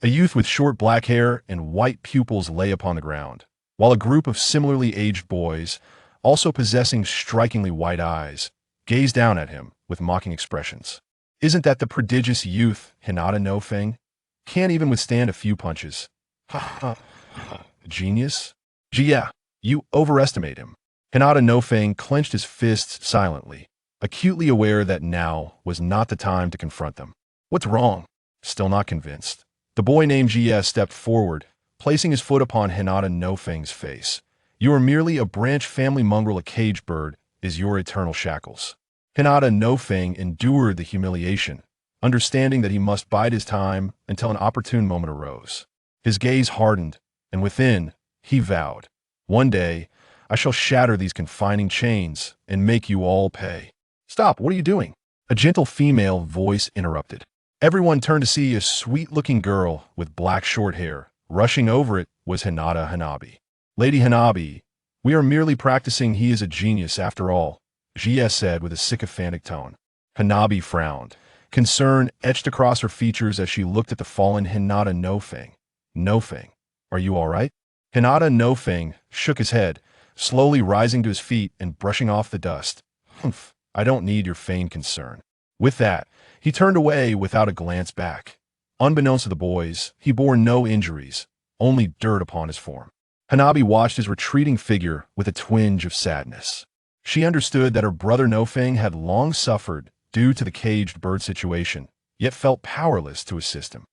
A youth with short black hair and white pupils lay upon the ground, while a group of similarly aged boys, also possessing strikingly white eyes, gazed down at him with mocking expressions. Isn't that the prodigious youth, Hinata no Fang? Can't even withstand a few punches. Ha ha ha. Genius? Yeah, you overestimate him. Hinata no Fang clenched his fists silently, acutely aware that now was not the time to confront them. What's wrong? Still not convinced. The boy named GS stepped forward, placing his foot upon Hinata no Fang's face. You are merely a branch family mongrel. A caged bird is your eternal shackles. Hinata no Fang endured the humiliation, understanding that he must bide his time until an opportune moment arose. His gaze hardened, and within, he vowed, one day, I shall shatter these confining chains and make you all pay. Stop, what are you doing? A gentle female voice interrupted. Everyone turned to see a sweet-looking girl with black short hair. Rushing over it was Hinata Hanabi. Lady Hanabi, we are merely practicing. He is a genius after all, GS said with a sycophantic tone. Hanabi frowned. Concern etched across her features as she looked at the fallen Hinata no Fang. No Fang, are you all right? Hinata no Fang shook his head, slowly rising to his feet and brushing off the dust. Humph, I don't need your feigned concern. With that, he turned away without a glance back. Unbeknownst to the boys, he bore no injuries, only dirt upon his form. Hanabi watched his retreating figure with a twinge of sadness. She understood that her brother No Fang had long suffered due to the caged bird situation, yet felt powerless to assist him.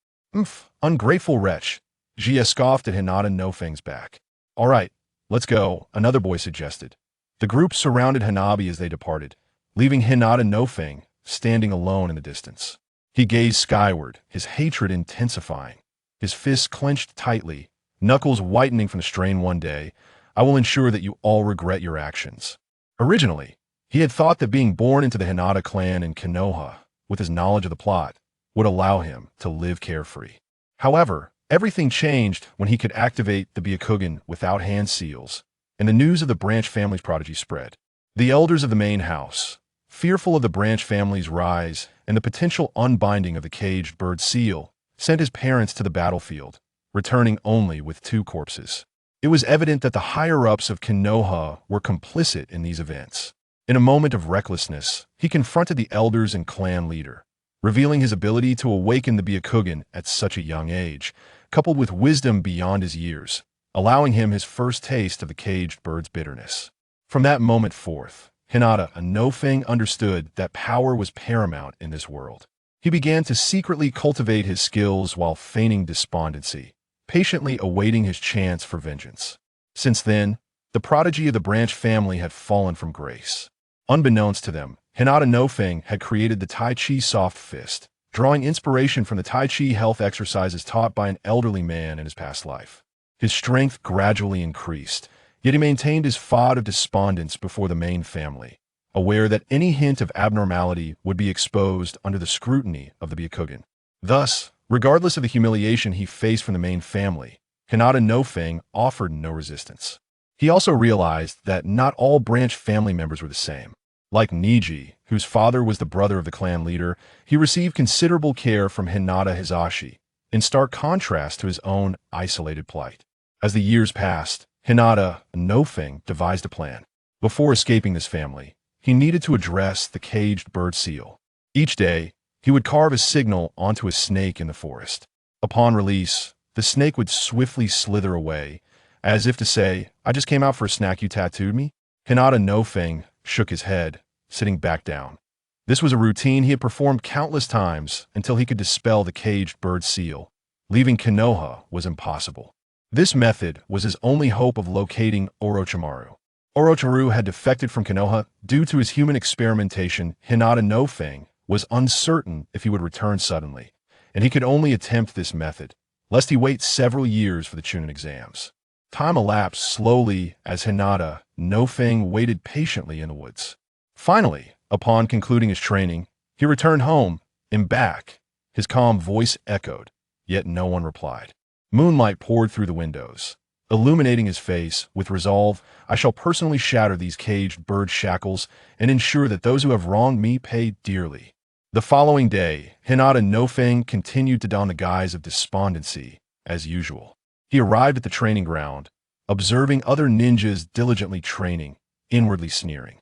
Ungrateful wretch, Jia scoffed at Hinata no Fang's back. All right, let's go, another boy suggested. The group surrounded Hanabi as they departed, leaving Hinata no Fang standing alone in the distance. He gazed skyward, his hatred intensifying. His fists clenched tightly, knuckles whitening from the strain. One day, I will ensure that you all regret your actions. Originally, he had thought that being born into the Hinata clan in Konoha, with his knowledge of the plot, would allow him to live carefree. However, everything changed when he could activate the Byakugan without hand seals, and the news of the branch family's prodigy spread. The elders of the main house, fearful of the branch family's rise and the potential unbinding of the caged bird seal, sent his parents to the battlefield, returning only with 2 corpses. It was evident that the higher-ups of Konoha were complicit in these events. In a moment of recklessness, he confronted the elders and clan leader, revealing his ability to awaken the Byakugan at such a young age, coupled with wisdom beyond his years, allowing him his first taste of the caged bird's bitterness. From that moment forth, Hinata no Fang understood that power was paramount in this world. He began to secretly cultivate his skills while feigning despondency, patiently awaiting his chance for vengeance. Since then, the prodigy of the branch family had fallen from grace. Unbeknownst to them, Hinata no Fang had created the Tai Chi soft fist, drawing inspiration from the Tai Chi health exercises taught by an elderly man in his past life. His strength gradually increased, yet he maintained his facade of despondence before the main family, aware that any hint of abnormality would be exposed under the scrutiny of the Byakugan. Thus, regardless of the humiliation he faced from the main family, Hinata no Fang offered no resistance. He also realized that not all branch family members were the same. Like Niji, whose father was the brother of the clan leader, he received considerable care from Hinata Hisashi, in stark contrast to his own isolated plight. As the years passed, Hinata no Fang devised a plan. Before escaping this family, he needed to address the caged bird seal. Each day, he would carve a signal onto a snake in the forest. Upon release, the snake would swiftly slither away, as if to say, I just came out for a snack, you tattooed me? Hinata no Fang shook his head, sitting back down. This was a routine he had performed countless times until he could dispel the caged bird seal. Leaving Konoha was impossible. This method was his only hope of locating Orochimaru. Orochimaru had defected from Konoha due to his human experimentation. Hinata no Fang was uncertain if he would return suddenly, and he could only attempt this method, lest he wait several years for the Chunin exams. Time elapsed slowly as Hinata no Fang waited patiently in the woods. Finally, upon concluding his training, he returned home, and back. His calm voice echoed, yet no one replied. Moonlight poured through the windows, illuminating his face with resolve. I shall personally shatter these caged bird shackles and ensure that those who have wronged me pay dearly. The following day, Hinata no Fang continued to don the guise of despondency, as usual. He arrived at the training ground, observing other ninjas diligently training, inwardly sneering.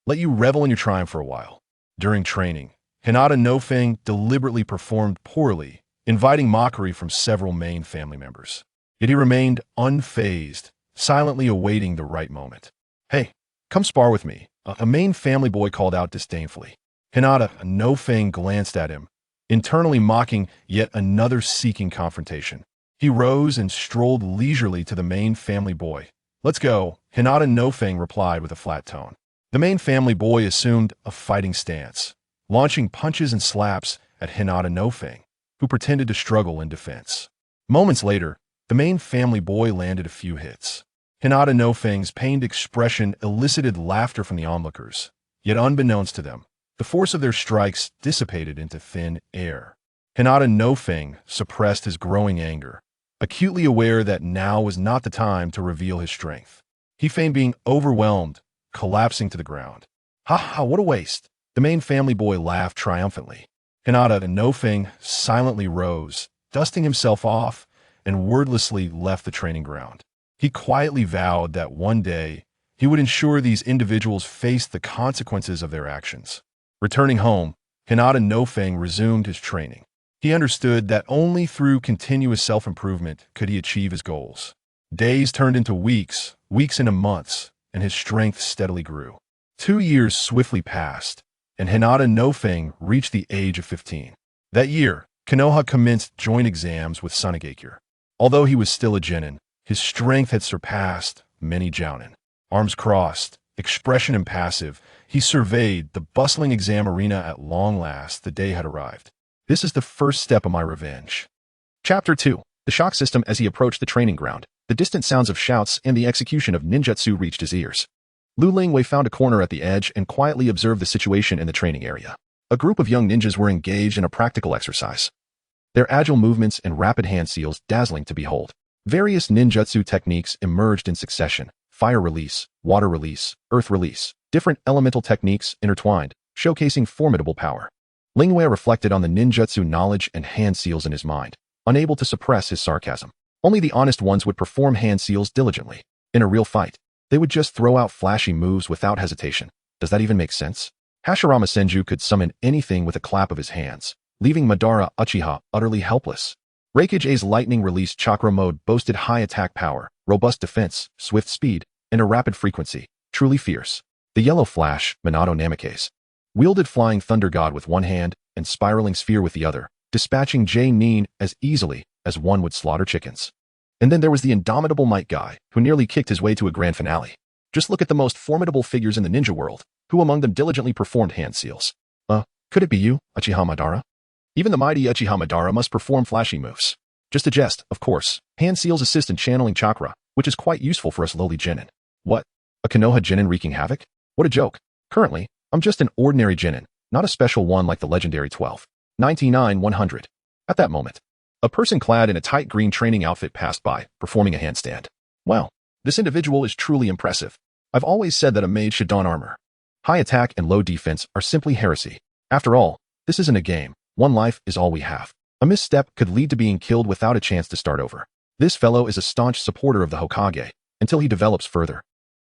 Let you revel in your triumph for a while. During training, Hinata no Fang deliberately performed poorly, inviting mockery from several main family members. Yet he remained unfazed, silently awaiting the right moment. "Hey, come spar with me," a main family boy called out disdainfully. Hinata no Fang glanced at him, internally mocking yet another seeking confrontation. He rose and strolled leisurely to the main family boy. "Let's go," Hinata no Fang replied with a flat tone. The main family boy assumed a fighting stance, launching punches and slaps at Hinata no Fang, who pretended to struggle in defense. Moments later, the main family boy landed a few hits. Hinata no Fang's pained expression elicited laughter from the onlookers, yet unbeknownst to them, the force of their strikes dissipated into thin air. Hinata no Fang suppressed his growing anger, acutely aware that now was not the time to reveal his strength. He feigned being overwhelmed, collapsing to the ground. "Ha, what a waste!" The main family boy laughed triumphantly. Hinata no Fang silently rose, dusting himself off, and wordlessly left the training ground. He quietly vowed that one day he would ensure these individuals faced the consequences of their actions. Returning home, Hinata no Fang resumed his training. He understood that only through continuous self-improvement could he achieve his goals. Days turned into weeks, weeks into months, and his strength steadily grew. 2 years swiftly passed, and Hinata no Fang reached the age of 15. That year, Konoha commenced joint exams with Sunagakure. Although he was still a genin, his strength had surpassed many jounin. Arms crossed, expression impassive, he surveyed the bustling exam arena. At long last, the day had arrived. This is the first step of my revenge. Chapter 2. The shock system. As he approached the training ground, the distant sounds of shouts and the execution of ninjutsu reached his ears. Lu Lingwei found a corner at the edge and quietly observed the situation in the training area. A group of young ninjas were engaged in a practical exercise. Their agile movements and rapid hand seals dazzling to behold. Various ninjutsu techniques emerged in succession: fire release, water release, earth release, different elemental techniques intertwined, showcasing formidable power. Lingwei reflected on the ninjutsu knowledge and hand seals in his mind, unable to suppress his sarcasm. Only the honest ones would perform hand seals diligently. In a real fight, they would just throw out flashy moves without hesitation. Does that even make sense? Hashirama Senju could summon anything with a clap of his hands, leaving Madara Uchiha utterly helpless. Raikage's lightning release chakra mode boasted high attack power, robust defense, swift speed, and a rapid frequency, truly fierce. The yellow flash, Minato Namikaze, wielded flying thunder god with one hand and spiraling sphere with the other, dispatching Nin as easily as one would slaughter chickens. And then there was the indomitable might guy, who nearly kicked his way to a grand finale. Just look at the most formidable figures in the ninja world, who among them diligently performed hand seals. Could it be you, Uchiha Madara? Even the mighty Uchiha Madara must perform flashy moves. Just a jest, of course. Hand seals assist in channeling chakra, which is quite useful for us lowly genin. What? A Konoha genin wreaking havoc? What a joke. Currently, I'm just an ordinary genin, not a special one like the legendary 12. 99-100. At that moment, a person clad in a tight green training outfit passed by, performing a handstand. Wow, this individual is truly impressive. I've always said that a mage should don armor. High attack and low defense are simply heresy. After all, this isn't a game. One life is all we have. A misstep could lead to being killed without a chance to start over. This fellow is a staunch supporter of the Hokage, until he develops further.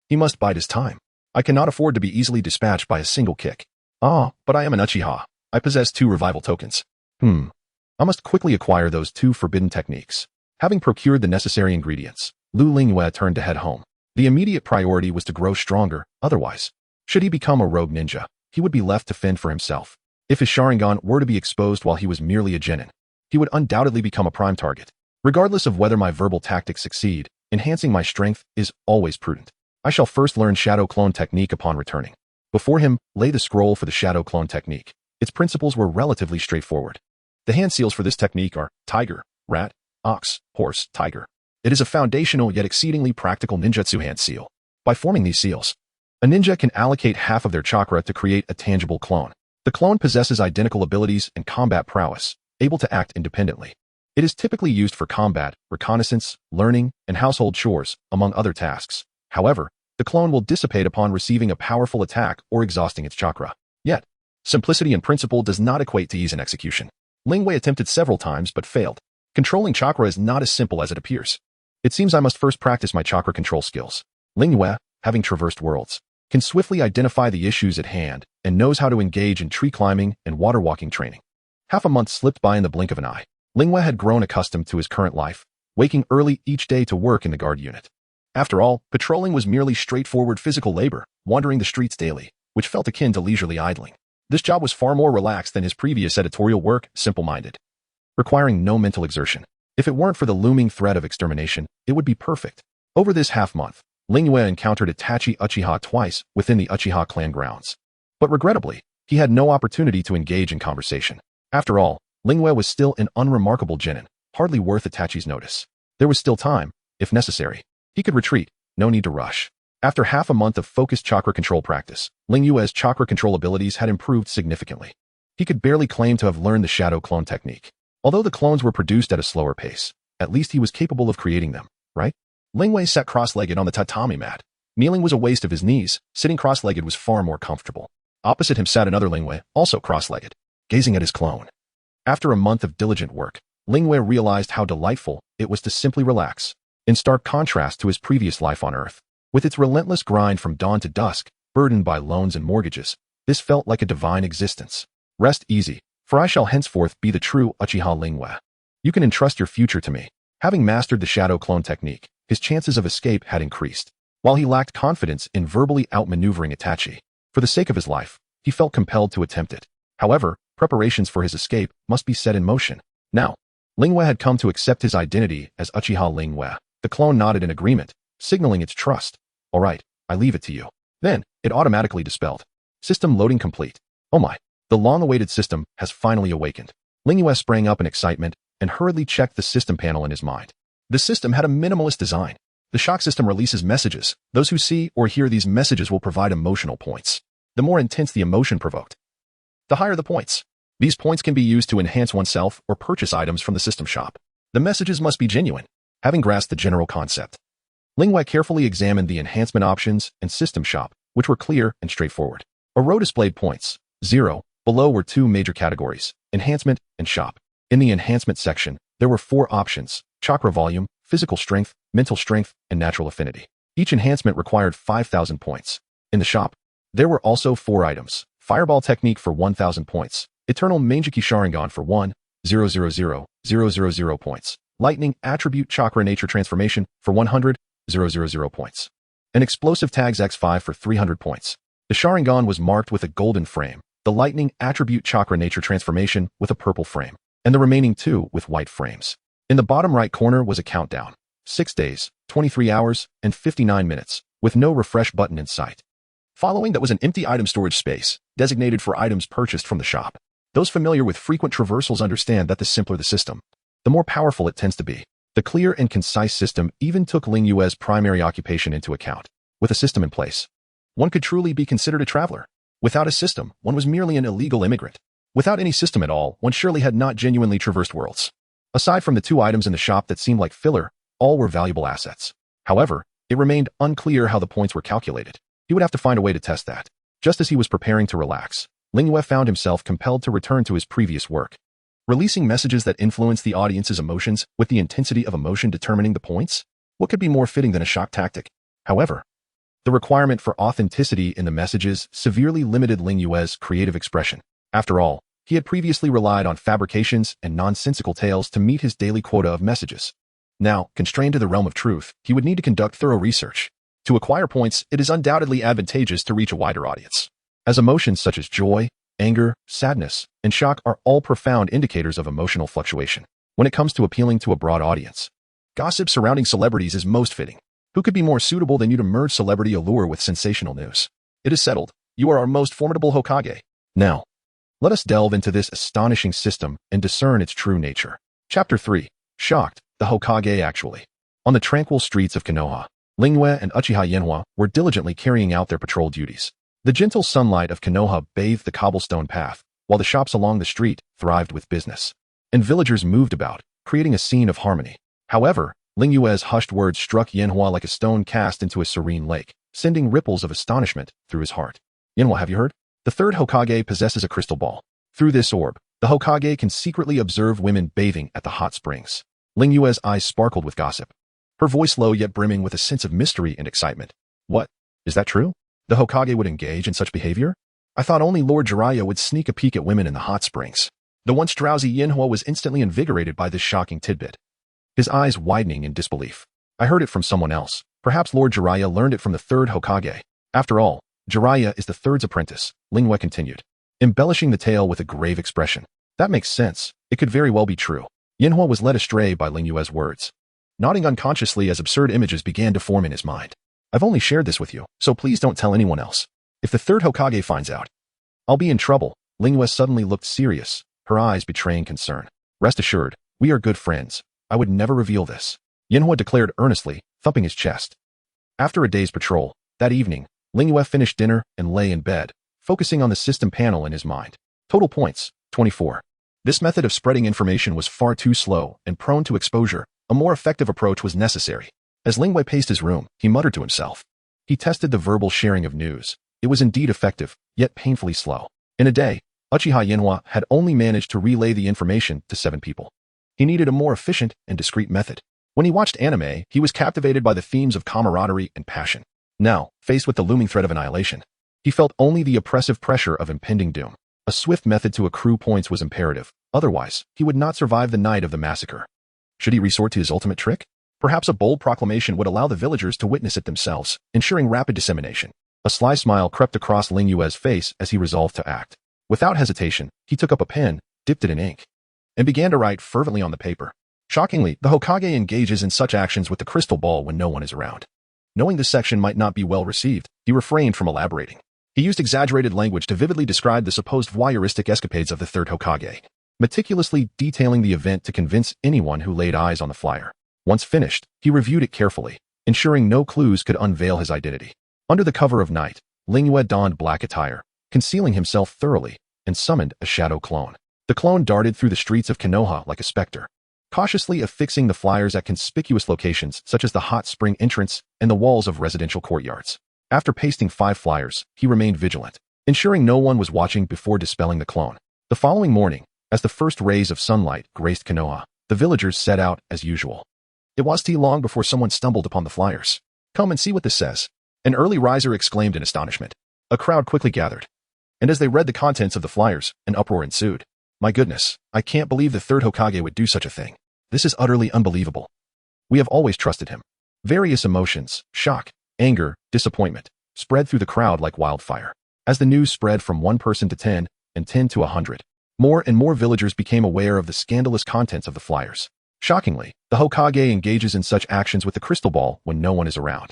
He must bide his time. I cannot afford to be easily dispatched by a single kick. But I am an Uchiha. I possess 2 revival tokens. I must quickly acquire those 2 forbidden techniques. Having procured the necessary ingredients, Lu Lingwei turned to head home. The immediate priority was to grow stronger, otherwise, should he become a rogue ninja, he would be left to fend for himself. If his Sharingan were to be exposed while he was merely a genin, he would undoubtedly become a prime target. Regardless of whether my verbal tactics succeed, enhancing my strength is always prudent. I shall first learn Shadow Clone Technique upon returning. Before him lay the scroll for the Shadow Clone Technique. Its principles were relatively straightforward. The hand seals for this technique are tiger, rat, ox, horse, tiger. It is a foundational yet exceedingly practical ninjutsu hand seal. By forming these seals, a ninja can allocate half of their chakra to create a tangible clone. The clone possesses identical abilities and combat prowess, able to act independently. It is typically used for combat, reconnaissance, learning, and household chores, among other tasks. However, the clone will dissipate upon receiving a powerful attack or exhausting its chakra. Yet, Simplicity in principle does not equate to ease in execution. Lingwei attempted several times but failed. Controlling chakra is not as simple as it appears. It seems I must first practice my chakra control skills. Lingwei, having traversed worlds, can swiftly identify the issues at hand and knows how to engage in tree climbing and water walking training. Half a month slipped by in the blink of an eye. Lingwei had grown accustomed to his current life, waking early each day to work in the guard unit. After all, patrolling was merely straightforward physical labor, wandering the streets daily, which felt akin to leisurely idling. This job was far more relaxed than his previous editorial work, simple-minded, requiring no mental exertion. If it weren't for the looming threat of extermination, it would be perfect. Over this half-month, Lingwei encountered Itachi Uchiha twice within the Uchiha clan grounds. But regrettably, he had no opportunity to engage in conversation. After all, Lingwei was still an unremarkable genin, hardly worth Itachi's notice. There was still time, if necessary. He could retreat, no need to rush. After half a month of focused chakra control practice, Lingwei's chakra control abilities had improved significantly. He could barely claim to have learned the shadow clone technique. Although the clones were produced at a slower pace, at least he was capable of creating them, right? Lingwei sat cross-legged on the tatami mat. Kneeling was a waste of his knees, sitting cross-legged was far more comfortable. Opposite him sat another Lingwei, also cross-legged, gazing at his clone. After a month of diligent work, Lingwei realized how delightful it was to simply relax, in stark contrast to his previous life on Earth. With its relentless grind from dawn to dusk, burdened by loans and mortgages, this felt like a divine existence. Rest easy, for I shall henceforth be the true Uchiha Lingwei. You can entrust your future to me. Having mastered the shadow clone technique, his chances of escape had increased. While he lacked confidence in verbally outmaneuvering Itachi, for the sake of his life, he felt compelled to attempt it. However, preparations for his escape must be set in motion. Now, Lingwei had come to accept his identity as Uchiha Lingwei. The clone nodded in agreement, signaling its trust. All right, I leave it to you. Then, it automatically dispelled. System loading complete. Oh my, the long-awaited system has finally awakened. Lingwei sprang up in excitement and hurriedly checked the system panel in his mind. The system had a minimalist design. The shock system releases messages. Those who see or hear these messages will provide emotional points. The more intense the emotion provoked, the higher the points. These points can be used to enhance oneself or purchase items from the system shop. The messages must be genuine. Having grasped the general concept, Lingwei carefully examined the enhancement options and system shop, which were clear and straightforward. A row displayed points. 0. Below were two major categories, enhancement and shop. In the enhancement section, there were 4 options: chakra volume, physical strength, mental strength, and natural affinity. Each enhancement required 5,000 points. In the shop, there were also 4 items: fireball technique for 1,000 points, eternal Manjiki Sharingan for 1,000,000 points, lightning attribute chakra nature transformation for 100,000 points, and explosive tags X5 for 300 points. The Sharingan was marked with a golden frame, the lightning attribute chakra nature transformation with a purple frame, and the remaining 2 with white frames. In the bottom right corner was a countdown: 6 days, 23 hours, and 59 minutes, with no refresh button in sight. Following that was an empty item storage space, designated for items purchased from the shop. Those familiar with frequent traversals understand that the simpler the system, the more powerful it tends to be. The clear and concise system even took Lingwei's primary occupation into account. With a system in place, one could truly be considered a traveler. Without a system, one was merely an illegal immigrant. Without any system at all, one surely had not genuinely traversed worlds. Aside from the 2 items in the shop that seemed like filler, all were valuable assets. However, it remained unclear how the points were calculated. He would have to find a way to test that. Just as he was preparing to relax, Lingwei found himself compelled to return to his previous work. Releasing messages that influence the audience's emotions with the intensity of emotion determining the points? What could be more fitting than a shock tactic? However, the requirement for authenticity in the messages severely limited Lingwei's creative expression. After all, he had previously relied on fabrications and nonsensical tales to meet his daily quota of messages. Now, constrained to the realm of truth, he would need to conduct thorough research. To acquire points, it is undoubtedly advantageous to reach a wider audience, as emotions such as joy, anger, sadness, and shock are all profound indicators of emotional fluctuation. When it comes to appealing to a broad audience, gossip surrounding celebrities is most fitting. Who could be more suitable than you to merge celebrity allure with sensational news? It is settled. You are our most formidable Hokage. Now, let us delve into this astonishing system and discern its true nature. Chapter 3. Shocked, the Hokage actually. On the tranquil streets of Konoha, Lingwei and Uchiha Yenhua were diligently carrying out their patrol duties. The gentle sunlight of Konoha bathed the cobblestone path, while the shops along the street thrived with business, and villagers moved about, creating a scene of harmony. However, Lingwei's hushed words struck Yenhua like a stone cast into a serene lake, sending ripples of astonishment through his heart. Yenhua, have you heard? The third Hokage possesses a crystal ball. Through this orb, the Hokage can secretly observe women bathing at the hot springs. Ling Yue's eyes sparkled with gossip. Her voice low yet brimming with a sense of mystery and excitement. What? Is that true? The Hokage would engage in such behavior? I thought only Lord Jiraiya would sneak a peek at women in the hot springs. The once drowsy Yinhua was instantly invigorated by this shocking tidbit. His eyes widening in disbelief. I heard it from someone else. Perhaps Lord Jiraiya learned it from the third Hokage. After all, Jiraiya is the third's apprentice, Ling Yue continued, embellishing the tale with a grave expression. That makes sense. It could very well be true. Yinhua was led astray by Ling Yue's words, nodding unconsciously as absurd images began to form in his mind. I've only shared this with you, so please don't tell anyone else. If the third Hokage finds out, I'll be in trouble. Ling Yue suddenly looked serious, her eyes betraying concern. Rest assured, we are good friends. I would never reveal this, Yinhua declared earnestly, thumping his chest. After a day's patrol, that evening, Ling Yue finished dinner and lay in bed, focusing on the system panel in his mind. Total points, 24. This method of spreading information was far too slow and prone to exposure. A more effective approach was necessary. As Ling Yue paced his room, he muttered to himself. He tested the verbal sharing of news. It was indeed effective, yet painfully slow. In a day, Uchiha Yinhua had only managed to relay the information to 7 people. He needed a more efficient and discreet method. When he watched anime, he was captivated by the themes of camaraderie and passion. Now, faced with the looming threat of annihilation, he felt only the oppressive pressure of impending doom. A swift method to accrue points was imperative. Otherwise, he would not survive the night of the massacre. Should he resort to his ultimate trick? Perhaps a bold proclamation would allow the villagers to witness it themselves, ensuring rapid dissemination. A sly smile crept across Ling Yue's face as he resolved to act. Without hesitation, he took up a pen, dipped it in ink, and began to write fervently on the paper. Shockingly, the Hokage engages in such actions with the crystal ball when no one is around. Knowing this section might not be well received, he refrained from elaborating. He used exaggerated language to vividly describe the supposed voyeuristic escapades of the third Hokage, meticulously detailing the event to convince anyone who laid eyes on the flyer. Once finished, he reviewed it carefully, ensuring no clues could unveil his identity. Under the cover of night, Ling Yue donned black attire, concealing himself thoroughly, and summoned a shadow clone. The clone darted through the streets of Konoha like a specter, cautiously affixing the flyers at conspicuous locations such as the hot spring entrance and the walls of residential courtyards. After pasting 5 flyers, he remained vigilant, ensuring no one was watching before dispelling the clone. The following morning, as the first rays of sunlight graced Konoha, the villagers set out as usual. It was too long before someone stumbled upon the flyers. Come and see what this says, an early riser exclaimed in astonishment. A crowd quickly gathered, and as they read the contents of the flyers, an uproar ensued. My goodness, I can't believe the third Hokage would do such a thing. This is utterly unbelievable. We have always trusted him. Various emotions, shock, anger, disappointment, spread through the crowd like wildfire. As the news spread from 1 person to 10, and 10 to 100, more and more villagers became aware of the scandalous contents of the flyers. Shockingly, the Hokage engages in such actions with the crystal ball when no one is around.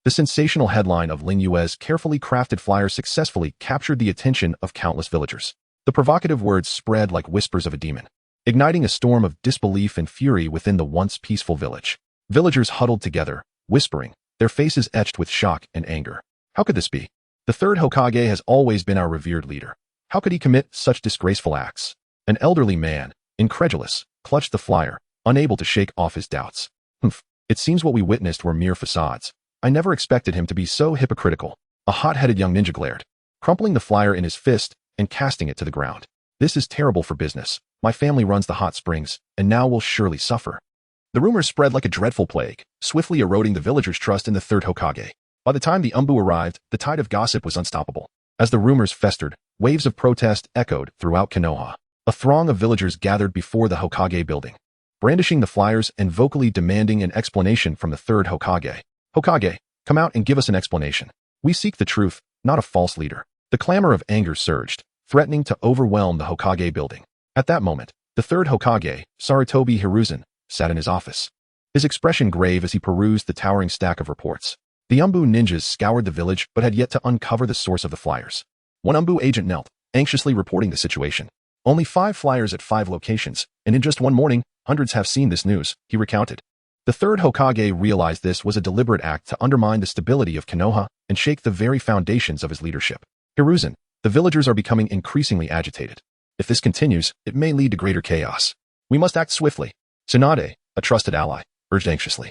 The sensational headline of Ling Yue's carefully crafted flyer successfully captured the attention of countless villagers. The provocative words spread like whispers of a demon, igniting a storm of disbelief and fury within the once peaceful village. Villagers huddled together, whispering, their faces etched with shock and anger. How could this be? The third Hokage has always been our revered leader. How could he commit such disgraceful acts? An elderly man, incredulous, clutched the flyer, unable to shake off his doubts. It seems what we witnessed were mere facades. I never expected him to be so hypocritical. A hot-headed young ninja glared, crumpling the flyer in his fist and casting it to the ground. This is terrible for business. My family runs the hot springs, and now will surely suffer. The rumors spread like a dreadful plague, swiftly eroding the villagers' trust in the third Hokage. By the time the Umbu arrived, the tide of gossip was unstoppable. As the rumors festered, waves of protest echoed throughout Konoha. A throng of villagers gathered before the Hokage building, brandishing the flyers and vocally demanding an explanation from the third Hokage. Hokage, come out and give us an explanation. We seek the truth, not a false leader. The clamor of anger surged, threatening to overwhelm the Hokage building. At that moment, the third Hokage, Sarutobi Hiruzen, sat in his office, his expression grave as he perused the towering stack of reports. The Umbu ninjas scoured the village but had yet to uncover the source of the flyers. One Umbu agent knelt, anxiously reporting the situation. Only 5 flyers at 5 locations, and in just one morning, hundreds have seen this news, he recounted. The third Hokage realized this was a deliberate act to undermine the stability of Konoha and shake the very foundations of his leadership. Hiruzen, the villagers are becoming increasingly agitated. If this continues, it may lead to greater chaos. We must act swiftly. Tsunade, a trusted ally, urged anxiously.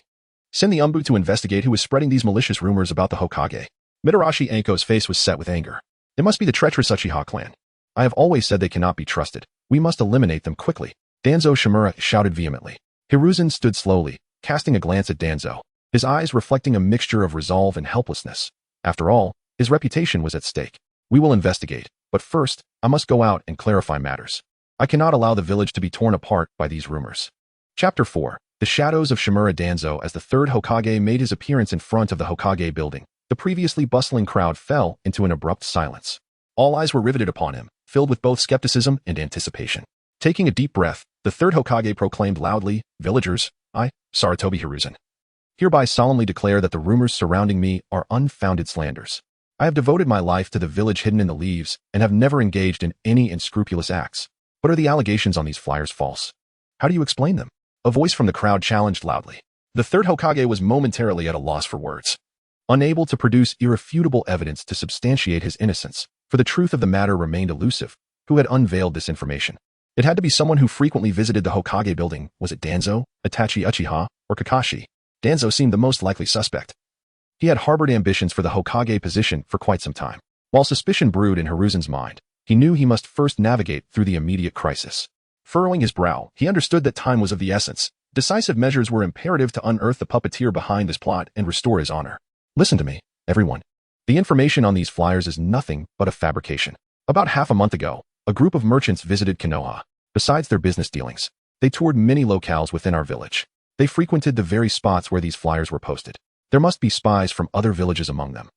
Send the Umbu to investigate who is spreading these malicious rumors about the Hokage. Mitarashi Anko's face was set with anger. It must be the treacherous Uchiha clan. I have always said they cannot be trusted. We must eliminate them quickly. Danzo Shimura shouted vehemently. Hiruzen stood slowly, casting a glance at Danzo, his eyes reflecting a mixture of resolve and helplessness. After all, his reputation was at stake. We will investigate, but first, I must go out and clarify matters. I cannot allow the village to be torn apart by these rumors. Chapter 4. The shadows of Shimura Danzo. As the third Hokage made his appearance in front of the Hokage building, the previously bustling crowd fell into an abrupt silence. All eyes were riveted upon him, filled with both skepticism and anticipation. Taking a deep breath, the third Hokage proclaimed loudly, "Villagers, I, Sarutobi Hiruzen, hereby solemnly declare that the rumors surrounding me are unfounded slanders. I have devoted my life to the village hidden in the leaves and have never engaged in any unscrupulous acts. But are the allegations on these flyers false? How do you explain them?" A voice from the crowd challenged loudly. The third Hokage was momentarily at a loss for words, unable to produce irrefutable evidence to substantiate his innocence, for the truth of the matter remained elusive. Who had unveiled this information? It had to be someone who frequently visited the Hokage building. Was it Danzo, Itachi Uchiha, or Kakashi? Danzo seemed the most likely suspect. He had harbored ambitions for the Hokage position for quite some time. While suspicion brewed in Hiruzen's mind, he knew he must first navigate through the immediate crisis. Furrowing his brow, he understood that time was of the essence. Decisive measures were imperative to unearth the puppeteer behind this plot and restore his honor. Listen to me, everyone. The information on these flyers is nothing but a fabrication. About half a month ago, a group of merchants visited Konoha. Besides their business dealings, they toured many locales within our village. They frequented the very spots where these flyers were posted. There must be spies from other villages among them,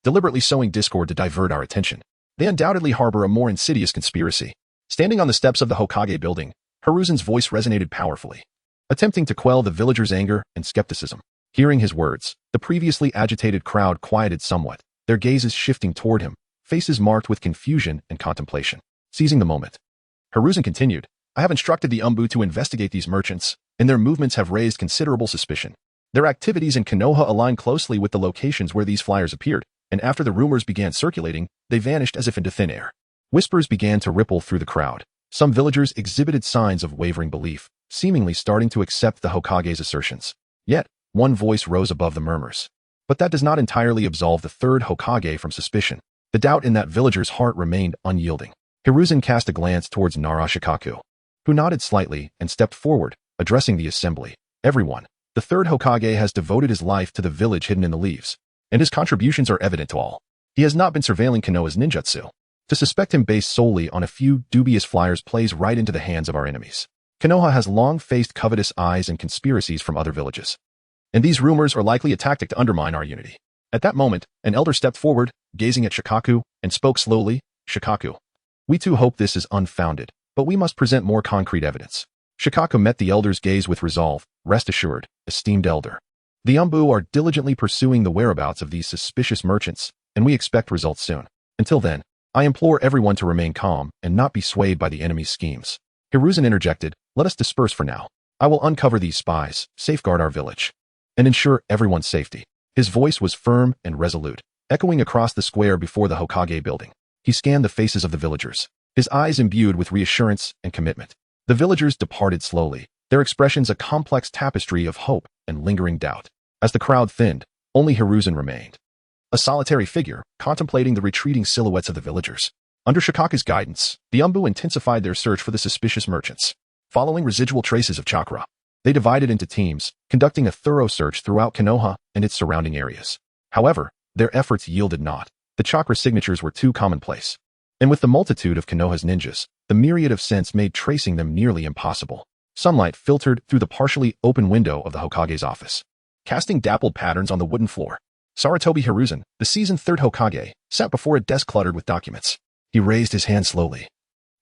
deliberately sowing discord to divert our attention. They undoubtedly harbor a more insidious conspiracy. Standing on the steps of the Hokage building, Hiruzen's voice resonated powerfully, attempting to quell the villagers' anger and skepticism. Hearing his words, the previously agitated crowd quieted somewhat, their gazes shifting toward him, faces marked with confusion and contemplation. Seizing the moment, Hiruzen continued, "I have instructed the Umbu to investigate these merchants, and their movements have raised considerable suspicion. Their activities in Konoha align closely with the locations where these flyers appeared, and after the rumors began circulating, they vanished as if into thin air." Whispers began to ripple through the crowd. Some villagers exhibited signs of wavering belief, seemingly starting to accept the Hokage's assertions. Yet, one voice rose above the murmurs. But that does not entirely absolve the third Hokage from suspicion. The doubt in that villager's heart remained unyielding. Hiruzen cast a glance towards Narashikaku, who nodded slightly and stepped forward, addressing the assembly. "Everyone, the third Hokage has devoted his life to the village hidden in the leaves, and his contributions are evident to all. He has not been surveilling Konoha's ninjutsu. To suspect him based solely on a few dubious flyers plays right into the hands of our enemies. Konoha has long faced covetous eyes and conspiracies from other villages, and these rumors are likely a tactic to undermine our unity." At that moment, an elder stepped forward, gazing at Shikaku, and spoke slowly. "Shikaku, we too hope this is unfounded, but we must present more concrete evidence." Shikaku met the elder's gaze with resolve. "Rest assured, esteemed elder. The Umbu are diligently pursuing the whereabouts of these suspicious merchants, and we expect results soon. Until then, I implore everyone to remain calm and not be swayed by the enemy's schemes." Hiruzen interjected, "Let us disperse for now. I will uncover these spies, safeguard our village, and ensure everyone's safety." His voice was firm and resolute, echoing across the square before the Hokage building. He scanned the faces of the villagers, his eyes imbued with reassurance and commitment. The villagers departed slowly, their expressions a complex tapestry of hope and lingering doubt. As the crowd thinned, only Hiruzen remained, a solitary figure, contemplating the retreating silhouettes of the villagers. Under Shikaku's guidance, the Umbu intensified their search for the suspicious merchants. Following residual traces of chakra, they divided into teams, conducting a thorough search throughout Konoha and its surrounding areas. However, their efforts yielded naught. The chakra signatures were too commonplace, and with the multitude of Konoha's ninjas, the myriad of scents made tracing them nearly impossible. Sunlight filtered through the partially open window of the Hokage's office, casting dappled patterns on the wooden floor. Sarutobi Hiruzen, the seasoned third Hokage, sat before a desk cluttered with documents. He raised his hand slowly,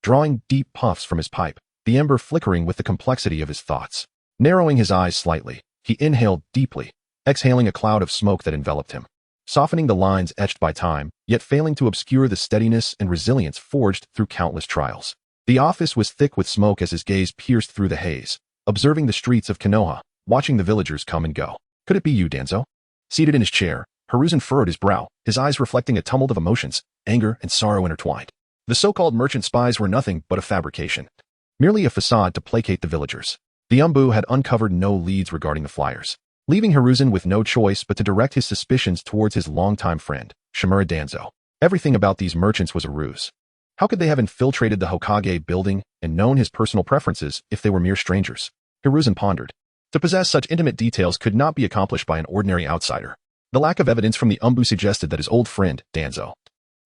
drawing deep puffs from his pipe, the ember flickering with the complexity of his thoughts. Narrowing his eyes slightly, he inhaled deeply, exhaling a cloud of smoke that enveloped him, softening the lines etched by time, yet failing to obscure the steadiness and resilience forged through countless trials. The office was thick with smoke as his gaze pierced through the haze, observing the streets of Konoha, watching the villagers come and go. "Could it be you, Danzo?" Seated in his chair, Hiruzen furrowed his brow, his eyes reflecting a tumult of emotions, anger and sorrow intertwined. The so-called merchant spies were nothing but a fabrication, merely a facade to placate the villagers. The Umbu had uncovered no leads regarding the flyers, leaving Hiruzen with no choice but to direct his suspicions towards his longtime friend, Shimura Danzo. Everything about these merchants was a ruse. How could they have infiltrated the Hokage building and known his personal preferences if they were mere strangers? Hiruzen pondered. To possess such intimate details could not be accomplished by an ordinary outsider. The lack of evidence from the Umbu suggested that his old friend, Danzo,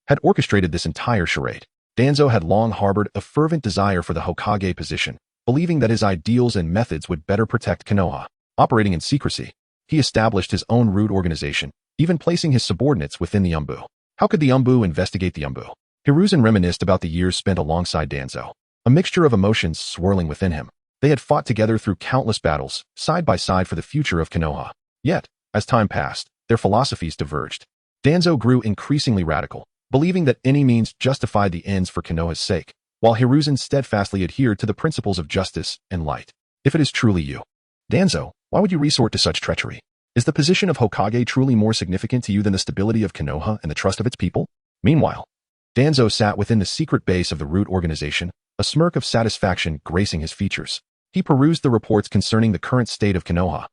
had orchestrated this entire charade. Danzo had long harbored a fervent desire for the Hokage position, believing that his ideals and methods would better protect Konoha. Operating in secrecy, he established his own rude organization, even placing his subordinates within the Umbu. How could the Umbu investigate the Umbu? Hiruzen reminisced about the years spent alongside Danzo, a mixture of emotions swirling within him. They had fought together through countless battles, side by side for the future of Konoha. Yet, as time passed, their philosophies diverged. Danzo grew increasingly radical, believing that any means justified the ends for Konoha's sake, while Hiruzen steadfastly adhered to the principles of justice and light. If it is truly you, Danzo, why would you resort to such treachery? Is the position of Hokage truly more significant to you than the stability of Konoha and the trust of its people? Meanwhile, Danzo sat within the secret base of the root organization, a smirk of satisfaction gracing his features. He perused the reports concerning the current state of Konoha,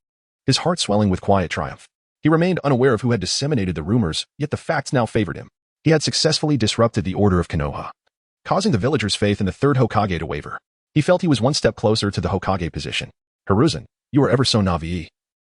his heart swelling with quiet triumph. He remained unaware of who had disseminated the rumors, yet the facts now favored him. He had successfully disrupted the order of Konoha, causing the villagers' faith in the third Hokage to waver. He felt he was one step closer to the Hokage position. Hiruzen, you are ever so naive,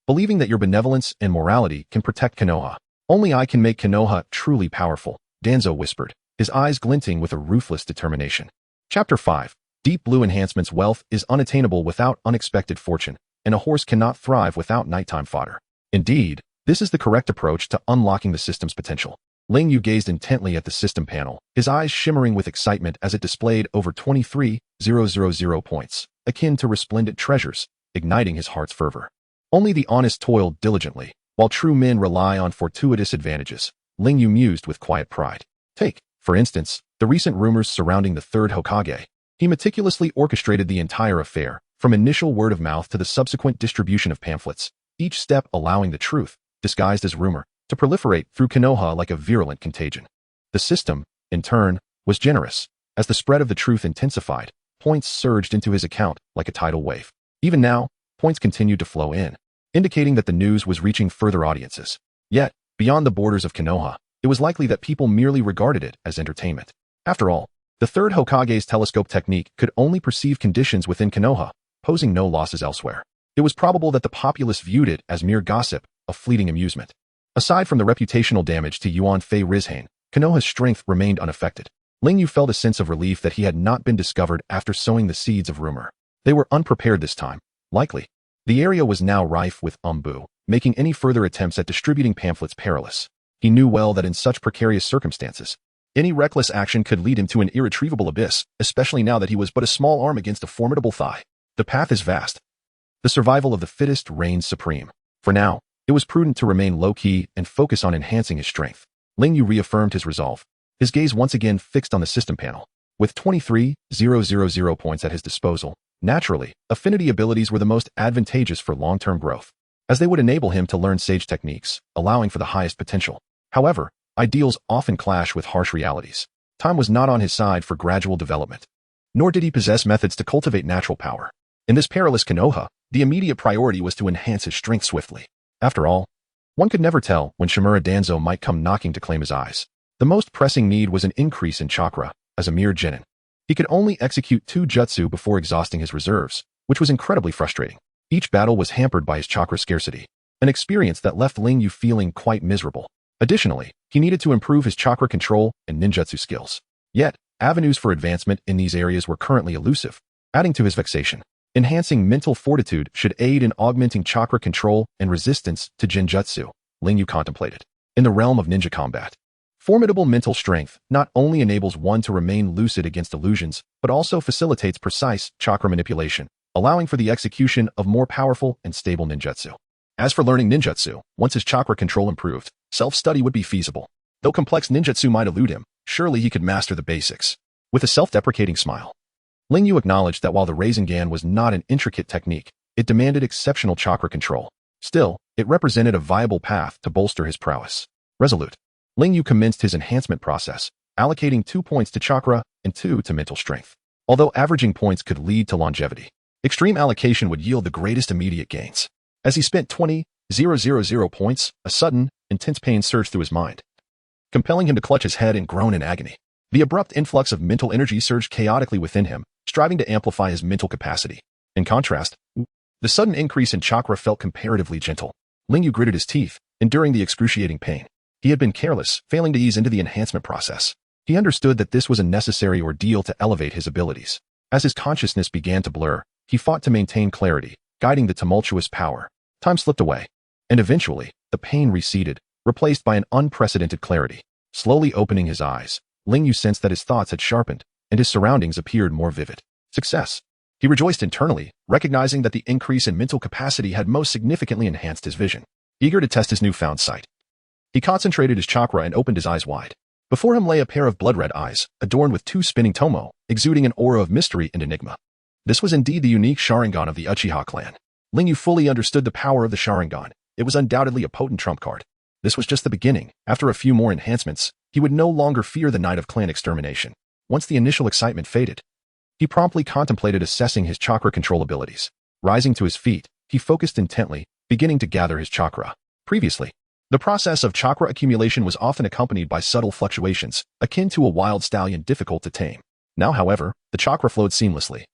believing that your benevolence and morality can protect Konoha. Only I can make Konoha truly powerful, Danzo whispered, his eyes glinting with a ruthless determination. Chapter 5. Deep Blue Enhancements. Wealth is unattainable without unexpected fortune, and a horse cannot thrive without nighttime fodder. Indeed, this is the correct approach to unlocking the system's potential. Ling Yu gazed intently at the system panel, his eyes shimmering with excitement as it displayed over 23,000 points, akin to resplendent treasures, igniting his heart's fervor. Only the honest toil diligently, while true men rely on fortuitous advantages, Ling Yu mused with quiet pride. Take, for instance, the recent rumors surrounding the third Hokage. He meticulously orchestrated the entire affair, from initial word of mouth to the subsequent distribution of pamphlets, each step allowing the truth, disguised as rumor, to proliferate through Konoha like a virulent contagion. The system, in turn, was generous. As the spread of the truth intensified, points surged into his account like a tidal wave. Even now, points continued to flow in, indicating that the news was reaching further audiences. Yet, beyond the borders of Konoha, it was likely that people merely regarded it as entertainment. After all, the third Hokage's telescope technique could only perceive conditions within Konoha, posing no losses elsewhere. It was probable that the populace viewed it as mere gossip, a fleeting amusement. Aside from the reputational damage to Yuan Fei Rizhane, Konoha's strength remained unaffected. Ling Yu felt a sense of relief that he had not been discovered after sowing the seeds of rumor. They were unprepared this time, likely. The area was now rife with Umbu, making any further attempts at distributing pamphlets perilous. He knew well that in such precarious circumstances, any reckless action could lead him to an irretrievable abyss, especially now that he was but a small arm against a formidable thigh. The path is vast. The survival of the fittest reigns supreme. For now, it was prudent to remain low-key and focus on enhancing his strength. Ling Yu reaffirmed his resolve, his gaze once again fixed on the system panel. With 23,000 points at his disposal, naturally, affinity abilities were the most advantageous for long-term growth, as they would enable him to learn sage techniques, allowing for the highest potential. However, ideals often clash with harsh realities. Time was not on his side for gradual development, nor did he possess methods to cultivate natural power. In this perilous Konoha, the immediate priority was to enhance his strength swiftly. After all, one could never tell when Shimura Danzo might come knocking to claim his eyes. The most pressing need was an increase in chakra. As a mere genin, he could only execute 2 jutsu before exhausting his reserves, which was incredibly frustrating. Each battle was hampered by his chakra scarcity, an experience that left Ling Yu feeling quite miserable. Additionally, he needed to improve his chakra control and ninjutsu skills. Yet, avenues for advancement in these areas were currently elusive, adding to his vexation. Enhancing mental fortitude should aid in augmenting chakra control and resistance to genjutsu, Ling Yu contemplated. In the realm of ninja combat, formidable mental strength not only enables one to remain lucid against illusions, but also facilitates precise chakra manipulation, allowing for the execution of more powerful and stable ninjutsu. As for learning ninjutsu, once his chakra control improved, self-study would be feasible. Though complex ninjutsu might elude him, surely he could master the basics. With a self-deprecating smile, Ling Yu acknowledged that while the Rasengan was not an intricate technique, it demanded exceptional chakra control. Still, it represented a viable path to bolster his prowess. Resolute, Ling Yu commenced his enhancement process, allocating 2 points to chakra and 2 to mental strength. Although averaging points could lead to longevity, extreme allocation would yield the greatest immediate gains. As he spent 20,000 points, a sudden, intense pain surged through his mind. compelling him to clutch his head and groan in agony. The abrupt influx of mental energy surged chaotically within him, striving to amplify his mental capacity. In contrast, the sudden increase in chakra felt comparatively gentle. Lingyu gritted his teeth, enduring the excruciating pain. He had been careless, failing to ease into the enhancement process. He understood that this was a necessary ordeal to elevate his abilities. As his consciousness began to blur, he fought to maintain clarity, guiding the tumultuous power. Time slipped away, and eventually, the pain receded, replaced by an unprecedented clarity. Slowly opening his eyes, Lingyu sensed that his thoughts had sharpened, and his surroundings appeared more vivid. Success. He rejoiced internally, recognizing that the increase in mental capacity had most significantly enhanced his vision. Eager to test his newfound sight, he concentrated his chakra and opened his eyes wide. Before him lay a pair of blood-red eyes, adorned with two spinning tomo, exuding an aura of mystery and enigma. This was indeed the unique Sharingan of the Uchiha clan. Lingyu fully understood the power of the Sharingan. It was undoubtedly a potent trump card. This was just the beginning. After a few more enhancements, he would no longer fear the night of clan extermination. Once the initial excitement faded, he promptly contemplated assessing his chakra control abilities. Rising to his feet, he focused intently, beginning to gather his chakra. Previously, the process of chakra accumulation was often accompanied by subtle fluctuations, akin to a wild stallion difficult to tame. Now, however, the chakra flowed seamlessly,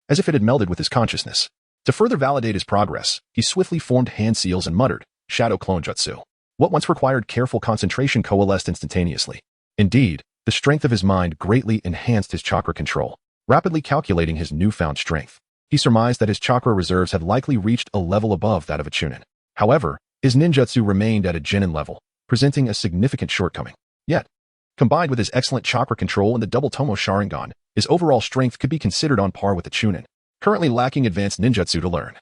as if it had melded with his consciousness. To further validate his progress, he swiftly formed hand seals and muttered, "Shadow Clone Jutsu." What once required careful concentration coalesced instantaneously. Indeed, the strength of his mind greatly enhanced his chakra control. Rapidly calculating his newfound strength, he surmised that his chakra reserves had likely reached a level above that of a Chunin. However, his ninjutsu remained at a genin level, presenting a significant shortcoming. Yet, combined with his excellent chakra control and the double Tomo Sharingan, his overall strength could be considered on par with the Chunin, currently lacking advanced ninjutsu to learn.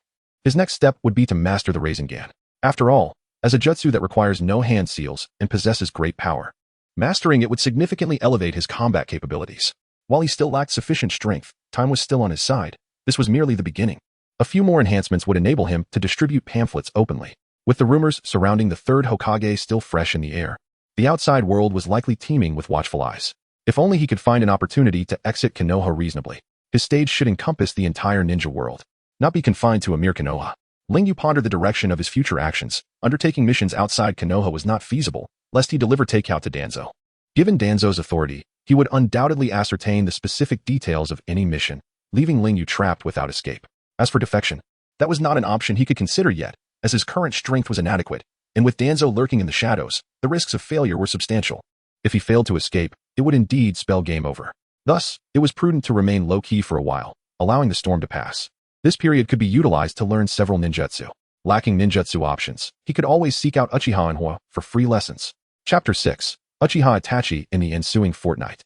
His next step would be to master the Rasengan. After all, as a jutsu that requires no hand seals and possesses great power, mastering it would significantly elevate his combat capabilities. While he still lacked sufficient strength, time was still on his side. This was merely the beginning. A few more enhancements would enable him to distribute pamphlets openly. With the rumors surrounding the third Hokage still fresh in the air, the outside world was likely teeming with watchful eyes. If only he could find an opportunity to exit Konoha reasonably. His stage should encompass the entire ninja world, not be confined to a mere Konoha. Lingyu pondered the direction of his future actions. Undertaking missions outside Konoha was not feasible, lest he deliver takeout to Danzo. Given Danzo's authority, he would undoubtedly ascertain the specific details of any mission, leaving Lingyu trapped without escape. As for defection, that was not an option he could consider yet, as his current strength was inadequate, and with Danzo lurking in the shadows, the risks of failure were substantial. If he failed to escape, it would indeed spell game over. Thus, it was prudent to remain low-key for a while, allowing the storm to pass. This period could be utilized to learn several ninjutsu. Lacking ninjutsu options, he could always seek out Uchiha Itachi for free lessons. Chapter 6. Uchiha Itachi in the ensuing fortnight.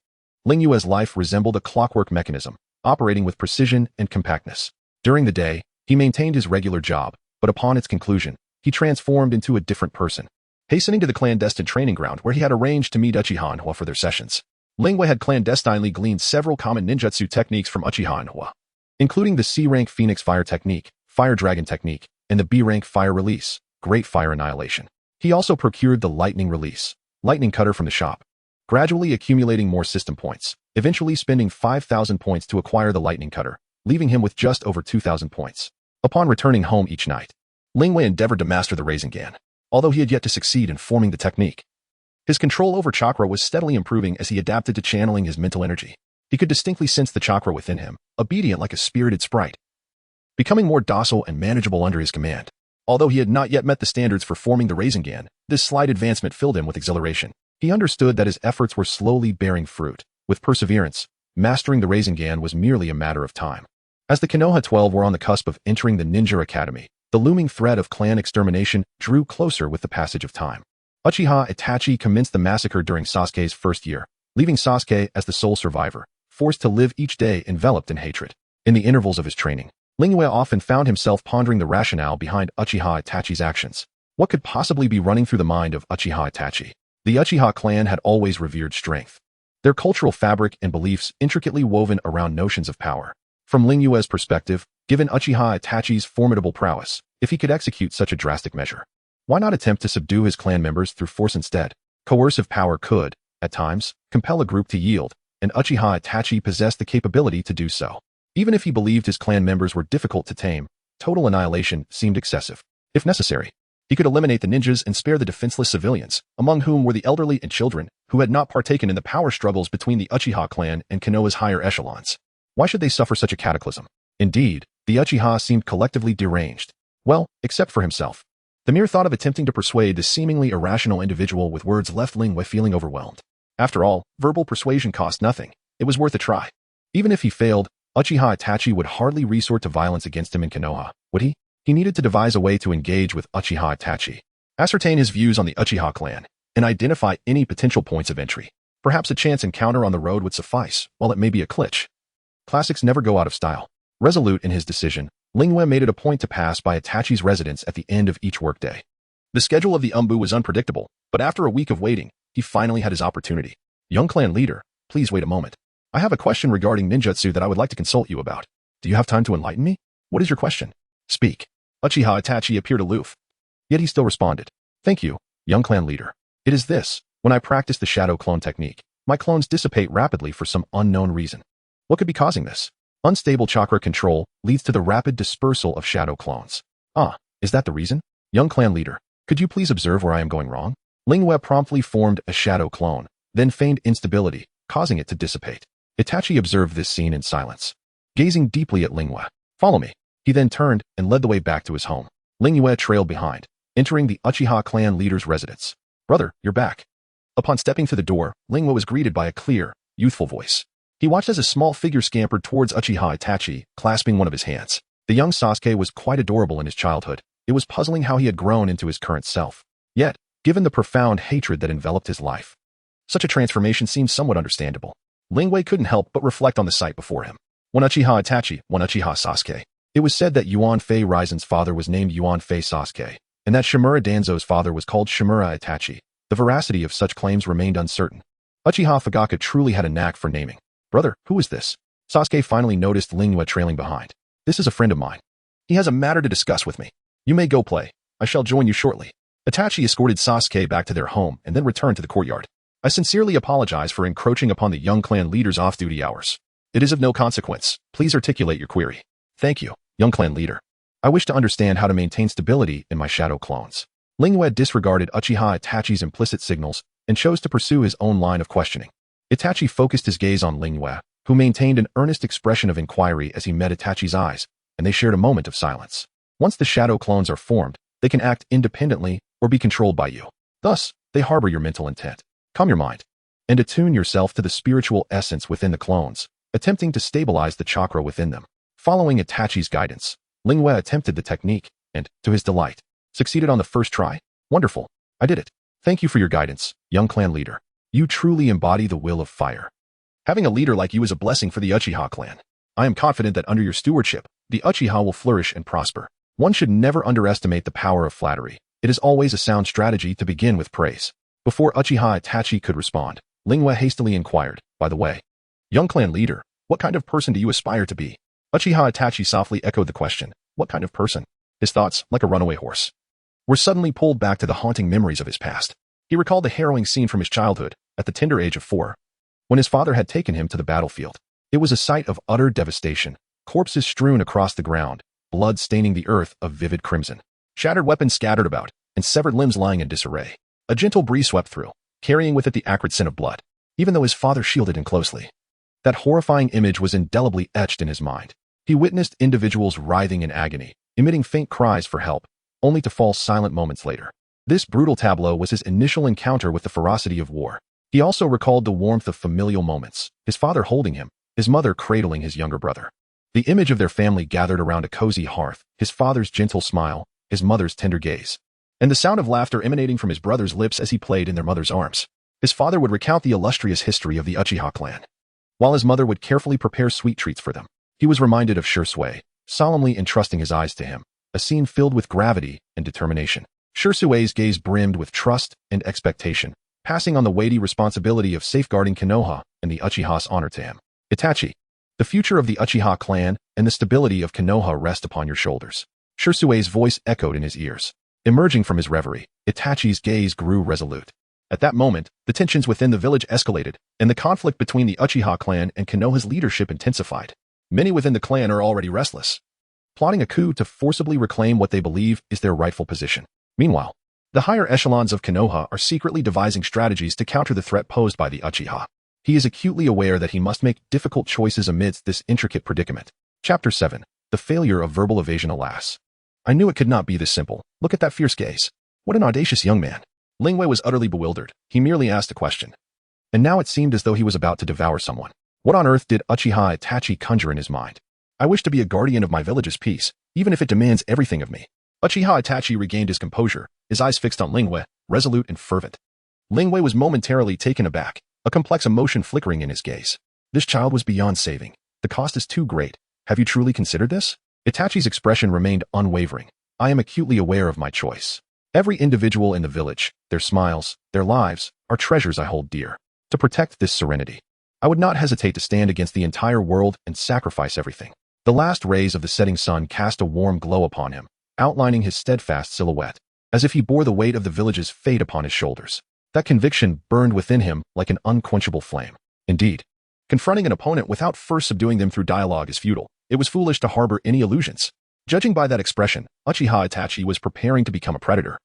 Lingyu's life resembled a clockwork mechanism, operating with precision and compactness. During the day, he maintained his regular job, but upon its conclusion, he transformed into a different person. Hastening to the clandestine training ground where he had arranged to meet Uchiha Itachi for their sessions, Lingyu had clandestinely gleaned several common ninjutsu techniques from Uchiha Itachi, including the C-rank Phoenix Fire Technique, Fire Dragon Technique, and the B-rank Fire Release, Great Fire Annihilation. He also procured the Lightning Release, Lightning Cutter from the shop, gradually accumulating more system points, eventually spending 5,000 points to acquire the Lightning Cutter, leaving him with just over 2,000 points. Upon returning home each night, Lingyu endeavored to master the Rasengan, although he had yet to succeed in forming the technique. His control over chakra was steadily improving as he adapted to channeling his mental energy. He could distinctly sense the chakra within him, obedient like a spirited sprite, becoming more docile and manageable under his command. Although he had not yet met the standards for forming the Rasengan, this slight advancement filled him with exhilaration. He understood that his efforts were slowly bearing fruit. With perseverance, mastering the Rasengan was merely a matter of time. As the Konoha 12 were on the cusp of entering the Ninja Academy, the looming threat of clan extermination drew closer with the passage of time. Uchiha Itachi commenced the massacre during Sasuke's first year, leaving Sasuke as the sole survivor, forced to live each day enveloped in hatred. In the intervals of his training, Lingyu often found himself pondering the rationale behind Uchiha Itachi's actions. What could possibly be running through the mind of Uchiha Itachi? The Uchiha clan had always revered strength, their cultural fabric and beliefs intricately woven around notions of power. From Lingyu's perspective, given Uchiha Itachi's formidable prowess, if he could execute such a drastic measure, why not attempt to subdue his clan members through force instead? Coercive power could, at times, compel a group to yield, and Uchiha Itachi possessed the capability to do so. Even if he believed his clan members were difficult to tame, total annihilation seemed excessive. If necessary, He could eliminate the ninjas and spare the defenseless civilians, among whom were the elderly and children who had not partaken in the power struggles between the Uchiha clan and Konoha's higher echelons. Why should they suffer such a cataclysm? Indeed, the Uchiha seemed collectively deranged. Well, except for himself. The mere thought of attempting to persuade this seemingly irrational individual with words left Lingwei feeling overwhelmed. After all, verbal persuasion cost nothing. It was worth a try. Even if he failed, Uchiha Itachi would hardly resort to violence against him in Konoha, would he? He needed to devise a way to engage with Uchiha Itachi, ascertain his views on the Uchiha clan, and identify any potential points of entry. Perhaps a chance encounter on the road would suffice, while it may be a glitch. Classics never go out of style. Resolute in his decision, Lingwei made it a point to pass by Itachi's residence at the end of each workday. The schedule of the Umbu was unpredictable, but after a week of waiting, he finally had his opportunity. Young clan leader, please wait a moment. I have a question regarding ninjutsu that I would like to consult you about. Do you have time to enlighten me? What is your question? Speak. Uchiha Itachi appeared aloof. Yet he still responded. Thank you, young clan leader. It is this. When I practice the shadow clone technique, my clones dissipate rapidly for some unknown reason. What could be causing this? Unstable chakra control leads to the rapid dispersal of shadow clones. Ah, is that the reason? Young clan leader, could you please observe where I am going wrong? Lingwei promptly formed a shadow clone, then feigned instability, causing it to dissipate. Itachi observed this scene in silence, gazing deeply at Lingwei. Follow me. He then turned and led the way back to his home. Lingwei trailed behind, entering the Uchiha clan leader's residence. Brother, you're back. Upon stepping through the door, Lingwei was greeted by a clear, youthful voice. He watched as a small figure scampered towards Uchiha Itachi, clasping one of his hands. The young Sasuke was quite adorable in his childhood. It was puzzling how he had grown into his current self. Yet, given the profound hatred that enveloped his life, such a transformation seemed somewhat understandable. Lingwei couldn't help but reflect on the sight before him. One Uchiha Itachi, one Uchiha Sasuke. It was said that Yuan Fei Risen's father was named Yuan Fei Sasuke, and that Shimura Danzo's father was called Shimura Itachi. The veracity of such claims remained uncertain. Uchiha Fugaka truly had a knack for naming. Brother, who is this? Sasuke finally noticed Lingwei trailing behind. This is a friend of mine. He has a matter to discuss with me. You may go play. I shall join you shortly. Itachi escorted Sasuke back to their home and then returned to the courtyard. I sincerely apologize for encroaching upon the young clan leader's off-duty hours. It is of no consequence. Please articulate your query. Thank you, young clan leader. I wish to understand how to maintain stability in my shadow clones. Lingwei disregarded Uchiha Itachi's implicit signals and chose to pursue his own line of questioning. Itachi focused his gaze on Lingwei, who maintained an earnest expression of inquiry as he met Itachi's eyes, and they shared a moment of silence. Once the shadow clones are formed, they can act independently or be controlled by you. Thus, they harbor your mental intent. Calm your mind and attune yourself to the spiritual essence within the clones, attempting to stabilize the chakra within them. Following Itachi's guidance, Lingwei attempted the technique and, to his delight, succeeded on the first try. Wonderful. I did it. Thank you for your guidance, young clan leader. You truly embody the will of fire. Having a leader like you is a blessing for the Uchiha clan. I am confident that under your stewardship, the Uchiha will flourish and prosper. One should never underestimate the power of flattery. It is always a sound strategy to begin with praise. Before Uchiha Itachi could respond, Lingwei hastily inquired, by the way, young clan leader, what kind of person do you aspire to be? Uchiha Itachi softly echoed the question, what kind of person? His thoughts, like a runaway horse, were suddenly pulled back to the haunting memories of his past. He recalled the harrowing scene from his childhood, at the tender age of 4, when his father had taken him to the battlefield. It was a sight of utter devastation, corpses strewn across the ground, blood staining the earth of vivid crimson, shattered weapons scattered about, and severed limbs lying in disarray. A gentle breeze swept through, carrying with it the acrid scent of blood, even though his father shielded him closely. That horrifying image was indelibly etched in his mind. He witnessed individuals writhing in agony, emitting faint cries for help, only to fall silent moments later. This brutal tableau was his initial encounter with the ferocity of war. He also recalled the warmth of familial moments, his father holding him, his mother cradling his younger brother. The image of their family gathered around a cozy hearth, his father's gentle smile, his mother's tender gaze, and the sound of laughter emanating from his brother's lips as he played in their mother's arms. His father would recount the illustrious history of the Uchiha clan, while his mother would carefully prepare sweet treats for them. He was reminded of Shursui, solemnly entrusting his eyes to him, a scene filled with gravity and determination. Shursui's gaze brimmed with trust and expectation, passing on the weighty responsibility of safeguarding Konoha and the Uchiha's honor to him. Itachi, the future of the Uchiha clan and the stability of Konoha rest upon your shoulders. Shursui's voice echoed in his ears. Emerging from his reverie, Itachi's gaze grew resolute. At that moment, the tensions within the village escalated, and the conflict between the Uchiha clan and Konoha's leadership intensified. Many within the clan are already restless, plotting a coup to forcibly reclaim what they believe is their rightful position. Meanwhile, the higher echelons of Konoha are secretly devising strategies to counter the threat posed by the Uchiha. He is acutely aware that he must make difficult choices amidst this intricate predicament. Chapter 7. The Failure of Verbal Evasion. Alas, I knew it could not be this simple. Look at that fierce gaze. What an audacious young man. Lingwei was utterly bewildered. He merely asked a question. And now it seemed as though he was about to devour someone. What on earth did Uchiha Itachi conjure in his mind? I wish to be a guardian of my village's peace, even if it demands everything of me. Uchiha Itachi regained his composure, his eyes fixed on Lingwei, resolute and fervent. Lingwei was momentarily taken aback, a complex emotion flickering in his gaze. This child was beyond saving. The cost is too great. Have you truly considered this? Itachi's expression remained unwavering. I am acutely aware of my choice. Every individual in the village, their smiles, their lives, are treasures I hold dear. To protect this serenity, I would not hesitate to stand against the entire world and sacrifice everything. The last rays of the setting sun cast a warm glow upon him, outlining his steadfast silhouette, as if he bore the weight of the village's fate upon his shoulders. That conviction burned within him like an unquenchable flame. Indeed, confronting an opponent without first subduing them through dialogue is futile. It was foolish to harbor any illusions. Judging by that expression, Uchiha Itachi was preparing to become a predator.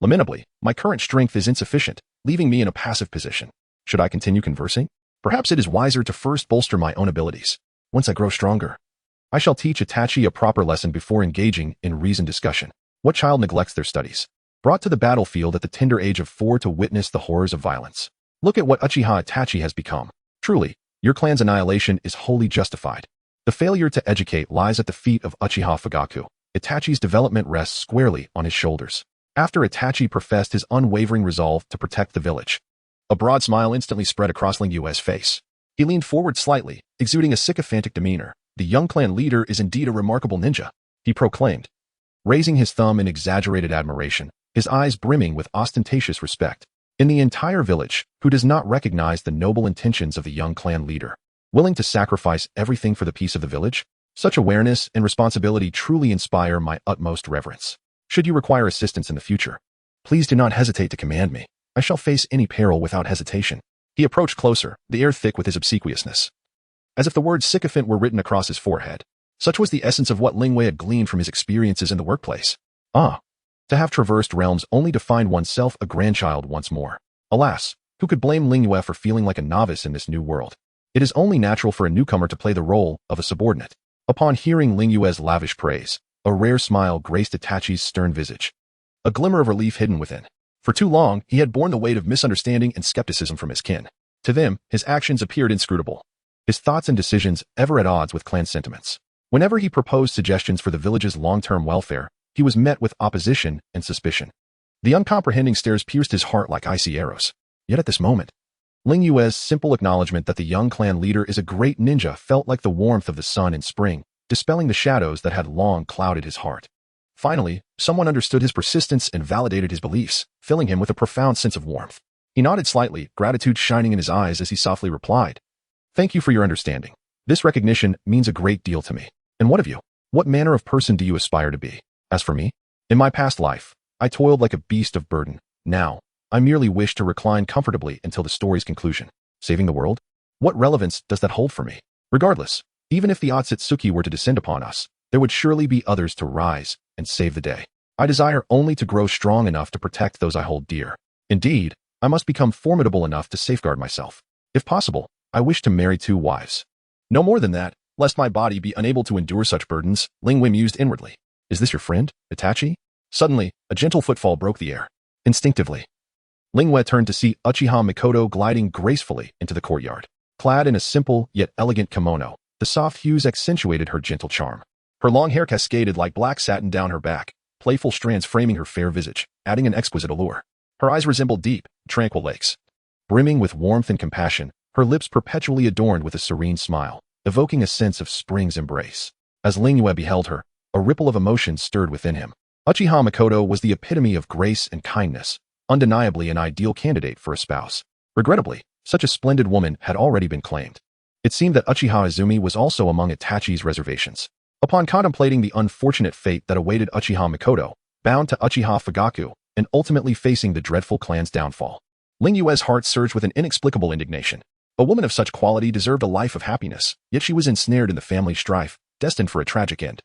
Lamentably, my current strength is insufficient, leaving me in a passive position. Should I continue conversing? Perhaps it is wiser to first bolster my own abilities. Once I grow stronger, I shall teach Itachi a proper lesson before engaging in reasoned discussion. What child neglects their studies? Brought to the battlefield at the tender age of 4 to witness the horrors of violence. Look at what Uchiha Itachi has become. Truly, your clan's annihilation is wholly justified. The failure to educate lies at the feet of Uchiha Fugaku. Itachi's development rests squarely on his shoulders. After Itachi professed his unwavering resolve to protect the village, a broad smile instantly spread across Lingyue's face. He leaned forward slightly, exuding a sycophantic demeanor. The young clan leader is indeed a remarkable ninja, he proclaimed, raising his thumb in exaggerated admiration, his eyes brimming with ostentatious respect. In the entire village, who does not recognize the noble intentions of the young clan leader, willing to sacrifice everything for the peace of the village? Such awareness and responsibility truly inspire my utmost reverence. Should you require assistance in the future, please do not hesitate to command me. I shall face any peril without hesitation. He approached closer, the air thick with his obsequiousness, as if the word sycophant were written across his forehead. Such was the essence of what Lingwei had gleaned from his experiences in the workplace. Ah, to have traversed realms only to find oneself a grandchild once more. Alas, who could blame Lingyue for feeling like a novice in this new world? It is only natural for a newcomer to play the role of a subordinate. Upon hearing Lingyue's lavish praise, a rare smile graced Itachi's stern visage, a glimmer of relief hidden within. For too long, he had borne the weight of misunderstanding and skepticism from his kin. To them, his actions appeared inscrutable, his thoughts and decisions ever at odds with clan sentiments. Whenever he proposed suggestions for the village's long-term welfare, he was met with opposition and suspicion. The uncomprehending stares pierced his heart like icy arrows. Yet at this moment, Lingyue's simple acknowledgement that the young clan leader is a great ninja felt like the warmth of the sun in spring, dispelling the shadows that had long clouded his heart. Finally, someone understood his persistence and validated his beliefs, filling him with a profound sense of warmth. He nodded slightly, gratitude shining in his eyes as he softly replied, "Thank you for your understanding. This recognition means a great deal to me. And what of you? What manner of person do you aspire to be? As for me, in my past life, I toiled like a beast of burden. Now, I merely wish to recline comfortably until the story's conclusion. Saving the world? What relevance does that hold for me? Regardless, even if the Otsutsuki were to descend upon us, there would surely be others to rise and save the day. I desire only to grow strong enough to protect those I hold dear. Indeed, I must become formidable enough to safeguard myself. If possible, I wish to marry 2 wives. No more than that, lest my body be unable to endure such burdens," Lingwei mused inwardly. "Is this your friend, Itachi?" Suddenly, a gentle footfall broke the air. Instinctively, Lingwei turned to see Uchiha Mikoto gliding gracefully into the courtyard. Clad in a simple yet elegant kimono, the soft hues accentuated her gentle charm. Her long hair cascaded like black satin down her back, playful strands framing her fair visage, adding an exquisite allure. Her eyes resembled deep, tranquil lakes, brimming with warmth and compassion, her lips perpetually adorned with a serene smile, evoking a sense of spring's embrace. As Lingyue beheld her, a ripple of emotion stirred within him. Uchiha Mikoto was the epitome of grace and kindness, undeniably an ideal candidate for a spouse. Regrettably, such a splendid woman had already been claimed. It seemed that Uchiha Izumi was also among Itachi's reservations. Upon contemplating the unfortunate fate that awaited Uchiha Mikoto, bound to Uchiha Fugaku, and ultimately facing the dreadful clan's downfall, Lingyue's heart surged with an inexplicable indignation. A woman of such quality deserved a life of happiness, yet she was ensnared in the family strife, destined for a tragic end.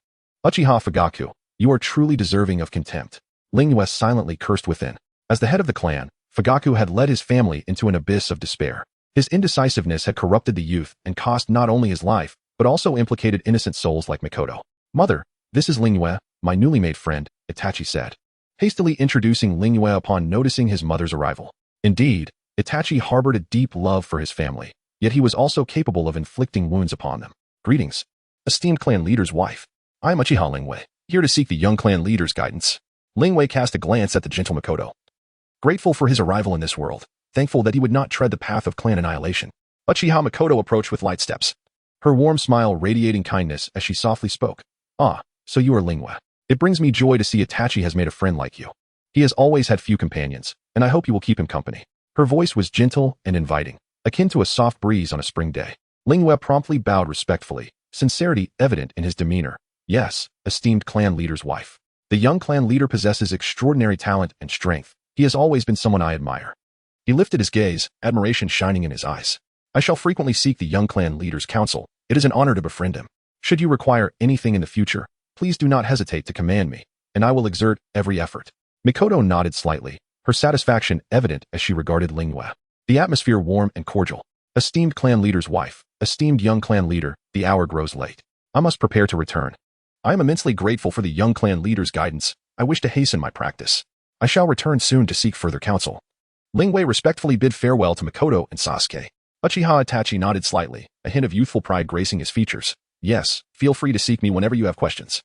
Uchiha Fugaku, you are truly deserving of contempt. Lingyue silently cursed within. As the head of the clan, Fugaku had led his family into an abyss of despair. His indecisiveness had corrupted the youth and cost not only his life, but also implicated innocent souls like Mikoto. "Mother, this is Lingyue, my newly made friend," Itachi said, hastily introducing Lingyue upon noticing his mother's arrival. Indeed, Itachi harbored a deep love for his family, yet he was also capable of inflicting wounds upon them. "Greetings, esteemed clan leader's wife. I am Uchiha Lingyue, here to seek the young clan leader's guidance." Lingyue cast a glance at the gentle Mikoto. Grateful for his arrival in this world, thankful that he would not tread the path of clan annihilation, Uchiha Mikoto approached with light steps, her warm smile radiating kindness as she softly spoke. "Ah, so you are Lingyue. It brings me joy to see Itachi has made a friend like you. He has always had few companions, and I hope you will keep him company." Her voice was gentle and inviting, akin to a soft breeze on a spring day. Lingyue promptly bowed respectfully, sincerity evident in his demeanor. "Yes, esteemed clan leader's wife. The young clan leader possesses extraordinary talent and strength. He has always been someone I admire." He lifted his gaze, admiration shining in his eyes. "I shall frequently seek the young clan leader's counsel. It is an honor to befriend him. Should you require anything in the future, please do not hesitate to command me, and I will exert every effort." Mikoto nodded slightly, her satisfaction evident as she regarded Lingyue. The atmosphere warm and cordial. "Esteemed clan leader's wife, esteemed young clan leader, the hour grows late. I must prepare to return. I am immensely grateful for the young clan leader's guidance. I wish to hasten my practice. I shall return soon to seek further counsel." Lingyue respectfully bid farewell to Mikoto and Sasuke. Uchiha Itachi nodded slightly, a hint of youthful pride gracing his features. "Yes, feel free to seek me whenever you have questions.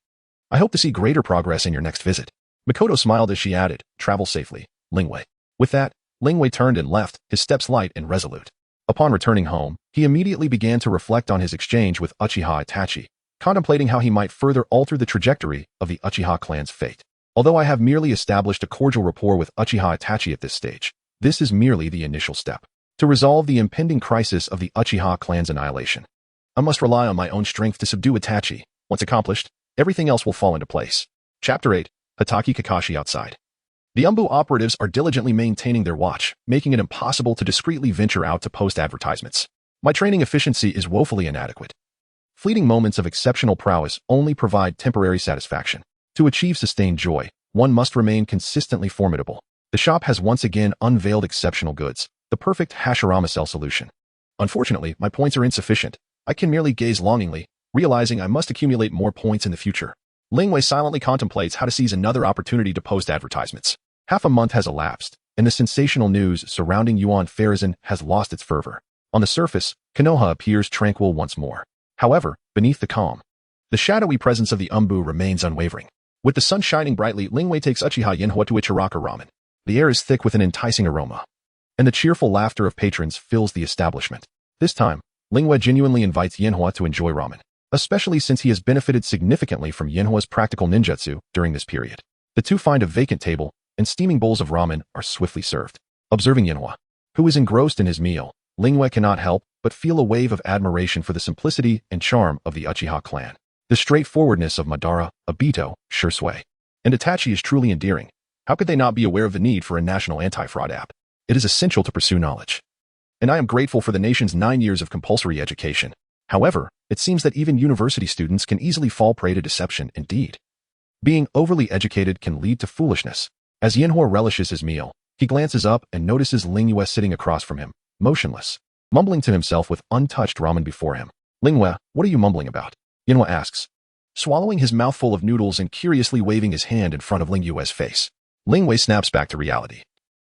I hope to see greater progress in your next visit." Mikoto smiled as she added, "Travel safely, Lingyue." With that, Lingyue turned and left, his steps light and resolute. Upon returning home, he immediately began to reflect on his exchange with Uchiha Itachi, contemplating how he might further alter the trajectory of the Uchiha clan's fate. "Although I have merely established a cordial rapport with Uchiha Itachi at this stage, this is merely the initial step to resolve the impending crisis of the Uchiha clan's annihilation. I must rely on my own strength to subdue Itachi. Once accomplished, everything else will fall into place." Chapter 8. Hatake Kakashi outside. The Umbu operatives are diligently maintaining their watch, making it impossible to discreetly venture out to post advertisements. My training efficiency is woefully inadequate. Fleeting moments of exceptional prowess only provide temporary satisfaction. To achieve sustained joy, one must remain consistently formidable. The shop has once again unveiled exceptional goods, the perfect Hashirama cell solution. Unfortunately, my points are insufficient. I can merely gaze longingly, realizing I must accumulate more points in the future. Lingyue silently contemplates how to seize another opportunity to post advertisements. Half a month has elapsed, and the sensational news surrounding Yuan Farazan has lost its fervor. On the surface, Konoha appears tranquil once more. However, beneath the calm, the shadowy presence of the Umbu remains unwavering. With the sun shining brightly, Lingyue takes Uchiha Yenhua to Ichiraka ramen. The air is thick with an enticing aroma, and the cheerful laughter of patrons fills the establishment. This time, Lingyue genuinely invites Yenhua to enjoy ramen, especially since he has benefited significantly from Yenhua's practical ninjutsu during this period. The two find a vacant table, and steaming bowls of ramen are swiftly served. Observing Yenhua, who is engrossed in his meal, Lingyue cannot help but feel a wave of admiration for the simplicity and charm of the Uchiha clan. The straightforwardness of Madara, Obito, Shursui, and Itachi is truly endearing. How could they not be aware of the need for a national anti-fraud app? It is essential to pursue knowledge. And I am grateful for the nation's 9 years of compulsory education. However, it seems that even university students can easily fall prey to deception. Indeed, being overly educated can lead to foolishness. As Yenhua relishes his meal, he glances up and notices Lingyue sitting across from him, motionless, mumbling to himself with untouched ramen before him. "Lingyue, what are you mumbling about?" Yenhua asks, swallowing his mouthful of noodles and curiously waving his hand in front of Lingyue's face. Lingyue snaps back to reality,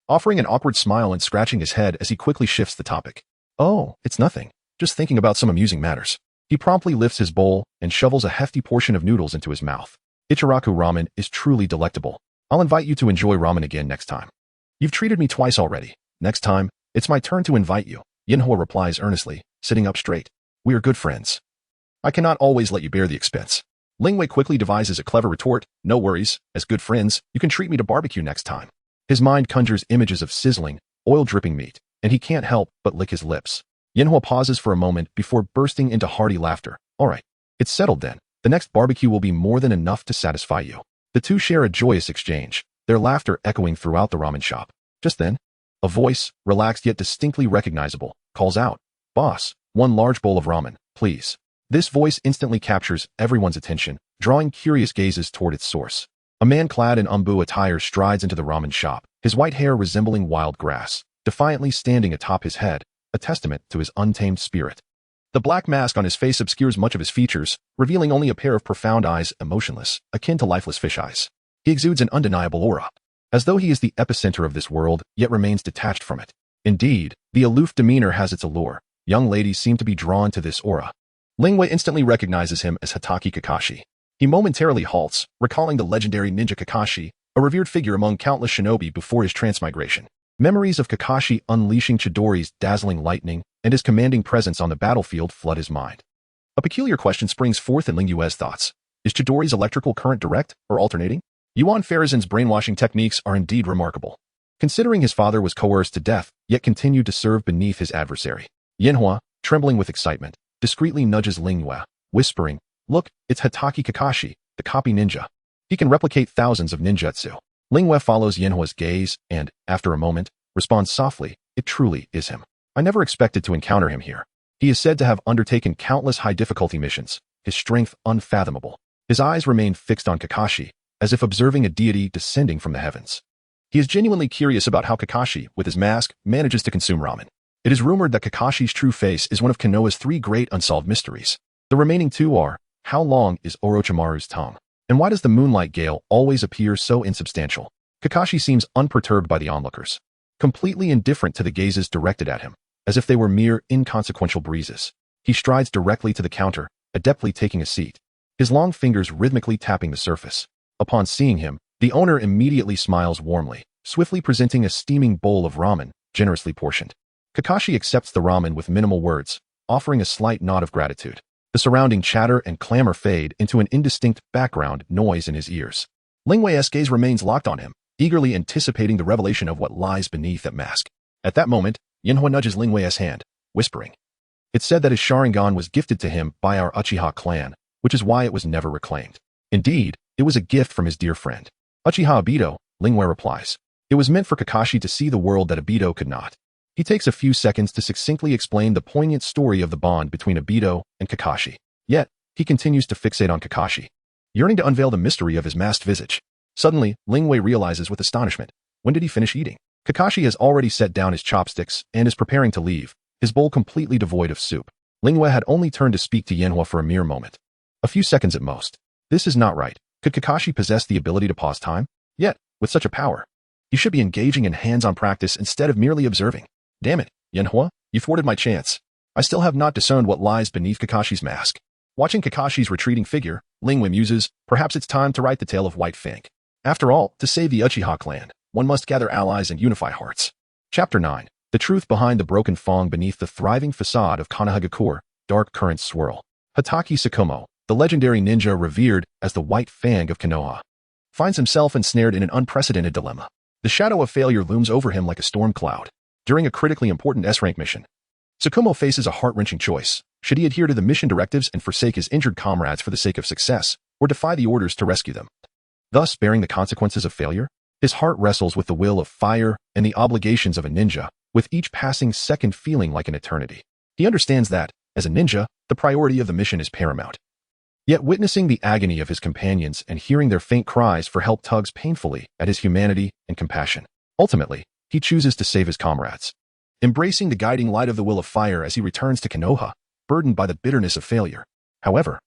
offering an awkward smile and scratching his head as he quickly shifts the topic. "Oh, it's nothing. Just thinking about some amusing matters." He promptly lifts his bowl and shovels a hefty portion of noodles into his mouth. "Ichiraku ramen is truly delectable. I'll invite you to enjoy ramen again next time. You've treated me twice already. Next time, it's my turn to invite you," Yenhua replies earnestly, sitting up straight. "We are good friends. I cannot always let you bear the expense." Lingyue quickly devises a clever retort. "No worries. As good friends, you can treat me to barbecue next time." His mind conjures images of sizzling, oil-dripping meat, and he can't help but lick his lips. Yenhua pauses for a moment before bursting into hearty laughter. "All right, it's settled then. The next barbecue will be more than enough to satisfy you." The two share a joyous exchange, their laughter echoing throughout the ramen shop. Just then, a voice, relaxed yet distinctly recognizable, calls out, "Boss, one large bowl of ramen, please." This voice instantly captures everyone's attention, drawing curious gazes toward its source. A man clad in umbu attire strides into the ramen shop, his white hair resembling wild grass, defiantly standing atop his head, a testament to his untamed spirit. The black mask on his face obscures much of his features, revealing only a pair of profound eyes, emotionless, akin to lifeless fish eyes. He exudes an undeniable aura, as though he is the epicenter of this world, yet remains detached from it. Indeed, the aloof demeanor has its allure. Young ladies seem to be drawn to this aura. Lingwei instantly recognizes him as Hatake Kakashi. He momentarily halts, recalling the legendary ninja Kakashi, a revered figure among countless shinobi before his transmigration. Memories of Kakashi unleashing Chidori's dazzling lightning and his commanding presence on the battlefield flood his mind. A peculiar question springs forth in Lingwei's thoughts. Is Chidori's electrical current direct or alternating? Yuan Farazan's brainwashing techniques are indeed remarkable. Considering his father was coerced to death, yet continued to serve beneath his adversary. Yanhua, trembling with excitement, discreetly nudges Lingwei, whispering, "Look, it's Hatake Kakashi, the copy ninja. He can replicate thousands of ninjutsu." Lingwei follows Yanhua's gaze and, after a moment, responds softly, "It truly is him. I never expected to encounter him here. He is said to have undertaken countless high-difficulty missions, his strength unfathomable." His eyes remain fixed on Kakashi, as if observing a deity descending from the heavens. He is genuinely curious about how Kakashi, with his mask, manages to consume ramen. It is rumored that Kakashi's true face is one of Konoha's 3 great unsolved mysteries. The remaining 2 are, how long is Orochimaru's tongue? And why does the moonlight gale always appear so insubstantial? Kakashi seems unperturbed by the onlookers, completely indifferent to the gazes directed at him, as if they were mere inconsequential breezes. He strides directly to the counter, adeptly taking a seat, his long fingers rhythmically tapping the surface. Upon seeing him, the owner immediately smiles warmly, swiftly presenting a steaming bowl of ramen, generously portioned. Kakashi accepts the ramen with minimal words, offering a slight nod of gratitude. The surrounding chatter and clamor fade into an indistinct background noise in his ears. Lingwei's gaze remains locked on him, eagerly anticipating the revelation of what lies beneath that mask. At that moment, Yanhua nudges Lingwei's hand, whispering, "It's said that his Sharingan was gifted to him by our Uchiha clan, which is why it was never reclaimed." Indeed, it was a gift from his dear friend. "Uchiha Obito," Lingwei replies. "It was meant for Kakashi to see the world that Obito could not." He takes a few seconds to succinctly explain the poignant story of the bond between Obito and Kakashi. Yet, he continues to fixate on Kakashi, yearning to unveil the mystery of his masked visage. Suddenly, Lingwei realizes with astonishment. When did he finish eating? Kakashi has already set down his chopsticks and is preparing to leave, his bowl completely devoid of soup. Lingwei had only turned to speak to Yanhua for a mere moment. A few seconds at most. This is not right. Could Kakashi possess the ability to pause time? Yet, with such a power, he should be engaging in hands-on practice instead of merely observing. Damn it, Yanhua, you thwarted my chance. I still have not discerned what lies beneath Kakashi's mask. Watching Kakashi's retreating figure, Lingwei muses, perhaps it's time to write the tale of White Fang. After all, to save the Uchiha clan, one must gather allies and unify hearts. Chapter 9. The truth behind the broken Fang beneath the thriving facade of Konohagakure, dark currents swirl. Hatake Kakashi, the legendary ninja revered as the White Fang of Konoha, finds himself ensnared in an unprecedented dilemma. The shadow of failure looms over him like a storm cloud. During a critically important S-rank mission, Kakashi faces a heart-wrenching choice. Should he adhere to the mission directives and forsake his injured comrades for the sake of success, or defy the orders to rescue them, thus bearing the consequences of failure? His heart wrestles with the will of fire and the obligations of a ninja, with each passing second feeling like an eternity. He understands that, as a ninja, the priority of the mission is paramount. Yet witnessing the agony of his companions and hearing their faint cries for help tugs painfully at his humanity and compassion. Ultimately, he chooses to save his comrades, embracing the guiding light of the will of fire as he returns to Konoha, burdened by the bitterness of failure. However,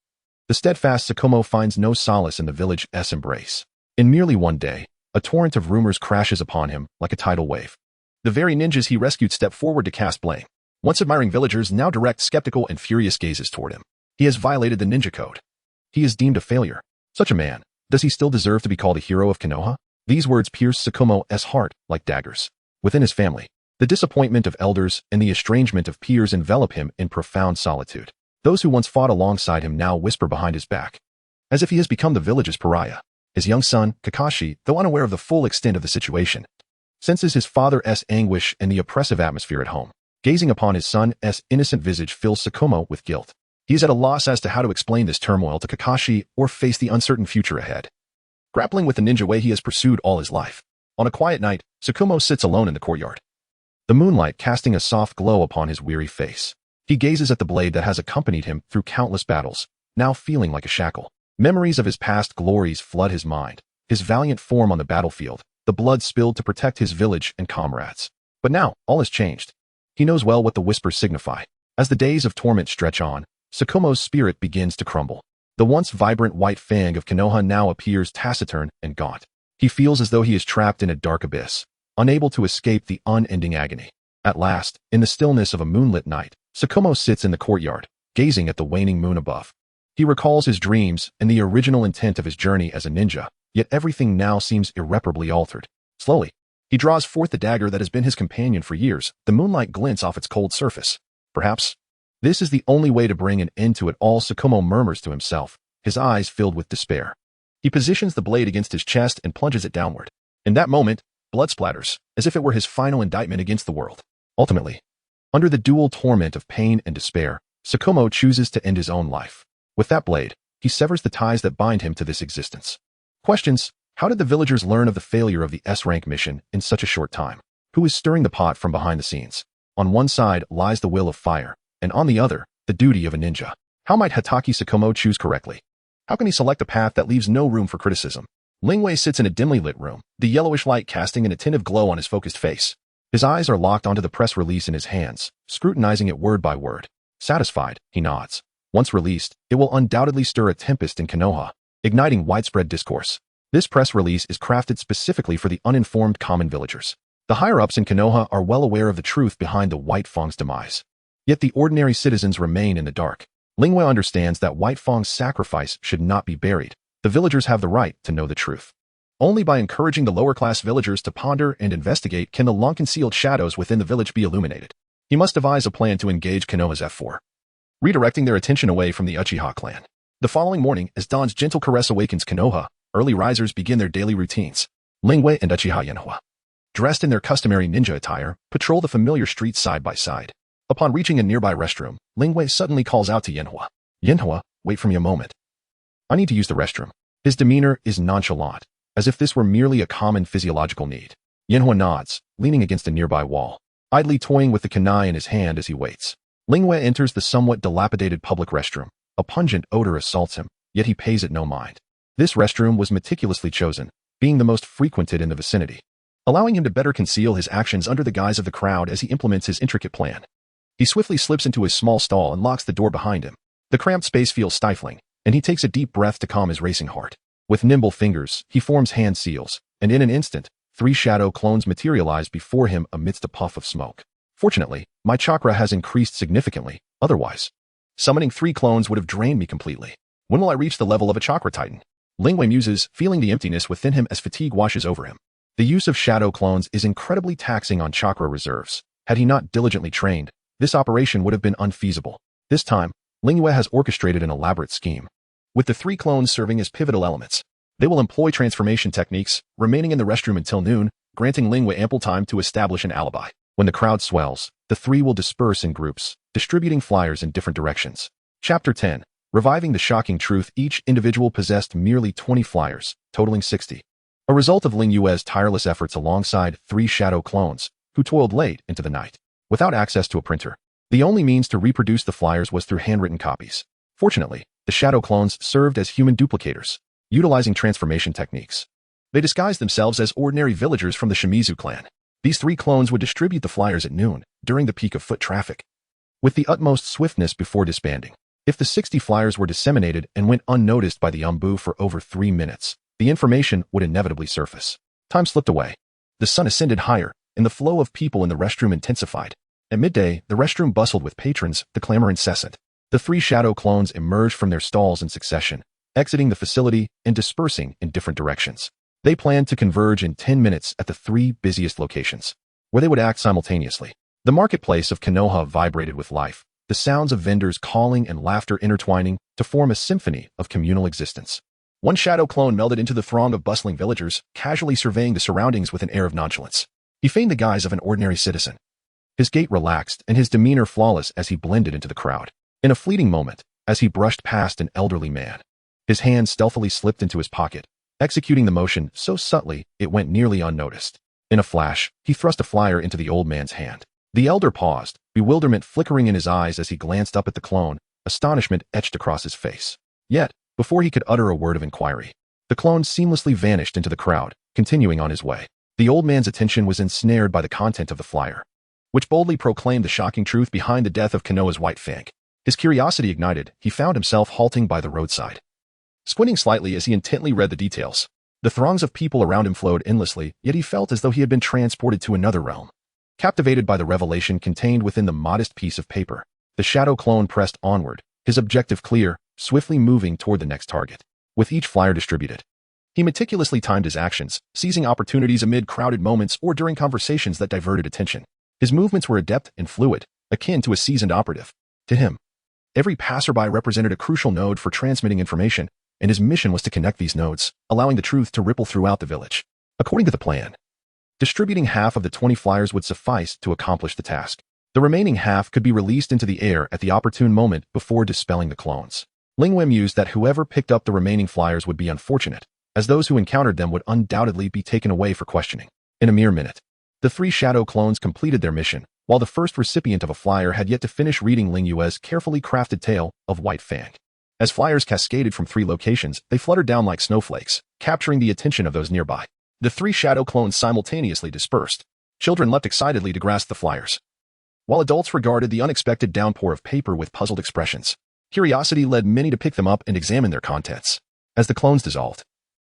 the steadfast Kakashi finds no solace in the village's embrace. In merely one day, a torrent of rumors crashes upon him like a tidal wave. The very ninjas he rescued step forward to cast blame. Once admiring villagers now direct skeptical and furious gazes toward him. He has violated the ninja code. He is deemed a failure. Such a man, does he still deserve to be called a hero of Konoha? These words pierce Kakashi heart like daggers. Within his family, the disappointment of elders and the estrangement of peers envelop him in profound solitude. Those who once fought alongside him now whisper behind his back, as if he has become the village's pariah. His young son, Kakashi, though unaware of the full extent of the situation, senses his father's anguish and the oppressive atmosphere at home. Gazing upon his son's innocent visage fills Kakashi with guilt. He is at a loss as to how to explain this turmoil to Kakashi or face the uncertain future ahead. Grappling with the ninja way he has pursued all his life. On a quiet night, Kakashi sits alone in the courtyard, the moonlight casting a soft glow upon his weary face. He gazes at the blade that has accompanied him through countless battles, now feeling like a shackle. Memories of his past glories flood his mind, his valiant form on the battlefield, the blood spilled to protect his village and comrades. But now, all has changed. He knows well what the whispers signify. As the days of torment stretch on, Tsukumo's spirit begins to crumble. The once vibrant white Fang of Konoha now appears taciturn and gaunt. He feels as though he is trapped in a dark abyss, unable to escape the unending agony. At last, in the stillness of a moonlit night, Tsukumo sits in the courtyard, gazing at the waning moon above. He recalls his dreams and the original intent of his journey as a ninja, yet everything now seems irreparably altered. Slowly, he draws forth the dagger that has been his companion for years. The moonlight glints off its cold surface. Perhaps this is the only way to bring an end to it all, Tsukumo murmurs to himself, his eyes filled with despair. He positions the blade against his chest and plunges it downward. In that moment, blood splatters, as if it were his final indictment against the world. Ultimately, under the dual torment of pain and despair, Tsukumo chooses to end his own life. With that blade, he severs the ties that bind him to this existence. Questions: how did the villagers learn of the failure of the S-rank mission in such a short time? Who is stirring the pot from behind the scenes? On one side lies the will of fire, and on the other, the duty of a ninja. How might Hatake Tsukumo choose correctly? How can he select a path that leaves no room for criticism? Lingwei sits in a dimly lit room, the yellowish light casting an attentive glow on his focused face. His eyes are locked onto the press release in his hands, scrutinizing it word by word. Satisfied, he nods. Once released, it will undoubtedly stir a tempest in Konoha, igniting widespread discourse. This press release is crafted specifically for the uninformed common villagers. The higher-ups in Konoha are well aware of the truth behind the White Fang's demise. Yet the ordinary citizens remain in the dark. Lingwei understands that White Fang's sacrifice should not be buried. The villagers have the right to know the truth. Only by encouraging the lower-class villagers to ponder and investigate can the long-concealed shadows within the village be illuminated. He must devise a plan to engage Konoha's F4, redirecting their attention away from the Uchiha clan. The following morning, as dawn's gentle caress awakens Konoha, early risers begin their daily routines. Lingwei and Uchiha Yenhua, dressed in their customary ninja attire, patrol the familiar streets side by side. Upon reaching a nearby restroom, Lingwei suddenly calls out to Yenhua. Yenhua, wait for me a moment. I need to use the restroom. His demeanor is nonchalant, as if this were merely a common physiological need. Yenhua nods, leaning against a nearby wall, idly toying with the kunai in his hand as he waits. Lingwei enters the somewhat dilapidated public restroom. A pungent odor assaults him, yet he pays it no mind. This restroom was meticulously chosen, being the most frequented in the vicinity, allowing him to better conceal his actions under the guise of the crowd as he implements his intricate plan. He swiftly slips into his small stall and locks the door behind him. The cramped space feels stifling, and he takes a deep breath to calm his racing heart. With nimble fingers, he forms hand seals, and in an instant, 3 shadow clones materialize before him amidst a puff of smoke. Fortunately, my chakra has increased significantly, otherwise, summoning 3 clones would have drained me completely. When will I reach the level of a chakra titan? Lingwei muses, feeling the emptiness within him as fatigue washes over him. The use of shadow clones is incredibly taxing on chakra reserves. Had he not diligently trained, this operation would have been unfeasible. This time, Lingwei has orchestrated an elaborate scheme, with the 3 clones serving as pivotal elements. They will employ transformation techniques, remaining in the restroom until noon, granting Lingwei ample time to establish an alibi. When the crowd swells, the 3 will disperse in groups, distributing flyers in different directions. Chapter 10. Reviving the shocking truth. Each individual possessed merely 20 flyers, totaling 60. A result of Ling Yue's tireless efforts alongside 3 shadow clones, who toiled late into the night. Without access to a printer, the only means to reproduce the flyers was through handwritten copies. Fortunately, the shadow clones served as human duplicators, utilizing transformation techniques. They disguised themselves as ordinary villagers from the Shimizu clan. These 3 clones would distribute the flyers at noon, during the peak of foot traffic, with the utmost swiftness before disbanding. If the 60 flyers were disseminated and went unnoticed by the Umbu for over 3 minutes, the information would inevitably surface. Time slipped away. The sun ascended higher, and the flow of people in the restroom intensified. At midday, the restroom bustled with patrons, the clamor incessant. The 3 shadow clones emerged from their stalls in succession, exiting the facility and dispersing in different directions. They planned to converge in 10 minutes at the 3 busiest locations, where they would act simultaneously. The marketplace of Konoha vibrated with life, the sounds of vendors calling and laughter intertwining to form a symphony of communal existence. One shadow clone melded into the throng of bustling villagers, casually surveying the surroundings with an air of nonchalance. He feigned the guise of an ordinary citizen. His gait relaxed and his demeanor flawless as he blended into the crowd. In a fleeting moment, as he brushed past an elderly man, his hand stealthily slipped into his pocket, executing the motion so subtly it went nearly unnoticed. In a flash, he thrust a flyer into the old man's hand. The elder paused, bewilderment flickering in his eyes as he glanced up at the clone, astonishment etched across his face. Yet, before he could utter a word of inquiry, The clone seamlessly vanished into the crowd, continuing on his way. The old man's attention was ensnared by the content of the flyer, which boldly proclaimed the shocking truth behind the death of Konoha's white Fang. His curiosity ignited, he found himself halting by the roadside. Squinting slightly as he intently read the details, the throngs of people around him flowed endlessly, yet he felt as though he had been transported to another realm. Captivated by the revelation contained within the modest piece of paper, the shadow clone pressed onward, his objective clear, swiftly moving toward the next target. With each flyer distributed, he meticulously timed his actions, seizing opportunities amid crowded moments or during conversations that diverted attention. His movements were adept and fluid, akin to a seasoned operative. To him, every passerby represented a crucial node for transmitting information, and his mission was to connect these nodes, allowing the truth to ripple throughout the village. According to the plan, distributing half of the 20 flyers would suffice to accomplish the task. The remaining half could be released into the air at the opportune moment before dispelling the clones. Lingwei mused that whoever picked up the remaining flyers would be unfortunate, as those who encountered them would undoubtedly be taken away for questioning. In a mere minute, the 3 shadow clones completed their mission, while the first recipient of a flyer had yet to finish reading Lingyue's carefully crafted tale of White Fang. As flyers cascaded from 3 locations, they fluttered down like snowflakes, capturing the attention of those nearby. The 3 shadow clones simultaneously dispersed. Children leapt excitedly to grasp the flyers, while adults regarded the unexpected downpour of paper with puzzled expressions. Curiosity led many to pick them up and examine their contents. As the clones dissolved,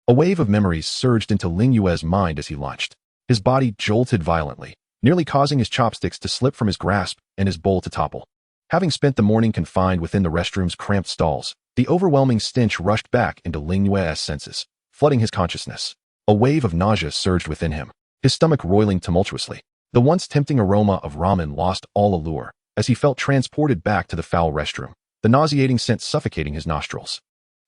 a wave of memories surged into Lingyue's mind as he launched. His body jolted violently, nearly causing his chopsticks to slip from his grasp and his bowl to topple. Having spent the morning confined within the restroom's cramped stalls, the overwhelming stench rushed back into Lingyue's senses, flooding his consciousness. A wave of nausea surged within him, his stomach roiling tumultuously. The once tempting aroma of ramen lost all allure as he felt transported back to the foul restroom, the nauseating scent suffocating his nostrils.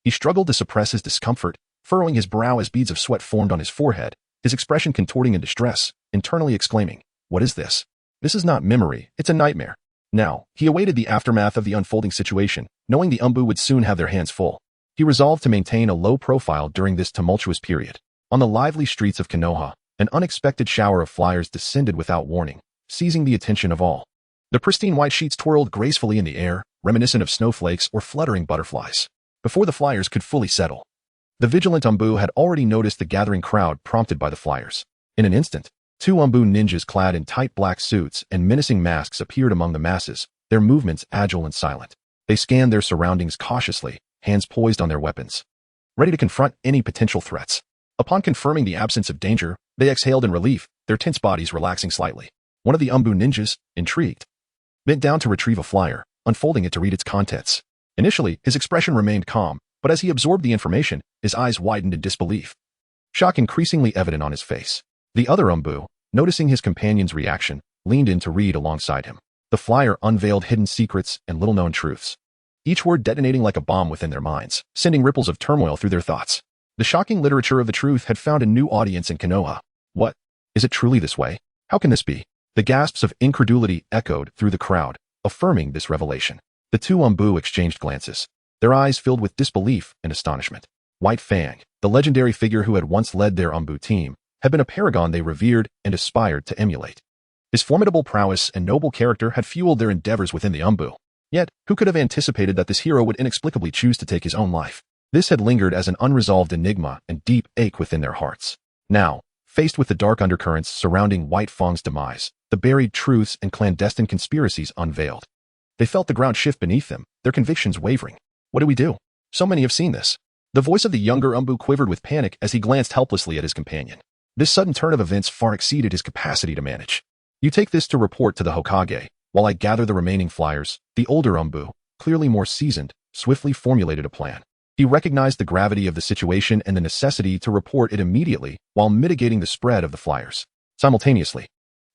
He struggled to suppress his discomfort, furrowing his brow as beads of sweat formed on his forehead, his expression contorting in distress, internally exclaiming, "What is this? This is not memory, it's a nightmare." Now, he awaited the aftermath of the unfolding situation, knowing the Umbu would soon have their hands full. He resolved to maintain a low profile during this tumultuous period. On the lively streets of Konoha, an unexpected shower of flyers descended without warning, seizing the attention of all. The pristine white sheets twirled gracefully in the air, reminiscent of snowflakes or fluttering butterflies. Before the flyers could fully settle, the vigilant Umbu had already noticed the gathering crowd prompted by the flyers. In an instant, 2 Umbu ninjas clad in tight black suits and menacing masks appeared among the masses, their movements agile and silent. They scanned their surroundings cautiously, hands poised on their weapons, ready to confront any potential threats. Upon confirming the absence of danger, they exhaled in relief, their tense bodies relaxing slightly. One of the Umbu ninjas, intrigued, bent down to retrieve a flyer, unfolding it to read its contents. Initially, his expression remained calm, but as he absorbed the information, his eyes widened in disbelief, shock increasingly evident on his face. The other Umbu, noticing his companion's reaction, leaned in to read alongside him. The flyer unveiled hidden secrets and little-known truths, each word detonating like a bomb within their minds, sending ripples of turmoil through their thoughts. The shocking literature of the truth had found a new audience in Konoha. What? Is it truly this way? How can this be? The gasps of incredulity echoed through the crowd, affirming this revelation. The 2 Umbu exchanged glances, their eyes filled with disbelief and astonishment. White Fang, the legendary figure who had once led their Umbu team, had been a paragon they revered and aspired to emulate. His formidable prowess and noble character had fueled their endeavors within the Umbu. Yet, who could have anticipated that this hero would inexplicably choose to take his own life? This had lingered as an unresolved enigma and deep ache within their hearts. Now, faced with the dark undercurrents surrounding White Fang's demise, the buried truths and clandestine conspiracies unveiled, they felt the ground shift beneath them, their convictions wavering. What do we do? So many have seen this. The voice of the younger Umbu quivered with panic as he glanced helplessly at his companion. This sudden turn of events far exceeded his capacity to manage. You take this to report to the Hokage, while I gather the remaining flyers. The older Umbu, clearly more seasoned, swiftly formulated a plan. He recognized the gravity of the situation and the necessity to report it immediately while mitigating the spread of the flyers. Simultaneously,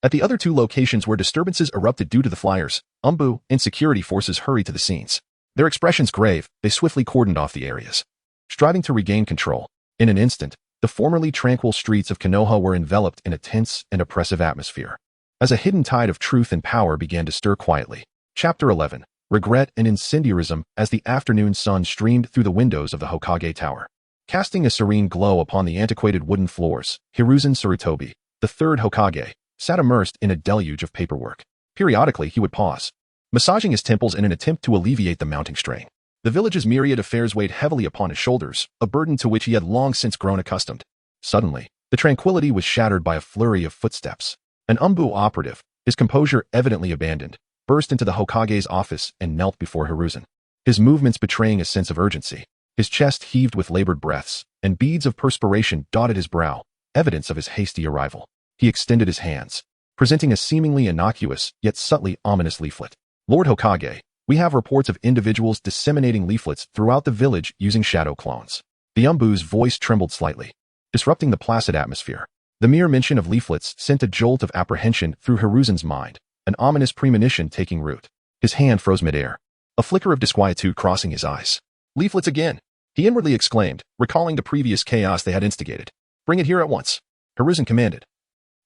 at the other 2 locations where disturbances erupted due to the flyers, Umbu and security forces hurried to the scenes. Their expressions grave, they swiftly cordoned off the areas, striving to regain control. In an instant, the formerly tranquil streets of Konoha were enveloped in a tense and oppressive atmosphere, as a hidden tide of truth and power began to stir quietly. Chapter 11. Regret and incendiarism. As the afternoon sun streamed through the windows of the Hokage Tower, casting a serene glow upon the antiquated wooden floors, Hiruzen Sarutobi, the 3rd Hokage, sat immersed in a deluge of paperwork. Periodically, he would pause, massaging his temples in an attempt to alleviate the mounting strain. The village's myriad affairs weighed heavily upon his shoulders, a burden to which he had long since grown accustomed. Suddenly, the tranquility was shattered by a flurry of footsteps. An Umbu operative, his composure evidently abandoned, burst into the Hokage's office and knelt before Hiruzen. His movements betraying a sense of urgency. His chest heaved with labored breaths, and beads of perspiration dotted his brow, evidence of his hasty arrival. He extended his hands, presenting a seemingly innocuous, yet subtly ominous leaflet. Lord Hokage, we have reports of individuals disseminating leaflets throughout the village using shadow clones. The Umbu's voice trembled slightly, disrupting the placid atmosphere. The mere mention of leaflets sent a jolt of apprehension through Hiruzen's mind, an ominous premonition taking root. His hand froze midair, a flicker of disquietude crossing his eyes. Leaflets again, he inwardly exclaimed, recalling the previous chaos they had instigated. Bring it here at once, Hiruzen commanded,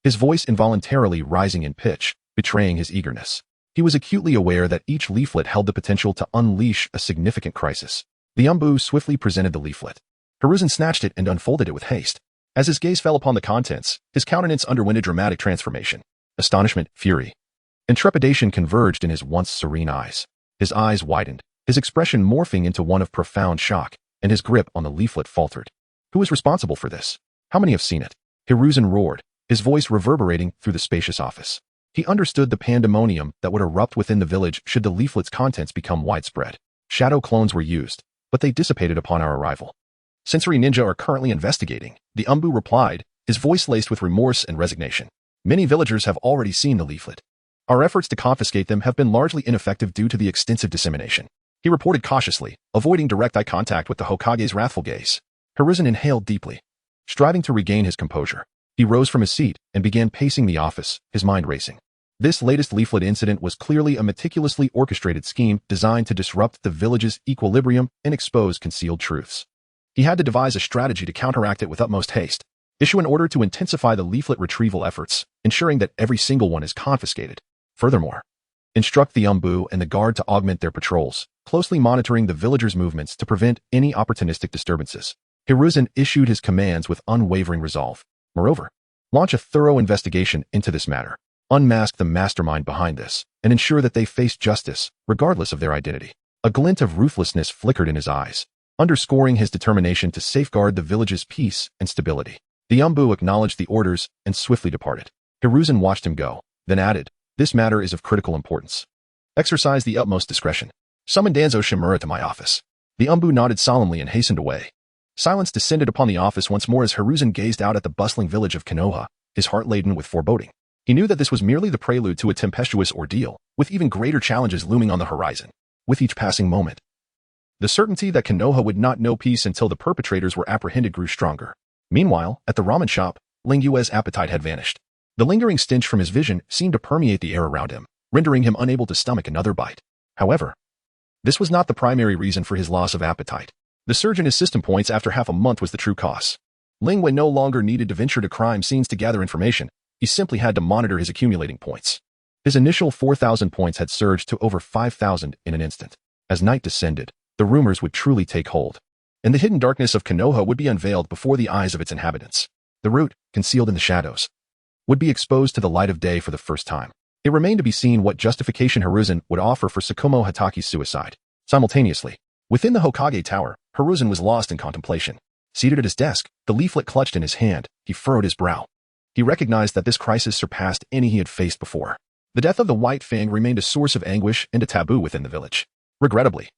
his voice involuntarily rising in pitch, betraying his eagerness. He was acutely aware that each leaflet held the potential to unleash a significant crisis. The Umbu swiftly presented the leaflet. Hiruzen snatched it and unfolded it with haste. As his gaze fell upon the contents, his countenance underwent a dramatic transformation. Astonishment, fury, and trepidation converged in his once serene eyes. His eyes widened, his expression morphing into one of profound shock, and his grip on the leaflet faltered. Who is responsible for this? How many have seen it? Hiruzen roared, his voice reverberating through the spacious office. He understood the pandemonium that would erupt within the village should the leaflet's contents become widespread. Shadow clones were used, but they dissipated upon our arrival. Sensory Ninja are currently investigating, the Umbu replied, his voice laced with remorse and resignation. Many villagers have already seen the leaflet. Our efforts to confiscate them have been largely ineffective due to the extensive dissemination. He reported cautiously, avoiding direct eye contact with the Hokage's wrathful gaze. Hiruzen inhaled deeply, striving to regain his composure. He rose from his seat and began pacing the office, his mind racing. This latest leaflet incident was clearly a meticulously orchestrated scheme designed to disrupt the village's equilibrium and expose concealed truths. He had to devise a strategy to counteract it with utmost haste, issue an order to intensify the leaflet retrieval efforts, ensuring that every single one is confiscated. Furthermore, instruct the Umbu and the guard to augment their patrols, closely monitoring the villagers' movements to prevent any opportunistic disturbances. Hiruzen issued his commands with unwavering resolve. Moreover, launch a thorough investigation into this matter, unmask the mastermind behind this, and ensure that they face justice, regardless of their identity. A glint of ruthlessness flickered in his eyes, underscoring his determination to safeguard the village's peace and stability. The Umbu acknowledged the orders and swiftly departed. Hiruzen watched him go, then added, "This matter is of critical importance. Exercise the utmost discretion. Summon Danzo Shimura to my office." The Umbu nodded solemnly and hastened away. Silence descended upon the office once more as Hiruzen gazed out at the bustling village of Konoha, his heart laden with foreboding. He knew that this was merely the prelude to a tempestuous ordeal, with even greater challenges looming on the horizon. With each passing moment, the certainty that Konoha would not know peace until the perpetrators were apprehended grew stronger. Meanwhile, at the ramen shop, Ling Yue's appetite had vanished. The lingering stench from his vision seemed to permeate the air around him, rendering him unable to stomach another bite. However, this was not the primary reason for his loss of appetite. The surge in his system points after half a month was the true cause. Ling Yue no longer needed to venture to crime scenes to gather information, he simply had to monitor his accumulating points. His initial 4,000 points had surged to over 5,000 in an instant. As night descended, the rumors would truly take hold, and the hidden darkness of Konoha would be unveiled before the eyes of its inhabitants. The root, concealed in the shadows, would be exposed to the light of day for the first time. It remained to be seen what justification Hiruzen would offer for Tsukumo Hataki's suicide. Simultaneously, within the Hokage Tower, Hiruzen was lost in contemplation. Seated at his desk, the leaflet clutched in his hand, he furrowed his brow. He recognized that this crisis surpassed any he had faced before. The death of the White Fang remained a source of anguish and a taboo within the village. Regrettably,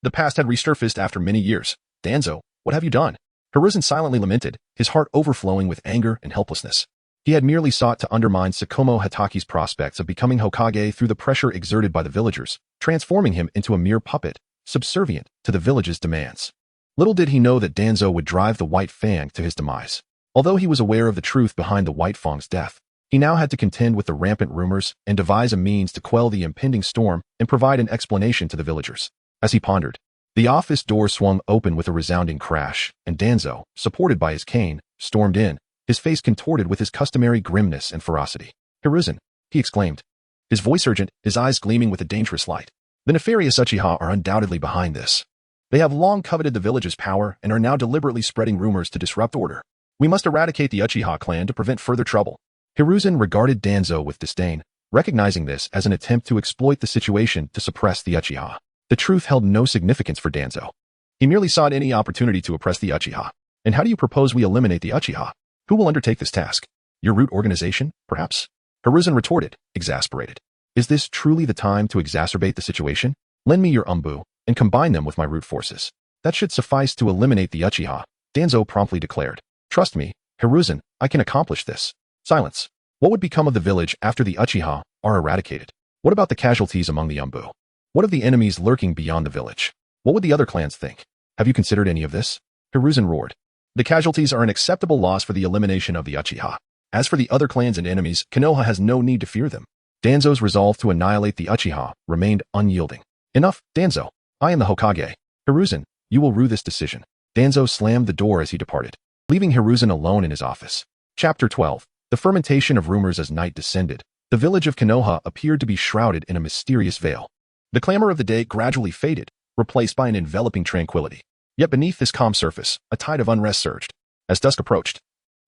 the past had resurfaced after many years. "Danzo, what have you done?" Hiruzen silently lamented, his heart overflowing with anger and helplessness. He had merely sought to undermine Tsukumo Hataki's prospects of becoming Hokage through the pressure exerted by the villagers, transforming him into a mere puppet, subservient to the village's demands. Little did he know that Danzo would drive the White Fang to his demise. Although he was aware of the truth behind the White Fang's death, he now had to contend with the rampant rumors and devise a means to quell the impending storm and provide an explanation to the villagers. As he pondered, the office door swung open with a resounding crash, and Danzo, supported by his cane, stormed in, his face contorted with his customary grimness and ferocity. "Hiruzen," he exclaimed, his voice urgent, his eyes gleaming with a dangerous light. "The nefarious Uchiha are undoubtedly behind this. They have long coveted the village's power and are now deliberately spreading rumors to disrupt order. We must eradicate the Uchiha clan to prevent further trouble." Hiruzen regarded Danzo with disdain, recognizing this as an attempt to exploit the situation to suppress the Uchiha. The The truth held no significance for Danzo. He merely sought any opportunity to oppress the Uchiha. And how do you propose we eliminate the Uchiha? Who will undertake this task? Your root organization, perhaps? Hiruzen retorted, exasperated. Is this truly the time to exacerbate the situation? Lend me your umbu, and combine them with my root forces. That should suffice to eliminate the Uchiha, Danzo promptly declared. Trust me, Hiruzen, I can accomplish this. Silence. What would become of the village after the Uchiha are eradicated? What about the casualties among the umbu? What of the enemies lurking beyond the village? What would the other clans think? Have you considered any of this? Hiruzen roared. The casualties are an acceptable loss for the elimination of the Uchiha. As for the other clans and enemies, Konoha has no need to fear them. Danzo's resolve to annihilate the Uchiha remained unyielding. Enough, Danzo. I am the Hokage. Hiruzen, you will rue this decision. Danzo slammed the door as he departed, leaving Hiruzen alone in his office. Chapter 12. The fermentation of rumors. As night descended, the village of Konoha appeared to be shrouded in a mysterious veil. The clamor of the day gradually faded, replaced by an enveloping tranquility. Yet beneath this calm surface, a tide of unrest surged. As dusk approached,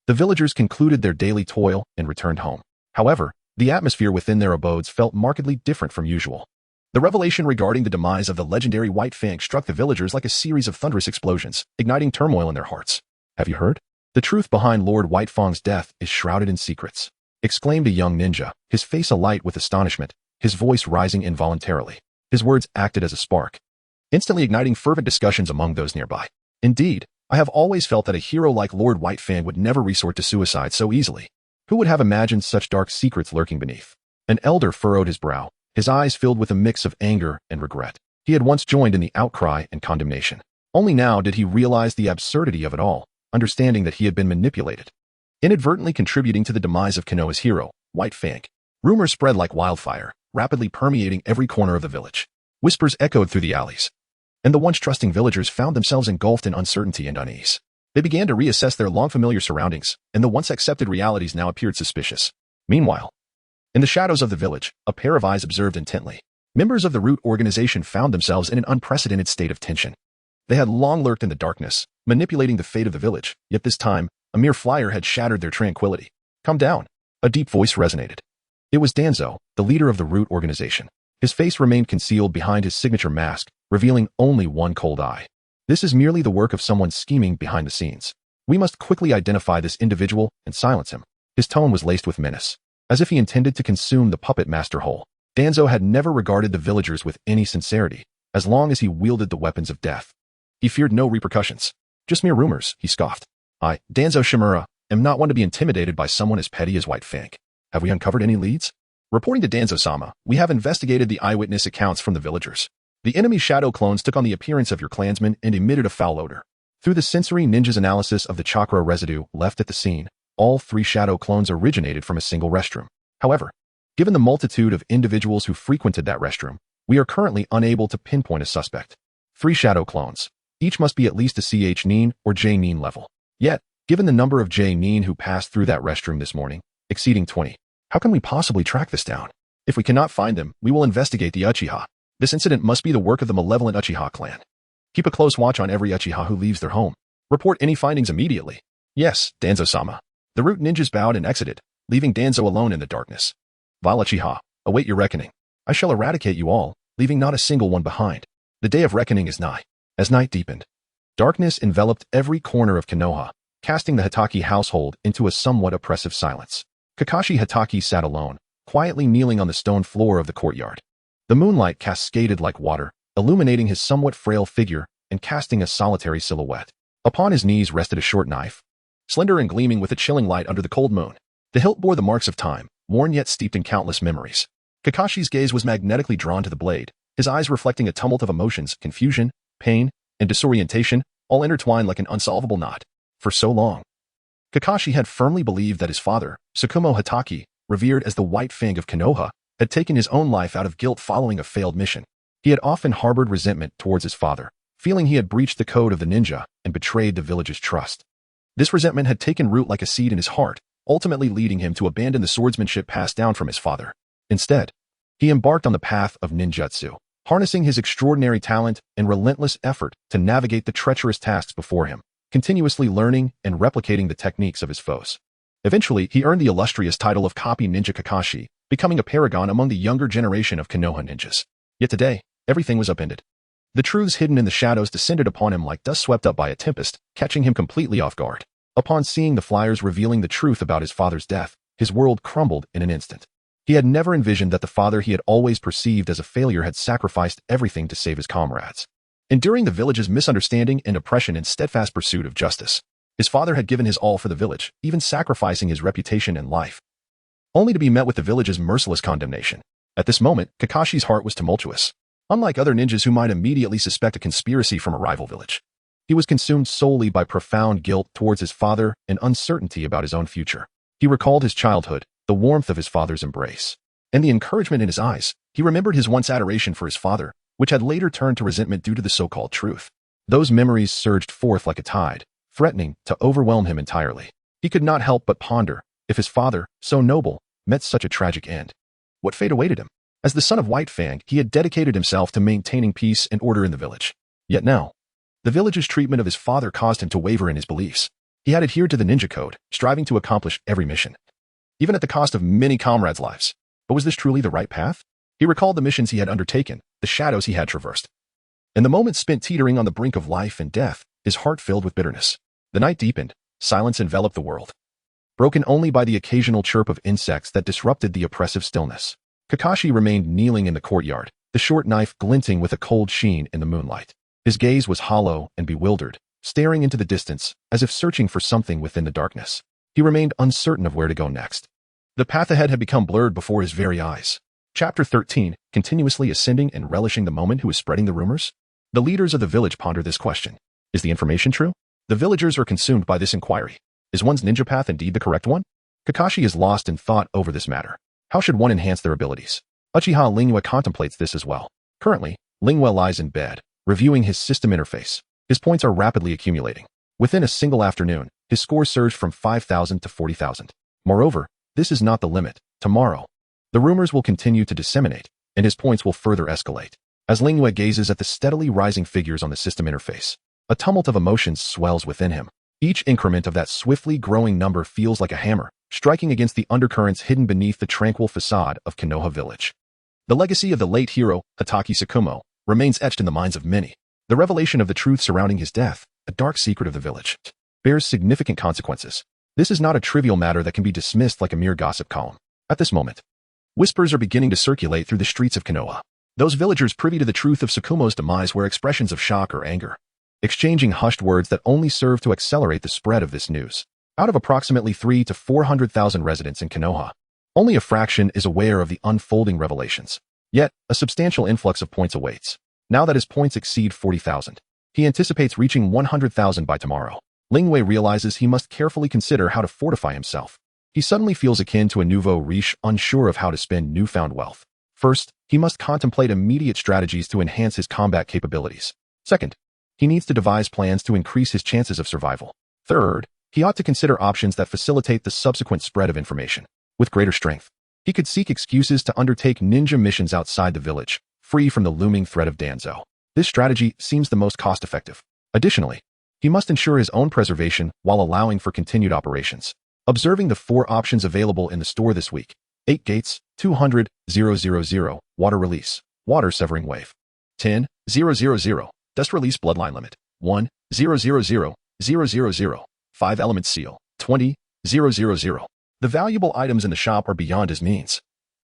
the villagers concluded their daily toil and returned home. However, the atmosphere within their abodes felt markedly different from usual. The revelation regarding the demise of the legendary White Fang struck the villagers like a series of thunderous explosions, igniting turmoil in their hearts. Have you heard? The truth behind Lord White Fang's death is shrouded in secrets, exclaimed a young ninja, his face alight with astonishment, his voice rising involuntarily. His words acted as a spark, instantly igniting fervent discussions among those nearby. Indeed, I have always felt that a hero like Lord White Fang would never resort to suicide so easily. Who would have imagined such dark secrets lurking beneath? An elder furrowed his brow, his eyes filled with a mix of anger and regret. He had once joined in the outcry and condemnation. Only now did he realize the absurdity of it all, understanding that he had been manipulated, inadvertently contributing to the demise of Konoha's hero, White Fang. Rumors spread like wildfire, rapidly permeating every corner of the village. Whispers echoed through the alleys, and the once trusting villagers found themselves engulfed in uncertainty and unease. They began to reassess their long-familiar surroundings, and the once-accepted realities now appeared suspicious. Meanwhile, in the shadows of the village, a pair of eyes observed intently. Members of the root organization found themselves in an unprecedented state of tension. They had long lurked in the darkness, manipulating the fate of the village, yet this time, a mere flyer had shattered their tranquility. Calm down. A deep voice resonated. It was Danzo, the leader of the root organization. His face remained concealed behind his signature mask, revealing only one cold eye. This is merely the work of someone scheming behind the scenes. We must quickly identify this individual and silence him. His tone was laced with menace, as if he intended to consume the puppet master whole. Danzo had never regarded the villagers with any sincerity, as long as he wielded the weapons of death. He feared no repercussions. Just mere rumors, he scoffed. I, Danzo Shimura, am not one to be intimidated by someone as petty as White Fang. Have we uncovered any leads? Reporting to Danzo-sama, we have investigated the eyewitness accounts from the villagers. The enemy shadow clones took on the appearance of your clansmen and emitted a foul odor. Through the sensory ninja's analysis of the chakra residue left at the scene, all 3 shadow clones originated from a single restroom. However, given the multitude of individuals who frequented that restroom, we are currently unable to pinpoint a suspect. 3 shadow clones. Each must be at least a CH Nin or J Nin level. Yet, given the number of J Nin who passed through that restroom this morning, exceeding 20, how can we possibly track this down? If we cannot find them, we will investigate the Uchiha. This incident must be the work of the malevolent Uchiha clan. Keep a close watch on every Uchiha who leaves their home. Report any findings immediately. Yes, Danzo-sama. The root ninjas bowed and exited, leaving Danzo alone in the darkness. Vile Uchiha, await your reckoning. I shall eradicate you all, leaving not a single one behind. The day of reckoning is nigh. As night deepened, darkness enveloped every corner of Konoha, casting the Hatake household into a somewhat oppressive silence. Kakashi Hatake sat alone, quietly kneeling on the stone floor of the courtyard. The moonlight cascaded like water, illuminating his somewhat frail figure and casting a solitary silhouette. Upon his knees rested a short knife, slender and gleaming with a chilling light under the cold moon. The hilt bore the marks of time, worn yet steeped in countless memories. Kakashi's gaze was magnetically drawn to the blade, his eyes reflecting a tumult of emotions, confusion, pain, and disorientation, all intertwined like an unsolvable knot. For so long, Kakashi had firmly believed that his father, Tsukumo Hatake, revered as the White Fang of Konoha, had taken his own life out of guilt following a failed mission. He had often harbored resentment towards his father, feeling he had breached the code of the ninja and betrayed the village's trust. This resentment had taken root like a seed in his heart, ultimately leading him to abandon the swordsmanship passed down from his father. Instead, he embarked on the path of ninjutsu, harnessing his extraordinary talent and relentless effort to navigate the treacherous tasks before him, continuously learning and replicating the techniques of his foes. Eventually, he earned the illustrious title of Copy Ninja Kakashi, becoming a paragon among the younger generation of Konoha ninjas. Yet today, everything was upended. The truths hidden in the shadows descended upon him like dust swept up by a tempest, catching him completely off guard. Upon seeing the flyers revealing the truth about his father's death, his world crumbled in an instant. He had never envisioned that the father he had always perceived as a failure had sacrificed everything to save his comrades. Enduring the village's misunderstanding and oppression in steadfast pursuit of justice, his father had given his all for the village, even sacrificing his reputation and life, only to be met with the village's merciless condemnation. At this moment, Kakashi's heart was tumultuous. Unlike other ninjas who might immediately suspect a conspiracy from a rival village, he was consumed solely by profound guilt towards his father and uncertainty about his own future. He recalled his childhood, the warmth of his father's embrace, and the encouragement in his eyes. He remembered his once adoration for his father, which had later turned to resentment due to the so-called truth. Those memories surged forth like a tide, threatening to overwhelm him entirely. He could not help but ponder, if his father, so noble, met such a tragic end, what fate awaited him? As the son of White Fang, he had dedicated himself to maintaining peace and order in the village. Yet now, the village's treatment of his father caused him to waver in his beliefs. He had adhered to the ninja code, striving to accomplish every mission, even at the cost of many comrades' lives. But was this truly the right path? He recalled the missions he had undertaken, the shadows he had traversed, and the moments spent teetering on the brink of life and death, his heart filled with bitterness. The night deepened, silence enveloped the world, broken only by the occasional chirp of insects that disrupted the oppressive stillness. Kakashi remained kneeling in the courtyard, the short knife glinting with a cold sheen in the moonlight. His gaze was hollow and bewildered, staring into the distance, as if searching for something within the darkness. He remained uncertain of where to go next. The path ahead had become blurred before his very eyes. Chapter 13, continuously ascending and relishing the moment who is spreading the rumors? The leaders of the village ponder this question. Is the information true? The villagers are consumed by this inquiry. Is one's ninja path indeed the correct one? Kakashi is lost in thought over this matter. How should one enhance their abilities? Uchiha Lingua contemplates this as well. Currently, Lingua lies in bed, reviewing his system interface. His points are rapidly accumulating. Within a single afternoon, his score surged from 5,000 to 40,000. Moreover, this is not the limit. Tomorrow, the rumors will continue to disseminate, and his points will further escalate. As Lingua gazes at the steadily rising figures on the system interface, a tumult of emotions swells within him. Each increment of that swiftly growing number feels like a hammer, striking against the undercurrents hidden beneath the tranquil facade of Konoha village. The legacy of the late hero, Hatake Kakashi, remains etched in the minds of many. The revelation of the truth surrounding his death, a dark secret of the village, bears significant consequences. This is not a trivial matter that can be dismissed like a mere gossip column. At this moment, whispers are beginning to circulate through the streets of Konoha. Those villagers privy to the truth of Tsukumo's demise wear expressions of shock or anger, exchanging hushed words that only serve to accelerate the spread of this news. Out of approximately 300,000 to 400,000 residents in Konoha, only a fraction is aware of the unfolding revelations. Yet, a substantial influx of points awaits. Now that his points exceed 40,000, he anticipates reaching 100,000 by tomorrow. Lingwei realizes he must carefully consider how to fortify himself. He suddenly feels akin to a nouveau riche, unsure of how to spend newfound wealth. First, he must contemplate immediate strategies to enhance his combat capabilities. Second, he needs to devise plans to increase his chances of survival. Third, he ought to consider options that facilitate the subsequent spread of information. With greater strength, he could seek excuses to undertake ninja missions outside the village, free from the looming threat of Danzo. This strategy seems the most cost-effective. Additionally, he must ensure his own preservation while allowing for continued operations. Observing the 4 options available in the store this week: 8 gates, 200, 000, water release, water severing wave, 10, 000, dust release bloodline limit, 1, 000, 5 element seal, 20, 000. The valuable items in the shop are beyond his means.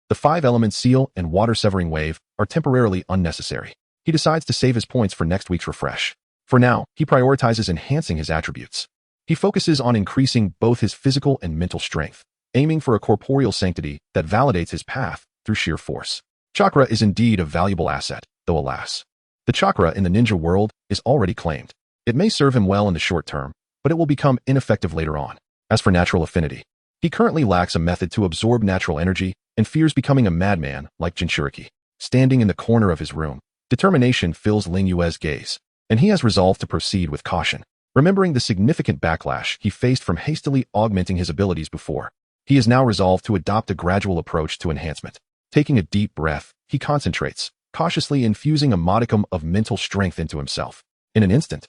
The 5 element seal and water severing wave are temporarily unnecessary. He decides to save his points for next week's refresh. For now, he prioritizes enhancing his attributes. He focuses on increasing both his physical and mental strength, aiming for a corporeal sanctity that validates his path through sheer force. Chakra is indeed a valuable asset, though alas, the chakra in the ninja world is already claimed. It may serve him well in the short term, but it will become ineffective later on. As for natural affinity, he currently lacks a method to absorb natural energy and fears becoming a madman like Jinchuriki. Standing in the corner of his room, determination fills Ling Yue's gaze, and he has resolved to proceed with caution. Remembering the significant backlash he faced from hastily augmenting his abilities before, he is now resolved to adopt a gradual approach to enhancement. Taking a deep breath, he concentrates, cautiously infusing a modicum of mental strength into himself. In an instant,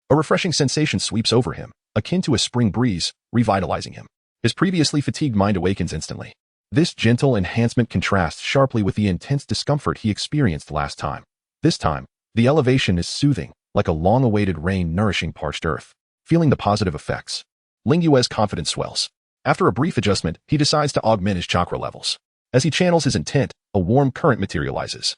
a refreshing sensation sweeps over him, akin to a spring breeze, revitalizing him. His previously fatigued mind awakens instantly. This gentle enhancement contrasts sharply with the intense discomfort he experienced last time. This time, The elevation is soothing, like a long-awaited rain nourishing parched earth. Feeling the positive effects, Ling Yue's confidence swells. After a brief adjustment, he decides to augment his chakra levels. As he channels his intent, a warm current materializes,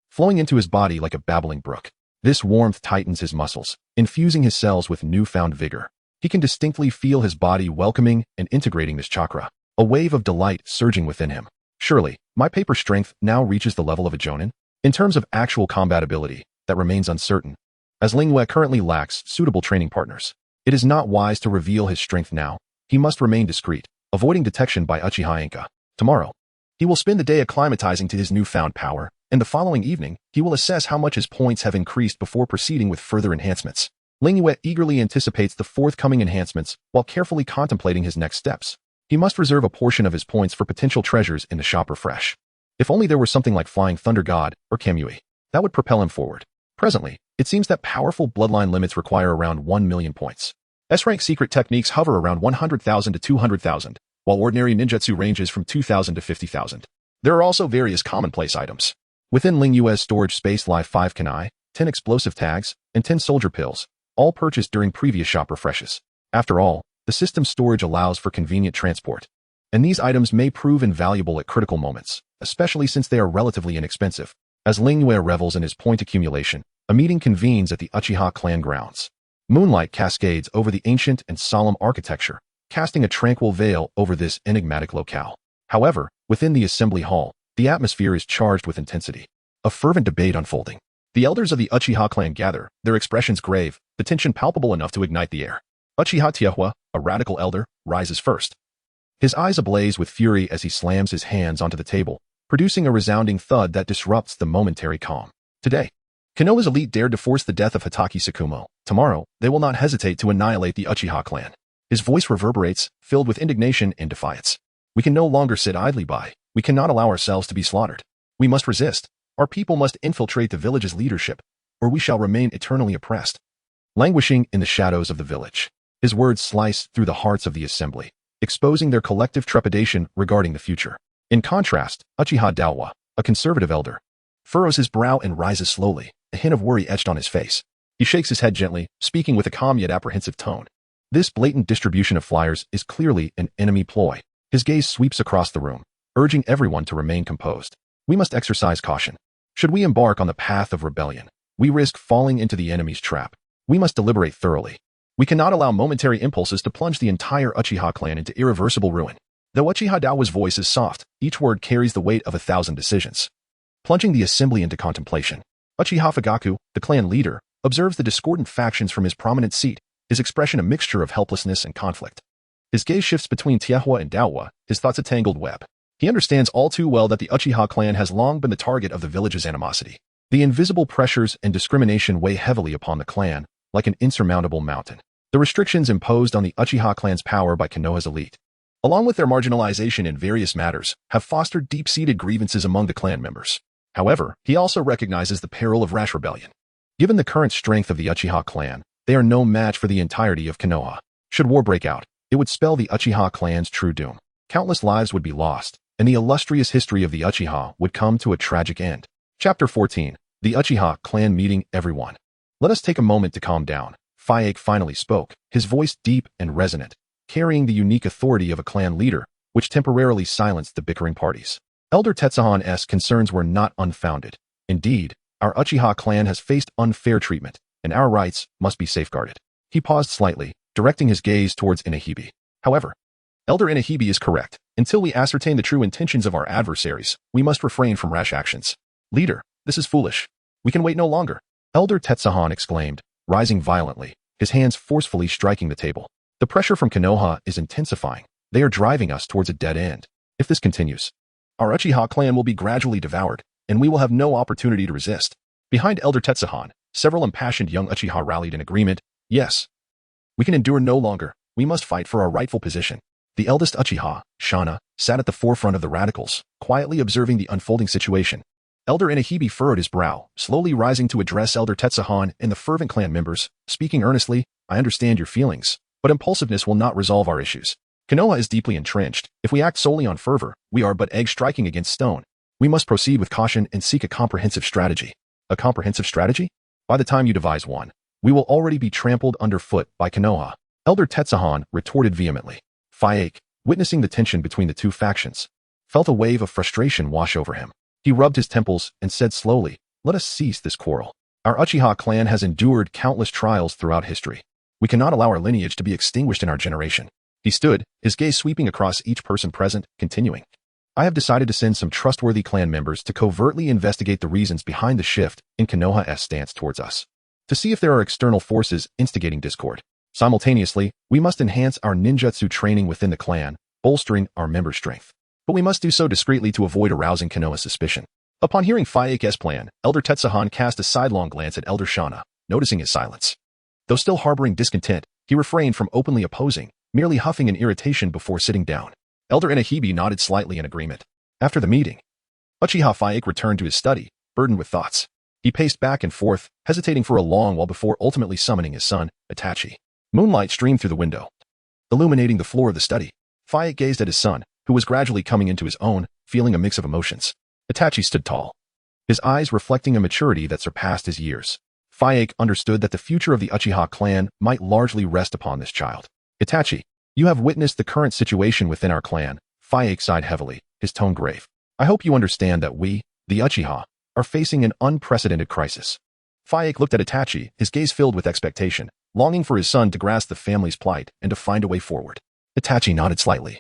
flowing into his body like a babbling brook. This warmth tightens his muscles, infusing his cells with newfound vigor. He can distinctly feel his body welcoming and integrating this chakra, a wave of delight surging within him. Surely, my paper strength now reaches the level of a Jonin? In terms of actual combat ability, that remains uncertain, as Ling Yue currently lacks suitable training partners. It is not wise to reveal his strength now. He must remain discreet, avoiding detection by Uchiha Inca. Tomorrow, he will spend the day acclimatizing to his newfound power, and the following evening, he will assess how much his points have increased before proceeding with further enhancements. Ling Yue eagerly anticipates the forthcoming enhancements while carefully contemplating his next steps. He must reserve a portion of his points for potential treasures in the shop refresh. If only there were something like Flying Thunder God or Kamui, that would propel him forward. Presently, it seems that powerful bloodline limits require around 1 million points. S-rank secret techniques hover around 100,000 to 200,000, while ordinary ninjutsu ranges from 2,000 to 50,000. There are also various commonplace items. Within Ling Yue's storage space lie 5 kunai, 10 explosive tags, and 10 soldier pills, all purchased during previous shop refreshes. After all, the system's storage allows for convenient transport, and these items may prove invaluable at critical moments, especially since they are relatively inexpensive. As Ling Yue revels in his point accumulation, a meeting convenes at the Uchiha clan grounds. Moonlight cascades over the ancient and solemn architecture, casting a tranquil veil over this enigmatic locale. However, within the assembly hall, the atmosphere is charged with intensity. A fervent debate unfolding. The elders of the Uchiha clan gather, their expressions grave, the tension palpable enough to ignite the air. Uchiha Itachi, a radical elder, rises first. His eyes ablaze with fury as he slams his hands onto the table, producing a resounding thud that disrupts the momentary calm. Today, Konoha's elite dared to force the death of Hatake Kakashi. Tomorrow, they will not hesitate to annihilate the Uchiha clan. His voice reverberates, filled with indignation and defiance. We can no longer sit idly by. We cannot allow ourselves to be slaughtered. We must resist. Our people must infiltrate the village's leadership, or we shall remain eternally oppressed. Languishing in the shadows of the village, his words slice through the hearts of the assembly, exposing their collective trepidation regarding the future. In contrast, Uchiha Itachi, a conservative elder, furrows his brow and rises slowly, a hint of worry etched on his face. He shakes his head gently, speaking with a calm yet apprehensive tone. This blatant distribution of flyers is clearly an enemy ploy. His gaze sweeps across the room, urging everyone to remain composed. We must exercise caution. Should we embark on the path of rebellion, we risk falling into the enemy's trap. We must deliberate thoroughly. We cannot allow momentary impulses to plunge the entire Uchiha clan into irreversible ruin. Though Uchiha Itachi's voice is soft, each word carries the weight of 1,000 decisions. Plunging the assembly into contemplation, Uchiha Fugaku, the clan leader, observes the discordant factions from his prominent seat, his expression a mixture of helplessness and conflict. His gaze shifts between Itachi and Itachi, his thoughts a tangled web. He understands all too well that the Uchiha clan has long been the target of the village's animosity. The invisible pressures and discrimination weigh heavily upon the clan, like an insurmountable mountain. The restrictions imposed on the Uchiha clan's power by Konoha's elite, along with their marginalization in various matters, have fostered deep-seated grievances among the clan members. However, he also recognizes the peril of rash rebellion. Given the current strength of the Uchiha clan, they are no match for the entirety of Konoha. Should war break out, it would spell the Uchiha clan's true doom. Countless lives would be lost, and the illustrious history of the Uchiha would come to a tragic end. Chapter 14. The Uchiha clan meeting everyone. Let us take a moment to calm down. Fang finally spoke, his voice deep and resonant, carrying the unique authority of a clan leader, which temporarily silenced the bickering parties. Elder Tetsuhan's concerns were not unfounded. Indeed, our Uchiha clan has faced unfair treatment, and our rights must be safeguarded. He paused slightly, directing his gaze towards Inahibe. However, Elder Inahibe is correct. Until we ascertain the true intentions of our adversaries, we must refrain from rash actions. Leader, this is foolish. We can wait no longer. Elder Tetsuhan exclaimed, rising violently, his hands forcefully striking the table. The pressure from Konoha is intensifying. They are driving us towards a dead end. If this continues, our Uchiha clan will be gradually devoured, and we will have no opportunity to resist. Behind Elder Tetsuhan, several impassioned young Uchiha rallied in agreement. Yes, we can endure no longer. We must fight for our rightful position. The eldest Uchiha, Shana, sat at the forefront of the radicals, quietly observing the unfolding situation. Elder Inahibe furrowed his brow, slowly rising to address Elder Tetsuhan and the fervent clan members, speaking earnestly. I understand your feelings, but impulsiveness will not resolve our issues. Konoha is deeply entrenched. If we act solely on fervor, we are but eggs striking against stone. We must proceed with caution and seek a comprehensive strategy. A comprehensive strategy? By the time you devise one, we will already be trampled underfoot by Konoha. Elder Tetsuhan retorted vehemently. Fang, witnessing the tension between the two factions, felt a wave of frustration wash over him. He rubbed his temples and said slowly, "Let us cease this quarrel. Our Uchiha clan has endured countless trials throughout history. We cannot allow our lineage to be extinguished in our generation." He stood, his gaze sweeping across each person present, continuing. "I have decided to send some trustworthy clan members to covertly investigate the reasons behind the shift in Konoha's stance towards us, to see if there are external forces instigating discord. Simultaneously, we must enhance our ninjutsu training within the clan, bolstering our member strength. But we must do so discreetly to avoid arousing Konoha's suspicion." Upon hearing Fang's plan, Elder Tetsuhan cast a sidelong glance at Elder Shana, noticing his silence. Though still harboring discontent, he refrained from openly opposing, merely huffing in irritation before sitting down. Elder AIha nodded slightly in agreement. After the meeting, Uchiha Fang returned to his study, burdened with thoughts. He paced back and forth, hesitating for a long while before ultimately summoning his son, Itachi. Moonlight streamed through the window, illuminating the floor of the study. Fang gazed at his son, who was gradually coming into his own, feeling a mix of emotions. Itachi stood tall, his eyes reflecting a maturity that surpassed his years. Fang understood that the future of the Uchiha clan might largely rest upon this child. "Itachi, you have witnessed the current situation within our clan." Fang sighed heavily, his tone grave. "I hope you understand that we, the Uchiha, are facing an unprecedented crisis." Fang looked at Itachi, his gaze filled with expectation, longing for his son to grasp the family's plight and to find a way forward. Itachi nodded slightly,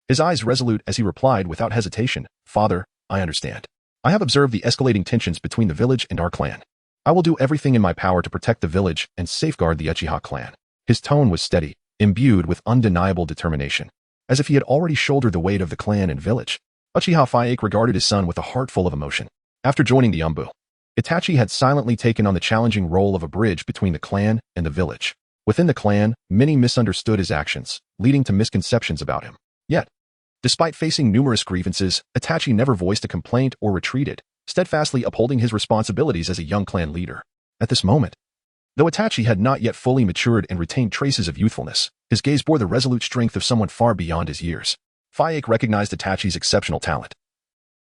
his eyes resolute as he replied without hesitation, "Father, I understand. I have observed the escalating tensions between the village and our clan. I will do everything in my power to protect the village and safeguard the Uchiha clan." His tone was steady, imbued with undeniable determination, as if he had already shouldered the weight of the clan and village. Uchiha Fang regarded his son with a heart full of emotion. After joining the Umbu, Itachi had silently taken on the challenging role of a bridge between the clan and the village. Within the clan, many misunderstood his actions, leading to misconceptions about him. Yet, despite facing numerous grievances, Itachi never voiced a complaint or retreated, steadfastly upholding his responsibilities as a young clan leader. At this moment, though Itachi had not yet fully matured and retained traces of youthfulness, his gaze bore the resolute strength of someone far beyond his years. Fang recognized Itachi's exceptional talent,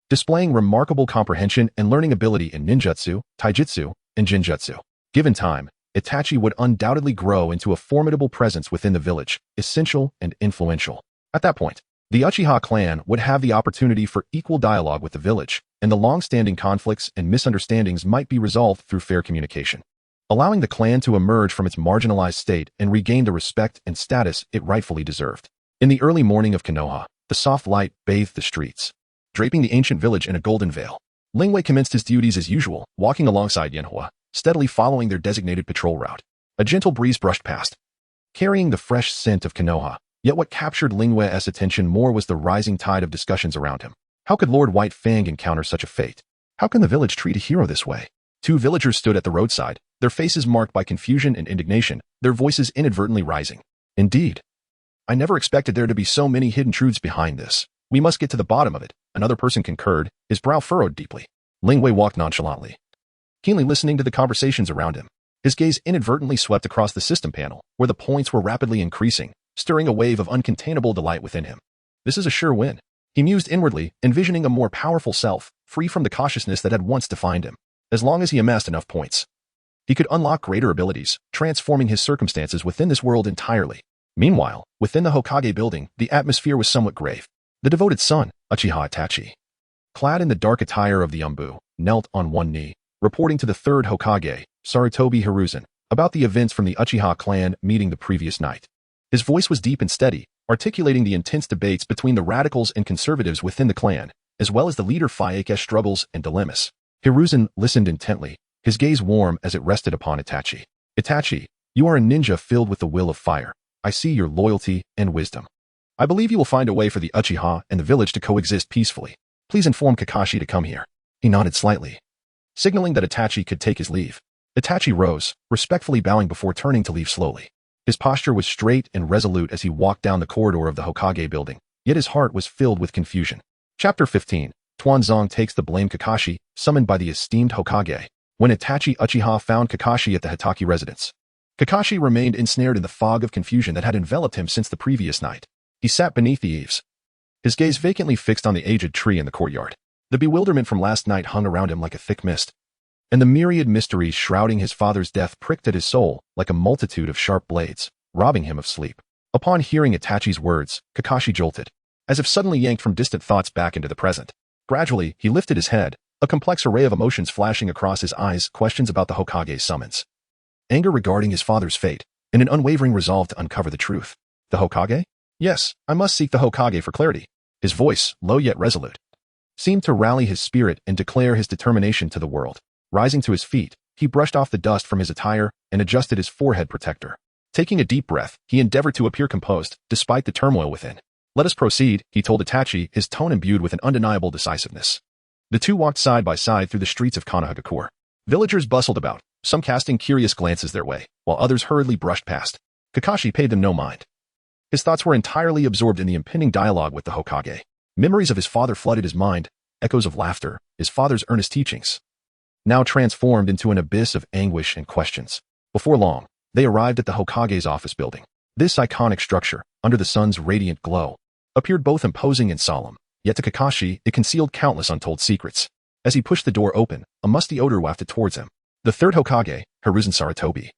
displaying remarkable comprehension and learning ability in ninjutsu, taijutsu, and jinjutsu. Given time, Itachi would undoubtedly grow into a formidable presence within the village, essential and influential. At that point, the Uchiha clan would have the opportunity for equal dialogue with the village, and the long-standing conflicts and misunderstandings might be resolved through fair communication, allowing the clan to emerge from its marginalized state and regain the respect and status it rightfully deserved. In the early morning of Konoha, the soft light bathed the streets, draping the ancient village in a golden veil. Lingwei commenced his duties as usual, walking alongside Yanhua, steadily following their designated patrol route. A gentle breeze brushed past, carrying the fresh scent of Konoha. Yet what captured Lingwei's attention more was the rising tide of discussions around him. How could Lord White Fang encounter such a fate? How can the village treat a hero this way? Two villagers stood at the roadside, their faces marked by confusion and indignation, their voices inadvertently rising. "Indeed. I never expected there to be so many hidden truths behind this. We must get to the bottom of it," another person concurred, his brow furrowed deeply. Lingwei walked nonchalantly, keenly listening to the conversations around him. His gaze inadvertently swept across the system panel, where the points were rapidly increasing, stirring a wave of uncontainable delight within him. This is a sure win, he mused inwardly, envisioning a more powerful self, free from the cautiousness that had once defined him. As long as he amassed enough points, he could unlock greater abilities, transforming his circumstances within this world entirely. Meanwhile, within the Hokage building, the atmosphere was somewhat grave. The devoted son, Uchiha Itachi, clad in the dark attire of the Umbu, knelt on one knee, reporting to the third Hokage, Sarutobi Hiruzen, about the events from the Uchiha clan meeting the previous night. His voice was deep and steady, articulating the intense debates between the radicals and conservatives within the clan, as well as the leader Fang's struggles and dilemmas. Hiruzen listened intently, his gaze warm as it rested upon Itachi. "Itachi, you are a ninja filled with the will of fire. I see your loyalty and wisdom. I believe you will find a way for the Uchiha and the village to coexist peacefully. Please inform Kakashi to come here." He nodded slightly, signaling that Itachi could take his leave. Itachi rose, respectfully bowing before turning to leave slowly. His posture was straight and resolute as he walked down the corridor of the Hokage building, yet his heart was filled with confusion. Chapter 15. Tuanzong takes the blame. Kakashi, summoned by the esteemed Hokage. When Itachi Uchiha found Kakashi at the Hatake residence, Kakashi remained ensnared in the fog of confusion that had enveloped him since the previous night. He sat beneath the eaves, his gaze vacantly fixed on the aged tree in the courtyard. The bewilderment from last night hung around him like a thick mist, and the myriad mysteries shrouding his father's death pricked at his soul like a multitude of sharp blades, robbing him of sleep. Upon hearing Itachi's words, Kakashi jolted, as if suddenly yanked from distant thoughts back into the present. Gradually, he lifted his head, a complex array of emotions flashing across his eyes, questions about the Hokage's summons. Anger regarding his father's fate, and an unwavering resolve to uncover the truth. The Hokage? Yes, I must seek the Hokage for clarity. His voice, low yet resolute, seemed to rally his spirit and declare his determination to the world. Rising to his feet, he brushed off the dust from his attire and adjusted his forehead protector. Taking a deep breath, he endeavored to appear composed, despite the turmoil within. Let us proceed, he told Itachi, his tone imbued with an undeniable decisiveness. The two walked side by side through the streets of Konohagakure. Villagers bustled about, some casting curious glances their way, while others hurriedly brushed past. Kakashi paid them no mind. His thoughts were entirely absorbed in the impending dialogue with the Hokage. Memories of his father flooded his mind, echoes of laughter, his father's earnest teachings, now transformed into an abyss of anguish and questions. Before long, they arrived at the Hokage's office building. This iconic structure, under the sun's radiant glow, appeared both imposing and solemn, yet to Kakashi it concealed countless untold secrets. As he pushed the door open, a musty odor wafted towards him. The third Hokage, Hiruzen Sarutobi,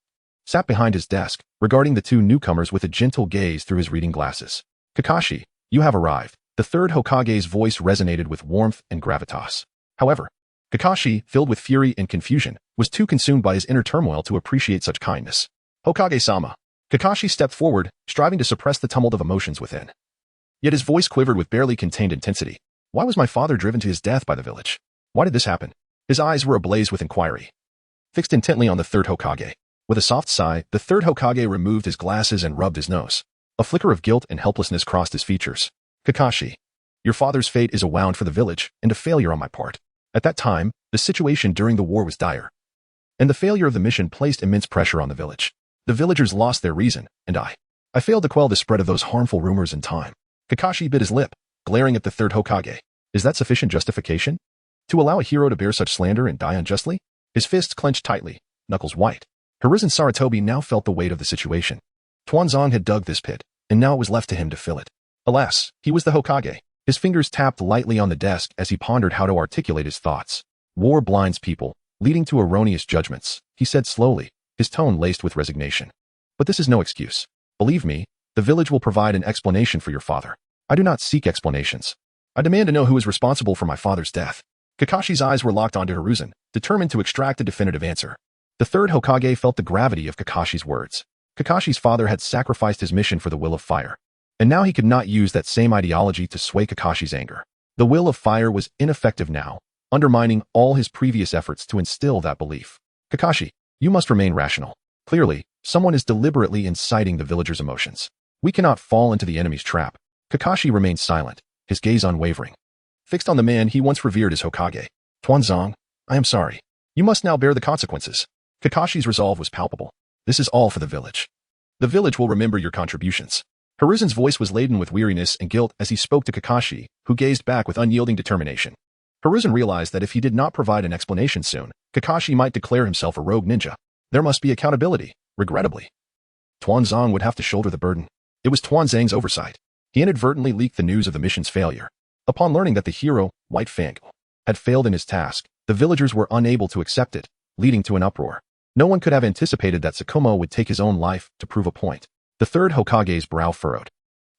sat behind his desk, regarding the two newcomers with a gentle gaze through his reading glasses. Kakashi, you have arrived. The third Hokage's voice resonated with warmth and gravitas. However, Kakashi, filled with fury and confusion, was too consumed by his inner turmoil to appreciate such kindness. Hokage-sama. Kakashi stepped forward, striving to suppress the tumult of emotions within. Yet his voice quivered with barely contained intensity. Why was my father driven to his death by the village? Why did this happen? His eyes were ablaze with inquiry, fixed intently on the third Hokage. With a soft sigh, the third Hokage removed his glasses and rubbed his nose. A flicker of guilt and helplessness crossed his features. Kakashi, your father's fate is a wound for the village and a failure on my part. At that time, the situation during the war was dire, and the failure of the mission placed immense pressure on the village. The villagers lost their reason, and I failed to quell the spread of those harmful rumors in time. Kakashi bit his lip, glaring at the third Hokage. Is that sufficient justification? To allow a hero to bear such slander and die unjustly? His fists clenched tightly, knuckles white. Hiruzen Sarutobi now felt the weight of the situation. Tuanzong had dug this pit, and now it was left to him to fill it. Alas, he was the Hokage. His fingers tapped lightly on the desk as he pondered how to articulate his thoughts. War blinds people, leading to erroneous judgments, he said slowly, his tone laced with resignation. But this is no excuse. Believe me, the village will provide an explanation for your father. I do not seek explanations. I demand to know who is responsible for my father's death. Kakashi's eyes were locked onto Hiruzen, determined to extract a definitive answer. The third Hokage felt the gravity of Kakashi's words. Kakashi's father had sacrificed his mission for the will of fire, and now he could not use that same ideology to sway Kakashi's anger. The will of fire was ineffective now, undermining all his previous efforts to instill that belief. Kakashi, you must remain rational. Clearly, someone is deliberately inciting the villagers' emotions. We cannot fall into the enemy's trap. Kakashi remained silent, his gaze unwavering, fixed on the man he once revered as Hokage. Tuanzong, I am sorry. You must now bear the consequences. Kakashi's resolve was palpable. This is all for the village. The village will remember your contributions. Hiruzen's voice was laden with weariness and guilt as he spoke to Kakashi, who gazed back with unyielding determination. Hiruzen realized that if he did not provide an explanation soon, Kakashi might declare himself a rogue ninja. There must be accountability, regrettably. Tuanzong would have to shoulder the burden. It was Tuanzong's oversight. He inadvertently leaked the news of the mission's failure. Upon learning that the hero, White Fang, had failed in his task, the villagers were unable to accept it, leading to an uproar. No one could have anticipated that Tsukumo would take his own life to prove a point. The third Hokage's brow furrowed,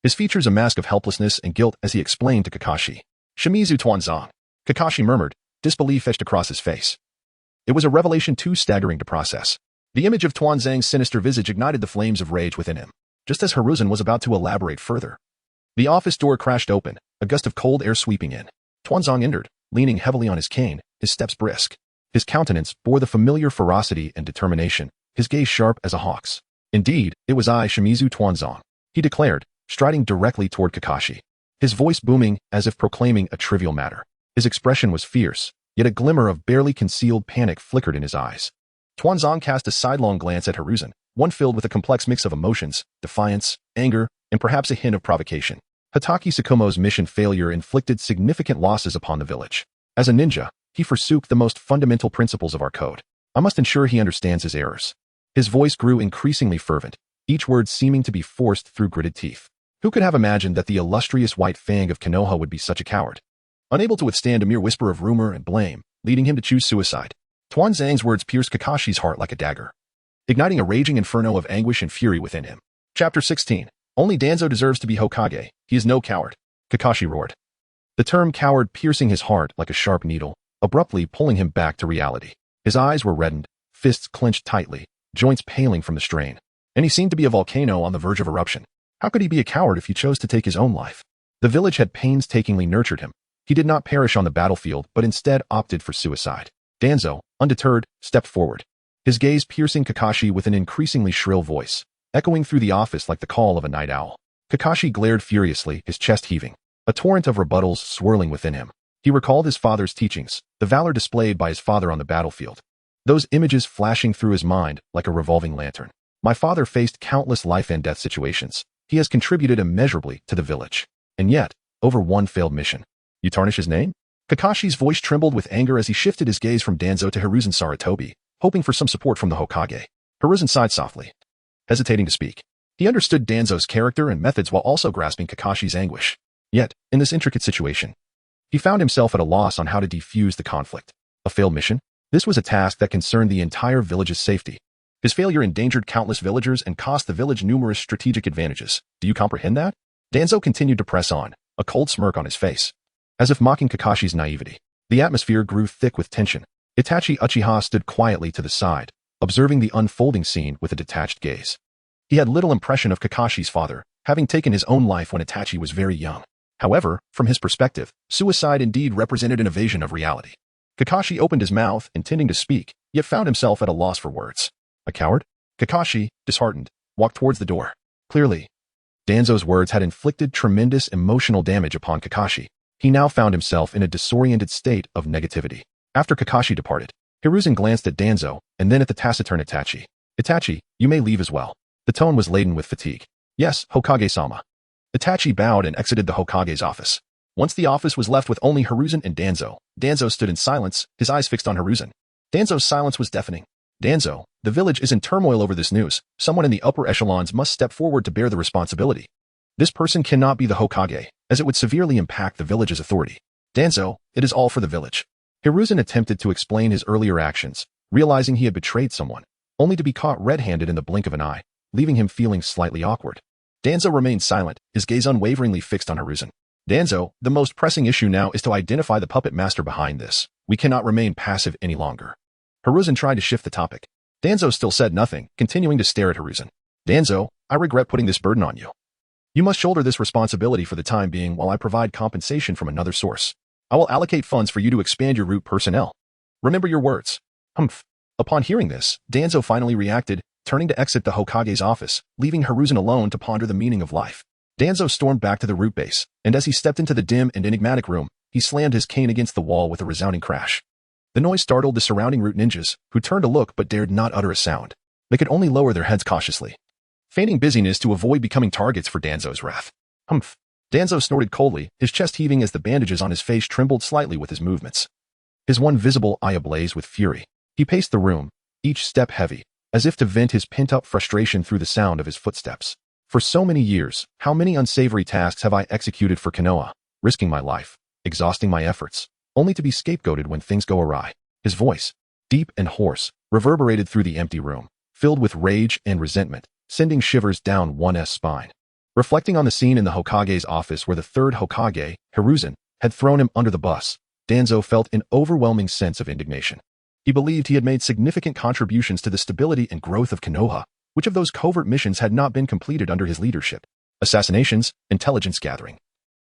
his features a mask of helplessness and guilt as he explained to Kakashi. Shimizu Tuanzong. Kakashi murmured, disbelief etched across his face. It was a revelation too staggering to process. The image of Tuanzong's sinister visage ignited the flames of rage within him. Just as Hiruzen was about to elaborate further, the office door crashed open, a gust of cold air sweeping in. Tuanzong entered, leaning heavily on his cane, his steps brisk. His countenance bore the familiar ferocity and determination, his gaze sharp as a hawk's. Indeed, it was I, Shimizu Tuanzong, he declared, striding directly toward Kakashi, his voice booming as if proclaiming a trivial matter. His expression was fierce, yet a glimmer of barely concealed panic flickered in his eyes. Tuanzong cast a sidelong glance at Hiruzen, one filled with a complex mix of emotions, defiance, anger, and perhaps a hint of provocation. Hatake Tsukumo's mission failure inflicted significant losses upon the village. As a ninja, he forsook the most fundamental principles of our code. I must ensure he understands his errors. His voice grew increasingly fervent, each word seeming to be forced through gritted teeth. Who could have imagined that the illustrious White Fang of Konoha would be such a coward? Unable to withstand a mere whisper of rumor and blame, leading him to choose suicide. Tuan Zhang's words pierced Kakashi's heart like a dagger, igniting a raging inferno of anguish and fury within him. Chapter 16. Only Danzo deserves to be Hokage. He is no coward. Kakashi roared. The term coward piercing his heart like a sharp needle, abruptly pulling him back to reality. His eyes were reddened, fists clenched tightly, joints paling from the strain. And he seemed to be a volcano on the verge of eruption. How could he be a coward if he chose to take his own life? The village had painstakingly nurtured him. He did not perish on the battlefield, but instead opted for suicide. Danzo, undeterred, stepped forward, his gaze piercing Kakashi with an increasingly shrill voice, echoing through the office like the call of a night owl. Kakashi glared furiously, his chest heaving, a torrent of rebuttals swirling within him. He recalled his father's teachings, the valor displayed by his father on the battlefield. Those images flashing through his mind like a revolving lantern. My father faced countless life and death situations. He has contributed immeasurably to the village. And yet, over one failed mission. You tarnish his name? Kakashi's voice trembled with anger as he shifted his gaze from Danzo to Hiruzen Sarutobi, hoping for some support from the Hokage. Hiruzen sighed softly, hesitating to speak. He understood Danzo's character and methods while also grasping Kakashi's anguish. Yet, in this intricate situation, he found himself at a loss on how to defuse the conflict. A failed mission? This was a task that concerned the entire village's safety. His failure endangered countless villagers and cost the village numerous strategic advantages. Do you comprehend that? Danzo continued to press on, a cold smirk on his face, as if mocking Kakashi's naivety. The atmosphere grew thick with tension. Itachi Uchiha stood quietly to the side, observing the unfolding scene with a detached gaze. He had little impression of Kakashi's father, having taken his own life when Itachi was very young. However, from his perspective, suicide indeed represented an evasion of reality. Kakashi opened his mouth, intending to speak, yet found himself at a loss for words. A coward? Kakashi, disheartened, walked towards the door. Clearly, Danzo's words had inflicted tremendous emotional damage upon Kakashi. He now found himself in a disoriented state of negativity. After Kakashi departed, Hiruzen glanced at Danzo and then at the taciturn Itachi. Itachi, you may leave as well. The tone was laden with fatigue. Yes, Hokage-sama. Itachi bowed and exited the Hokage's office. Once the office was left with only Hiruzen and Danzo, Danzo stood in silence, his eyes fixed on Hiruzen. Danzo's silence was deafening. Danzo, the village is in turmoil over this news. Someone in the upper echelons must step forward to bear the responsibility. This person cannot be the Hokage, as it would severely impact the village's authority. Danzo, it is all for the village. Hiruzen attempted to explain his earlier actions, realizing he had betrayed someone, only to be caught red-handed in the blink of an eye, leaving him feeling slightly awkward. Danzo remained silent, his gaze unwaveringly fixed on Hiruzen. Danzo, the most pressing issue now is to identify the puppet master behind this. We cannot remain passive any longer. Hiruzen tried to shift the topic. Danzo still said nothing, continuing to stare at Hiruzen. Danzo, I regret putting this burden on you. You must shoulder this responsibility for the time being while I provide compensation from another source. I will allocate funds for you to expand your root personnel. Remember your words. Humph. Upon hearing this, Danzo finally reacted, turning to exit the Hokage's office, leaving Hiruzen alone to ponder the meaning of life. Danzo stormed back to the root base, and as he stepped into the dim and enigmatic room, he slammed his cane against the wall with a resounding crash. The noise startled the surrounding root ninjas, who turned to look but dared not utter a sound. They could only lower their heads cautiously, feigning busyness to avoid becoming targets for Danzo's wrath. Humph. Danzo snorted coldly, his chest heaving as the bandages on his face trembled slightly with his movements. His one visible eye ablaze with fury. He paced the room, each step heavy, as if to vent his pent-up frustration through the sound of his footsteps. For so many years, how many unsavory tasks have I executed for Konoha, risking my life, exhausting my efforts, only to be scapegoated when things go awry. His voice, deep and hoarse, reverberated through the empty room, filled with rage and resentment, sending shivers down one's spine. Reflecting on the scene in the Hokage's office where the third Hokage, Hiruzen, had thrown him under the bus, Danzo felt an overwhelming sense of indignation. He believed he had made significant contributions to the stability and growth of Konoha. Which of those covert missions had not been completed under his leadership? Assassinations, intelligence gathering,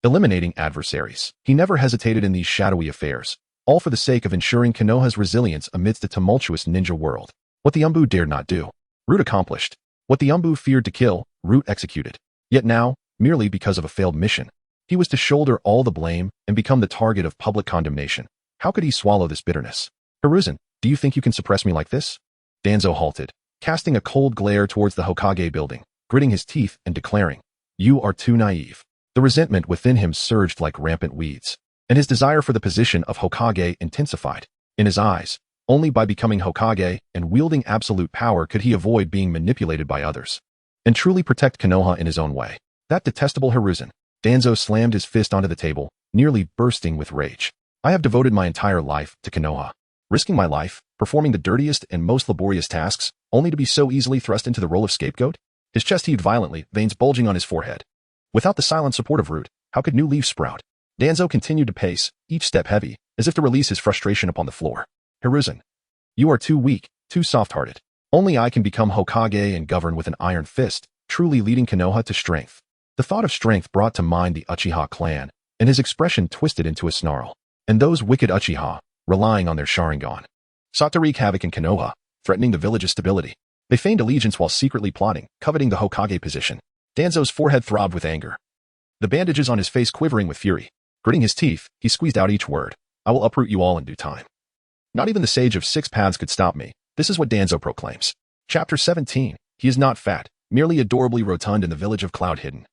eliminating adversaries. He never hesitated in these shadowy affairs, all for the sake of ensuring Konoha's resilience amidst a tumultuous ninja world. What the Umbu dared not do, Root accomplished. What the Umbu feared to kill, Root executed. Yet now, merely because of a failed mission, he was to shoulder all the blame and become the target of public condemnation. How could he swallow this bitterness? Hiruzen, do you think you can suppress me like this? Danzo halted, casting a cold glare towards the Hokage building, gritting his teeth and declaring, "You are too naive." The resentment within him surged like rampant weeds, and his desire for the position of Hokage intensified. In his eyes, only by becoming Hokage and wielding absolute power could he avoid being manipulated by others, and truly protect Konoha in his own way. That detestable Hiruzen. Danzo slammed his fist onto the table, nearly bursting with rage. I have devoted my entire life to Konoha. Risking my life, performing the dirtiest and most laborious tasks, only to be so easily thrust into the role of scapegoat? His chest heaved violently, veins bulging on his forehead. Without the silent supportive root, how could new leaves sprout? Danzo continued to pace, each step heavy, as if to release his frustration upon the floor. Hiruzen, you are too weak, too soft-hearted. Only I can become Hokage and govern with an iron fist, truly leading Konoha to strength. The thought of strength brought to mind the Uchiha clan, and his expression twisted into a snarl. And those wicked Uchiha, relying on their Sharingan, sought to wreak havoc in Konoha, threatening the village's stability. They feigned allegiance while secretly plotting, coveting the Hokage position. Danzo's forehead throbbed with anger, the bandages on his face quivering with fury. Gritting his teeth, he squeezed out each word. I will uproot you all in due time. Not even the sage of 6 paths could stop me. This is what Danzo proclaims. Chapter 17. He is not fat, merely adorably rotund in the village of Cloud Hidden.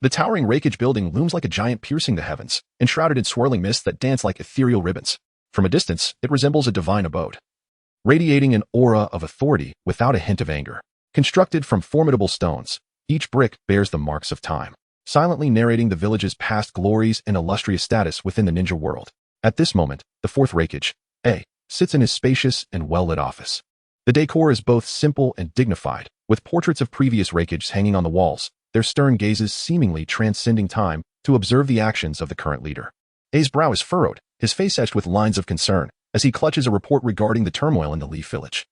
The towering Reikage building looms like a giant piercing the heavens, enshrouded in swirling mists that dance like ethereal ribbons. From a distance, it resembles a divine abode, radiating an aura of authority without a hint of anger. Constructed from formidable stones, each brick bears the marks of time, silently narrating the village's past glories and illustrious status within the ninja world. At this moment, the fourth Reikage, A, sits in his spacious and well-lit office. The decor is both simple and dignified, with portraits of previous Reikages hanging on the walls, their stern gazes seemingly transcending time to observe the actions of the current leader. A's brow is furrowed, his face etched with lines of concern, as he clutches a report regarding the turmoil in the Leaf Village.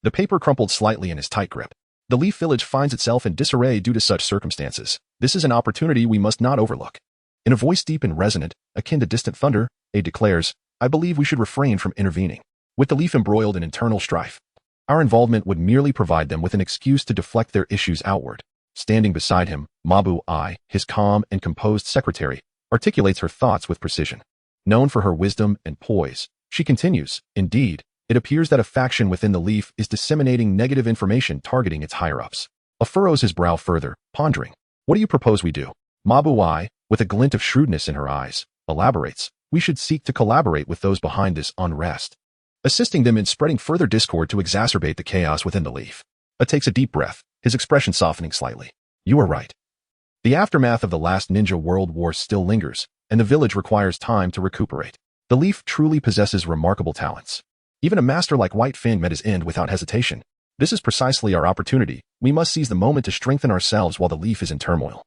The paper crumpled slightly in his tight grip. The Leaf Village finds itself in disarray due to such circumstances. This is an opportunity we must not overlook. In a voice deep and resonant, akin to distant thunder, A declares, I believe we should refrain from intervening. With the Leaf embroiled in internal strife, our involvement would merely provide them with an excuse to deflect their issues outward. Standing beside him, Mabu Ai, his calm and composed secretary, articulates her thoughts with precision. Known for her wisdom and poise, she continues, indeed, it appears that a faction within the Leaf is disseminating negative information targeting its higher-ups. A furrows his brow further, pondering. What do you propose we do? Mabu Ai, with a glint of shrewdness in her eyes, elaborates. We should seek to collaborate with those behind this unrest, assisting them in spreading further discord to exacerbate the chaos within the Leaf. A takes a deep breath, his expression softening slightly. You are right. The aftermath of the last Ninja World War still lingers, and the village requires time to recuperate. The Leaf truly possesses remarkable talents. Even a master like White Fang met his end without hesitation. This is precisely our opportunity. We must seize the moment to strengthen ourselves while the Leaf is in turmoil.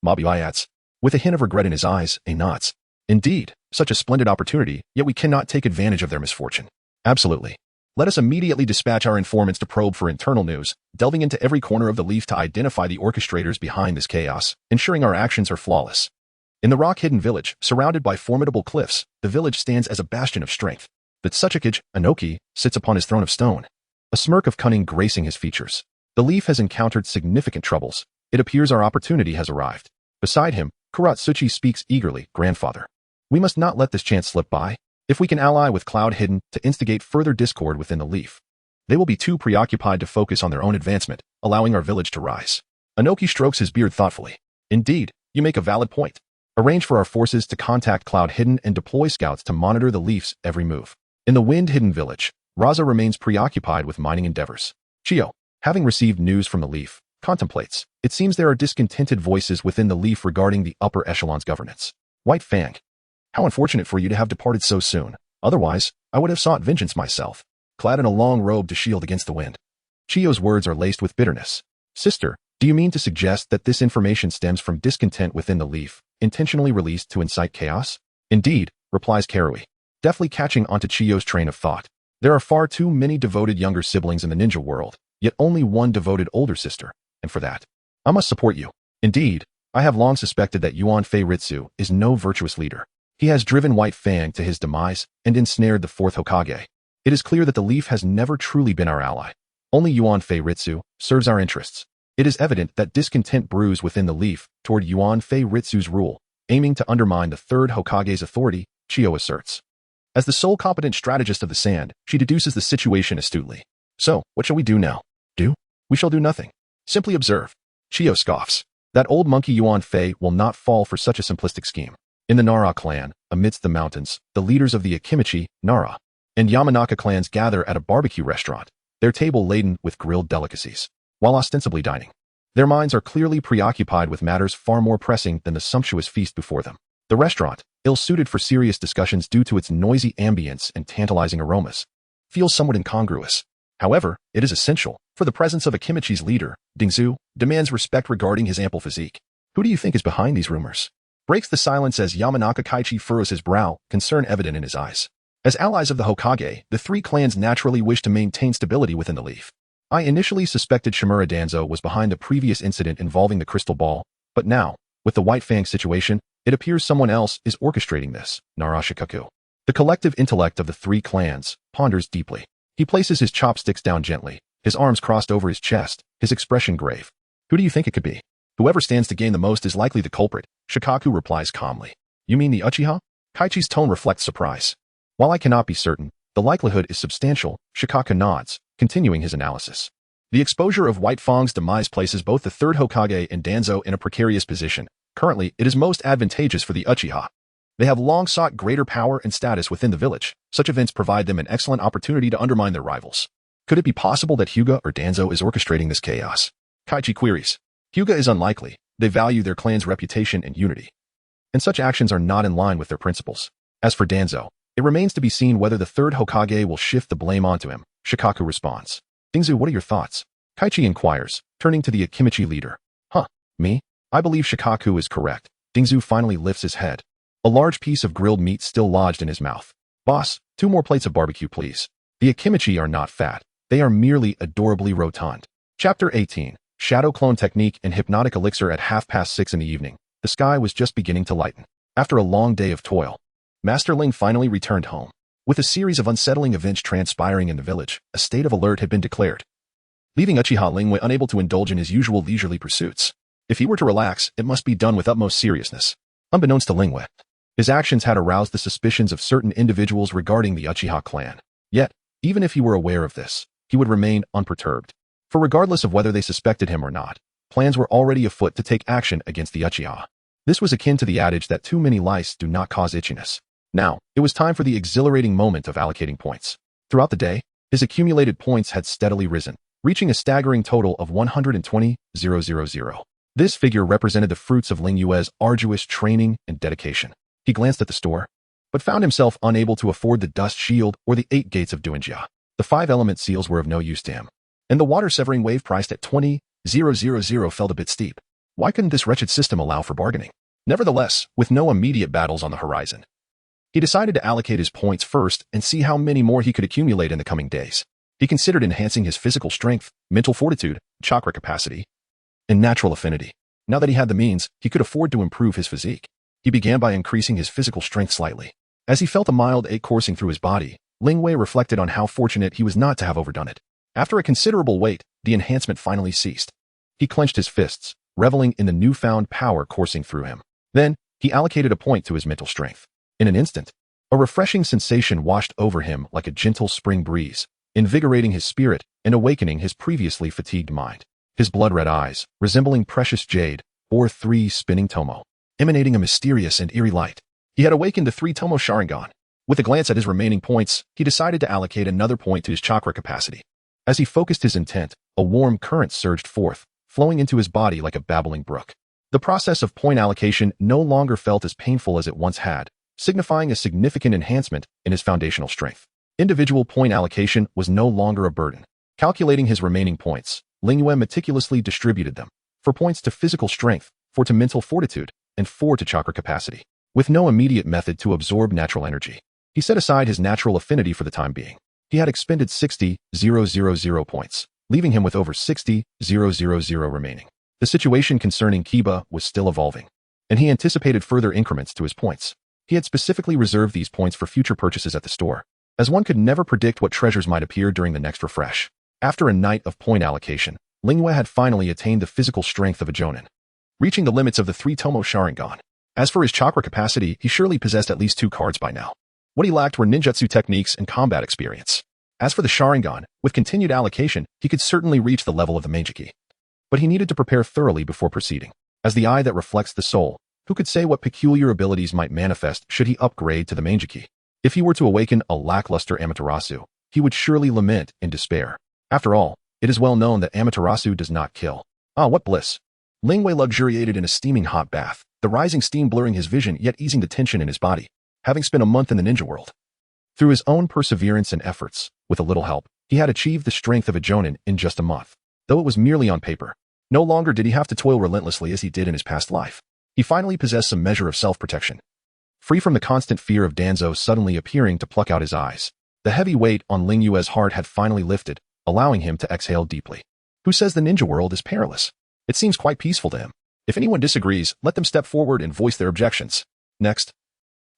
Mabu Ai adds, with a hint of regret in his eyes, A nods. Indeed, such a splendid opportunity, yet we cannot take advantage of their misfortune. Absolutely. Let us immediately dispatch our informants to probe for internal news, delving into every corner of the Leaf to identify the orchestrators behind this chaos, ensuring our actions are flawless. In the rock-hidden village, surrounded by formidable cliffs, the village stands as a bastion of strength. The Tsuchikage, Anoki, sits upon his throne of stone, a smirk of cunning gracing his features. The Leaf has encountered significant troubles. It appears our opportunity has arrived. Beside him, Kuratsuchi speaks eagerly, Grandfather. We must not let this chance slip by. If we can ally with Cloud Hidden to instigate further discord within the Leaf, they will be too preoccupied to focus on their own advancement, allowing our village to rise. Anoki strokes his beard thoughtfully. Indeed, you make a valid point. Arrange for our forces to contact Cloud Hidden and deploy scouts to monitor the Leaf's every move. In the Wind-Hidden village, Raza remains preoccupied with mining endeavors. Chio, having received news from the Leaf, contemplates. It seems there are discontented voices within the Leaf regarding the upper echelon's governance. White Fang, how unfortunate for you to have departed so soon. Otherwise, I would have sought vengeance myself, clad in a long robe to shield against the wind. Chio's words are laced with bitterness. Sister, do you mean to suggest that this information stems from discontent within the Leaf, intentionally released to incite chaos? Indeed, replies Karui, deftly catching onto Chio's train of thought. There are far too many devoted younger siblings in the ninja world, yet only one devoted older sister, and for that, I must support you. Indeed, I have long suspected that Unveiling Ritsu is no virtuous leader. He has driven White Fang to his demise and ensnared the fourth Hokage. It is clear that the Leaf has never truly been our ally. Only Unveiling Ritsu serves our interests. It is evident that discontent brews within the Leaf toward Unveiling Ritsu's rule, aiming to undermine the third Hokage's authority, Chio asserts. As the sole competent strategist of the Sand, she deduces the situation astutely. So, what shall we do now? Do? We shall do nothing. Simply observe. Chio scoffs. That old monkey Unveiling will not fall for such a simplistic scheme. In the Nara clan, amidst the mountains, the leaders of the Akimichi, Nara, and Yamanaka clans gather at a barbecue restaurant, their table laden with grilled delicacies. While ostensibly dining, their minds are clearly preoccupied with matters far more pressing than the sumptuous feast before them. The restaurant, ill-suited for serious discussions due to its noisy ambience and tantalizing aromas, feels somewhat incongruous. However, it is essential, for the presence of Akimichi's leader, Dingzu, demands respect regarding his ample physique. Who do you think is behind these rumors? Breaks the silence as Yamanaka Kaichi furrows his brow, concern evident in his eyes. As allies of the Hokage, the three clans naturally wish to maintain stability within the leaf. I initially suspected Shimura Danzo was behind the previous incident involving the crystal ball, but now, with the White Fang situation, it appears someone else is orchestrating this, Narashikaku. The collective intellect of the three clans ponders deeply. He places his chopsticks down gently, his arms crossed over his chest, his expression grave. Who do you think it could be? Whoever stands to gain the most is likely the culprit, Shikaku replies calmly. You mean the Uchiha? Kaichi's tone reflects surprise. While I cannot be certain, the likelihood is substantial, Shikaku nods, continuing his analysis. The exposure of White Fang's demise places both the third Hokage and Danzo in a precarious position. Currently, it is most advantageous for the Uchiha. They have long sought greater power and status within the village. Such events provide them an excellent opportunity to undermine their rivals. Could it be possible that Hyuga or Danzo is orchestrating this chaos? Kaichi queries. Hyuga is unlikely. They value their clan's reputation and unity, and such actions are not in line with their principles. As for Danzo, it remains to be seen whether the third Hokage will shift the blame onto him. Shikaku responds. Dingzu, what are your thoughts? Kaichi inquires, turning to the Akimichi leader. Me? I believe Shikaku is correct. Dingzu finally lifts his head. A large piece of grilled meat still lodged in his mouth. Boss, 2 more plates of barbecue, please. The Akimichi are not fat. They are merely adorably rotund. Chapter 18. Shadow Clone Technique and Hypnotic Elixir. At 6:30 in the evening, the sky was just beginning to lighten. After a long day of toil, Master Ling finally returned home. With a series of unsettling events transpiring in the village, a state of alert had been declared, leaving Uchiha Lingwei unable to indulge in his usual leisurely pursuits. If he were to relax, it must be done with utmost seriousness. Unbeknownst to Lingwei, his actions had aroused the suspicions of certain individuals regarding the Uchiha clan. Yet, even if he were aware of this, he would remain unperturbed. For regardless of whether they suspected him or not, plans were already afoot to take action against the Uchiha. This was akin to the adage that too many lice do not cause itchiness. Now, it was time for the exhilarating moment of allocating points. Throughout the day, his accumulated points had steadily risen, reaching a staggering total of 120,000. This figure represented the fruits of Ling Yue's arduous training and dedication. He glanced at the store, but found himself unable to afford the dust shield or the 8 gates of Duinjia. The 5-element seals were of no use to him, and the water-severing wave priced at 20,000 felt a bit steep. Why couldn't this wretched system allow for bargaining? Nevertheless, with no immediate battles on the horizon, he decided to allocate his points first and see how many more he could accumulate in the coming days. He considered enhancing his physical strength, mental fortitude, chakra capacity, and natural affinity. Now that he had the means, he could afford to improve his physique. He began by increasing his physical strength slightly. As he felt a mild ache coursing through his body, Lingwei reflected on how fortunate he was not to have overdone it. After a considerable wait, the enhancement finally ceased. He clenched his fists, reveling in the newfound power coursing through him. Then, he allocated a point to his mental strength. In an instant, a refreshing sensation washed over him like a gentle spring breeze, invigorating his spirit and awakening his previously fatigued mind. His blood-red eyes, resembling precious jade, bore 3 spinning tomo, emanating a mysterious and eerie light. He had awakened the 3 tomo Sharingan. With a glance at his remaining points, he decided to allocate another point to his chakra capacity. As he focused his intent, a warm current surged forth, flowing into his body like a babbling brook. The process of point allocation no longer felt as painful as it once had, signifying a significant enhancement in his foundational strength. Individual point allocation was no longer a burden. Calculating his remaining points, Lingyue meticulously distributed them. 4 points to physical strength, 4 to mental fortitude, and 4 to chakra capacity. With no immediate method to absorb natural energy, he set aside his natural affinity for the time being. He had expended 60,000 points, leaving him with over 60,000 remaining. The situation concerning Kiba was still evolving, and he anticipated further increments to his points. He had specifically reserved these points for future purchases at the store, as one could never predict what treasures might appear during the next refresh. After a night of point allocation, Lingyue had finally attained the physical strength of a Jonin, reaching the limits of the 3 tomo Sharingan. As for his chakra capacity, he surely possessed at least 2 cards by now. What he lacked were ninjutsu techniques and combat experience. As for the Sharingan, with continued allocation, he could certainly reach the level of the Meijiki. But he needed to prepare thoroughly before proceeding. As the eye that reflects the soul, who could say what peculiar abilities might manifest should he upgrade to the Meijiki? If he were to awaken a lackluster Amaterasu, he would surely lament in despair. After all, it is well known that Amaterasu does not kill. Ah, what bliss! Lingyue luxuriated in a steaming hot bath, the rising steam blurring his vision yet easing the tension in his body, having spent a month in the ninja world. Through his own perseverance and efforts, with a little help, he had achieved the strength of a jonin in just a month, though it was merely on paper. No longer did he have to toil relentlessly as he did in his past life. He finally possessed some measure of self-protection. Free from the constant fear of Danzo suddenly appearing to pluck out his eyes, the heavy weight on Ling Yue's heart had finally lifted, allowing him to exhale deeply. Who says the ninja world is perilous? It seems quite peaceful to him. If anyone disagrees, let them step forward and voice their objections. Next,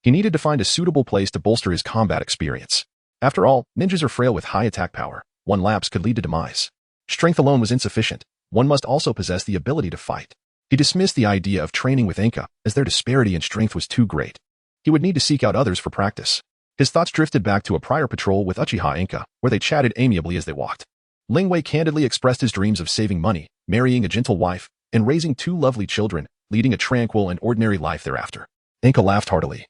he needed to find a suitable place to bolster his combat experience. After all, ninjas are frail with high attack power. One lapse could lead to demise. Strength alone was insufficient. One must also possess the ability to fight. He dismissed the idea of training with AIha, as their disparity in strength was too great. He would need to seek out others for practice. His thoughts drifted back to a prior patrol with Uchiha Itachi, where they chatted amiably as they walked. Ling Wei candidly expressed his dreams of saving money, marrying a gentle wife, and raising 2 lovely children, leading a tranquil and ordinary life thereafter. Itachi laughed heartily,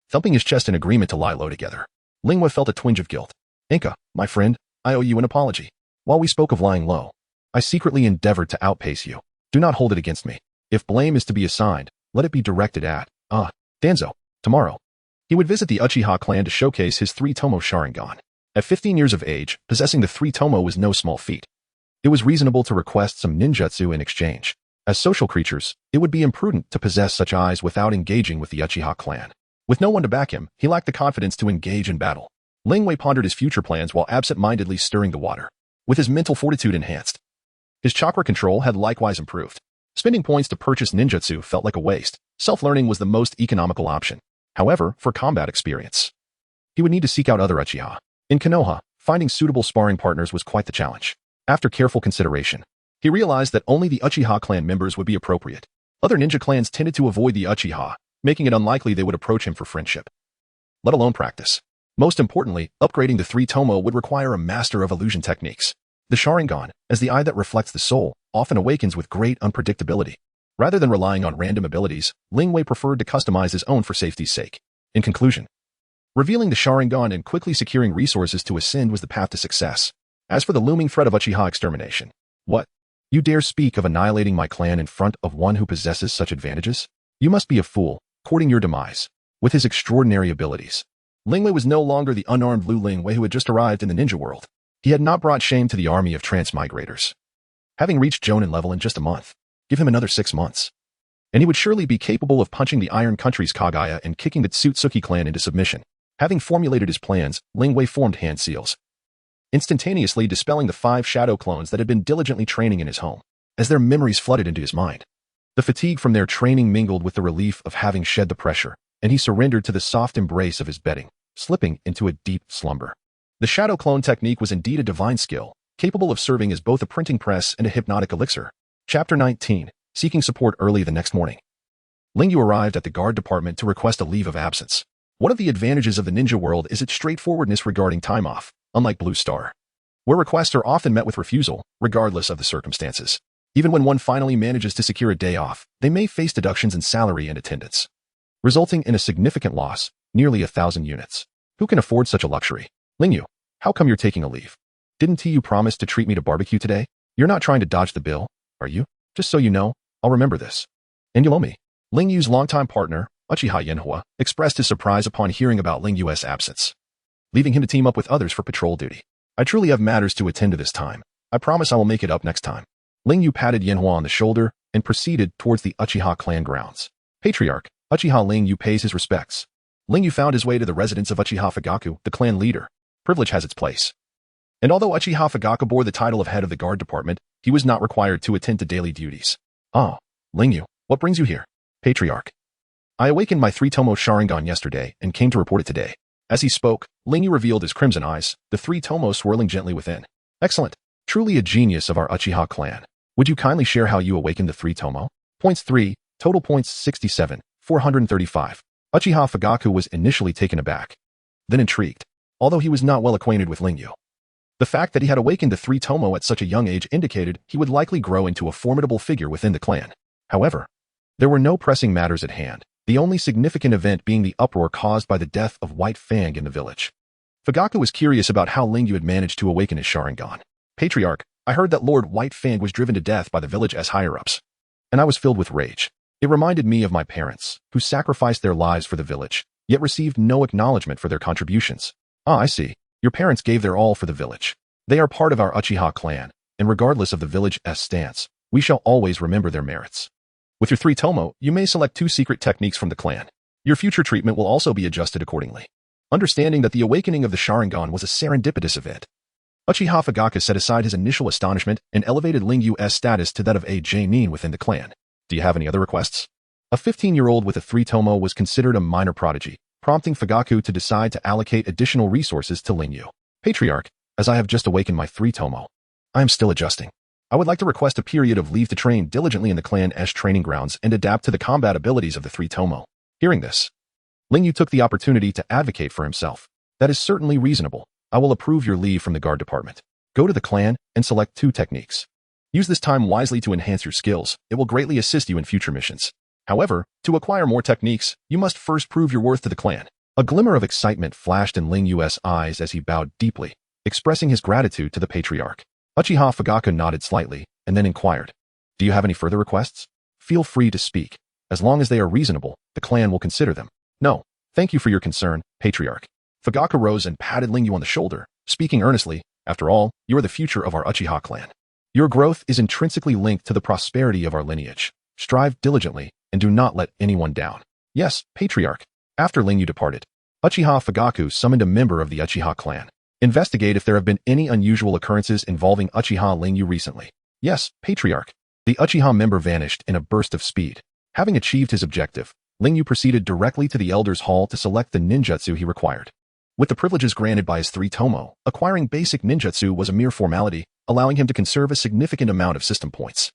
thumping his chest in agreement to lie low together. Ling Wei felt a twinge of guilt. Itachi, my friend, I owe you an apology. While we spoke of lying low, I secretly endeavored to outpace you. Do not hold it against me. If blame is to be assigned, let it be directed at, Danzo. Tomorrow, he would visit the Uchiha clan to showcase his 3-tomo Sharingan. At 15 years of age, possessing the 3-tomo was no small feat. It was reasonable to request some ninjutsu in exchange. As social creatures, it would be imprudent to possess such eyes without engaging with the Uchiha clan. With no one to back him, he lacked the confidence to engage in battle. Ling Wei pondered his future plans while absent-mindedly stirring the water. With his mental fortitude enhanced, his chakra control had likewise improved. Spending points to purchase ninjutsu felt like a waste. Self-learning was the most economical option. However, for combat experience, he would need to seek out other Uchiha. In Konoha, finding suitable sparring partners was quite the challenge. After careful consideration, he realized that only the Uchiha clan members would be appropriate. Other ninja clans tended to avoid the Uchiha, making it unlikely they would approach him for friendship, let alone practice. Most importantly, upgrading the 3-tomo would require a master of illusion techniques. The Sharingan, as the eye that reflects the soul, often awakens with great unpredictability. Rather than relying on random abilities, Ling Wei preferred to customize his own for safety's sake. In conclusion, revealing the Sharingan and quickly securing resources to ascend was the path to success. As for the looming threat of Uchiha extermination, what? You dare speak of annihilating my clan in front of one who possesses such advantages? You must be a fool, courting your demise. With his extraordinary abilities, Ling Wei was no longer the unarmed Lu Ling Wei who had just arrived in the ninja world. He had not brought shame to the army of transmigrators. Having reached Jonin level in just a month, give him another 6 months, and he would surely be capable of punching the Iron Country's Kagaya and kicking the Tsutsuki clan into submission. Having formulated his plans, Ling Wei formed hand seals, instantaneously dispelling the 5 shadow clones that had been diligently training in his home. As their memories flooded into his mind, the fatigue from their training mingled with the relief of having shed the pressure, and he surrendered to the soft embrace of his bedding, slipping into a deep slumber. The shadow clone technique was indeed a divine skill, capable of serving as both a printing press and a hypnotic elixir. Chapter 19, Seeking Support early the next morning. Ling Yu arrived at the guard department to request a leave of absence. One of the advantages of the ninja world is its straightforwardness regarding time off, unlike Blue Star, where requests are often met with refusal, regardless of the circumstances. Even when one finally manages to secure a day off, they may face deductions in salary and attendance, resulting in a significant loss, nearly 1,000 units. Who can afford such a luxury? Ling Yu, how come you're taking a leave? Didn't you promise to treat me to barbecue today? You're not trying to dodge the bill, are you? Just so you know, I'll remember this. And you'll owe me. Ling Yu's longtime partner, Uchiha Yenhua, expressed his surprise upon hearing about Ling Yu's absence, leaving him to team up with others for patrol duty. I truly have matters to attend to this time. I promise I will make it up next time. Ling Yu patted Yenhua on the shoulder and proceeded towards the Uchiha clan grounds. Patriarch, Uchiha Ling Yu pays his respects. Ling Yu found his way to the residence of Uchiha Fugaku, the clan leader. Privilege has its place. And although Uchiha Fugaku bore the title of head of the guard department, he was not required to attend to daily duties. Ah, Ling Yu, what brings you here? Patriarch. I awakened my 3-tomo Sharingan yesterday and came to report it today. As he spoke, Ling Yu revealed his crimson eyes, the 3-tomo swirling gently within. Excellent. Truly a genius of our Uchiha clan. Would you kindly share how you awakened the 3-tomo? Points 3, total points 67, 435. Uchiha Fugaku was initially taken aback, then intrigued, although he was not well acquainted with Ling Yu. The fact that he had awakened the 3-tomo at such a young age indicated he would likely grow into a formidable figure within the clan. However, there were no pressing matters at hand, the only significant event being the uproar caused by the death of White Fang in the village. Fugaku was curious about how Ling Yu had managed to awaken his Sharingan. Patriarch, I heard that Lord White Fang was driven to death by the village as higher-ups, and I was filled with rage. It reminded me of my parents, who sacrificed their lives for the village, yet received no acknowledgement for their contributions. Ah, I see. Your parents gave their all for the village. They are part of our Uchiha clan, and regardless of the village's stance, we shall always remember their merits. With your 3 Tomo, you may select 2 secret techniques from the clan. Your future treatment will also be adjusted accordingly. Understanding that the awakening of the Sharingan was a serendipitous event, Uchiha Fugaka set aside his initial astonishment and elevated Ling Yu's status to that of a Jainin within the clan. Do you have any other requests? A 15-year-old with a 3 Tomo was considered a minor prodigy, prompting Fugaku to decide to allocate additional resources to Ling Yu. Patriarch, as I have just awakened my 3 Tomo, I am still adjusting. I would like to request a period of leave to train diligently in the clan's training grounds and adapt to the combat abilities of the 3 Tomo. Hearing this, Ling Yu took the opportunity to advocate for himself. That is certainly reasonable. I will approve your leave from the guard department. Go to the clan and select 2 techniques. Use this time wisely to enhance your skills. It will greatly assist you in future missions. However, to acquire more techniques, you must first prove your worth to the clan. A glimmer of excitement flashed in Ling Yu's eyes as he bowed deeply, expressing his gratitude to the patriarch. Uchiha Fugaka nodded slightly and then inquired, "Do you have any further requests? Feel free to speak. As long as they are reasonable, the clan will consider them." "No, thank you for your concern, patriarch." Fugaka rose and patted Ling Yu on the shoulder, speaking earnestly. "After all, you are the future of our Uchiha clan. Your growth is intrinsically linked to the prosperity of our lineage. Strive diligently and do not let anyone down." "Yes, patriarch." After Ling Yu departed, Uchiha Fugaku summoned a member of the Uchiha clan. "Investigate if there have been any unusual occurrences involving Uchiha Ling Yu recently." "Yes, patriarch." The Uchiha member vanished in a burst of speed. Having achieved his objective, Ling Yu proceeded directly to the Elder's Hall to select the ninjutsu he required. With the privileges granted by his 3 Tomo, acquiring basic ninjutsu was a mere formality, allowing him to conserve a significant amount of system points.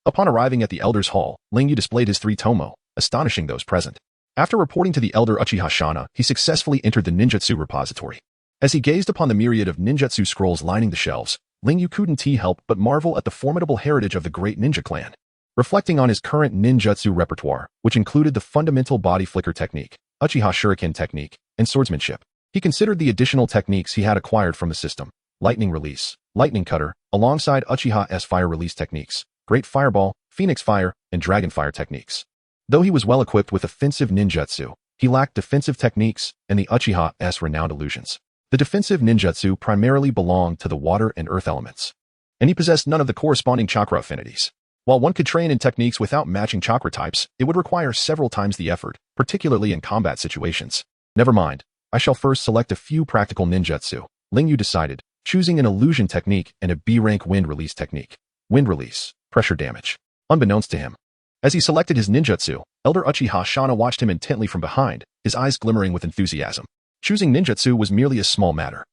Upon arriving at the Elder's Hall, Ling Yu displayed his 3 Tomo, astonishing those present. After reporting to the Elder Uchiha Shana, he successfully entered the ninjutsu repository. As he gazed upon the myriad of ninjutsu scrolls lining the shelves, Ling Yu couldn't help but marvel at the formidable heritage of the great ninja clan. Reflecting on his current ninjutsu repertoire, which included the fundamental body flicker technique, Uchiha Shuriken technique, and swordsmanship, he considered the additional techniques he had acquired from the system: lightning release, lightning cutter, alongside Uchiha's fire release techniques, great fireball, phoenix fire, and dragon fire techniques. Though he was well equipped with offensive ninjutsu, he lacked defensive techniques and the Uchiha's renowned illusions. The defensive ninjutsu primarily belonged to the water and earth elements, and he possessed none of the corresponding chakra affinities. While one could train in techniques without matching chakra types, it would require several times the effort, particularly in combat situations. Never mind, I shall first select a few practical ninjutsu, Ling Yu decided, choosing an illusion technique and a B-rank wind release technique. Wind release, pressure damage. Unbeknownst to him, as he selected his ninjutsu, Elder Uchiha Shana watched him intently from behind, his eyes glimmering with enthusiasm. Choosing ninjutsu was merely a small matter.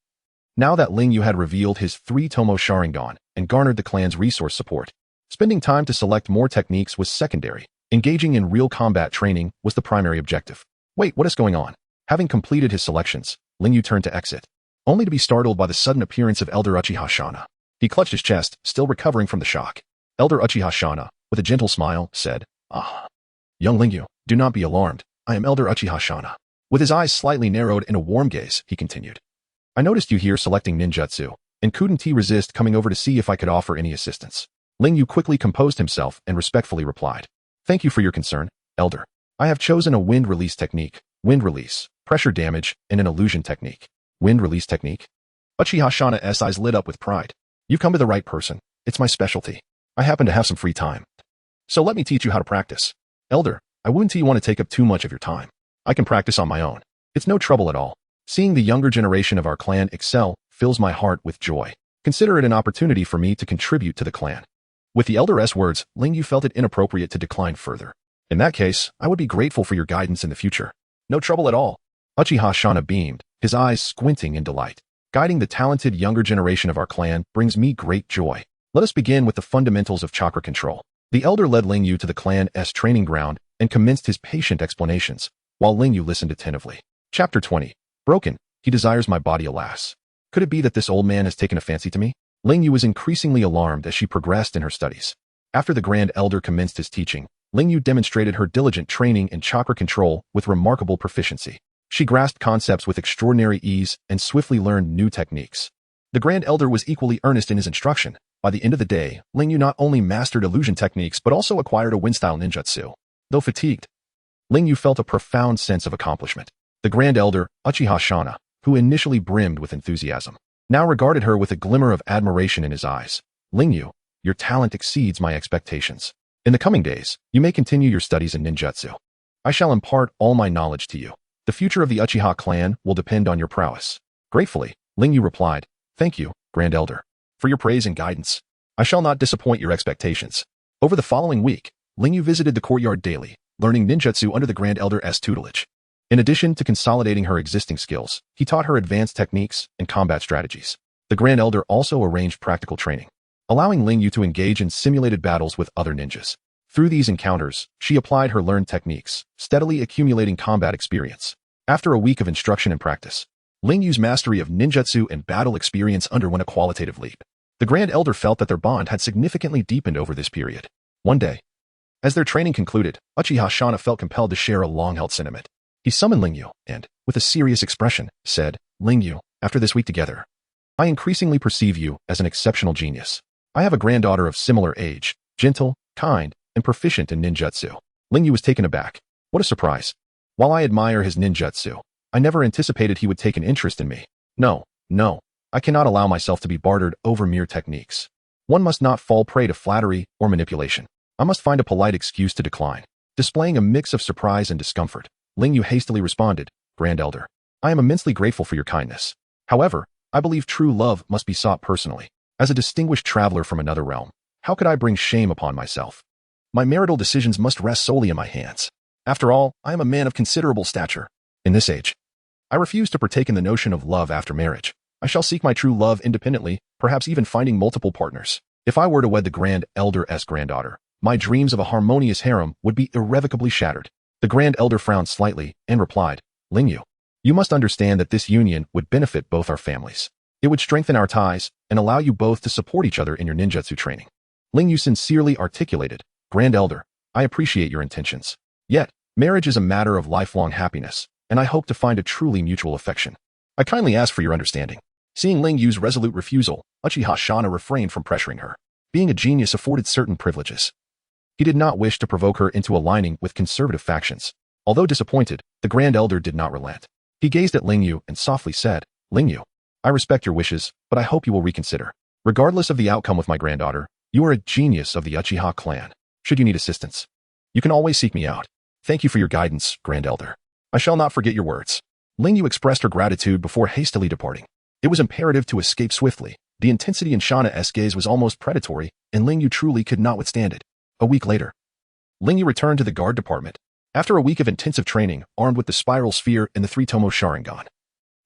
Now that Ling Yu had revealed his 3 Tomo Sharingan and garnered the clan's resource support, spending time to select more techniques was secondary. Engaging in real combat training was the primary objective. Wait, what is going on? Having completed his selections, Ling Yu turned to exit, only to be startled by the sudden appearance of Elder Uchiha Shana. He clutched his chest, still recovering from the shock. Elder Uchiha Shana, with a gentle smile, said, "Ah, young Ling Yu, do not be alarmed. I am Elder Uchiha Shana." With his eyes slightly narrowed in a warm gaze, he continued, "I noticed you here selecting ninjutsu, and couldn't resist coming over to see if I could offer any assistance." Ling Yu quickly composed himself and respectfully replied, "Thank you for your concern, Elder. I have chosen a wind release technique, wind release, pressure damage, and an illusion technique." Wind release technique? Uchiha Shana's eyes lit up with pride. "You've come to the right person. It's my specialty. I happen to have some free time, so let me teach you how to practice." "Elder, I wouldn't want to take up too much of your time. I can practice on my own. It's no trouble at all. Seeing the younger generation of our clan excel fills my heart with joy. Consider it an opportunity for me to contribute to the clan." With the Elder's words, Ling Yu felt it inappropriate to decline further. "In that case, I would be grateful for your guidance in the future." "No trouble at all." Uchiha Shana beamed, his eyes squinting in delight. "Guiding the talented younger generation of our clan brings me great joy. Let us begin with the fundamentals of chakra control." The Elder led Ling Yu to the clan's training ground and commenced his patient explanations, while Ling Yu listened attentively. Chapter 20. Broken. He desires my body, alas. Could it be that this old man has taken a fancy to me? Ling Yu was increasingly alarmed as she progressed in her studies. After the Grand Elder commenced his teaching, Ling Yu demonstrated her diligent training in chakra control with remarkable proficiency. She grasped concepts with extraordinary ease and swiftly learned new techniques. The Grand Elder was equally earnest in his instruction. By the end of the day, Ling Yu not only mastered illusion techniques but also acquired a wind-style ninjutsu. Though fatigued, Ling Yu felt a profound sense of accomplishment. The Grand Elder, Uchiha Shana, who initially brimmed with enthusiasm, now regarded her with a glimmer of admiration in his eyes. Lingyu, your talent exceeds my expectations. In the coming days, you may continue your studies in ninjutsu. I shall impart all my knowledge to you. The future of the Uchiha clan will depend on your prowess. Gratefully, Lingyu replied, Thank you, Grand Elder, for your praise and guidance. I shall not disappoint your expectations. Over the following week, Lingyu visited the courtyard daily, learning ninjutsu under the Grand Elder's tutelage. In addition to consolidating her existing skills, he taught her advanced techniques and combat strategies. The Grand Elder also arranged practical training, allowing Lingyu to engage in simulated battles with other ninjas. Through these encounters, she applied her learned techniques, steadily accumulating combat experience. After a week of instruction and practice, Lingyu's mastery of ninjutsu and battle experience underwent a qualitative leap. The Grand Elder felt that their bond had significantly deepened over this period. One day, as their training concluded, Uchiha Shana felt compelled to share a long-held sentiment. He summoned Lingyu and, with a serious expression, said, Lingyu, after this week together, I increasingly perceive you as an exceptional genius. I have a granddaughter of similar age, gentle, kind, and proficient in ninjutsu. Lingyu was taken aback. What a surprise. While I admire his ninjutsu, I never anticipated he would take an interest in me. No, I cannot allow myself to be bartered over mere techniques. One must not fall prey to flattery or manipulation. I must find a polite excuse to decline. Displaying a mix of surprise and discomfort, Lingyu hastily responded, Grand Elder, I am immensely grateful for your kindness. However, I believe true love must be sought personally. As a distinguished traveler from another realm, how could I bring shame upon myself? My marital decisions must rest solely in my hands. After all, I am a man of considerable stature. In this age, I refuse to partake in the notion of love after marriage. I shall seek my true love independently, perhaps even finding multiple partners. If I were to wed the Grand Elder's granddaughter, my dreams of a harmonious harem would be irrevocably shattered. The Grand Elder frowned slightly and replied, Lingyu, you must understand that this union would benefit both our families. It would strengthen our ties and allow you both to support each other in your ninjutsu training. Lingyu sincerely articulated, Grand Elder, I appreciate your intentions. Yet, marriage is a matter of lifelong happiness, and I hope to find a truly mutual affection. I kindly ask for your understanding. Seeing Lingyu's resolute refusal, Uchiha Shana refrained from pressuring her. Being a genius afforded certain privileges. He did not wish to provoke her into aligning with conservative factions. Although disappointed, the Grand Elder did not relent. He gazed at Lingyu and softly said, Lingyu, I respect your wishes, but I hope you will reconsider. Regardless of the outcome with my granddaughter, you are a genius of the Uchiha clan. Should you need assistance, you can always seek me out. Thank you for your guidance, Grand Elder. I shall not forget your words. Lingyu expressed her gratitude before hastily departing. It was imperative to escape swiftly. The intensity in Shana's gaze was almost predatory, and Lingyu truly could not withstand it. A week later, Lingyu returned to the guard department. After a week of intensive training, armed with the spiral sphere and the three-tomo Sharingan,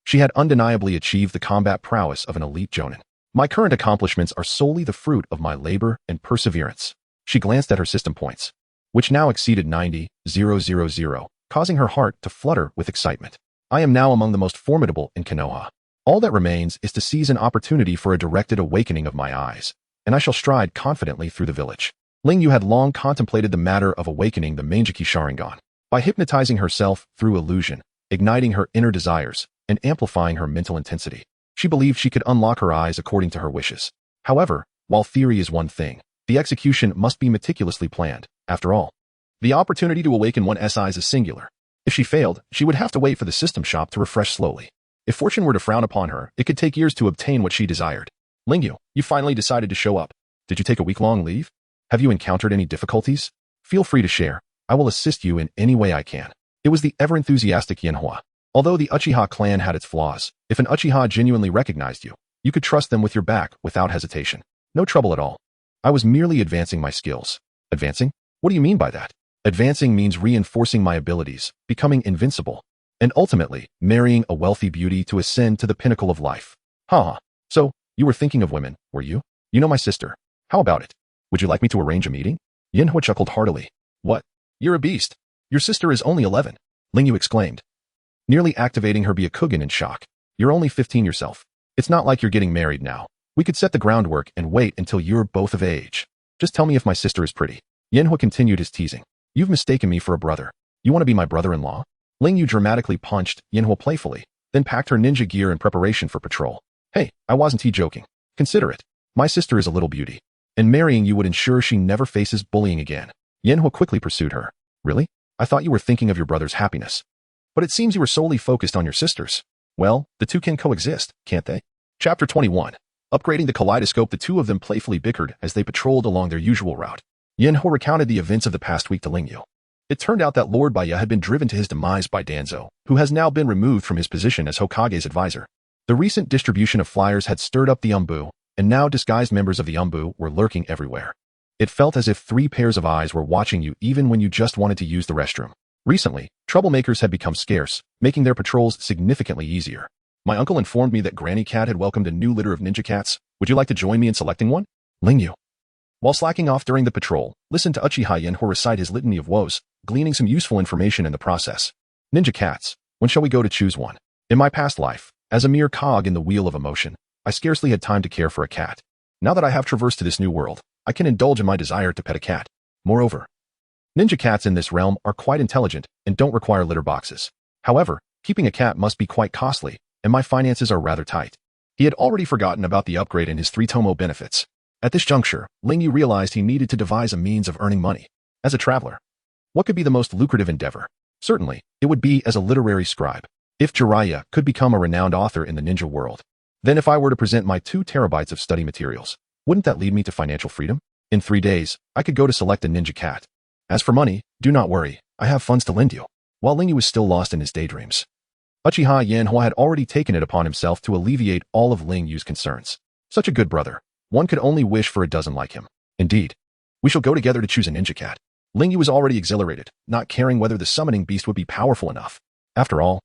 she had undeniably achieved the combat prowess of an elite jonin. My current accomplishments are solely the fruit of my labor and perseverance. She glanced at her system points, which now exceeded 90,000, causing her heart to flutter with excitement. I am now among the most formidable in Konoha. All that remains is to seize an opportunity for a directed awakening of my eyes, and I shall stride confidently through the village. Lingyu had long contemplated the matter of awakening the Manjiki Sharingan. By hypnotizing herself through illusion, igniting her inner desires, and amplifying her mental intensity, she believed she could unlock her eyes according to her wishes. However, while theory is one thing, the execution must be meticulously planned. After all, the opportunity to awaken one's eyes is singular. If she failed, she would have to wait for the system shop to refresh slowly. If fortune were to frown upon her, it could take years to obtain what she desired. Lingyu, you finally decided to show up. Did you take a week-long leave? Have you encountered any difficulties? Feel free to share. I will assist you in any way I can. It was the ever-enthusiastic Yenhua. Although the Uchiha clan had its flaws, if an Uchiha genuinely recognized you, you could trust them with your back without hesitation. No trouble at all. I was merely advancing my skills. Advancing? What do you mean by that? Advancing means reinforcing my abilities, becoming invincible, and ultimately marrying a wealthy beauty to ascend to the pinnacle of life. Haha. So, you were thinking of women, were you? You know my sister. How about it? Would you like me to arrange a meeting? Yenhua chuckled heartily. What? You're a beast. Your sister is only 11. Lingyu exclaimed, nearly activating her Byakugan in shock. You're only 15 yourself. It's not like you're getting married now. We could set the groundwork and wait until you're both of age. Just tell me if my sister is pretty. Yenhua continued his teasing. You've mistaken me for a brother. You want to be my brother-in-law? Lingyu dramatically punched Yenhua playfully, then packed her ninja gear in preparation for patrol. Hey, I wasn't joking. Consider it. My sister is a little beauty, and marrying you would ensure she never faces bullying again. Yenhua quickly pursued her. Really? I thought you were thinking of your brother's happiness. But it seems you were solely focused on your sister's. Well, the two can coexist, can't they? Chapter 21. Upgrading the Kaleidoscope, the two of them playfully bickered as they patrolled along their usual route. Yenho recounted the events of the past week to Lingyu. It turned out that Lord Baya had been driven to his demise by Danzo, who has now been removed from his position as Hokage's advisor. The recent distribution of flyers had stirred up the Umbu, and now disguised members of the Umbu were lurking everywhere. It felt as if 3 pairs of eyes were watching you even when you just wanted to use the restroom. Recently, troublemakers had become scarce, making their patrols significantly easier. My uncle informed me that Granny Cat had welcomed a new litter of ninja cats. Would you like to join me in selecting one? Lingyu. While slacking off during the patrol, listen to Uchiha Itachi recite his litany of woes, gleaning some useful information in the process. Ninja cats. When shall we go to choose one? In my past life, as a mere cog in the wheel of emotion, I scarcely had time to care for a cat. Now that I have traversed to this new world, I can indulge in my desire to pet a cat. Moreover, ninja cats in this realm are quite intelligent and don't require litter boxes. However, keeping a cat must be quite costly, and my finances are rather tight. He had already forgotten about the upgrade and his 3 Tomo benefits. At this juncture, Lingyu realized he needed to devise a means of earning money. As a traveler, what could be the most lucrative endeavor? Certainly, it would be as a literary scribe. If Jiraiya could become a renowned author in the ninja world, then if I were to present my 2 terabytes of study materials, wouldn't that lead me to financial freedom? In 3 days, I could go to select a ninja cat. As for money, do not worry, I have funds to lend you. While Lingyu was still lost in his daydreams, Uchiha Itachi had already taken it upon himself to alleviate all of Lingyu's concerns. Such a good brother. One could only wish for a dozen like him. Indeed. We shall go together to choose a ninja cat. Lingyu was already exhilarated, not caring whether the summoning beast would be powerful enough. After all,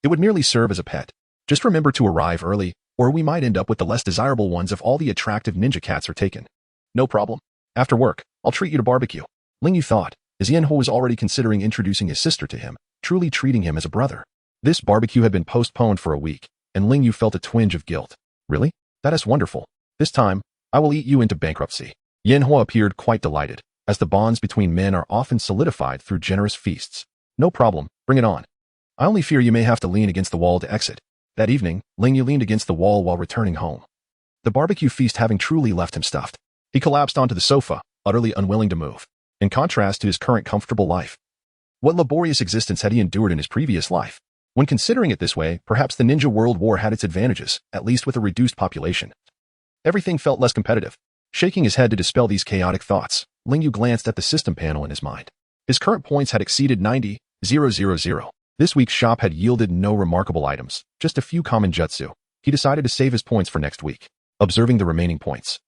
it would merely serve as a pet. Just remember to arrive early, or we might end up with the less desirable ones if all the attractive ninja cats are taken. No problem. After work, I'll treat you to barbecue. Lingyu thought, as Yenho was already considering introducing his sister to him, truly treating him as a brother. This barbecue had been postponed for a week, and Lingyu felt a twinge of guilt. Really? That is wonderful. This time, I will eat you into bankruptcy. Yenho appeared quite delighted, as the bonds between men are often solidified through generous feasts. No problem, bring it on. I only fear you may have to lean against the wall to exit. That evening, Lingyu leaned against the wall while returning home. The barbecue feast having truly left him stuffed. He collapsed onto the sofa, utterly unwilling to move. In contrast to his current comfortable life. What laborious existence had he endured in his previous life? When considering it this way, perhaps the Ninja World War had its advantages, at least with a reduced population. Everything felt less competitive. Shaking his head to dispel these chaotic thoughts, Lingyu glanced at the system panel in his mind. His current points had exceeded 90,000. This week's shop had yielded no remarkable items, just a few common jutsu. He decided to save his points for next week. Observing the remaining points,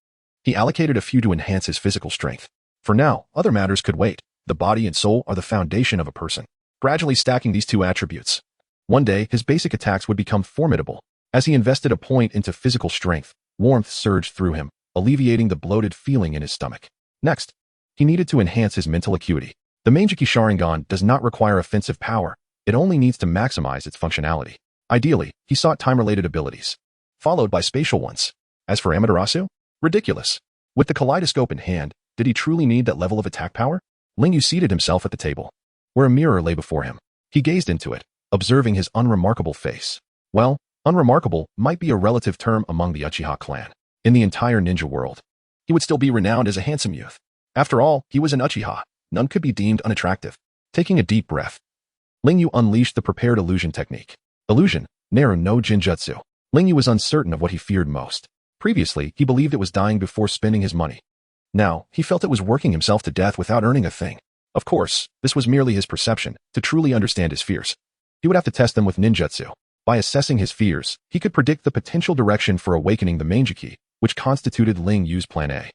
he allocated a few to enhance his physical strength. For now, other matters could wait. The body and soul are the foundation of a person. Gradually stacking these 2 attributes, one day his basic attacks would become formidable. As he invested a point into physical strength, warmth surged through him, alleviating the bloated feeling in his stomach. Next, he needed to enhance his mental acuity. The Manjiki Sharingan does not require offensive power, it only needs to maximize its functionality. Ideally, he sought time-related abilities, followed by spatial ones. As for Amaterasu? Ridiculous. With the kaleidoscope in hand, did he truly need that level of attack power? Lingyu seated himself at the table, where a mirror lay before him. He gazed into it, observing his unremarkable face. Well, unremarkable might be a relative term among the Uchiha clan. In the entire ninja world, he would still be renowned as a handsome youth. After all, he was an Uchiha. None could be deemed unattractive. Taking a deep breath, Lingyu unleashed the prepared illusion technique. Illusion, Naru no Jinjutsu. Lingyu was uncertain of what he feared most. Previously, he believed it was dying before spending his money. Now, he felt it was working himself to death without earning a thing. Of course, this was merely his perception. To truly understand his fears, he would have to test them with ninjutsu. By assessing his fears, he could predict the potential direction for awakening the Manjiki, which constituted Lingyu's plan A.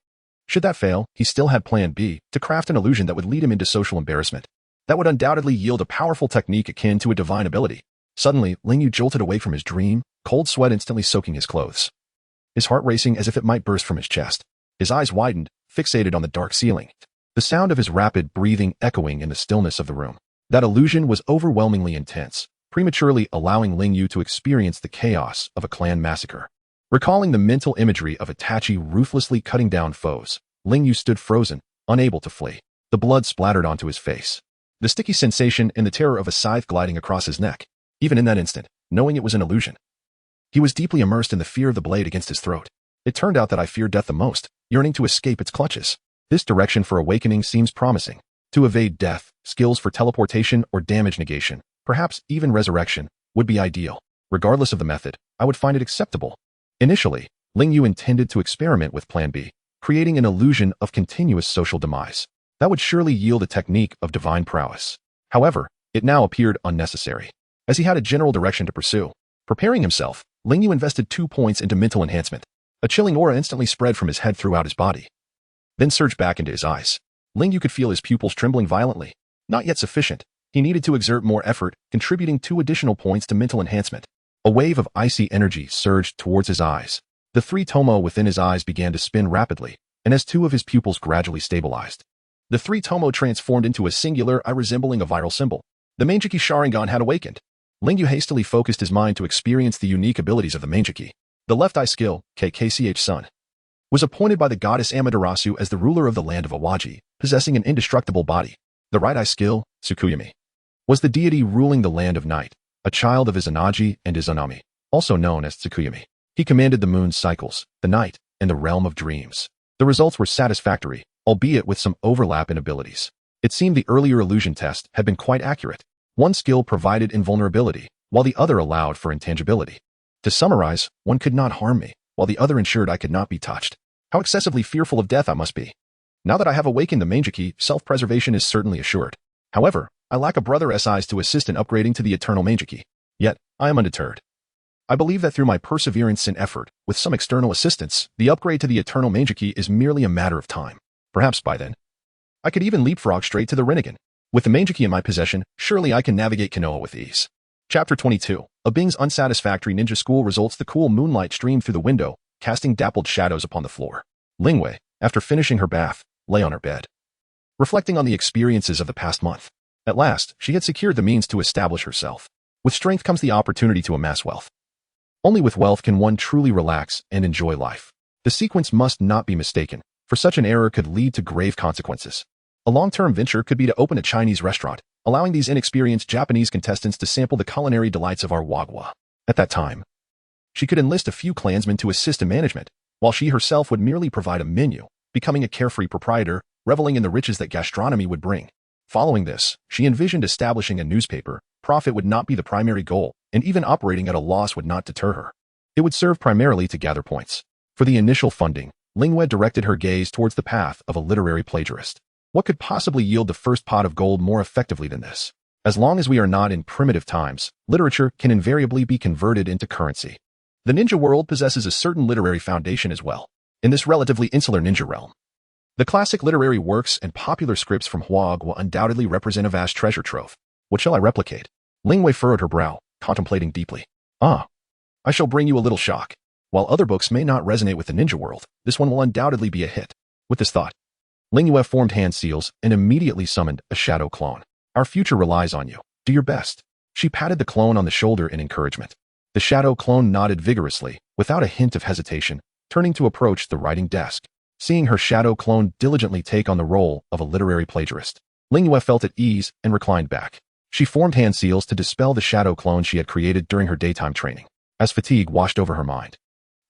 Should that fail, he still had plan B, to craft an illusion that would lead him into social embarrassment. That would undoubtedly yield a powerful technique akin to a divine ability. Suddenly, Lingyu jolted away from his dream, cold sweat instantly soaking his clothes. His heart racing as if it might burst from his chest. His eyes widened, fixated on the dark ceiling. The sound of his rapid breathing echoing in the stillness of the room. That illusion was overwhelmingly intense, prematurely allowing Lingyu to experience the chaos of a clan massacre. Recalling the mental imagery of Itachi ruthlessly cutting down foes, Lingyu stood frozen, unable to flee. The blood splattered onto his face. The sticky sensation and the terror of a scythe gliding across his neck. Even in that instant, knowing it was an illusion, he was deeply immersed in the fear of the blade against his throat. It turned out that I fear death the most, yearning to escape its clutches. This direction for awakening seems promising. To evade death, skills for teleportation or damage negation, perhaps even resurrection, would be ideal. Regardless of the method, I would find it acceptable. Initially, Ling Yu intended to experiment with Plan B, creating an illusion of continuous social demise. That would surely yield a technique of divine prowess. However, it now appeared unnecessary, as he had a general direction to pursue. Preparing himself, Ling Yu invested 2 points into mental enhancement. A chilling aura instantly spread from his head throughout his body, then surged back into his eyes. Ling Yu could feel his pupils trembling violently. Not yet sufficient. He needed to exert more effort, contributing 2 additional points to mental enhancement. A wave of icy energy surged towards his eyes. The 3 tomo within his eyes began to spin rapidly, and as 2 of his pupils gradually stabilized, the 3 tomo transformed into a singular eye resembling a viral symbol. The Manjiki Sharingan had awakened. Ling Yu hastily focused his mind to experience the unique abilities of the Manjiki. The left eye skill, KKCH Sun, was appointed by the goddess Amaterasu as the ruler of the land of Awaji, possessing an indestructible body. The right eye skill, Tsukuyami, was the deity ruling the land of night, a child of Izanagi and Izanami, also known as Tsukuyami. He commanded the moon's cycles, the night, and the realm of dreams. The results were satisfactory, albeit with some overlap in abilities. It seemed the earlier illusion test had been quite accurate. One skill provided invulnerability, while the other allowed for intangibility. To summarize, one could not harm me, while the other ensured I could not be touched. How excessively fearful of death I must be. Now that I have awakened the Manjiki, self-preservation is certainly assured. However, I lack a brother SIs to assist in upgrading to the eternal Manjiki. Yet, I am undeterred. I believe that through my perseverance and effort, with some external assistance, the upgrade to the eternal Manjiki is merely a matter of time. Perhaps by then, I could even leapfrog straight to the Rinnegan. With the Manjiki in my possession, surely I can navigate Konoha with ease. Chapter 22. A Bing's unsatisfactory ninja school results. The cool moonlight streamed through the window, casting dappled shadows upon the floor. Lingwei, after finishing her bath, lay on her bed, reflecting on the experiences of the past month. At last, she had secured the means to establish herself. With strength comes the opportunity to amass wealth. Only with wealth can one truly relax and enjoy life. The sequence must not be mistaken, for such an error could lead to grave consequences. A long-term venture could be to open a Chinese restaurant, allowing these inexperienced Japanese contestants to sample the culinary delights of our wagwa. At that time, she could enlist a few clansmen to assist in management, while she herself would merely provide a menu, becoming a carefree proprietor, reveling in the riches that gastronomy would bring. Following this, she envisioned establishing a newspaper. Profit would not be the primary goal, and even operating at a loss would not deter her. It would serve primarily to gather points. For the initial funding, Lingwei directed her gaze towards the path of a literary plagiarist. What could possibly yield the first pot of gold more effectively than this? As long as we are not in primitive times, literature can invariably be converted into currency. The ninja world possesses a certain literary foundation as well. In this relatively insular ninja realm, the classic literary works and popular scripts from Huag will undoubtedly represent a vast treasure trove. What shall I replicate? Lingwei furrowed her brow, contemplating deeply. I shall bring you a little shock. While other books may not resonate with the ninja world, this one will undoubtedly be a hit. With this thought, Lingwei formed hand seals and immediately summoned a shadow clone. Our future relies on you. Do your best. She patted the clone on the shoulder in encouragement. The shadow clone nodded vigorously, without a hint of hesitation, turning to approach the writing desk. Seeing her shadow clone diligently take on the role of a literary plagiarist, Lingwei felt at ease and reclined back. She formed hand seals to dispel the shadow clone she had created during her daytime training. As fatigue washed over her mind,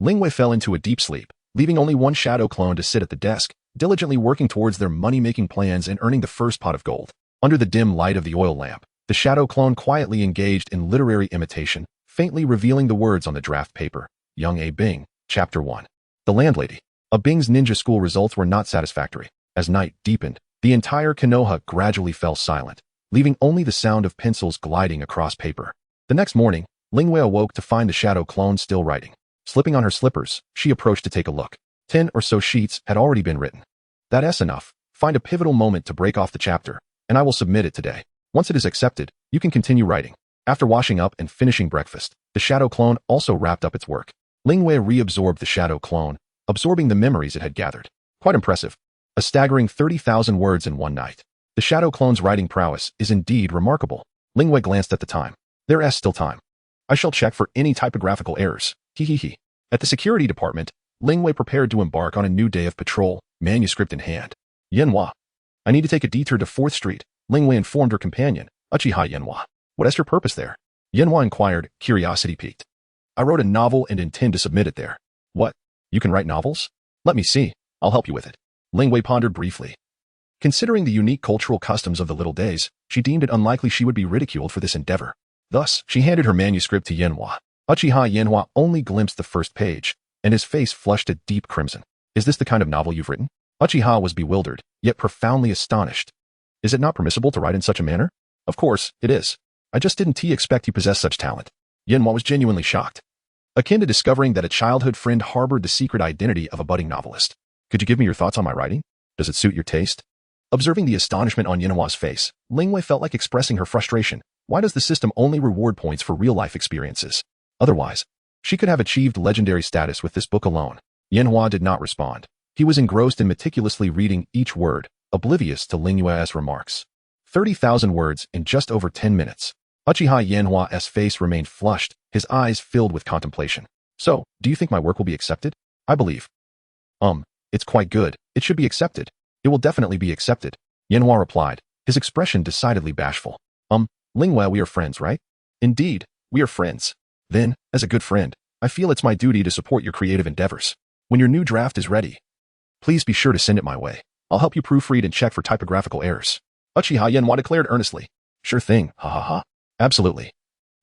Lingwei fell into a deep sleep, leaving only one shadow clone to sit at the desk, diligently working towards their money-making plans and earning the first pot of gold. Under the dim light of the oil lamp, the shadow clone quietly engaged in literary imitation, faintly revealing the words on the draft paper. Young A. Bing, Chapter 1. The landlady. A Bing's ninja school results were not satisfactory. As night deepened, the entire Konoha gradually fell silent, leaving only the sound of pencils gliding across paper. The next morning, Lingwei awoke to find the shadow clone still writing. Slipping on her slippers, she approached to take a look. 10 or so sheets had already been written. That's enough. Find a pivotal moment to break off the chapter, and I will submit it today. Once it is accepted, you can continue writing. After washing up and finishing breakfast, the shadow clone also wrapped up its work. Lingwei reabsorbed the shadow clone, absorbing the memories it had gathered. Quite impressive. A staggering 30,000 words in one night. The shadow clone's writing prowess is indeed remarkable. Lingwei glanced at the time. There's still time. I shall check for any typographical errors. He. At the security department, Lingwei prepared to embark on a new day of patrol, manuscript in hand. Yenhua. I need to take a detour to 4th Street, Lingwei informed her companion, Uchiha Yenhua. What is your purpose there? Yenhua inquired, curiosity piqued. I wrote a novel and intend to submit it there. What? You can write novels? Let me see. I'll help you with it. Lingwei pondered briefly. Considering the unique cultural customs of the Little Days, she deemed it unlikely she would be ridiculed for this endeavor. Thus, she handed her manuscript to Yenhua. Uchiha Yenhua only glimpsed the first page, and his face flushed a deep crimson. Is this the kind of novel you've written? Uchiha was bewildered, yet profoundly astonished. Is it not permissible to write in such a manner? Of course, it is. I just didn't expect you possess such talent. Yenhua was genuinely shocked. Akin to discovering that a childhood friend harbored the secret identity of a budding novelist. Could you give me your thoughts on my writing? Does it suit your taste? Observing the astonishment on Yenhua's face, Lingwei felt like expressing her frustration. Why does the system only reward points for real-life experiences? Otherwise, she could have achieved legendary status with this book alone. Yenhua did not respond. He was engrossed in meticulously reading each word, oblivious to Lingwei's remarks. 30,000 words in just over 10 minutes. Uchiha Yenhua's face remained flushed, his eyes filled with contemplation. So, do you think my work will be accepted? I believe. It's quite good. It should be accepted. It will definitely be accepted. Yenhua replied, his expression decidedly bashful. Lingwei, we are friends, right? Indeed, we are friends. Then, as a good friend, I feel it's my duty to support your creative endeavors. When your new draft is ready, please be sure to send it my way. I'll help you proofread and check for typographical errors. Uchiha Yenhua declared earnestly. Sure thing, ha ha ha. Absolutely.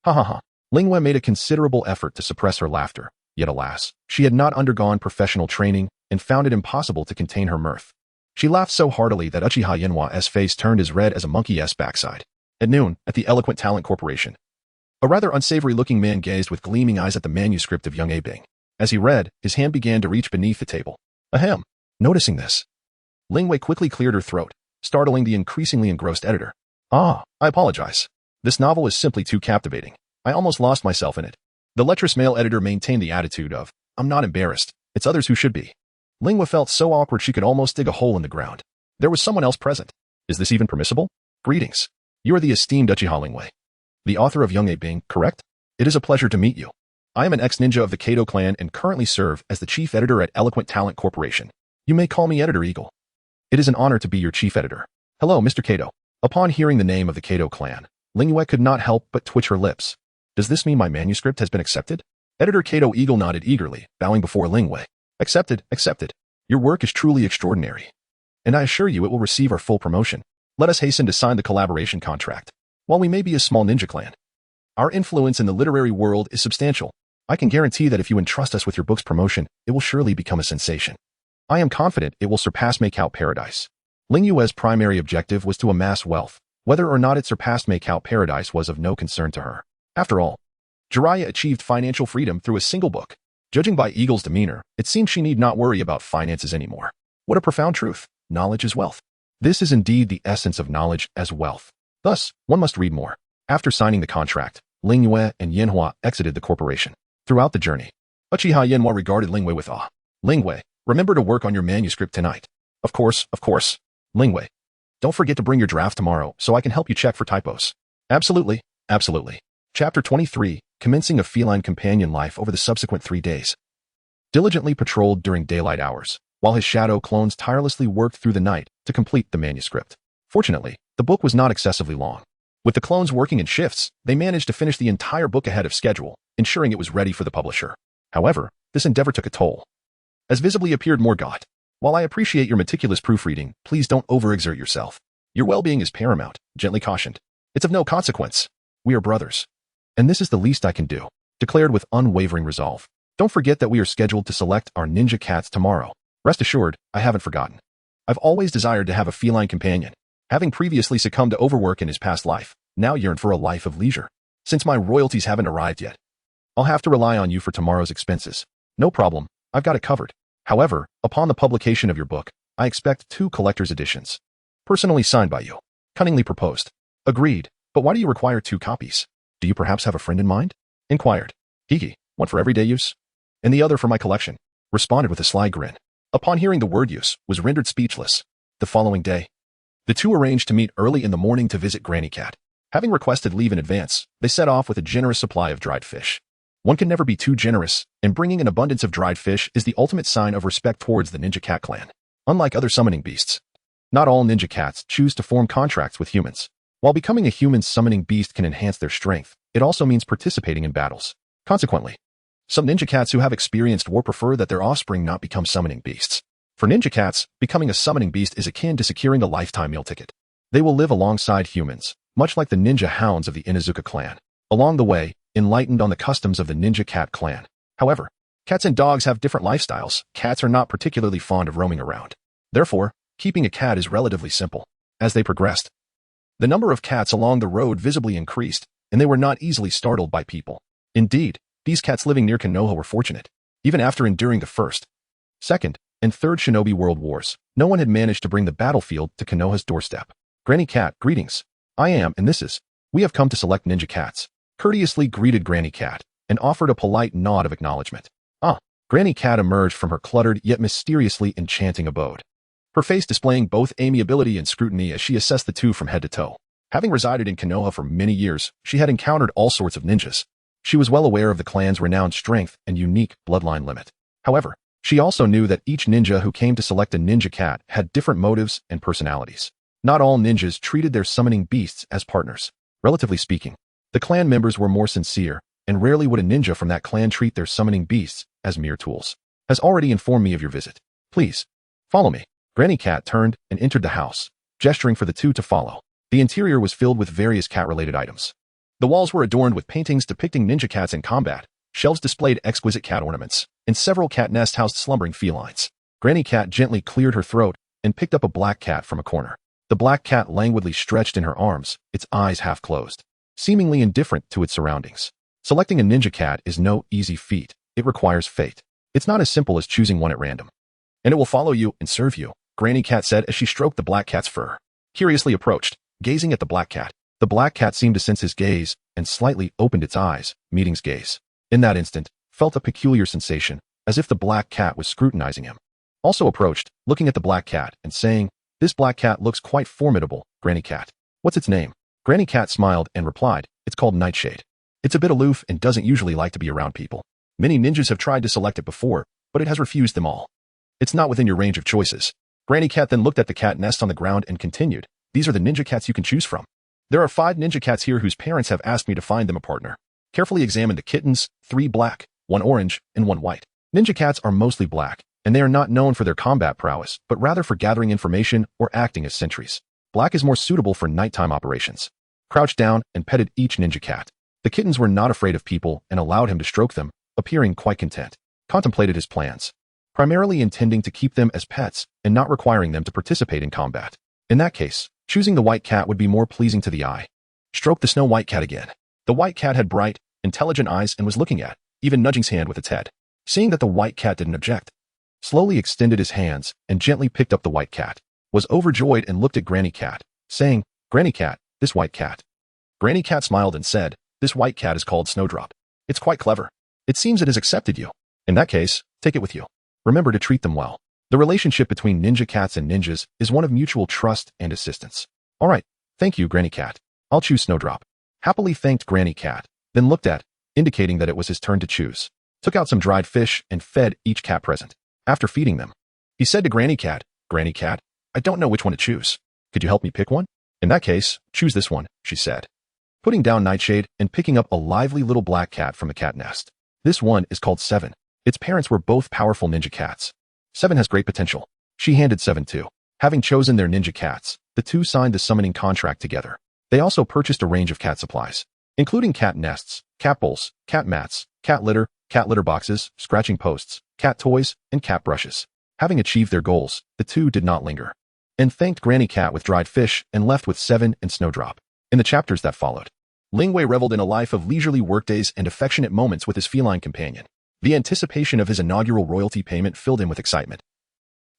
Ha ha ha. Lingwei made a considerable effort to suppress her laughter, yet alas, she had not undergone professional training and found it impossible to contain her mirth. She laughed so heartily that Uchiha Yenhua's face turned as red as a monkey's backside. At noon, at the Eloquent Talent Corporation, a rather unsavory-looking man gazed with gleaming eyes at the manuscript of young Abing. As he read, his hand began to reach beneath the table. Ahem. Noticing this, Lingwei quickly cleared her throat, startling the increasingly engrossed editor. I apologize. This novel is simply too captivating. I almost lost myself in it. The lecherous male editor maintained the attitude of, I'm not embarrassed. It's others who should be. Lingwei felt so awkward she could almost dig a hole in the ground. There was someone else present. Is this even permissible? Greetings. You are the esteemed Uchiha Lingwei, the author of Young Abing, correct? It is a pleasure to meet you. I am an ex-ninja of the Kado clan and currently serve as the chief editor at Eloquent Talent Corporation. You may call me Editor Eagle. It is an honor to be your chief editor. Hello, Mr. Kado. Upon hearing the name of the Kado clan, Lingwei could not help but twitch her lips. Does this mean my manuscript has been accepted? Editor Kado Eagle nodded eagerly, bowing before Lingwei. Accepted, accepted. Your work is truly extraordinary. And I assure you it will receive our full promotion. Let us hasten to sign the collaboration contract. While we may be a small ninja clan, our influence in the literary world is substantial. I can guarantee that if you entrust us with your book's promotion, it will surely become a sensation. I am confident it will surpass Make-Out Paradise. Lingyue's primary objective was to amass wealth. Whether or not it surpassed Make-Out Paradise was of no concern to her. After all, Jiraiya achieved financial freedom through a single book. Judging by Eagle's demeanor, it seemed she need not worry about finances anymore. What a profound truth. Knowledge is wealth. This is indeed the essence of knowledge as wealth. Thus, one must read more. After signing the contract, Lingyue and Yenhua exited the corporation. Throughout the journey, Uchiha Yenhua regarded Lingwei with awe. Lingwei, remember to work on your manuscript tonight. Of course. Lingwei, don't forget to bring your draft tomorrow so I can help you check for typos. Absolutely. Chapter 23, Commencing a Feline Companion Life over the subsequent 3 days. Diligently patrolled during daylight hours, while his shadow clones tirelessly worked through the night to complete the manuscript. Fortunately, the book was not excessively long. With the clones working in shifts, they managed to finish the entire book ahead of schedule, ensuring it was ready for the publisher. However, this endeavor took a toll. As visibly appeared Morgoth, while I appreciate your meticulous proofreading, please don't overexert yourself. Your well-being is paramount, gently cautioned. It's of no consequence. We are brothers. And this is the least I can do, declared with unwavering resolve. Don't forget that we are scheduled to select our ninja cats tomorrow. Rest assured, I haven't forgotten. I've always desired to have a feline companion. Having previously succumbed to overwork in his past life, now yearned for a life of leisure. Since my royalties haven't arrived yet, I'll have to rely on you for tomorrow's expenses. No problem, I've got it covered. However, upon the publication of your book, I expect 2 collector's editions. Personally signed by you. Cunningly proposed. Agreed, but why do you require 2 copies? Do you perhaps have a friend in mind? Inquired. Hiki, one for everyday use, and the other for my collection. Responded with a sly grin. Upon hearing the word use, was rendered speechless. The following day, the 2 arranged to meet early in the morning to visit Granny Cat. Having requested leave in advance, they set off with a generous supply of dried fish. One can never be too generous, and bringing an abundance of dried fish is the ultimate sign of respect towards the Ninja Cat clan. Unlike other summoning beasts, not all ninja cats choose to form contracts with humans. While becoming a human summoning beast can enhance their strength, it also means participating in battles. Consequently, some ninja cats who have experienced war prefer that their offspring not become summoning beasts. For ninja cats, becoming a summoning beast is akin to securing a lifetime meal ticket. They will live alongside humans, much like the ninja hounds of the Inuzuka clan. Along the way, enlightened on the customs of the ninja cat clan. However, cats and dogs have different lifestyles. Cats are not particularly fond of roaming around. Therefore, keeping a cat is relatively simple. As they progressed, the number of cats along the road visibly increased, and they were not easily startled by people. Indeed, these cats living near Konoha were fortunate. Even after enduring the First, Second, and Third Shinobi World Wars, no one had managed to bring the battlefield to Konoha's doorstep. Granny Cat, greetings. I am, and this is. We have come to select ninja cats. Courteously greeted Granny Cat, and offered a polite nod of acknowledgement. Granny Cat emerged from her cluttered yet mysteriously enchanting abode, her face displaying both amiability and scrutiny as she assessed the two from head to toe. Having resided in Konoha for many years, she had encountered all sorts of ninjas. She was well aware of the clan's renowned strength and unique bloodline limit. However, she also knew that each ninja who came to select a ninja cat had different motives and personalities. Not all ninjas treated their summoning beasts as partners. Relatively speaking, the clan members were more sincere, and rarely would a ninja from that clan treat their summoning beasts as mere tools. Has already informed me of your visit. Please, follow me. Granny Cat turned and entered the house, gesturing for the two to follow. The interior was filled with various cat-related items. The walls were adorned with paintings depicting ninja cats in combat. Shelves displayed exquisite cat ornaments, and several cat nests housed slumbering felines. Granny Cat gently cleared her throat and picked up a black cat from a corner. The black cat languidly stretched in her arms, its eyes half closed, seemingly indifferent to its surroundings. Selecting a ninja cat is no easy feat. It requires fate. It's not as simple as choosing one at random. And it will follow you and serve you, Granny Cat said as she stroked the black cat's fur. Curiously approached, gazing at the black cat. The black cat seemed to sense his gaze and slightly opened its eyes, meeting his gaze. In that instant, felt a peculiar sensation, as if the black cat was scrutinizing him. Also approached, looking at the black cat and saying, "This black cat looks quite formidable, Granny Cat. What's its name?" Granny Cat smiled and replied, "It's called Nightshade. It's a bit aloof and doesn't usually like to be around people. Many ninjas have tried to select it before, but it has refused them all. It's not within your range of choices." Granny Cat then looked at the cat nest on the ground and continued, "These are the ninja cats you can choose from. There are 5 ninja cats here whose parents have asked me to find them a partner. Carefully examine the kittens, 3 black, 1 orange, and 1 white. Ninja cats are mostly black, and they are not known for their combat prowess, but rather for gathering information or acting as sentries. Black is more suitable for nighttime operations." Crouched down and petted each ninja cat. The kittens were not afraid of people and allowed him to stroke them, appearing quite content. Contemplated his plans, primarily intending to keep them as pets and not requiring them to participate in combat. In that case, choosing the white cat would be more pleasing to the eye. Stroked the snow white cat again. The white cat had bright, intelligent eyes and was looking at, even nudging his hand with its head. Seeing that the white cat didn't object, slowly extended his hands and gently picked up the white cat. Was overjoyed and looked at Granny Cat, saying, "Granny Cat, this white cat." Granny Cat smiled and said, "This white cat is called Snowdrop. It's quite clever. It seems it has accepted you. In that case, take it with you. Remember to treat them well. The relationship between ninja cats and ninjas is one of mutual trust and assistance." "All right, thank you, Granny Cat. I'll choose Snowdrop." Happily thanked Granny Cat, then looked at, indicating that it was his turn to choose. Took out some dried fish and fed each cat present. After feeding them, he said to Granny Cat, "Granny Cat, I don't know which one to choose. Could you help me pick one?" "In that case, choose this one," she said, putting down Nightshade and picking up a lively little black cat from the cat nest. "This one is called Seven. Its parents were both powerful ninja cats. Seven has great potential." She handed Seven to. Having chosen their ninja cats, the two signed the summoning contract together. They also purchased a range of cat supplies, including cat nests, cat bowls, cat mats, cat litter boxes, scratching posts, cat toys, and cat brushes. Having achieved their goals, the two did not linger, and thanked Granny Cat with dried fish and left with Seven and Snowdrop. In the chapters that followed, Lingwei reveled in a life of leisurely workdays and affectionate moments with his feline companion. The anticipation of his inaugural royalty payment filled him with excitement,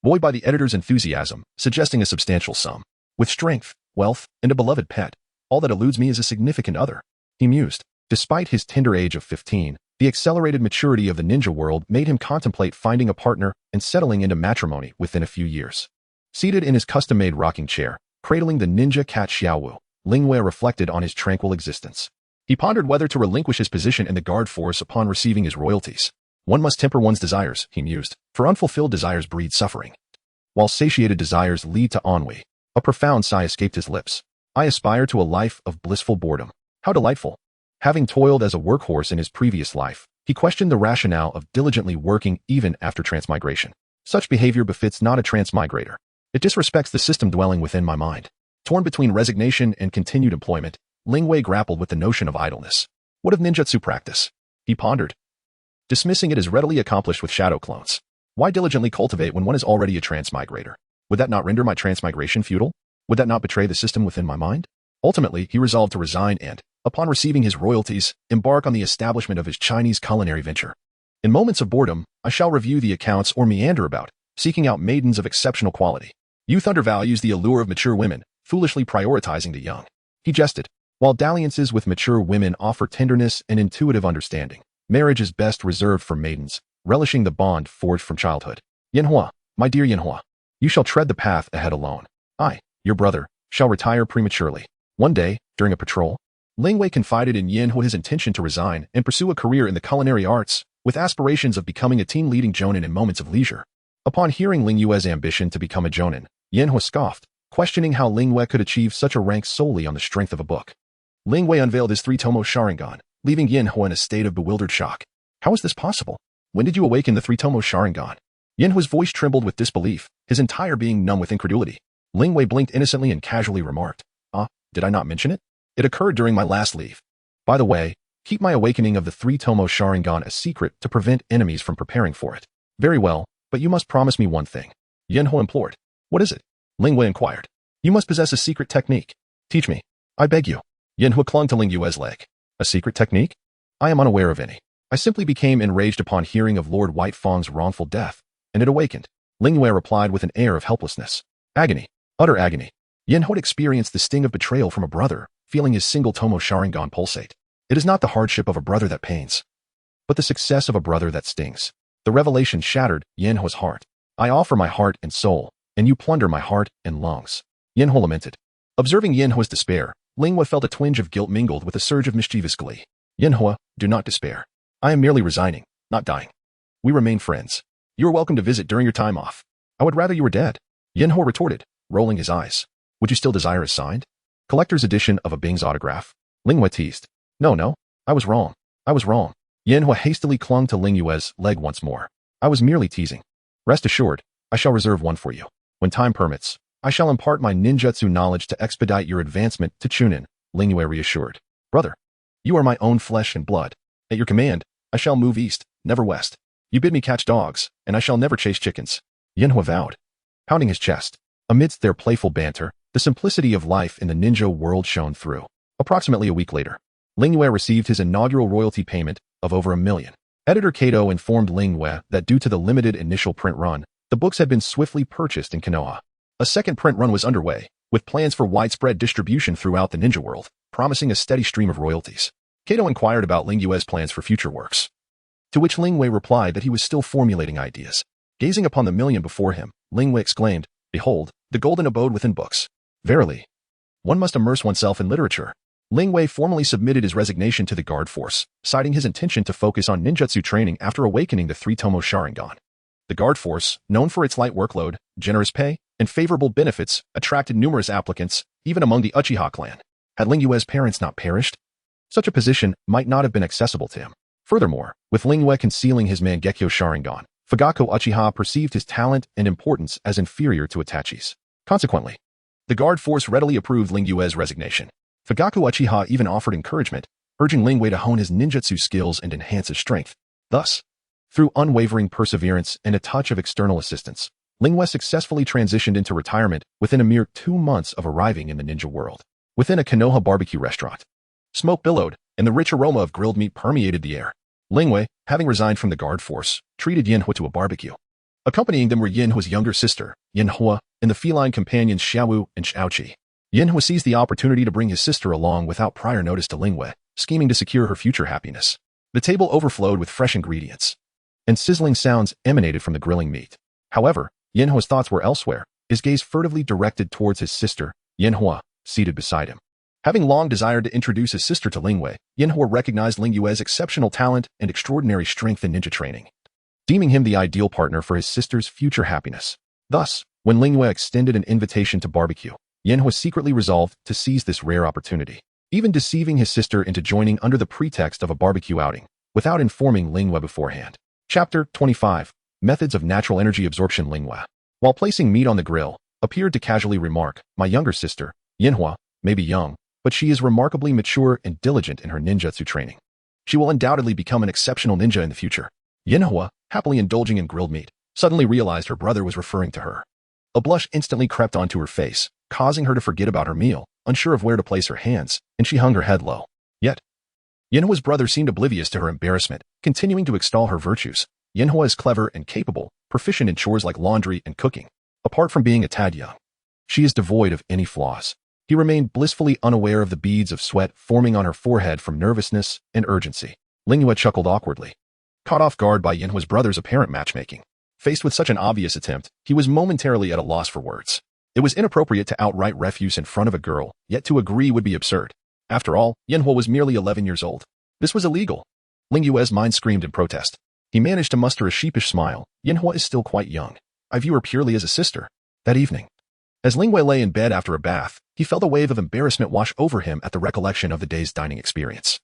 buoyed by the editor's enthusiasm, suggesting a substantial sum. "With strength, wealth, and a beloved pet, all that eludes me is a significant other," he mused. Despite his tender age of 15, the accelerated maturity of the ninja world made him contemplate finding a partner and settling into matrimony within a few years. Seated in his custom-made rocking chair, cradling the ninja cat Xiaowu, Lingwei reflected on his tranquil existence. He pondered whether to relinquish his position in the guard force upon receiving his royalties. One must temper one's desires, he mused, for unfulfilled desires breed suffering, while satiated desires lead to ennui. A profound sigh escaped his lips. "I aspire to a life of blissful boredom. How delightful." Having toiled as a workhorse in his previous life, he questioned the rationale of diligently working even after transmigration. Such behavior befits not a transmigrator. It disrespects the system dwelling within my mind. Torn between resignation and continued employment, Lingwei grappled with the notion of idleness. What of ninjutsu practice? He pondered, dismissing it as readily accomplished with shadow clones. Why diligently cultivate when one is already a transmigrator? Would that not render my transmigration futile? Would that not betray the system within my mind? Ultimately, he resolved to resign and, upon receiving his royalties, embark on the establishment of his Chinese culinary venture. In moments of boredom, I shall review the accounts or meander about, seeking out maidens of exceptional quality. Youth undervalues the allure of mature women, foolishly prioritizing the young. He jested. While dalliances with mature women offer tenderness and intuitive understanding, marriage is best reserved for maidens, relishing the bond forged from childhood. Yanhua, my dear Yanhua, you shall tread the path ahead alone. I, your brother, shall retire prematurely. One day, during a patrol, Ling Wei confided in Yanhua his intention to resign and pursue a career in the culinary arts, with aspirations of becoming a team-leading jonin in moments of leisure. Upon hearing Ling Yue's ambition to become a jonin, Yanhua scoffed, questioning how Ling Wei could achieve such a rank solely on the strength of a book. Ling Wei unveiled his 3-tomo Sharingan, leaving Yanhua in a state of bewildered shock. How is this possible? When did you awaken the 3-tomo Sharingan? Yanhua's voice trembled with disbelief, his entire being numb with incredulity. Ling Wei blinked innocently and casually remarked, did I not mention it? It occurred during my last leave. By the way, keep my awakening of the 3-tomo Sharingan a secret to prevent enemies from preparing for it. Very well, but you must promise me one thing. Yanhua implored. What is it? Ling Wei inquired. You must possess a secret technique. Teach me. I beg you. Yanhua clung to Ling Yue's leg. A secret technique? I am unaware of any. I simply became enraged upon hearing of Lord White Fang's wrongful death, and it awakened. Ling Yue replied with an air of helplessness. Agony. Utter agony. Yanhua experienced the sting of betrayal from a brother, feeling his single tomo Sharingan pulsate. It is not the hardship of a brother that pains, but the success of a brother that stings. The revelation shattered Yanhua's heart. I offer my heart and soul, and you plunder my heart and lungs. Yanhua lamented. Observing Yanhua's despair, Ling Yue felt a twinge of guilt mingled with a surge of mischievous glee. Yanhua, do not despair. I am merely resigning, not dying. We remain friends. You are welcome to visit during your time off. I would rather you were dead. Yanhua retorted, rolling his eyes. Would you still desire a signed collector's edition of a Bing's autograph? Ling Yue teased. No, I was wrong. Yanhua hastily clung to Ling Yue's leg once more. I was merely teasing. Rest assured, I shall reserve one for you. When time permits, I shall impart my ninjutsu knowledge to expedite your advancement to Chunin, Ling Yue reassured. Brother, you are my own flesh and blood. At your command, I shall move east, never west. You bid me catch dogs, and I shall never chase chickens. Yanhua vowed, pounding his chest. Amidst their playful banter, the simplicity of life in the ninja world shone through. Approximately a week later, Ling Yue received his inaugural royalty payment of over $1 million. Editor Kato informed Ling Yue that due to the limited initial print run, the books had been swiftly purchased in Konoha. A second print run was underway, with plans for widespread distribution throughout the ninja world, promising a steady stream of royalties. Kato inquired about Ling Yue's plans for future works, to which Ling Yue replied that he was still formulating ideas. Gazing upon the million before him, Ling Yue exclaimed, Behold, the golden abode within books. Verily, one must immerse oneself in literature. Ling Yue formally submitted his resignation to the guard force, citing his intention to focus on ninjutsu training after awakening the 3-tomo Sharingan. The guard force, known for its light workload, generous pay, and favorable benefits, attracted numerous applicants, even among the Uchiha clan. Had Ling Yue's parents not perished, such a position might not have been accessible to him. Furthermore, with Ling Yue concealing his Mangekyo Sharingan, Fugako Uchiha perceived his talent and importance as inferior to Itachi's. Consequently, the guard force readily approved Ling Yue's resignation. Fugako Uchiha even offered encouragement, urging Ling Yue to hone his ninjutsu skills and enhance his strength. Thus, through unwavering perseverance and a touch of external assistance, Ling Yue successfully transitioned into retirement within a mere 2 months of arriving in the ninja world. Within a Konoha barbecue restaurant, smoke billowed, and the rich aroma of grilled meat permeated the air. Ling Yue, having resigned from the guard force, treated Yanhua to a barbecue. Accompanying them were Yanhua's younger sister, Yanhua, and the feline companions Xiaowu and Xiaoqi. Yanhua seized the opportunity to bring his sister along without prior notice to Ling Yue, scheming to secure her future happiness. The table overflowed with fresh ingredients, and sizzling sounds emanated from the grilling meat. However, Yanhua's thoughts were elsewhere, his gaze furtively directed towards his sister, Yanhua, seated beside him. Having long desired to introduce his sister to Ling Yue, Yanhua recognized Ling Yue's exceptional talent and extraordinary strength in ninja training, deeming him the ideal partner for his sister's future happiness. Thus, when Ling Yue extended an invitation to barbecue, Yanhua secretly resolved to seize this rare opportunity, even deceiving his sister into joining under the pretext of a barbecue outing, without informing Ling Yue beforehand. Chapter 25. Methods of Natural Energy Absorption. Ling Yue, while placing meat on the grill, appeared to casually remark, My younger sister, Yanhua, may be young, but she is remarkably mature and diligent in her ninjutsu training. She will undoubtedly become an exceptional ninja in the future. Yinhua, happily indulging in grilled meat, suddenly realized her brother was referring to her. A blush instantly crept onto her face, causing her to forget about her meal, unsure of where to place her hands, and she hung her head low. Yet, Yinhua's brother seemed oblivious to her embarrassment, continuing to extol her virtues. Yinhua is clever and capable, proficient in chores like laundry and cooking. Apart from being a tad young, she is devoid of any flaws. He remained blissfully unaware of the beads of sweat forming on her forehead from nervousness and urgency. Lingyue chuckled awkwardly, caught off guard by Yinhua's brother's apparent matchmaking. Faced with such an obvious attempt, he was momentarily at a loss for words. It was inappropriate to outright refuse in front of a girl, yet to agree would be absurd. After all, Yinhua was merely 11 years old. This was illegal. Lingyue's mind screamed in protest. He managed to muster a sheepish smile. Yinhua is still quite young. I view her purely as a sister. That evening, as Lingyue lay in bed after a bath, he felt a wave of embarrassment wash over him at the recollection of the day's dining experience.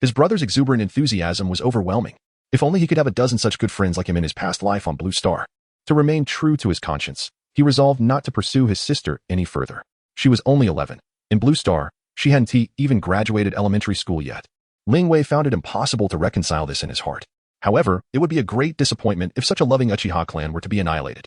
His brother's exuberant enthusiasm was overwhelming. If only he could have a dozen such good friends like him in his past life on Blue Star. To remain true to his conscience, he resolved not to pursue his sister any further. She was only 11. In Blue Star, she hadn't even graduated elementary school yet. Lingyue found it impossible to reconcile this in his heart. However, it would be a great disappointment if such a loving Uchiha clan were to be annihilated.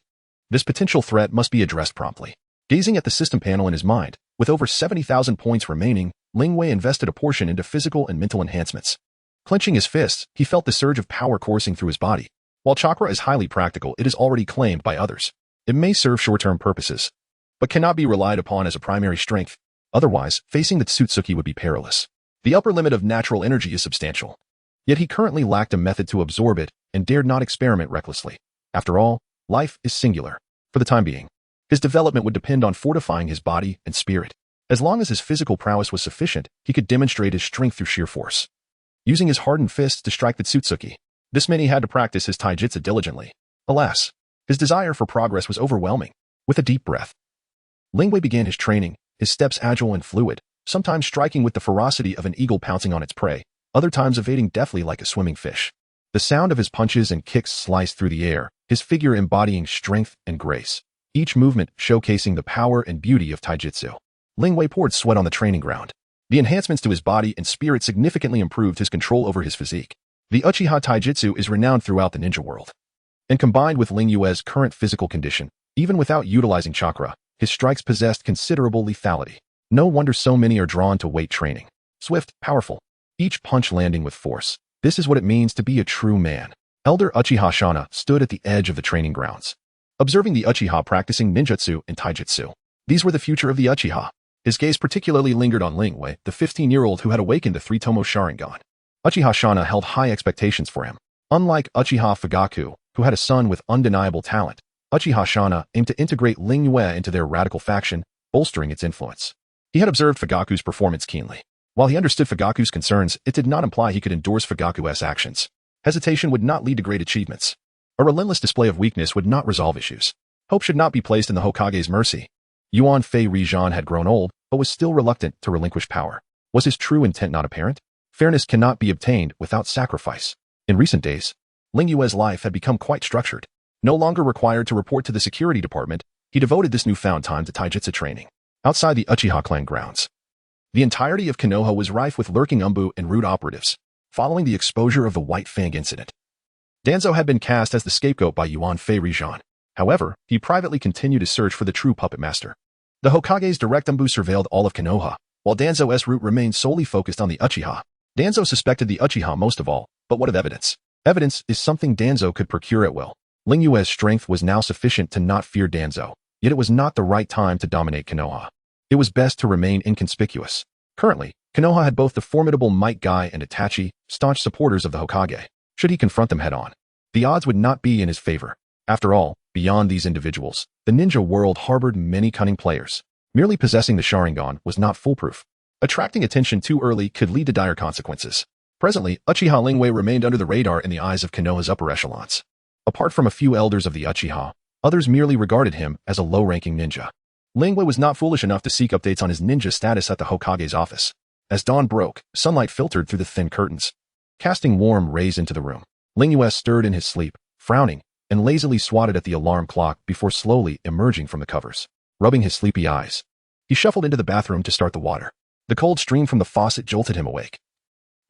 This potential threat must be addressed promptly. Gazing at the system panel in his mind, with over 70,000 points remaining, Lingyue invested a portion into physical and mental enhancements. Clenching his fists, he felt the surge of power coursing through his body. While chakra is highly practical, it is already claimed by others. It may serve short-term purposes, but cannot be relied upon as a primary strength. Otherwise, facing the Tsutsuki would be perilous. The upper limit of natural energy is substantial. Yet he currently lacked a method to absorb it and dared not experiment recklessly. After all, life is singular. For the time being, his development would depend on fortifying his body and spirit. As long as his physical prowess was sufficient, he could demonstrate his strength through sheer force. Using his hardened fists to strike the Tsutsuki, this meant he had to practice his taijutsu diligently. Alas, his desire for progress was overwhelming. With a deep breath, Lingyue began his training, his steps agile and fluid, sometimes striking with the ferocity of an eagle pouncing on its prey, other times evading deftly like a swimming fish. The sound of his punches and kicks sliced through the air, his figure embodying strength and grace, each movement showcasing the power and beauty of taijutsu. Lingyue poured sweat on the training ground. The enhancements to his body and spirit significantly improved his control over his physique. The Uchiha Taijutsu is renowned throughout the ninja world. And combined with Lingyue's current physical condition, even without utilizing chakra, his strikes possessed considerable lethality. No wonder so many are drawn to weight training. Swift, powerful, each punch landing with force. This is what it means to be a true man. Elder Uchiha Shana stood at the edge of the training grounds, observing the Uchiha practicing ninjutsu and taijutsu. These were the future of the Uchiha. His gaze particularly lingered on Lingyue, the 15-year-old who had awakened the three-tomo Sharingan. Uchiha Shana held high expectations for him. Unlike Uchiha Fugaku, who had a son with undeniable talent, Uchiha Shana aimed to integrate Lingyue into their radical faction, bolstering its influence. He had observed Fugaku's performance keenly. While he understood Fugaku's concerns, it did not imply he could endorse Fugaku's actions. Hesitation would not lead to great achievements. A relentless display of weakness would not resolve issues. Hope should not be placed in the Hokage's mercy. Unveiling Rijan had grown old, but was still reluctant to relinquish power. Was his true intent not apparent? Fairness cannot be obtained without sacrifice. In recent days, Lingyue's life had become quite structured. No longer required to report to the security department, he devoted this newfound time to taijutsu training. Outside the Uchiha clan grounds, the entirety of Konoha was rife with lurking umbu and rude operatives, following the exposure of the White Fang incident. Danzo had been cast as the scapegoat by Unveiling Rijan. However, he privately continued his search for the true puppet master. The Hokage's direct umbu surveilled all of Konoha, while Danzo's route remained solely focused on the Uchiha. Danzo suspected the Uchiha most of all, but what of evidence? Evidence is something Danzo could procure at will. Lingyue's strength was now sufficient to not fear Danzo, yet it was not the right time to dominate Konoha. It was best to remain inconspicuous. Currently, Konoha had both the formidable Might Guy and Itachi, staunch supporters of the Hokage. Should he confront them head-on, the odds would not be in his favor. After all, beyond these individuals, the ninja world harbored many cunning players. Merely possessing the Sharingan was not foolproof. Attracting attention too early could lead to dire consequences. Presently, Uchiha Lingyue remained under the radar in the eyes of Konoha's upper echelons. Apart from a few elders of the Uchiha, others merely regarded him as a low-ranking ninja. Lingyue was not foolish enough to seek updates on his ninja status at the Hokage's office. As dawn broke, sunlight filtered through the thin curtains, casting warm rays into the room. Lingyue stirred in his sleep, frowning, and lazily swatted at the alarm clock before slowly emerging from the covers. Rubbing his sleepy eyes, he shuffled into the bathroom to start the water. The cold stream from the faucet jolted him awake.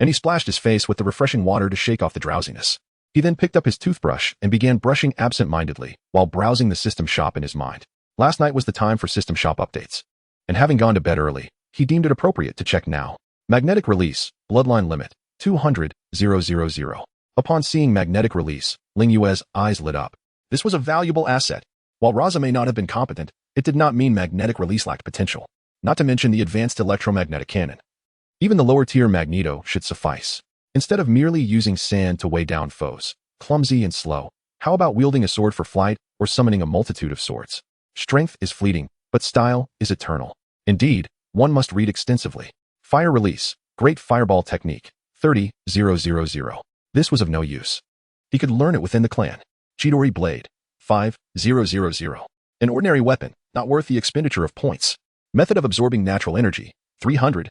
and he splashed his face with the refreshing water to shake off the drowsiness. He then picked up his toothbrush and began brushing absent-mindedly while browsing the system shop in his mind. Last night was the time for system shop updates, and having gone to bed early, he deemed it appropriate to check now. Magnetic release, bloodline limit, 200,000. Upon seeing magnetic release, Ling Yue's eyes lit up. This was a valuable asset. While Raza may not have been competent, it did not mean magnetic release lacked potential, not to mention the advanced electromagnetic cannon. Even the lower-tier Magneto should suffice. Instead of merely using sand to weigh down foes, clumsy and slow, how about wielding a sword for flight or summoning a multitude of swords? Strength is fleeting, but style is eternal. Indeed, one must read extensively. Fire release, great fireball technique, 30,000. This was of no use. He could learn it within the clan. Chidori blade, 5,000. An ordinary weapon, not worth the expenditure of points. Method of absorbing natural energy, 300,000.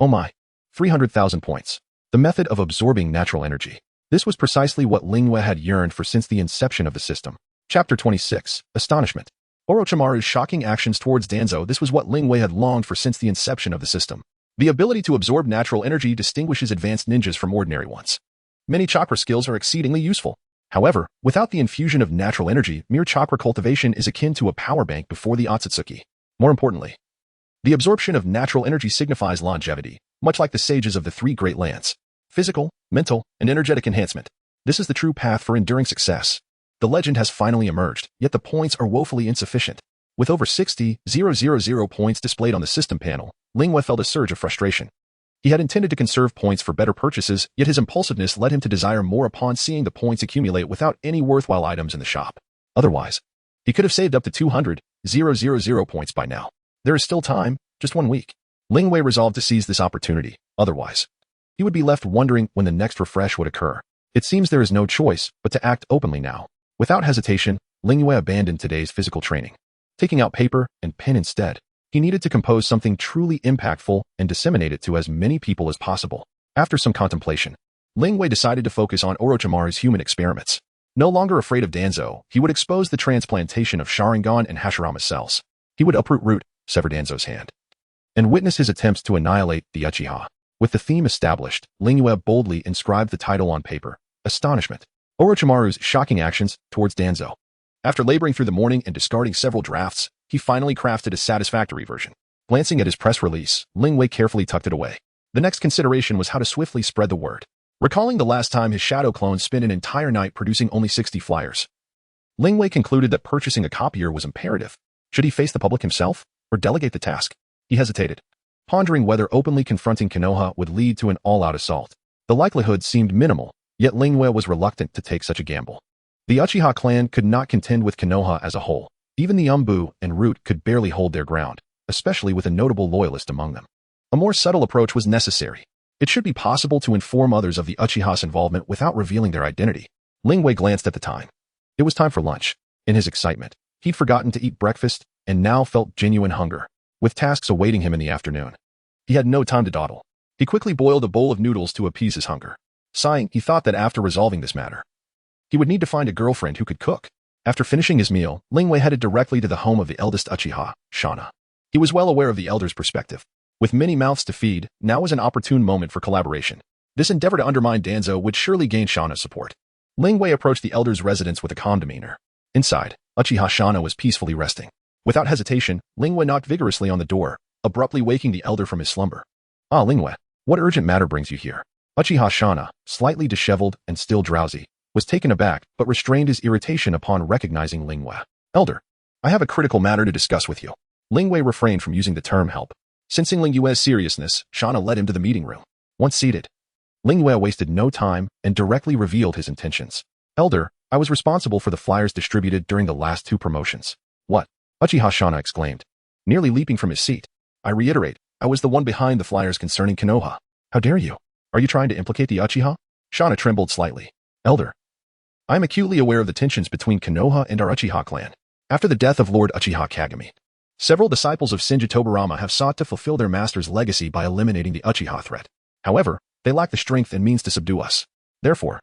Oh my, 300,000 points. The method of absorbing natural energy. This was precisely what Ling Yue had yearned for since the inception of the system. Chapter 26, Astonishment. Orochimaru's shocking actions towards Danzo. This was what Ling Yue had longed for since the inception of the system. The ability to absorb natural energy distinguishes advanced ninjas from ordinary ones. Many chakra skills are exceedingly useful. However, without the infusion of natural energy, mere chakra cultivation is akin to a power bank before the Otsutsuki. More importantly, the absorption of natural energy signifies longevity, much like the sages of the three great lands. Physical, mental, and energetic enhancement. This is the true path for enduring success. The legend has finally emerged, yet the points are woefully insufficient. With over 60,000 points displayed on the system panel, Ling Yue felt a surge of frustration. He had intended to conserve points for better purchases, yet his impulsiveness led him to desire more upon seeing the points accumulate without any worthwhile items in the shop. Otherwise, he could have saved up to 200,000 points by now. There is still time, just 1 week. Ling Yue resolved to seize this opportunity, otherwise, he would be left wondering when the next refresh would occur. It seems there is no choice but to act openly now. Without hesitation, Ling Yue abandoned today's physical training. Taking out paper and pen instead, he needed to compose something truly impactful and disseminate it to as many people as possible. After some contemplation, Ling Yue decided to focus on Orochimaru's human experiments. No longer afraid of Danzo, he would expose the transplantation of Sharingan and Hashirama cells. He would uproot root, sever Danzo's hand, and witness his attempts to annihilate the Uchiha. With the theme established, Ling Yue boldly inscribed the title on paper, Astonishment. Orochimaru's shocking actions towards Danzo. After laboring through the morning and discarding several drafts, he finally crafted a satisfactory version. Glancing at his press release, Ling Yue carefully tucked it away. The next consideration was how to swiftly spread the word. Recalling the last time his shadow clone spent an entire night producing only 60 flyers, Ling Yue concluded that purchasing a copier was imperative. Should he face the public himself, or delegate the task? He hesitated, pondering whether openly confronting Konoha would lead to an all-out assault. The likelihood seemed minimal, yet Ling Yue was reluctant to take such a gamble. The Uchiha clan could not contend with Konoha as a whole. Even the Umbu and Root could barely hold their ground, especially with a notable loyalist among them. A more subtle approach was necessary. It should be possible to inform others of the Uchiha's involvement without revealing their identity. Ling Yue glanced at the time. It was time for lunch. In his excitement, he'd forgotten to eat breakfast and now felt genuine hunger, with tasks awaiting him in the afternoon. He had no time to dawdle. He quickly boiled a bowl of noodles to appease his hunger. Sighing, he thought that after resolving this matter, he would need to find a girlfriend who could cook. After finishing his meal, Ling Yue headed directly to the home of the eldest Uchiha, Shana. He was well aware of the elder's perspective. With many mouths to feed, now was an opportune moment for collaboration. This endeavor to undermine Danzo would surely gain Shana's support. Ling Yue approached the elder's residence with a calm demeanor. Inside, Uchiha Shana was peacefully resting. Without hesitation, Ling Yue knocked vigorously on the door, abruptly waking the elder from his slumber. Ah, Ling Yue, what urgent matter brings you here? Uchiha Shana, slightly disheveled and still drowsy, was taken aback but restrained his irritation upon recognizing Ling Yue. Elder, I have a critical matter to discuss with you. Ling Yue refrained from using the term help. Sensing Ling Yue's seriousness, Shana led him to the meeting room. Once seated, Ling Yue wasted no time and directly revealed his intentions. Elder, I was responsible for the flyers distributed during the last 2 promotions. What? Uchiha Shana exclaimed, nearly leaping from his seat. I reiterate, I was the one behind the flyers concerning Konoha. How dare you? Are you trying to implicate the Uchiha? Shana trembled slightly. Elder, I am acutely aware of the tensions between Konoha and our Uchiha clan. After the death of Lord Uchiha Kagami, several disciples of Shinji Tobarama have sought to fulfill their master's legacy by eliminating the Uchiha threat. However, they lack the strength and means to subdue us. Therefore,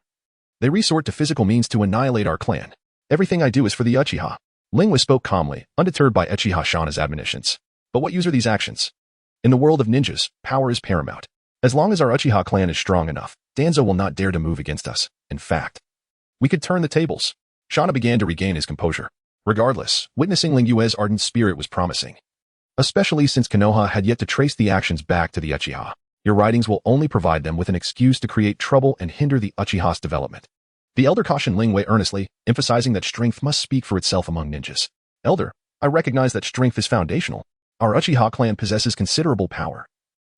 they resort to physical means to annihilate our clan. Everything I do is for the Uchiha. Ling Yue spoke calmly, undeterred by Uchiha Shana's admonitions. But what use are these actions? In the world of ninjas, power is paramount. As long as our Uchiha clan is strong enough, Danzo will not dare to move against us. In fact, we could turn the tables. Shana began to regain his composure. Regardless, witnessing Ling Yue's ardent spirit was promising. Especially since Konoha had yet to trace the actions back to the Uchiha. Your writings will only provide them with an excuse to create trouble and hinder the Uchiha's development. The elder cautioned Ling Wei earnestly, emphasizing that strength must speak for itself among ninjas. Elder, I recognize that strength is foundational. Our Uchiha clan possesses considerable power.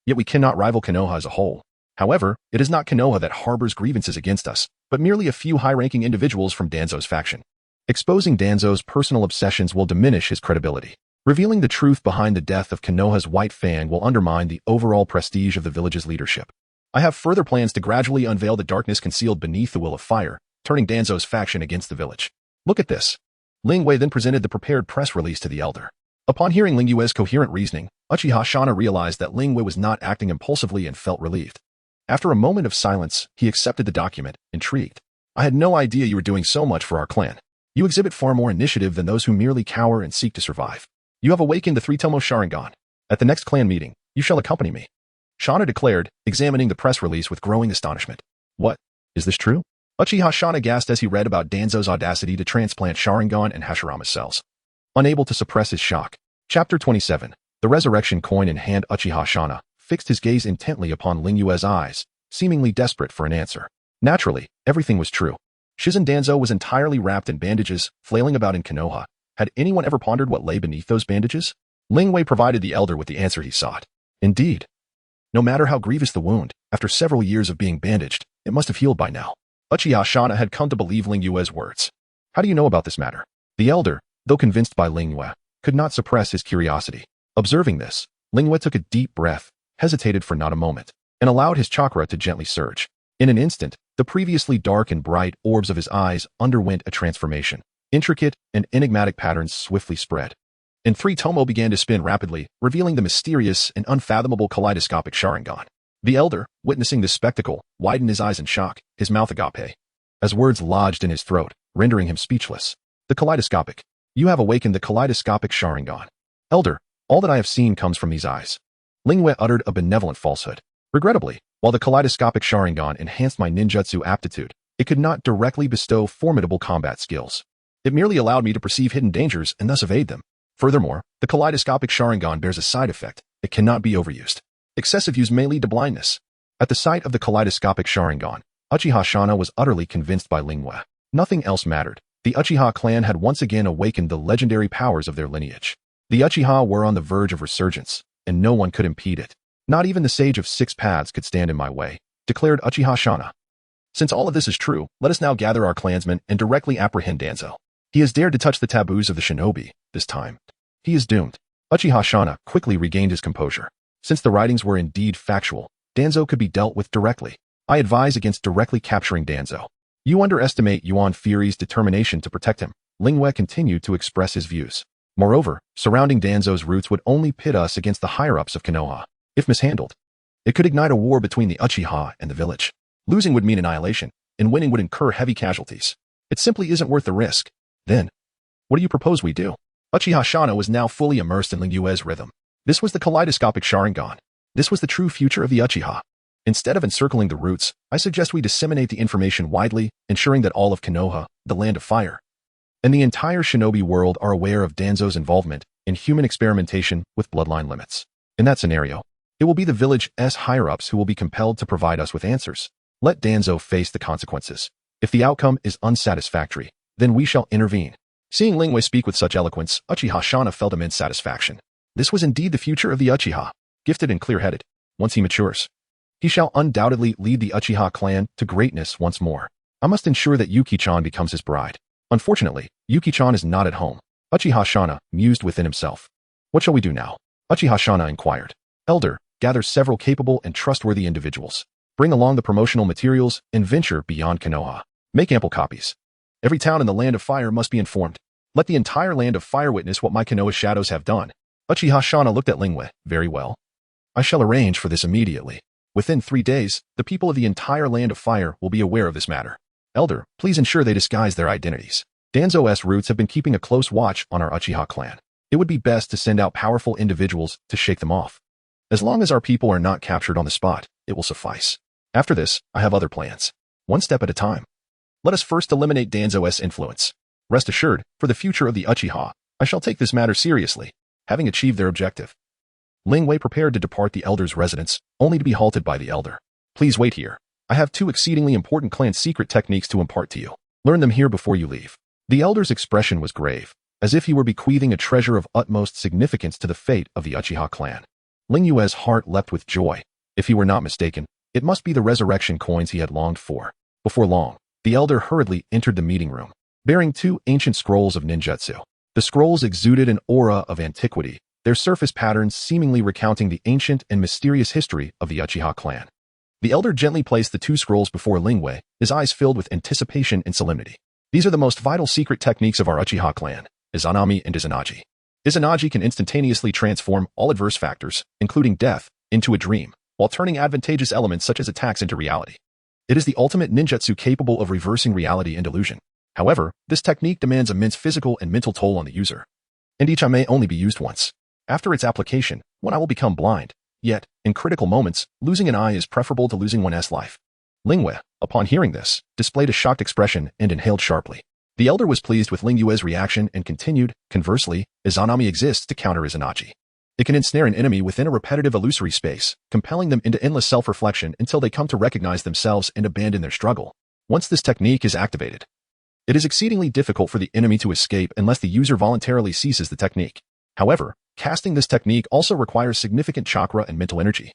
Yet we cannot rival Konoha as a whole. However, it is not Konoha that harbors grievances against us, but merely a few high-ranking individuals from Danzo's faction. Exposing Danzo's personal obsessions will diminish his credibility. Revealing the truth behind the death of Konoha's white Fang will undermine the overall prestige of the village's leadership. I have further plans to gradually unveil the darkness concealed beneath the will of fire, turning Danzo's faction against the village. Look at this. Ling Wei then presented the prepared press release to the elder. Upon hearing Ling Yue's coherent reasoning, Uchiha Shana realized that Ling Wei was not acting impulsively and felt relieved. After a moment of silence, he accepted the document, intrigued. I had no idea you were doing so much for our clan. You exhibit far more initiative than those who merely cower and seek to survive. You have awakened the three-tomo Sharingan. At the next clan meeting, you shall accompany me. Shana declared, examining the press release with growing astonishment. What? Is this true? Uchiha Shana gasped as he read about Danzo's audacity to transplant Sharingan and Hashirama's cells. Unable to suppress his shock. Chapter 27. The resurrection coin in hand. Uchiha Shana fixed his gaze intently upon Ling Yue's eyes, seemingly desperate for an answer. Naturally, everything was true. Shizen Danzo was entirely wrapped in bandages, flailing about in Konoha. Had anyone ever pondered what lay beneath those bandages? Ling Wei provided the elder with the answer he sought. Indeed. No matter how grievous the wound, after several years of being bandaged, it must have healed by now. Uchiha Shana had come to believe Ling Yue's words. How do you know about this matter? The elder, though convinced by Ling Yue, could not suppress his curiosity. Observing this, Ling Yue took a deep breath, hesitated for not a moment, and allowed his chakra to gently surge. In an instant, the previously dark and bright orbs of his eyes underwent a transformation. Intricate and enigmatic patterns swiftly spread. And three-tomo began to spin rapidly, revealing the mysterious and unfathomable kaleidoscopic Sharingan. The elder, witnessing this spectacle, widened his eyes in shock, his mouth agape, as words lodged in his throat, rendering him speechless. The kaleidoscopic. You have awakened the kaleidoscopic Sharingan. Elder, all that I have seen comes from these eyes. Ling Yue uttered a benevolent falsehood. Regrettably, while the kaleidoscopic Sharingan enhanced my ninjutsu aptitude, it could not directly bestow formidable combat skills. It merely allowed me to perceive hidden dangers and thus evade them. Furthermore, the kaleidoscopic Sharingan bears a side effect. It cannot be overused. Excessive use may lead to blindness. At the sight of the kaleidoscopic Sharingan, Uchiha Shana was utterly convinced by Ling Yue. Nothing else mattered. The Uchiha clan had once again awakened the legendary powers of their lineage. The Uchiha were on the verge of resurgence, and no one could impede it. Not even the Sage of Six Paths could stand in my way, declared Uchiha Shana. Since all of this is true, let us now gather our clansmen and directly apprehend Danzo. He has dared to touch the taboos of the shinobi, this time. He is doomed. Uchiha Shana quickly regained his composure. Since the writings were indeed factual, Danzo could be dealt with directly. I advise against directly capturing Danzo. You underestimate Yuan Fury's determination to protect him. Ling Yue continued to express his views. Moreover, surrounding Danzo's roots would only pit us against the higher-ups of Konoha. If mishandled, it could ignite a war between the Uchiha and the village. Losing would mean annihilation, and winning would incur heavy casualties. It simply isn't worth the risk. Then, what do you propose we do? Uchiha Shana was now fully immersed in Ling Yue's rhythm. This was the kaleidoscopic Sharingan. This was the true future of the Uchiha. Instead of encircling the roots, I suggest we disseminate the information widely, ensuring that all of Konoha, the land of fire, and the entire shinobi world are aware of Danzo's involvement in human experimentation with bloodline limits. In that scenario, it will be the village's higher-ups who will be compelled to provide us with answers. Let Danzo face the consequences. If the outcome is unsatisfactory, then we shall intervene. Seeing Ling Yue speak with such eloquence, Uchiha Shana felt immense satisfaction. This was indeed the future of the Uchiha, gifted and clear-headed. Once he matures, he shall undoubtedly lead the Uchiha clan to greatness once more. I must ensure that Yuki-chan becomes his bride. Unfortunately, Yuki-chan is not at home. Uchiha Shana mused within himself. What shall we do now? Uchiha Shana inquired. Elder, gather several capable and trustworthy individuals. Bring along the promotional materials and venture beyond Konoha. Make ample copies. Every town in the Land of Fire must be informed. Let the entire Land of Fire witness what my Konoha shadows have done. Uchiha Shana looked at Ling Yue. Very well. I shall arrange for this immediately. Within 3 days, the people of the entire Land of Fire will be aware of this matter. Elder, please ensure they disguise their identities. Danzo's roots have been keeping a close watch on our Uchiha clan. It would be best to send out powerful individuals to shake them off. As long as our people are not captured on the spot, it will suffice. After this, I have other plans. One step at a time. Let us first eliminate Danzo's influence. Rest assured, for the future of the Uchiha, I shall take this matter seriously, having achieved their objective. Ling Wei prepared to depart the elder's residence, only to be halted by the elder. Please wait here. I have 2 exceedingly important clan secret techniques to impart to you. Learn them here before you leave. The elder's expression was grave, as if he were bequeathing a treasure of utmost significance to the fate of the Uchiha clan. Ling Yue's heart leapt with joy. If he were not mistaken, it must be the resurrection coins he had longed for. Before long, the elder hurriedly entered the meeting room, bearing 2 ancient scrolls of ninjutsu. The scrolls exuded an aura of antiquity, their surface patterns seemingly recounting the ancient and mysterious history of the Uchiha clan. The elder gently placed the 2 scrolls before Ling Wei, his eyes filled with anticipation and solemnity. These are the most vital secret techniques of our Uchiha clan, Izanami and Izanagi. Izanagi can instantaneously transform all adverse factors, including death, into a dream, while turning advantageous elements such as attacks into reality. It is the ultimate ninjutsu capable of reversing reality and illusion. However, this technique demands immense physical and mental toll on the user. And Icha may only be used once. After its application, one eye will become blind. Yet, in critical moments, losing an eye is preferable to losing one's life. Ling Wei, upon hearing this, displayed a shocked expression and inhaled sharply. The elder was pleased with Ling Yue's reaction and continued, conversely, Izanami exists to counter Izanagi. It can ensnare an enemy within a repetitive illusory space, compelling them into endless self-reflection until they come to recognize themselves and abandon their struggle. Once this technique is activated, it is exceedingly difficult for the enemy to escape unless the user voluntarily ceases the technique. However, casting this technique also requires significant chakra and mental energy,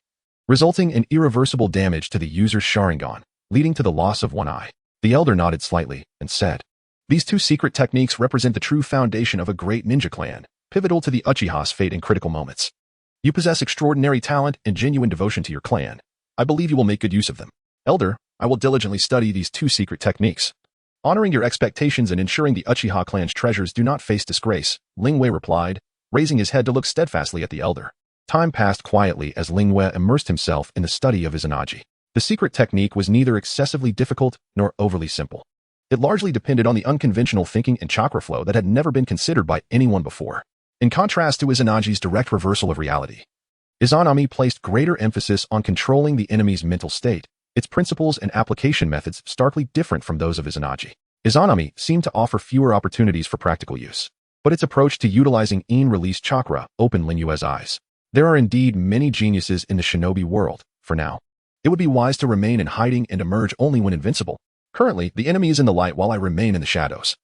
resulting in irreversible damage to the user's Sharingan, leading to the loss of one eye. The elder nodded slightly and said, "These 2 secret techniques represent the true foundation of a great ninja clan, pivotal to the Uchiha's fate in critical moments. You possess extraordinary talent and genuine devotion to your clan. I believe you will make good use of them. Elder, I will diligently study these 2 secret techniques. Honoring your expectations and ensuring the Uchiha clan's treasures do not face disgrace," Ling Wei replied, raising his head to look steadfastly at the elder. Time passed quietly as Ling Wei immersed himself in the study of Izanagi. The secret technique was neither excessively difficult nor overly simple. It largely depended on the unconventional thinking and chakra flow that had never been considered by anyone before. In contrast to Izanagi's direct reversal of reality, Izanami placed greater emphasis on controlling the enemy's mental state, its principles and application methods starkly different from those of Izanagi. Izanami seemed to offer fewer opportunities for practical use, but its approach to utilizing in-release chakra opened Ling Yue's eyes. There are indeed many geniuses in the shinobi world. For now, it would be wise to remain in hiding and emerge only when invincible. Currently, the enemy is in the light while I remain in the shadows.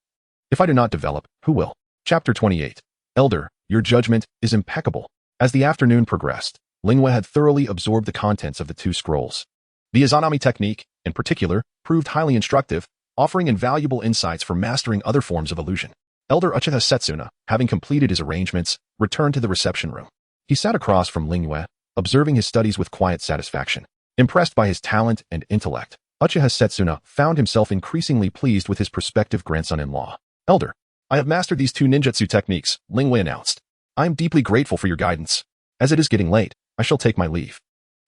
If I do not develop, who will? Chapter 28. Elder, your judgment is impeccable. As the afternoon progressed, Ling Wei had thoroughly absorbed the contents of the 2 scrolls. The Izanami technique, in particular, proved highly instructive, offering invaluable insights for mastering other forms of illusion. Elder Uchiha Setsuna, having completed his arrangements, returned to the reception room. He sat across from Ling Wei, observing his studies with quiet satisfaction. Impressed by his talent and intellect, Uchiha Setsuna found himself increasingly pleased with his prospective grandson-in-law. Elder, I have mastered these 2 ninjutsu techniques, Ling Wei announced. I am deeply grateful for your guidance. As it is getting late, I shall take my leave.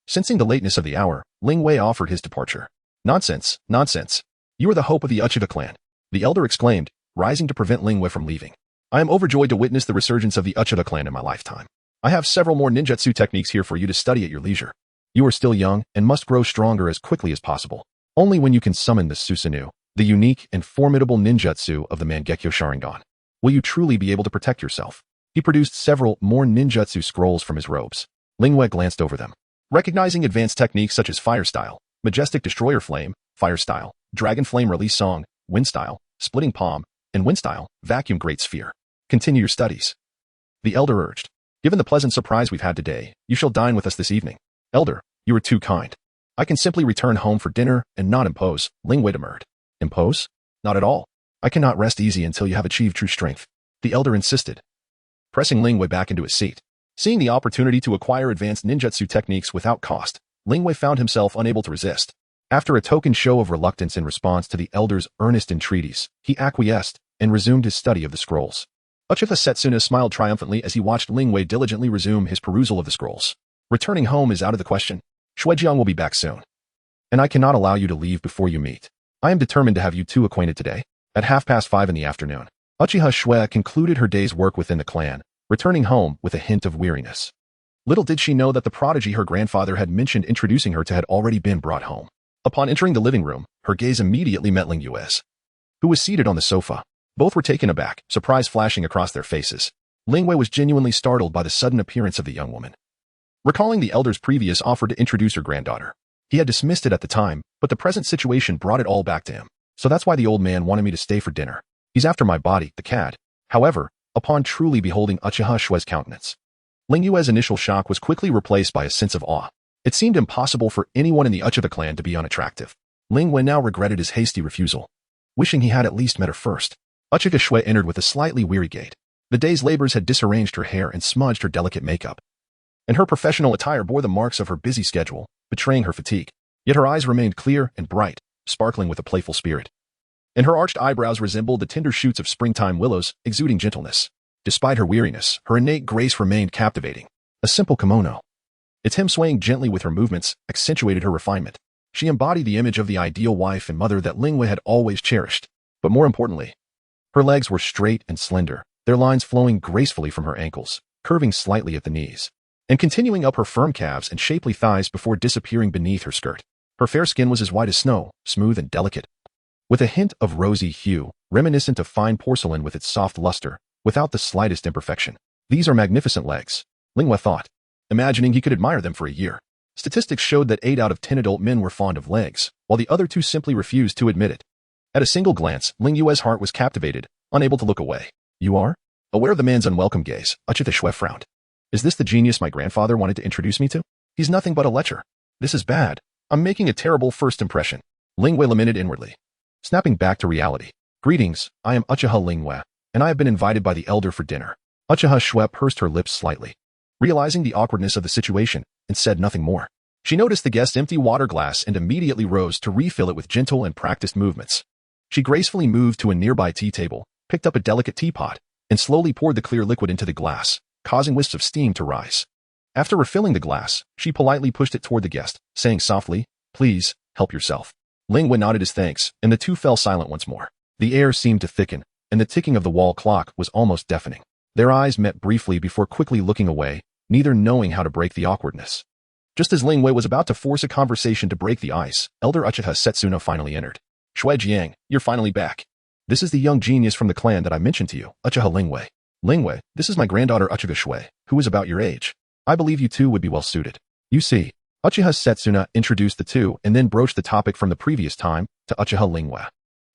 Sensing the lateness of the hour, Ling Wei offered his departure. Nonsense, nonsense. You are the hope of the Uchiha clan, the elder exclaimed, rising to prevent Ling Wei from leaving. I am overjoyed to witness the resurgence of the Uchiha clan in my lifetime. I have several more ninjutsu techniques here for you to study at your leisure. You are still young and must grow stronger as quickly as possible. Only when you can summon the Susanoo, the unique and formidable ninjutsu of the Mangekyo Sharingan, will you truly be able to protect yourself. He produced several more ninjutsu scrolls from his robes. Ling Wei glanced over them. Recognizing advanced techniques such as Fire Style, Majestic Destroyer Flame, Fire Style, Dragon Flame Release Song, Wind Style, Splitting Palm, and Wind Style, Vacuum Great Sphere. Continue your studies. The elder urged. Given the pleasant surprise we've had today, you shall dine with us this evening. Elder, you are too kind. I can simply return home for dinner and not impose, Ling Wei demurred. Impose? Not at all. I cannot rest easy until you have achieved true strength, the elder insisted, pressing Ling Wei back into his seat. Seeing the opportunity to acquire advanced ninjutsu techniques without cost, Ling Wei found himself unable to resist. After a token show of reluctance in response to the elder's earnest entreaties, he acquiesced and resumed his study of the scrolls. Uchiha Setsuna smiled triumphantly as he watched Ling Wei diligently resume his perusal of the scrolls. Returning home is out of the question. Shuijiang will be back soon, and I cannot allow you to leave before you meet. I am determined to have you 2 acquainted today. At 5:30 in the afternoon, Uchiha Shui concluded her day's work within the clan, returning home with a hint of weariness. Little did she know that the prodigy her grandfather had mentioned introducing her to had already been brought home. Upon entering the living room, her gaze immediately met Ling Yue's, who was seated on the sofa. Both were taken aback, surprise flashing across their faces. Ling Wei was genuinely startled by the sudden appearance of the young woman. Recalling the elder's previous offer to introduce her granddaughter, he had dismissed it at the time, but the present situation brought it all back to him. So that's why the old man wanted me to stay for dinner. He's after my body, the cat. However, upon truly beholding Uchiha Shue's countenance, Ling Yue's initial shock was quickly replaced by a sense of awe. It seemed impossible for anyone in the Uchiha clan to be unattractive. Ling Wei now regretted his hasty refusal, wishing he had at least met her first. Uchiha Shue entered with a slightly weary gait. The day's labors had disarranged her hair and smudged her delicate makeup, and her professional attire bore the marks of her busy schedule, betraying her fatigue. Yet her eyes remained clear and bright, sparkling with a playful spirit. And her arched eyebrows resembled the tender shoots of springtime willows, exuding gentleness. Despite her weariness, her innate grace remained captivating. A simple kimono, its hem swaying gently with her movements, accentuated her refinement. She embodied the image of the ideal wife and mother that Ling Wei had always cherished. But more importantly, her legs were straight and slender, their lines flowing gracefully from her ankles, curving slightly at the knees, and continuing up her firm calves and shapely thighs before disappearing beneath her skirt. Her fair skin was as white as snow, smooth and delicate, with a hint of rosy hue, reminiscent of fine porcelain with its soft luster, without the slightest imperfection. These are magnificent legs, Ling Wei thought, imagining he could admire them for a year. Statistics showed that 8 out of 10 adult men were fond of legs, while the other 2 simply refused to admit it. At a single glance, Ling Yue's heart was captivated, unable to look away. You are? Aware of the man's unwelcome gaze, Uchiha Shue frowned. Is this the genius my grandfather wanted to introduce me to? He's nothing but a lecher. This is bad. I'm making a terrible first impression. Ling Wei lamented inwardly. Snapping back to reality. Greetings, I am Uchiha Ling Wei, and I have been invited by the elder for dinner. Uchiha Shue pursed her lips slightly, realizing the awkwardness of the situation, and said nothing more. She noticed the guest's empty water glass and immediately rose to refill it with gentle and practiced movements. She gracefully moved to a nearby tea table, picked up a delicate teapot, and slowly poured the clear liquid into the glass, causing wisps of steam to rise. After refilling the glass, she politely pushed it toward the guest, saying softly, "Please, help yourself." Ling Wei nodded his thanks, and the two fell silent once more. The air seemed to thicken, and the ticking of the wall clock was almost deafening. Their eyes met briefly before quickly looking away, neither knowing how to break the awkwardness. Just as Ling Wei was about to force a conversation to break the ice, Elder Uchiha Setsuna finally entered. "Shui Jiang, you're finally back. This is the young genius from the clan that I mentioned to you, Uchiha Ling Wei. Ling Wei, this is my granddaughter Uchiha Shui, who is about your age. I believe you two would be well suited." You see, Uchiha Setsuna introduced the two and then broached the topic from the previous time to Uchiha Ling Wei.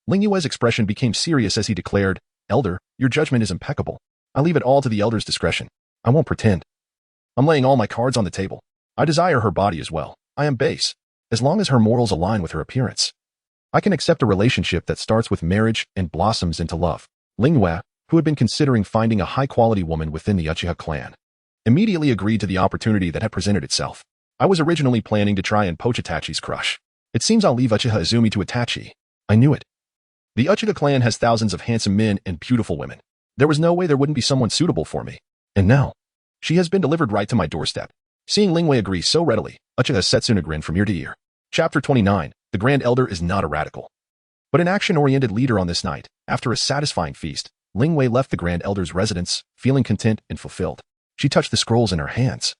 Ling Yue's expression became serious as he declared, "Elder, your judgment is impeccable. I leave it all to the elder's discretion. I won't pretend. I'm laying all my cards on the table. I desire her body as well. I am base. As long as her morals align with her appearance, I can accept a relationship that starts with marriage and blossoms into love." Ling Wei, who had been considering finding a high-quality woman within the Uchiha clan, immediately agreed to the opportunity that had presented itself. "I was originally planning to try and poach Itachi's crush. It seems I'll leave Uchiha Izumi to Itachi. I knew it. The Uchiha clan has thousands of handsome men and beautiful women. There was no way there wouldn't be someone suitable for me. And now, she has been delivered right to my doorstep." Seeing Ling Wei agree so readily, Uchiha Setsuna grinned from ear to ear. Chapter 29, The Grand Elder is not a radical, but an action-oriented leader on this night. After a satisfying feast, Ling Wei left the Grand Elder's residence, feeling content and fulfilled. She touched the scrolls in her hands,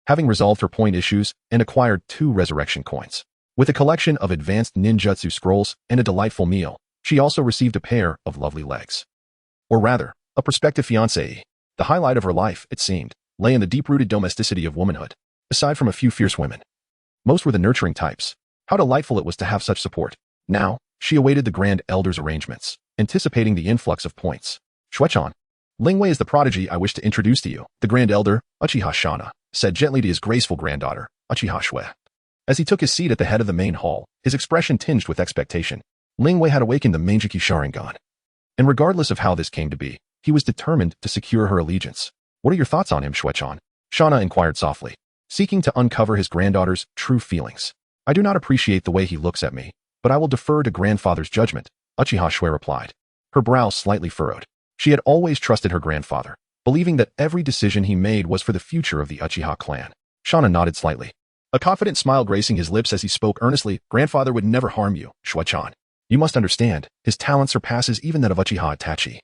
having resolved her point issues and acquired 2 resurrection coins. With a collection of advanced ninjutsu scrolls and a delightful meal, she also received a pair of lovely legs. Or rather, a prospective fiancée. The highlight of her life, it seemed, lay in the deep-rooted domesticity of womanhood. Aside from a few fierce women, most were the nurturing types. How delightful it was to have such support. Now, she awaited the Grand Elder's arrangements, anticipating the influx of points. "Shuechan, Ling Wei is the prodigy I wish to introduce to you." The Grand Elder, Uchiha Shana, said gently to his graceful granddaughter, Uchiha Shui. As he took his seat at the head of the main hall, his expression tinged with expectation. Ling Wei had awakened the Manjiki Sharingan, and regardless of how this came to be, he was determined to secure her allegiance. "What are your thoughts on him, Shuechan?" Shana inquired softly, seeking to uncover his granddaughter's true feelings. "I do not appreciate the way he looks at me, but I will defer to grandfather's judgment," Uchiha Shui replied, her brow slightly furrowed. She had always trusted her grandfather, believing that every decision he made was for the future of the Uchiha clan. Shana nodded slightly, a confident smile gracing his lips as he spoke earnestly. "Grandfather would never harm you, Shuechan. You must understand, his talent surpasses even that of Uchiha Itachi.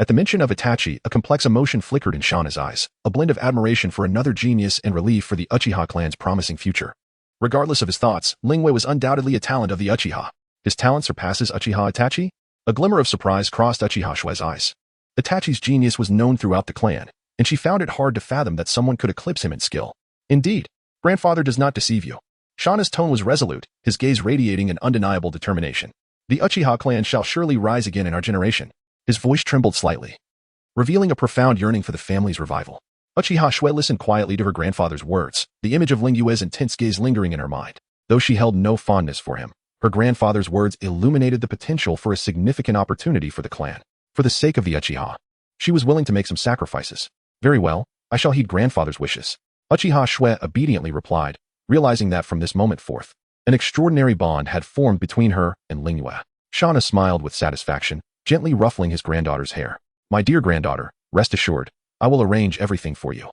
At the mention of Itachi, a complex emotion flickered in Shauna's eyes, a blend of admiration for another genius and relief for the Uchiha clan's promising future. Regardless of his thoughts, Lingwei was undoubtedly a talent of the Uchiha. His talent surpasses Uchiha Itachi? A glimmer of surprise crossed Uchiha Shue's eyes. Itachi's genius was known throughout the clan, and she found it hard to fathom that someone could eclipse him in skill. Indeed, grandfather does not deceive you. Shauna's tone was resolute, his gaze radiating an undeniable determination. The Uchiha clan shall surely rise again in our generation. His voice trembled slightly, revealing a profound yearning for the family's revival. Uchiha Shui listened quietly to her grandfather's words, the image of Lingyue's intense gaze lingering in her mind. Though she held no fondness for him, her grandfather's words illuminated the potential for a significant opportunity for the clan. For the sake of the Uchiha, she was willing to make some sacrifices. Very well, I shall heed grandfather's wishes. Uchiha Shui obediently replied, realizing that from this moment forth, an extraordinary bond had formed between her and Lingyue. Shauna smiled with satisfaction, gently ruffling his granddaughter's hair. My dear granddaughter, rest assured, I will arrange everything for you.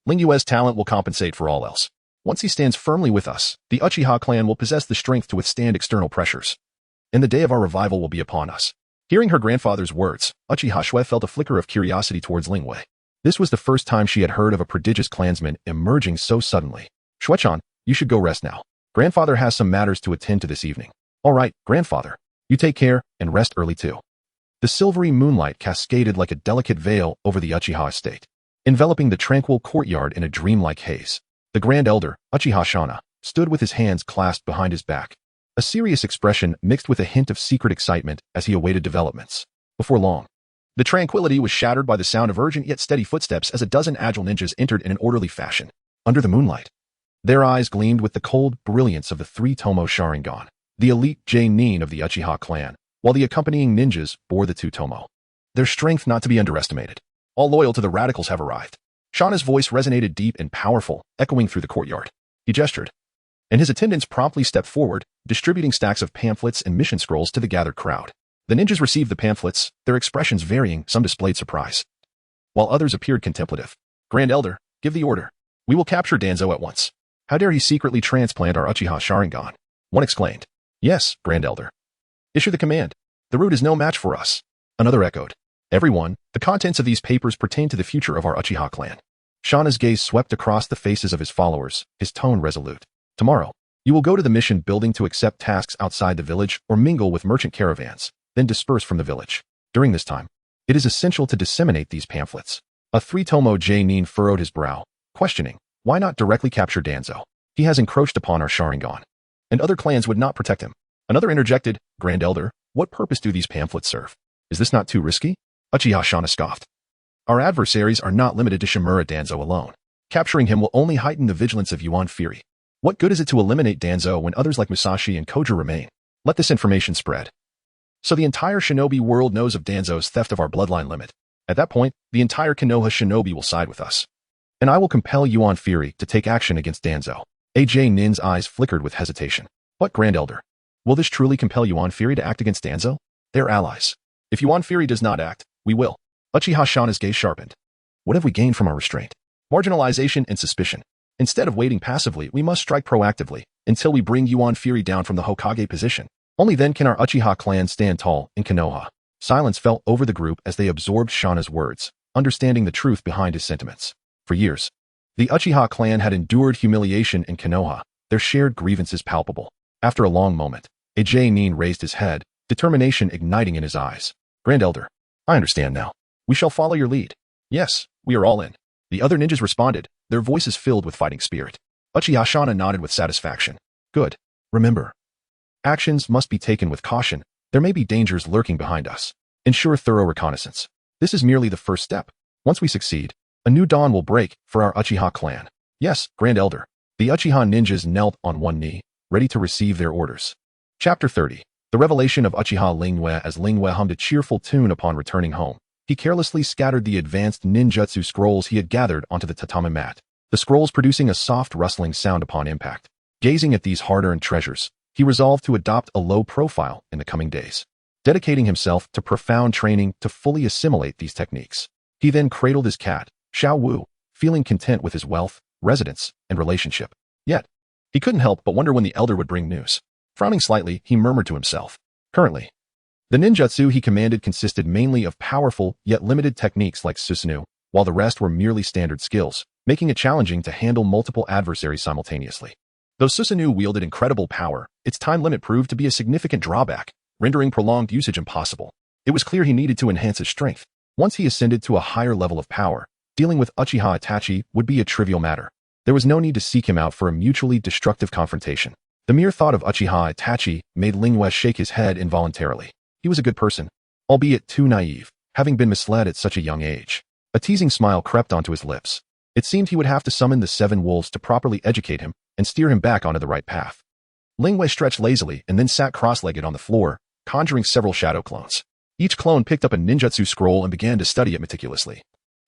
Lingyue's talent will compensate for all else. Once he stands firmly with us, the Uchiha clan will possess the strength to withstand external pressures. And the day of our revival will be upon us. Hearing her grandfather's words, Uchiha Shui felt a flicker of curiosity towards Lingwei. This was the first time she had heard of a prodigious clansman emerging so suddenly. Shuechan, you should go rest now. Grandfather has some matters to attend to this evening. All right, grandfather. You take care and rest early too. The silvery moonlight cascaded like a delicate veil over the Uchiha estate, enveloping the tranquil courtyard in a dreamlike haze. The grand elder, Uchiha Shauna, stood with his hands clasped behind his back, a serious expression mixed with a hint of secret excitement as he awaited developments. Before long, the tranquility was shattered by the sound of urgent yet steady footsteps as a dozen agile ninjas entered in an orderly fashion. Under the moonlight, their eyes gleamed with the cold brilliance of the three-tomo Sharingan, the elite J-nin of the Uchiha clan, while the accompanying ninjas bore the two-tomo. Their strength not to be underestimated. All loyal to the radicals have arrived. Shauna's voice resonated deep and powerful, echoing through the courtyard. He gestured, and his attendants promptly stepped forward, distributing stacks of pamphlets and mission scrolls to the gathered crowd. The ninjas received the pamphlets, their expressions varying, some displayed surprise, while others appeared contemplative. Grand Elder, give the order. We will capture Danzo at once. How dare he secretly transplant our Uchiha Sharingan? One exclaimed. Yes, Grand Elder. Issue the command. The route is no match for us. Another echoed. Everyone, the contents of these papers pertain to the future of our Uchiha clan. Shauna's gaze swept across the faces of his followers, his tone resolute. Tomorrow, you will go to the mission building to accept tasks outside the village or mingle with merchant caravans, then disperse from the village. During this time, it is essential to disseminate these pamphlets. A three-tomo J-nin furrowed his brow, questioning, why not directly capture Danzo? He has encroached upon our Sharingan, and other clans would not protect him. Another interjected, Grand Elder, what purpose do these pamphlets serve? Is this not too risky? Uchiha Shauna scoffed. Our adversaries are not limited to Shimura Danzo alone. Capturing him will only heighten the vigilance of Yuan Fury. What good is it to eliminate Danzo when others like Musashi and Koja remain? Let this information spread, so the entire shinobi world knows of Danzo's theft of our bloodline limit. At that point, the entire Konoha shinobi will side with us. And I will compel Yuan Fury to take action against Danzo. AJ Nin's eyes flickered with hesitation. What, Grand Elder? Will this truly compel Yuan Fury to act against Danzo? They're allies. If Yuan Fury does not act, we will. Uchiha Shauna's gaze sharpened. What have we gained from our restraint? Marginalization and suspicion. Instead of waiting passively, we must strike proactively, until we bring Yuan Fury down from the Hokage position. Only then can our Uchiha clan stand tall in Konoha. Silence fell over the group as they absorbed Shauna's words, understanding the truth behind his sentiments. For years, the Uchiha clan had endured humiliation in Konoha, their shared grievances palpable. After a long moment, a J-nin raised his head, determination igniting in his eyes. Grand Elder, I understand now. We shall follow your lead. Yes, we are all in. The other ninjas responded, their voices filled with fighting spirit. Uchiha Shauna nodded with satisfaction. Good. Remember, actions must be taken with caution. There may be dangers lurking behind us. Ensure thorough reconnaissance. This is merely the first step. Once we succeed, a new dawn will break for our Uchiha clan. Yes, Grand Elder. The Uchiha ninjas knelt on one knee, ready to receive their orders. Chapter 30. The revelation of Uchiha Lingwei. As Lingwei hummed a cheerful tune upon returning home, he carelessly scattered the advanced ninjutsu scrolls he had gathered onto the tatami mat, the scrolls producing a soft rustling sound upon impact. Gazing at these hard-earned treasures, he resolved to adopt a low profile in the coming days, dedicating himself to profound training to fully assimilate these techniques. He then cradled his cat, Xiao Wu, feeling content with his wealth, residence, and relationship. Yet, he couldn't help but wonder when the elder would bring news. Frowning slightly, he murmured to himself, currently, The ninjutsu he commanded consisted mainly of powerful yet limited techniques like Susanoo, while the rest were merely standard skills, making it challenging to handle multiple adversaries simultaneously. Though Susanoo wielded incredible power, its time limit proved to be a significant drawback, rendering prolonged usage impossible. It was clear he needed to enhance his strength. Once he ascended to a higher level of power, dealing with Uchiha Itachi would be a trivial matter. There was no need to seek him out for a mutually destructive confrontation. The mere thought of Uchiha Itachi made Lingwei shake his head involuntarily. He was a good person, albeit too naive, having been misled at such a young age. A teasing smile crept onto his lips. It seemed he would have to summon the 7 wolves to properly educate him and steer him back onto the right path. Lingwei stretched lazily and then sat cross-legged on the floor, conjuring several shadow clones. Each clone picked up a ninjutsu scroll and began to study it meticulously,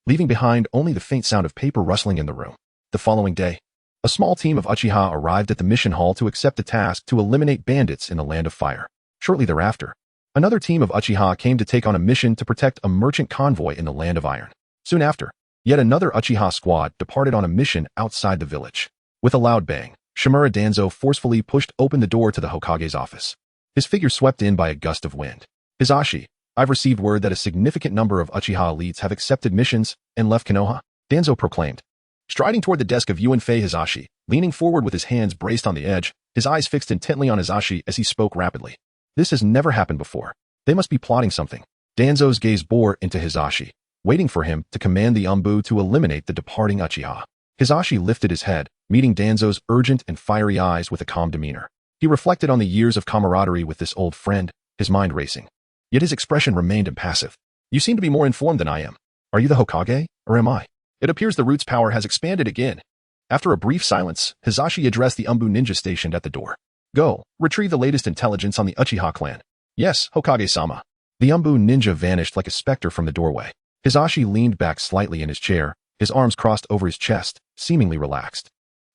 leaving behind only the faint sound of paper rustling in the room. The following day, a small team of Uchiha arrived at the mission hall to accept the task to eliminate bandits in the Land of Fire. Shortly thereafter, another team of Uchiha came to take on a mission to protect a merchant convoy in the Land of Iron. Soon after, yet another Uchiha squad departed on a mission outside the village. With a loud bang, Shimura Danzo forcefully pushed open the door to the Hokage's office. His figure swept in by a gust of wind. Hizashi, I've received word that a significant number of Uchiha elites have accepted missions and left Konoha, Danzo proclaimed. Striding toward the desk of Unfei Hizashi, leaning forward with his hands braced on the edge, his eyes fixed intently on Hizashi as he spoke rapidly. This has never happened before. They must be plotting something. Danzo's gaze bore into Hizashi, waiting for him to command the Umbu to eliminate the departing Uchiha. Hizashi lifted his head, meeting Danzo's urgent and fiery eyes with a calm demeanor. He reflected on the years of camaraderie with this old friend, his mind racing. Yet his expression remained impassive. You seem to be more informed than I am. Are you the Hokage, or am I? It appears the root's power has expanded again. After a brief silence, Hizashi addressed the Umbu ninja stationed at the door. Go, retrieve the latest intelligence on the Uchiha clan. Yes, Hokage-sama. The Umbu ninja vanished like a specter from the doorway. Hizashi leaned back slightly in his chair, his arms crossed over his chest, seemingly relaxed.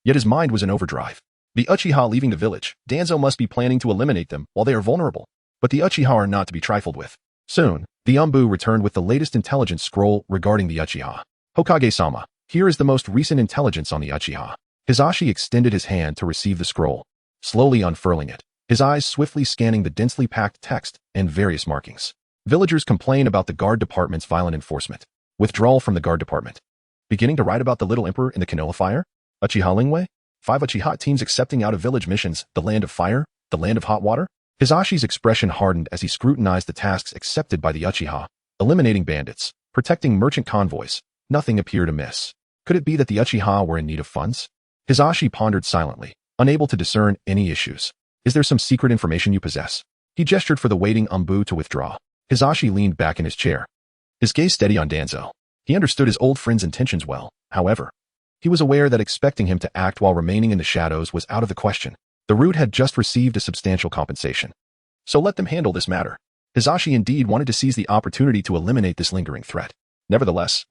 Yet his mind was in overdrive. The Uchiha leaving the village, Danzo must be planning to eliminate them while they are vulnerable. But the Uchiha are not to be trifled with. Soon, the Umbu returned with the latest intelligence scroll regarding the Uchiha. Hokage-sama, here is the most recent intelligence on the Uchiha. Hizashi extended his hand to receive the scroll, slowly unfurling it, his eyes swiftly scanning the densely packed text and various markings. Villagers complain about the guard department's violent enforcement. Withdrawal from the guard department. Beginning to write about the Little Emperor in the Konoha Fire? Uchiha Lingwei? 5 Uchiha teams accepting out of village missions, the Land of Fire, the Land of Hot Water? Hizashi's expression hardened as he scrutinized the tasks accepted by the Uchiha, eliminating bandits, protecting merchant convoys. Nothing appeared amiss. Could it be that the Uchiha were in need of funds? Hizashi pondered silently, unable to discern any issues. Is there some secret information you possess? He gestured for the waiting Umbu to withdraw. Hizashi leaned back in his chair, his gaze steady on Danzo. He understood his old friend's intentions well, however. He was aware that expecting him to act while remaining in the shadows was out of the question. The root had just received a substantial compensation. So let them handle this matter. Hizashi indeed wanted to seize the opportunity to eliminate this lingering threat. Nevertheless,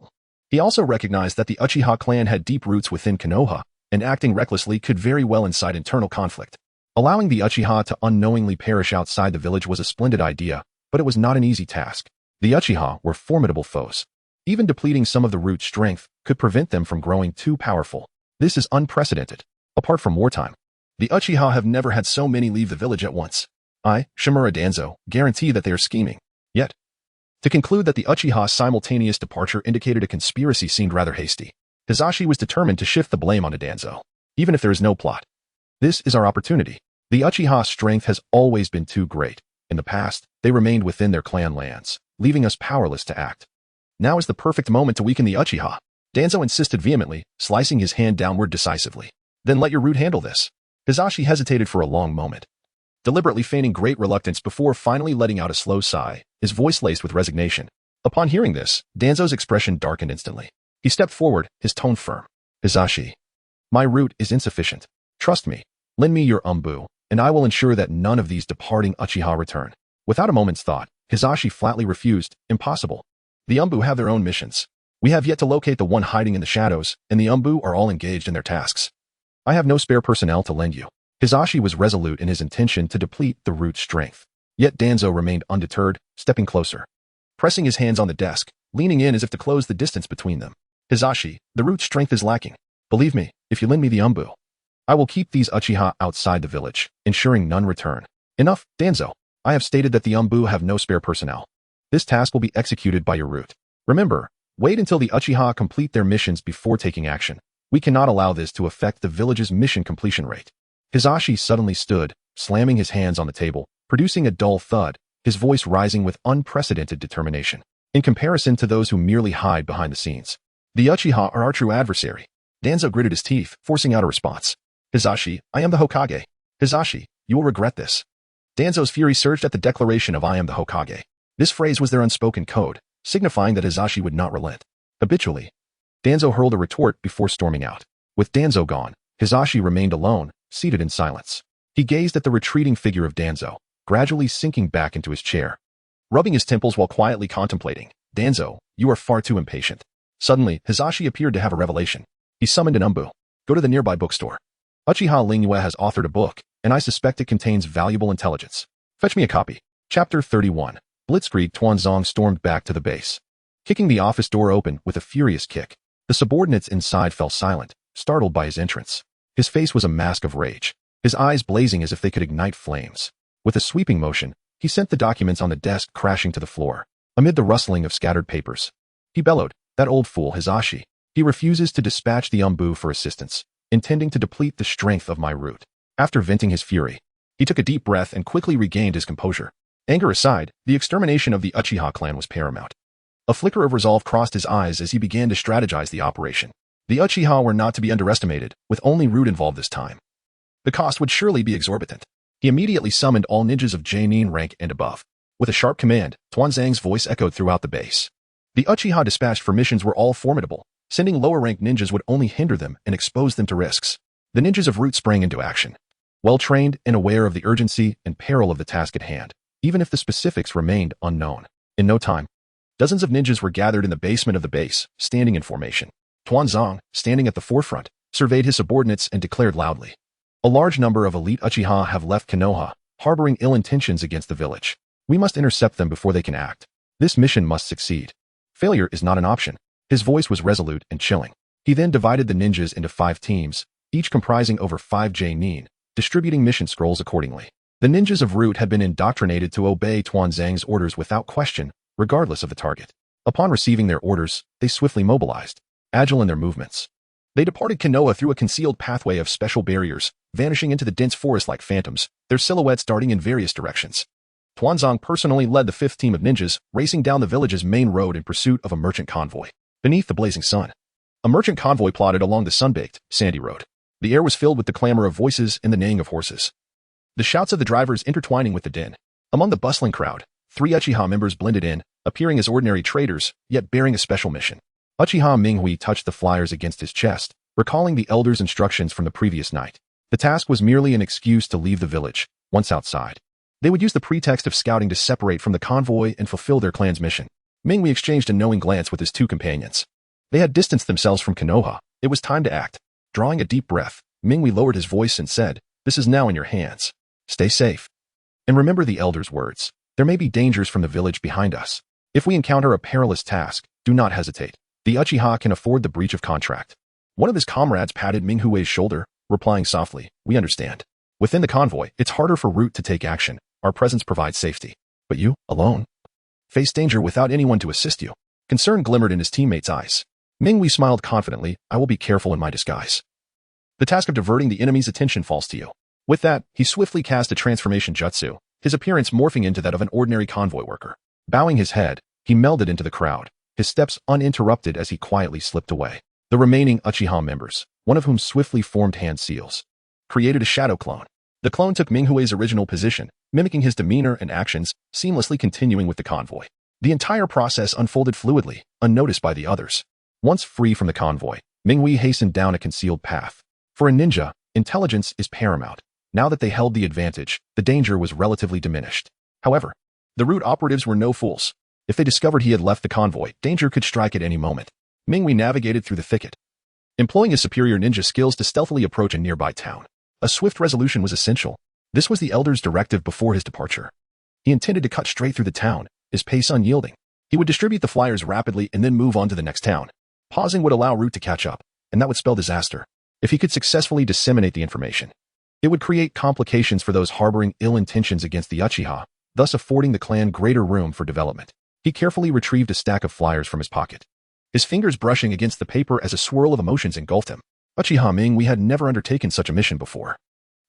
he also recognized that the Uchiha clan had deep roots within Konoha, and acting recklessly could very well incite internal conflict. Allowing the Uchiha to unknowingly perish outside the village was a splendid idea, but it was not an easy task. The Uchiha were formidable foes. Even depleting some of the root's strength could prevent them from growing too powerful. This is unprecedented. Apart from wartime, the Uchiha have never had so many leave the village at once. I, Shimura Danzo, guarantee that they are scheming. Yet, to conclude that the Uchiha's simultaneous departure indicated a conspiracy seemed rather hasty. Hizashi was determined to shift the blame onto Danzo, even if there is no plot. This is our opportunity. The Uchiha's strength has always been too great. In the past, they remained within their clan lands, leaving us powerless to act. Now is the perfect moment to weaken the Uchiha. Danzo insisted vehemently, slicing his hand downward decisively. Then let your root handle this. Hizashi hesitated for a long moment, deliberately feigning great reluctance before finally letting out a slow sigh, his voice laced with resignation. Upon hearing this, Danzo's expression darkened instantly. He stepped forward, his tone firm. Hizashi, my root is insufficient. Trust me. Lend me your Umbu, and I will ensure that none of these departing Uchiha return. Without a moment's thought, Hizashi flatly refused. Impossible. The Umbu have their own missions. We have yet to locate the one hiding in the shadows, and the Umbu are all engaged in their tasks. I have no spare personnel to lend you. Hizashi was resolute in his intention to deplete the root's strength. Yet Danzo remained undeterred, stepping closer, pressing his hands on the desk, leaning in as if to close the distance between them. Hizashi, the root's strength is lacking. Believe me, if you lend me the Umbu, I will keep these Uchiha outside the village, ensuring none return. Enough, Danzo. I have stated that the Umbu have no spare personnel. This task will be executed by your route. Remember, wait until the Uchiha complete their missions before taking action. We cannot allow this to affect the village's mission completion rate. Hisashi suddenly stood, slamming his hands on the table, producing a dull thud, his voice rising with unprecedented determination. In comparison to those who merely hide behind the scenes, the Uchiha are our true adversary. Danzo gritted his teeth, forcing out a response. Hisashi, I am the Hokage. Hisashi, you will regret this. Danzo's fury surged at the declaration of I am the Hokage. This phrase was their unspoken code, signifying that Hisashi would not relent. Habitually, Danzo hurled a retort before storming out. With Danzo gone, Hisashi remained alone, seated in silence. He gazed at the retreating figure of Danzo, gradually sinking back into his chair. Rubbing his temples while quietly contemplating, Danzo, you are far too impatient. Suddenly, Hisashi appeared to have a revelation. He summoned an Umbu. Go to the nearby bookstore. Uchiha Lingyue has authored a book, and I suspect it contains valuable intelligence. Fetch me a copy. Chapter 31. Blitzkrieg. Tuanzong stormed back to the base, kicking the office door open with a furious kick. The subordinates inside fell silent, startled by his entrance. His face was a mask of rage, his eyes blazing as if they could ignite flames. With a sweeping motion, he sent the documents on the desk crashing to the floor, amid the rustling of scattered papers. He bellowed, that old fool Hisashi. He refuses to dispatch the Umbu for assistance, intending to deplete the strength of my route. After venting his fury, he took a deep breath and quickly regained his composure. Anger aside, the extermination of the Uchiha clan was paramount. A flicker of resolve crossed his eyes as he began to strategize the operation. The Uchiha were not to be underestimated, with only root involved this time. The cost would surely be exorbitant. He immediately summoned all ninjas of J-nin rank and above. With a sharp command, Tuanzang's voice echoed throughout the base. The Uchiha dispatched for missions were all formidable. Sending lower-ranked ninjas would only hinder them and expose them to risks. The ninjas of Root sprang into action, well-trained and aware of the urgency and peril of the task at hand, even if the specifics remained unknown. In no time, dozens of ninjas were gathered in the basement of the base, standing in formation. Tuanzong, standing at the forefront, surveyed his subordinates and declared loudly, a large number of elite Uchiha have left Konoha, harboring ill intentions against the village. We must intercept them before they can act. This mission must succeed. Failure is not an option. His voice was resolute and chilling. He then divided the ninjas into 5 teams, each comprising over 5 J-nin, distributing mission scrolls accordingly. The ninjas of Root had been indoctrinated to obey Tuanzang's orders without question, regardless of the target. Upon receiving their orders, they swiftly mobilized, agile in their movements. They departed Konoha through a concealed pathway of special barriers, vanishing into the dense forest like phantoms, their silhouettes darting in various directions. Tuanzong personally led the 5th team of ninjas, racing down the village's main road in pursuit of a merchant convoy. Beneath the blazing sun, a merchant convoy plodded along the sun-baked, sandy road. The air was filled with the clamor of voices and the neighing of horses, the shouts of the drivers intertwining with the din. Among the bustling crowd, 3 Uchiha members blended in, appearing as ordinary traders, yet bearing a special mission. Uchiha Minghui touched the flyers against his chest, recalling the elder's instructions from the previous night. The task was merely an excuse to leave the village. Once outside, they would use the pretext of scouting to separate from the convoy and fulfill their clan's mission. Minghui exchanged a knowing glance with his 2 companions. They had distanced themselves from Konoha. It was time to act. Drawing a deep breath, Minghui lowered his voice and said, this is now in your hands. Stay safe. And remember the elder's words. There may be dangers from the village behind us. If we encounter a perilous task, do not hesitate. The Uchiha can afford the breach of contract. One of his comrades patted Minghui's shoulder, replying softly, we understand. Within the convoy, it's harder for Root to take action. Our presence provides safety. But you, alone, face danger without anyone to assist you. Concern glimmered in his teammates' eyes. Minghui smiled confidently, I will be careful in my disguise. The task of diverting the enemy's attention falls to you. With that, he swiftly cast a transformation jutsu, his appearance morphing into that of an ordinary convoy worker. Bowing his head, he melded into the crowd, his steps uninterrupted as he quietly slipped away. The remaining Uchiha members, one of whom swiftly formed hand seals, created a shadow clone. The clone took Minghui's original position, mimicking his demeanor and actions, seamlessly continuing with the convoy. The entire process unfolded fluidly, unnoticed by the others. Once free from the convoy, Minghui hastened down a concealed path. For a ninja, intelligence is paramount. Now that they held the advantage, the danger was relatively diminished. However, the Root operatives were no fools. If they discovered he had left the convoy, danger could strike at any moment. Minghui navigated through the thicket, employing his superior ninja skills to stealthily approach a nearby town. A swift resolution was essential. This was the elder's directive before his departure. He intended to cut straight through the town, his pace unyielding. He would distribute the flyers rapidly and then move on to the next town. Pausing would allow Root to catch up, and that would spell disaster. If he could successfully disseminate the information, it would create complications for those harboring ill intentions against the Uchiha, thus affording the clan greater room for development. He carefully retrieved a stack of flyers from his pocket, his fingers brushing against the paper as a swirl of emotions engulfed him. Uchiha Ming had never undertaken such a mission before.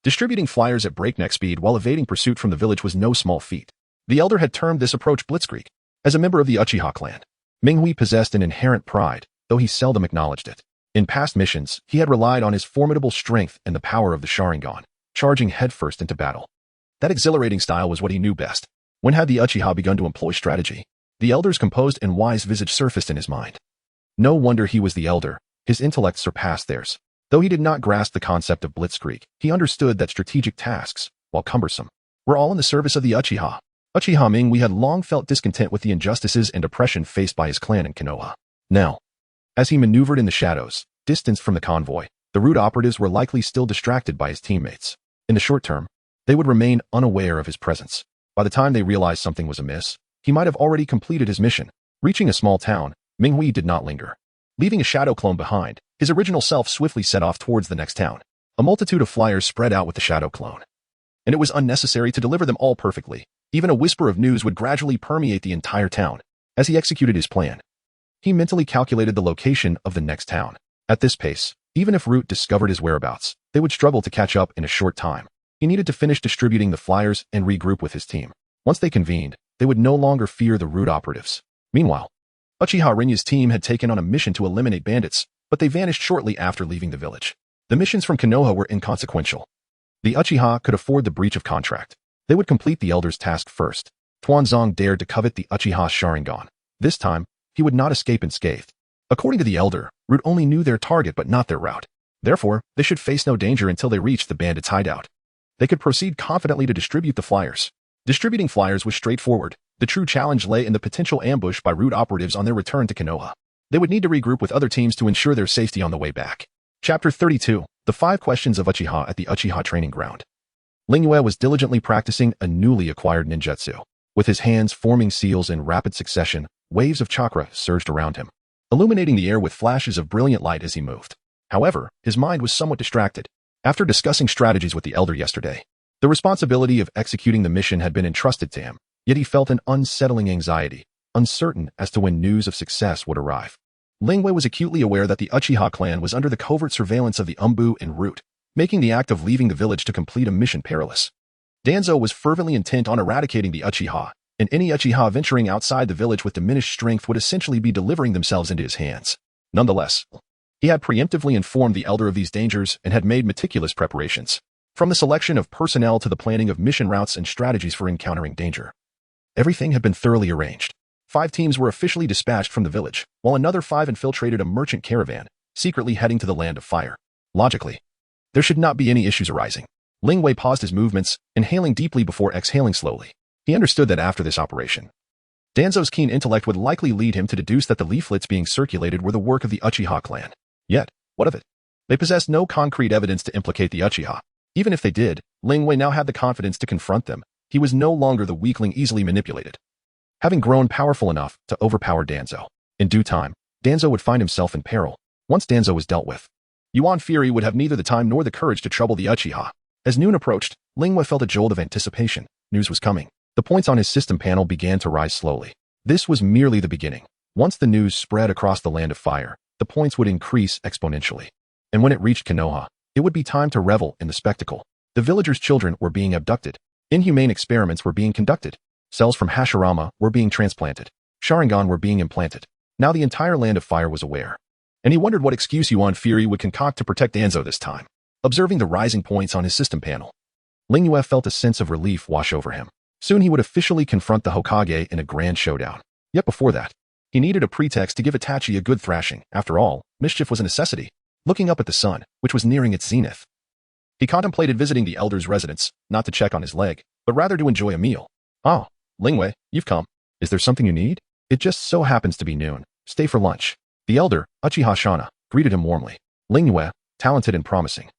Distributing flyers at breakneck speed while evading pursuit from the village was no small feat. The elder had termed this approach Blitzkrieg. As a member of the Uchiha clan, Ming possessed an inherent pride, though he seldom acknowledged it. In past missions, he had relied on his formidable strength and the power of the Sharingan, charging headfirst into battle. That exhilarating style was what he knew best. When had the Uchiha begun to employ strategy? The elder's composed and wise visage surfaced in his mind. No wonder he was the elder. His intellect surpassed theirs. Though he did not grasp the concept of Blitzkrieg, he understood that strategic tasks, while cumbersome, were all in the service of the Uchiha. Uchiha Ming had long felt discontent with the injustices and oppression faced by his clan in Konoha. Now, as he maneuvered in the shadows, distanced from the convoy, the root operatives were likely still distracted by his teammates. In the short term, they would remain unaware of his presence. By the time they realized something was amiss, he might have already completed his mission. Reaching a small town, Ming did not linger. Leaving a shadow clone behind, his original self swiftly set off towards the next town. A multitude of flyers spread out with the shadow clone. And it was unnecessary to deliver them all perfectly. Even a whisper of news would gradually permeate the entire town. As he executed his plan, he mentally calculated the location of the next town. At this pace, even if Root discovered his whereabouts, they would struggle to catch up in a short time. He needed to finish distributing the flyers and regroup with his team. Once they convened, they would no longer fear the Root operatives. Meanwhile, Uchiha Rinya's team had taken on a mission to eliminate bandits, but they vanished shortly after leaving the village. The missions from Konoha were inconsequential. The Uchiha could afford the breach of contract. They would complete the elder's task first. Tuanzong dared to covet the Uchiha Sharingan. This time, he would not escape unscathed. According to the elder, Root only knew their target but not their route. Therefore, they should face no danger until they reached the bandits' hideout. They could proceed confidently to distribute the flyers. Distributing flyers was straightforward. The true challenge lay in the potential ambush by Root operatives on their return to Konoha. They would need to regroup with other teams to ensure their safety on the way back. Chapter 32. The 5 Questions of Uchiha at the Uchiha Training Ground. Lingyue was diligently practicing a newly acquired ninjutsu. With his hands forming seals in rapid succession, waves of chakra surged around him, illuminating the air with flashes of brilliant light as he moved. However, his mind was somewhat distracted. After discussing strategies with the elder yesterday, the responsibility of executing the mission had been entrusted to him, yet he felt an unsettling anxiety, uncertain as to when news of success would arrive. Lingyue was acutely aware that the Uchiha clan was under the covert surveillance of the Umbu and Root, making the act of leaving the village to complete a mission perilous. Danzo was fervently intent on eradicating the Uchiha, and any Uchiha venturing outside the village with diminished strength would essentially be delivering themselves into his hands. Nonetheless, he had preemptively informed the elder of these dangers and had made meticulous preparations, from the selection of personnel to the planning of mission routes and strategies for encountering danger. Everything had been thoroughly arranged. 5 teams were officially dispatched from the village, while another 5 infiltrated a merchant caravan, secretly heading to the Land of Fire. Logically, there should not be any issues arising. Lingyue paused his movements, inhaling deeply before exhaling slowly. He understood that after this operation, Danzo's keen intellect would likely lead him to deduce that the leaflets being circulated were the work of the Uchiha clan. Yet, what of it? They possessed no concrete evidence to implicate the Uchiha. Even if they did, Lingyue now had the confidence to confront them. He was no longer the weakling easily manipulated, having grown powerful enough to overpower Danzo. In due time, Danzo would find himself in peril. Once Danzo was dealt with, Yuan Fury would have neither the time nor the courage to trouble the Uchiha. As noon approached, Lingyue felt a jolt of anticipation. News was coming. The points on his system panel began to rise slowly. This was merely the beginning. Once the news spread across the Land of Fire, the points would increase exponentially. And when it reached Konoha, it would be time to revel in the spectacle. The villagers' children were being abducted. Inhumane experiments were being conducted. Cells from Hashirama were being transplanted. Sharingan were being implanted. Now the entire Land of Fire was aware. And he wondered what excuse Yuan Fury would concoct to protect Danzo this time. Observing the rising points on his system panel, Lingyue felt a sense of relief wash over him. Soon he would officially confront the Hokage in a grand showdown. Yet before that, he needed a pretext to give Itachi a good thrashing. After all, mischief was a necessity. Looking up at the sun, which was nearing its zenith, he contemplated visiting the elder's residence, not to check on his leg, but rather to enjoy a meal. "Oh, Lingyue, you've come. Is there something you need? It just so happens to be noon. Stay for lunch." The elder, Uchiha Shana, greeted him warmly. Lingyue, talented and promising,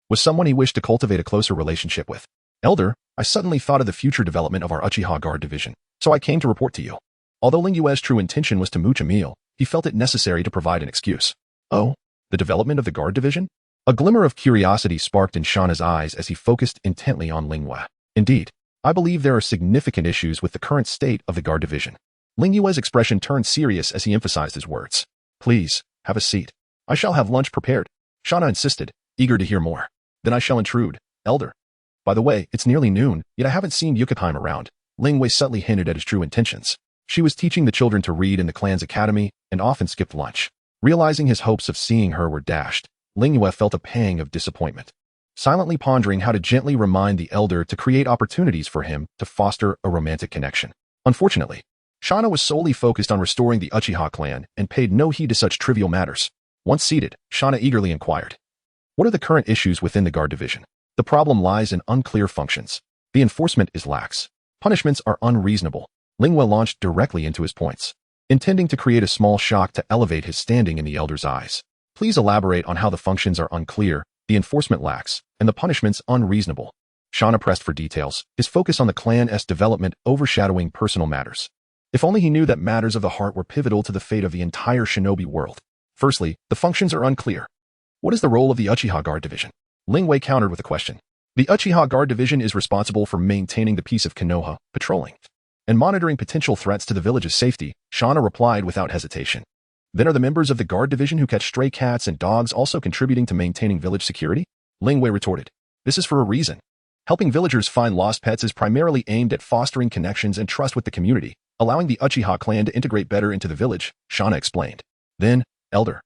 was someone he wished to cultivate a closer relationship with. "Elder, I suddenly thought of the future development of our Uchiha Guard division, so I came to report to you." Although Lingyue's true intention was to mooch a meal, he felt it necessary to provide an excuse. "Oh, the development of the Guard division?" A glimmer of curiosity sparked in Shana's eyes as he focused intently on Lingyue. Indeed, I believe there are significant issues with the current state of the guard division. Ling Yue's expression turned serious as he emphasized his words. Please, have a seat. I shall have lunch prepared. Shauna insisted, eager to hear more. Then I shall intrude, elder. By the way, it's nearly noon, yet I haven't seen Yukipime around. Ling Wei subtly hinted at his true intentions. She was teaching the children to read in the clan's academy and often skipped lunch. Realizing his hopes of seeing her were dashed, Ling Yue felt a pang of disappointment. Silently pondering how to gently remind the elder to create opportunities for him to foster a romantic connection. Unfortunately, Shauna was solely focused on restoring the Uchiha clan and paid no heed to such trivial matters. Once seated, Shauna eagerly inquired, what are the current issues within the guard division? The problem lies in unclear functions. The enforcement is lax. Punishments are unreasonable. Ling Yue launched directly into his points, intending to create a small shock to elevate his standing in the elder's eyes. Please elaborate on how the functions are unclear, the enforcement lax, and the punishments unreasonable. Shauna pressed for details, his focus on the clan's development overshadowing personal matters. If only he knew that matters of the heart were pivotal to the fate of the entire shinobi world. Firstly, the functions are unclear. What is the role of the Uchiha Guard Division? Ling Wei countered with a question. The Uchiha Guard Division is responsible for maintaining the peace of Konoha, patrolling, and monitoring potential threats to the village's safety, Shauna replied without hesitation. Then are the members of the Guard Division who catch stray cats and dogs also contributing to maintaining village security? Ling Wei retorted. This is for a reason. Helping villagers find lost pets is primarily aimed at fostering connections and trust with the community, allowing the Uchiha clan to integrate better into the village, Shauna explained. Then, elder,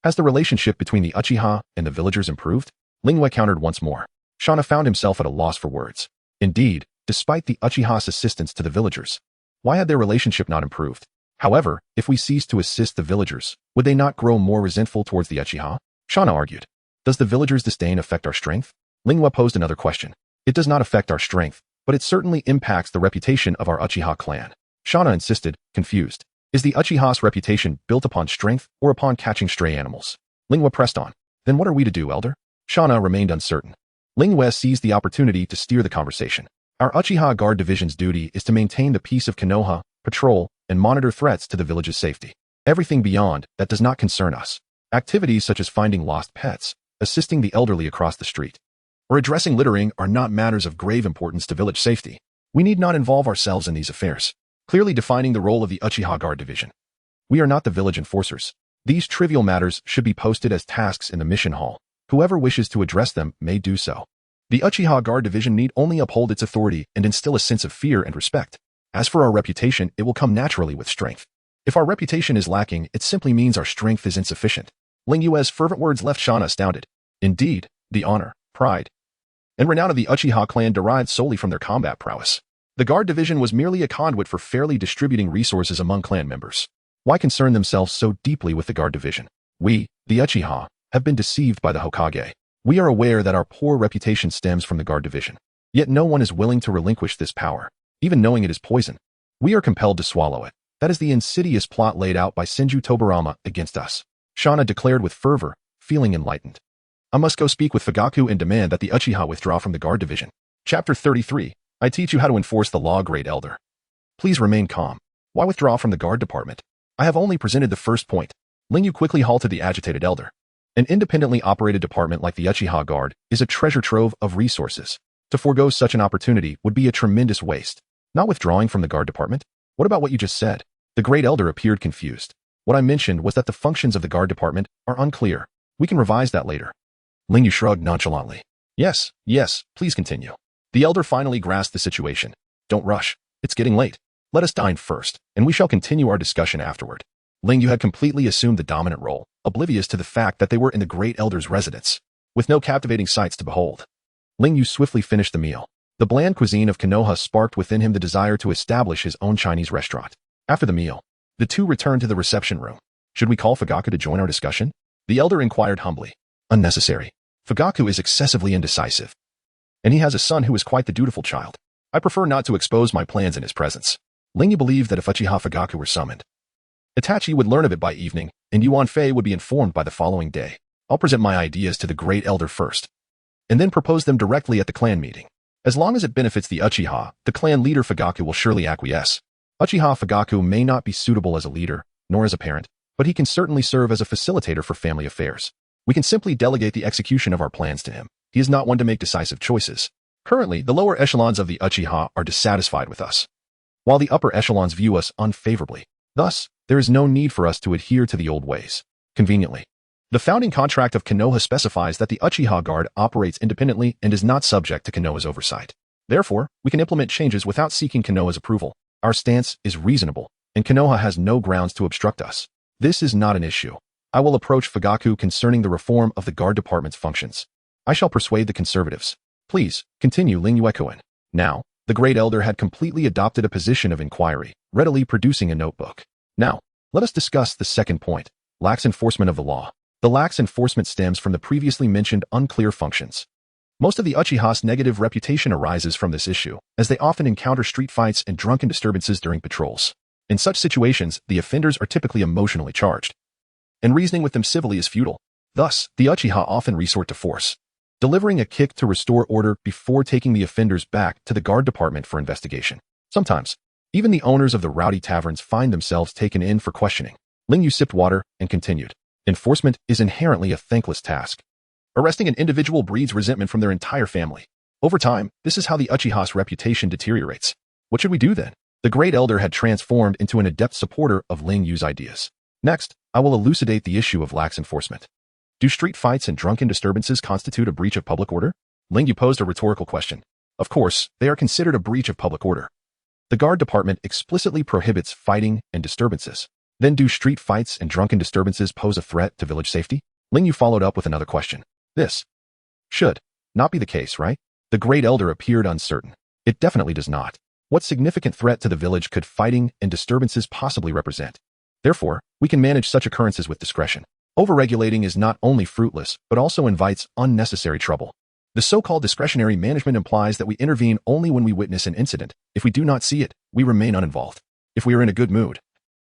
has the relationship between the Uchiha and the villagers improved? Ling Wei countered once more. Shauna found himself at a loss for words. Indeed, despite the Uchiha's assistance to the villagers, why had their relationship not improved? However, if we cease to assist the villagers, would they not grow more resentful towards the Uchiha? Shauna argued. Does the villagers' disdain affect our strength? Ling Yue posed another question. It does not affect our strength, but it certainly impacts the reputation of our Uchiha clan. Shauna insisted, confused. Is the Uchiha's reputation built upon strength or upon catching stray animals? Ling Yue pressed on. Then what are we to do, elder? Shauna remained uncertain. Ling Yue seized the opportunity to steer the conversation. Our Uchiha Guard Division's duty is to maintain the peace of Konoha, patrol, and monitor threats to the village's safety. Everything beyond that does not concern us. Activities such as finding lost pets, assisting the elderly across the street, or addressing littering are not matters of grave importance to village safety. We need not involve ourselves in these affairs, clearly defining the role of the Uchiha Guard Division. We are not the village enforcers. These trivial matters should be posted as tasks in the mission hall. Whoever wishes to address them may do so. The Uchiha Guard Division need only uphold its authority and instill a sense of fear and respect. As for our reputation, it will come naturally with strength. If our reputation is lacking, it simply means our strength is insufficient. Ling Yue's fervent words left Shauna astounded. Indeed, the honor, pride, and renown of the Uchiha clan derived solely from their combat prowess. The Guard Division was merely a conduit for fairly distributing resources among clan members. Why concern themselves so deeply with the Guard Division? We, the Uchiha, have been deceived by the Hokage. We are aware that our poor reputation stems from the Guard Division. Yet no one is willing to relinquish this power, even knowing it is poison. We are compelled to swallow it. That is the insidious plot laid out by Senju Tobarama against us. Shauna declared with fervor, feeling enlightened. I must go speak with Fugaku and demand that the Uchiha withdraw from the Guard Division. Chapter 33. I teach you how to enforce the law, great elder. Please remain calm. Why withdraw from the Guard Department? I have only presented the first point. Ling Yu quickly halted the agitated elder. An independently operated department like the Uchiha Guard is a treasure trove of resources. To forego such an opportunity would be a tremendous waste. Not withdrawing from the Guard Department? What about what you just said? The great elder appeared confused. What I mentioned was that the functions of the Guard Department are unclear. We can revise that later. Ling Yu shrugged nonchalantly. Yes, please continue. The elder finally grasped the situation. Don't rush. It's getting late. Let us dine first, and we shall continue our discussion afterward. Ling Yu had completely assumed the dominant role, oblivious to the fact that they were in the great elder's residence, with no captivating sights to behold. Ling Yu swiftly finished the meal. The bland cuisine of Konoha sparked within him the desire to establish his own Chinese restaurant. After the meal, the two returned to the reception room. Should we call Fugaku to join our discussion? The elder inquired humbly. Unnecessary. Fugaku is excessively indecisive, and he has a son who is quite the dutiful child. I prefer not to expose my plans in his presence. Ling Yu believed that if Uchiha Fugaku were summoned, Itachi would learn of it by evening, and Yuan Fei would be informed by the following day. I'll present my ideas to the great elder first, and then propose them directly at the clan meeting. As long as it benefits the Uchiha, the clan leader Fugaku will surely acquiesce. Uchiha Fugaku may not be suitable as a leader, nor as a parent, but he can certainly serve as a facilitator for family affairs. We can simply delegate the execution of our plans to him. He is not one to make decisive choices. Currently, the lower echelons of the Uchiha are dissatisfied with us, while the upper echelons view us unfavorably. Thus, there is no need for us to adhere to the old ways. Conveniently, the founding contract of Konoha specifies that the Uchiha Guard operates independently and is not subject to Konoha's oversight. Therefore, we can implement changes without seeking Konoha's approval. Our stance is reasonable, and Konoha has no grounds to obstruct us. This is not an issue. I will approach Fugaku concerning the reform of the Guard Department's functions. I shall persuade the conservatives. Please, continue Ling Yuekoin. Now, the Great Elder had completely adopted a position of inquiry, readily producing a notebook. Now, let us discuss the second point, lax enforcement of the law. The lax enforcement stems from the previously mentioned unclear functions. Most of the Uchiha's negative reputation arises from this issue, as they often encounter street fights and drunken disturbances during patrols. In such situations, the offenders are typically emotionally charged, and reasoning with them civilly is futile. Thus, the Uchiha often resort to force, delivering a kick to restore order before taking the offenders back to the guard department for investigation. Sometimes, even the owners of the rowdy taverns find themselves taken in for questioning. Ling Yu sipped water and continued. Enforcement is inherently a thankless task. Arresting an individual breeds resentment from their entire family. Over time, this is how the Uchiha's reputation deteriorates. What should we do then? The Great Elder had transformed into an adept supporter of Ling Yu's ideas. Next, I will elucidate the issue of lax enforcement. Do street fights and drunken disturbances constitute a breach of public order? Ling Yu posed a rhetorical question. Of course, they are considered a breach of public order. The guard department explicitly prohibits fighting and disturbances. Then do street fights and drunken disturbances pose a threat to village safety? Ling Yu followed up with another question. This should not be the case, right? The Great Elder appeared uncertain. It definitely does not. What significant threat to the village could fighting and disturbances possibly represent? Therefore, we can manage such occurrences with discretion. Overregulating is not only fruitless, but also invites unnecessary trouble. The so-called discretionary management implies that we intervene only when we witness an incident. If we do not see it, we remain uninvolved. If we are in a good mood,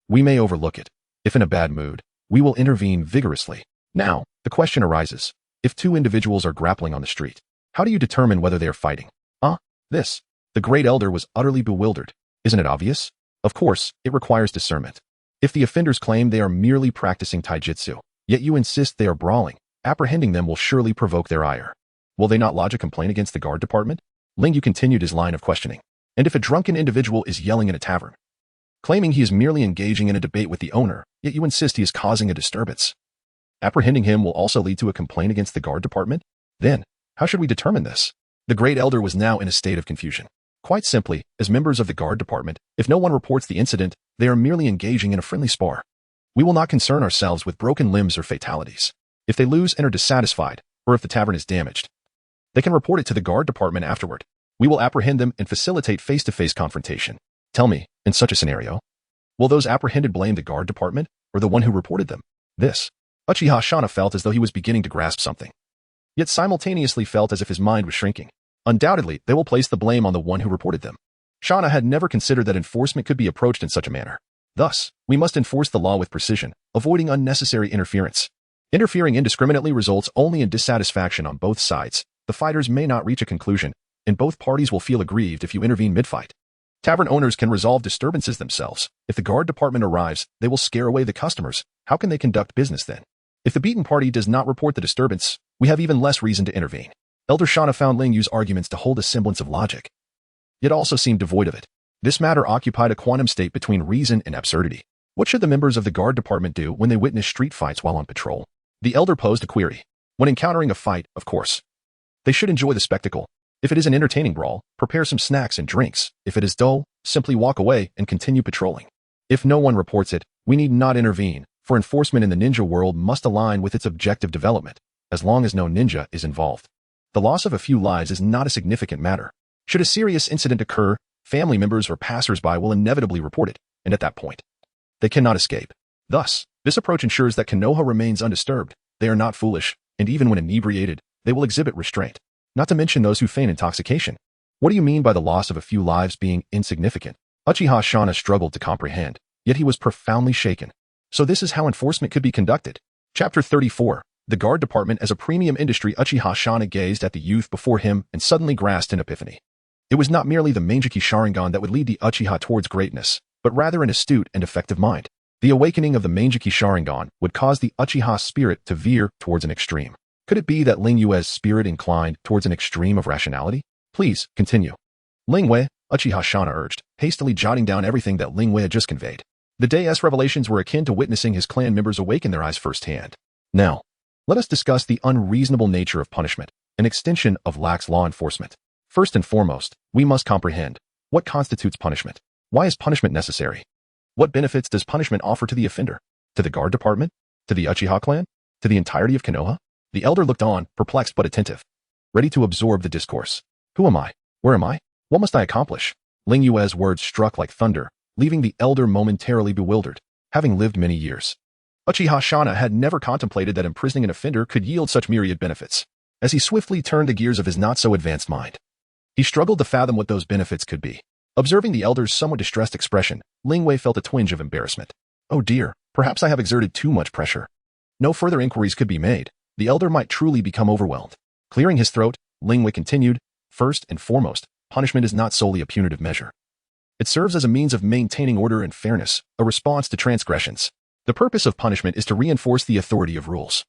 we may overlook it. If in a bad mood, we will intervene vigorously. Now, the question arises. If two individuals are grappling on the street, how do you determine whether they are fighting? This. The Great Elder was utterly bewildered. Isn't it obvious? Of course, it requires discernment. If the offenders claim they are merely practicing taijutsu, yet you insist they are brawling, apprehending them will surely provoke their ire. Will they not lodge a complaint against the guard department? Ling Yu continued his line of questioning. And if a drunken individual is yelling in a tavern, claiming he is merely engaging in a debate with the owner, yet you insist he is causing a disturbance, apprehending him will also lead to a complaint against the guard department? Then, how should we determine this? The Great Elder was now in a state of confusion. Quite simply, as members of the guard department, if no one reports the incident, they are merely engaging in a friendly spar. We will not concern ourselves with broken limbs or fatalities. If they lose and are dissatisfied, or if the tavern is damaged, they can report it to the guard department afterward. We will apprehend them and facilitate face-to-face confrontation. Tell me, in such a scenario, will those apprehended blame the guard department or the one who reported them? This. Uchiha Shana felt as though he was beginning to grasp something, yet simultaneously felt as if his mind was shrinking. Undoubtedly, they will place the blame on the one who reported them. Shana had never considered that enforcement could be approached in such a manner. Thus, we must enforce the law with precision, avoiding unnecessary interference. Interfering indiscriminately results only in dissatisfaction on both sides. The fighters may not reach a conclusion, and both parties will feel aggrieved if you intervene mid-fight. Tavern owners can resolve disturbances themselves. If the guard department arrives, they will scare away the customers. How can they conduct business then? If the beaten party does not report the disturbance, we have even less reason to intervene. Elder Shana found Ling Yu's arguments to hold a semblance of logic, yet also seemed devoid of it. This matter occupied a quantum state between reason and absurdity. What should the members of the guard department do when they witness street fights while on patrol? The elder posed a query. When encountering a fight, of course, they should enjoy the spectacle. If it is an entertaining brawl, prepare some snacks and drinks. If it is dull, simply walk away and continue patrolling. If no one reports it, we need not intervene, for enforcement in the ninja world must align with its objective development, as long as no ninja is involved. The loss of a few lives is not a significant matter. Should a serious incident occur, family members or passers-by will inevitably report it, and at that point, they cannot escape. Thus, this approach ensures that Konoha remains undisturbed. They are not foolish, and even when inebriated, they will exhibit restraint. Not to mention those who feign intoxication. What do you mean by the loss of a few lives being insignificant? Uchiha Shana struggled to comprehend, yet he was profoundly shaken. So this is how enforcement could be conducted. Chapter 34. The guard department as a premium industry. Uchiha Shana gazed at the youth before him and suddenly grasped an epiphany. It was not merely the Manjiki Sharingan that would lead the Uchiha towards greatness, but rather an astute and effective mind. The awakening of the Manjiki Sharingan would cause the Uchiha spirit to veer towards an extreme. Could it be that Ling Yu's spirit inclined towards an extreme of rationality? Please, continue. Lingwei, Uchiha Shana urged, hastily jotting down everything that Lingwei had just conveyed. The day's revelations were akin to witnessing his clan members awaken their eyes firsthand. Now, let us discuss the unreasonable nature of punishment, an extension of lax law enforcement. First and foremost, we must comprehend what constitutes punishment. Why is punishment necessary? What benefits does punishment offer to the offender? To the guard department? To the Uchiha clan? To the entirety of Konoha? The elder looked on, perplexed but attentive, ready to absorb the discourse. Who am I? Where am I? What must I accomplish? Ling Yue's words struck like thunder, leaving the elder momentarily bewildered, having lived many years. Uchiha Shana had never contemplated that imprisoning an offender could yield such myriad benefits. As he swiftly turned the gears of his not-so-advanced mind, he struggled to fathom what those benefits could be. Observing the elder's somewhat distressed expression, Lingwei felt a twinge of embarrassment. Oh dear, perhaps I have exerted too much pressure. No further inquiries could be made. The elder might truly become overwhelmed. Clearing his throat, Lingwei continued, first and foremost, punishment is not solely a punitive measure. It serves as a means of maintaining order and fairness, a response to transgressions. The purpose of punishment is to reinforce the authority of rules.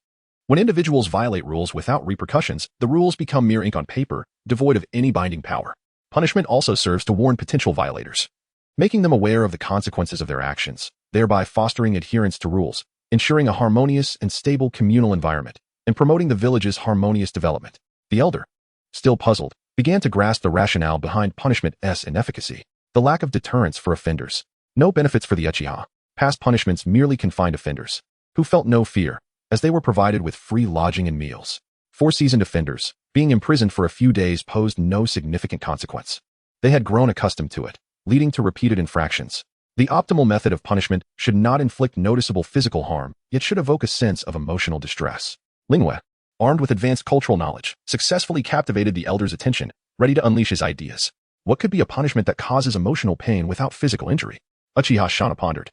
When individuals violate rules without repercussions, the rules become mere ink on paper, devoid of any binding power. Punishment also serves to warn potential violators, making them aware of the consequences of their actions, thereby fostering adherence to rules, ensuring a harmonious and stable communal environment, and promoting the village's harmonious development. The elder, still puzzled, began to grasp the rationale behind punishment's inefficacy, the lack of deterrence for offenders, no benefits for the Uchiha. Past punishments merely confined offenders, who felt no fear, as they were provided with free lodging and meals. For seasoned offenders, being imprisoned for a few days posed no significant consequence. They had grown accustomed to it, leading to repeated infractions. The optimal method of punishment should not inflict noticeable physical harm, yet should evoke a sense of emotional distress. Lingwei, armed with advanced cultural knowledge, successfully captivated the elder's attention, ready to unleash his ideas. What could be a punishment that causes emotional pain without physical injury? Uchiha Shana pondered.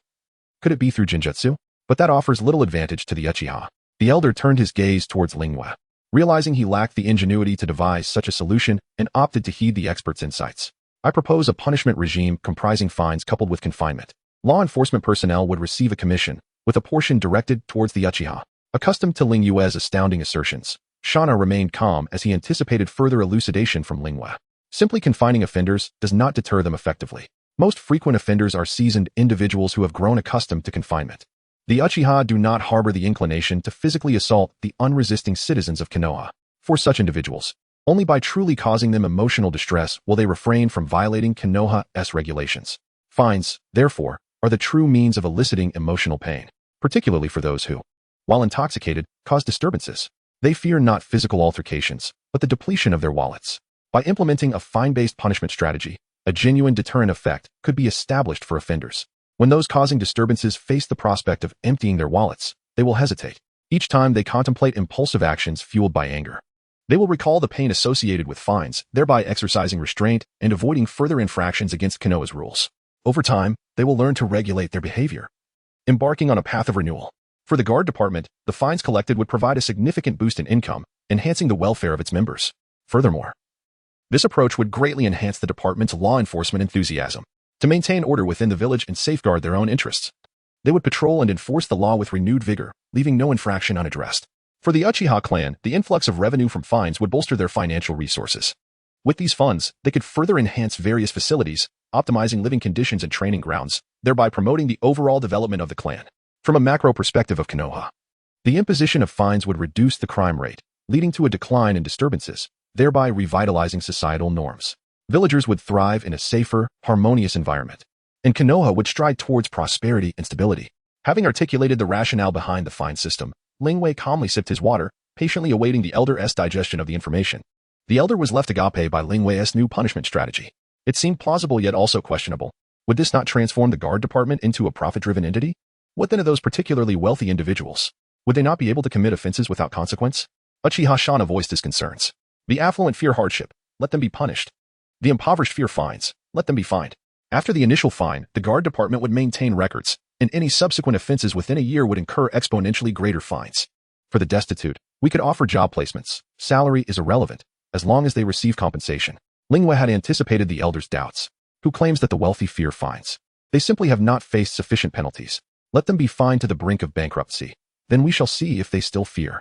Could it be through Jinjutsu? But that offers little advantage to the Uchiha. The elder turned his gaze towards Lingwei, realizing he lacked the ingenuity to devise such a solution and opted to heed the expert's insights. I propose a punishment regime comprising fines coupled with confinement. Law enforcement personnel would receive a commission, with a portion directed towards the Uchiha. Accustomed to Ling Yue's astounding assertions, Shana remained calm as he anticipated further elucidation from Lingwei. Simply confining offenders does not deter them effectively. Most frequent offenders are seasoned individuals who have grown accustomed to confinement. The Uchiha do not harbor the inclination to physically assault the unresisting citizens of Konoha. For such individuals, only by truly causing them emotional distress will they refrain from violating Konoha's regulations. Fines, therefore, are the true means of eliciting emotional pain, particularly for those who, while intoxicated, cause disturbances. They fear not physical altercations, but the depletion of their wallets. By implementing a fine-based punishment strategy, a genuine deterrent effect could be established for offenders. When those causing disturbances face the prospect of emptying their wallets, they will hesitate. Each time they contemplate impulsive actions fueled by anger, they will recall the pain associated with fines, thereby exercising restraint and avoiding further infractions against Konoha's rules. Over time, they will learn to regulate their behavior, embarking on a path of renewal. For the guard department, the fines collected would provide a significant boost in income, enhancing the welfare of its members. Furthermore, this approach would greatly enhance the department's law enforcement enthusiasm. To maintain order within the village and safeguard their own interests, they would patrol and enforce the law with renewed vigor, leaving no infraction unaddressed. For the Uchiha clan, the influx of revenue from fines would bolster their financial resources. With these funds, they could further enhance various facilities, optimizing living conditions and training grounds, thereby promoting the overall development of the clan. From a macro perspective of Konoha, the imposition of fines would reduce the crime rate, leading to a decline in disturbances, thereby revitalizing societal norms. Villagers would thrive in a safer, harmonious environment, and Konoha would stride towards prosperity and stability. Having articulated the rationale behind the fine system, Lingwei calmly sipped his water, patiently awaiting the elder's digestion of the information. The elder was left agape by Lingwei's new punishment strategy. It seemed plausible yet also questionable. Would this not transform the guard department into a profit-driven entity? What then of those particularly wealthy individuals? Would they not be able to commit offenses without consequence? Uchiha Shana voiced his concerns. The affluent fear hardship, let them be punished. The impoverished fear fines, let them be fined. After the initial fine, the guard department would maintain records, and any subsequent offenses within a year would incur exponentially greater fines. For the destitute, we could offer job placements. Salary is irrelevant, as long as they receive compensation. Lingwei had anticipated the elder's doubts, who claims that the wealthy fear fines. They simply have not faced sufficient penalties. Let them be fined to the brink of bankruptcy. Then we shall see if they still fear.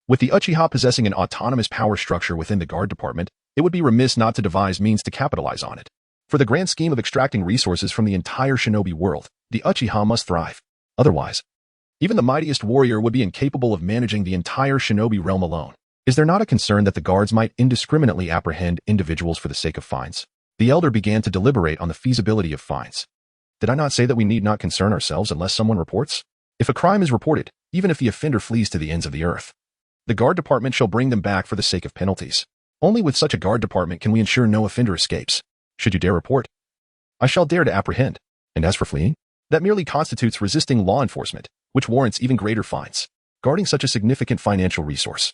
With the Uchiha possessing an autonomous power structure within the guard department, it would be remiss not to devise means to capitalize on it. For the grand scheme of extracting resources from the entire shinobi world, the Uchiha must thrive. Otherwise, even the mightiest warrior would be incapable of managing the entire shinobi realm alone. Is there not a concern that the guards might indiscriminately apprehend individuals for the sake of fines? The elder began to deliberate on the feasibility of fines. Did I not say that we need not concern ourselves unless someone reports? If a crime is reported, even if the offender flees to the ends of the earth, the guard department shall bring them back for the sake of penalties. Only with such a guard department can we ensure no offender escapes. Should you dare report, I shall dare to apprehend. And as for fleeing, that merely constitutes resisting law enforcement, which warrants even greater fines. Guarding such a significant financial resource,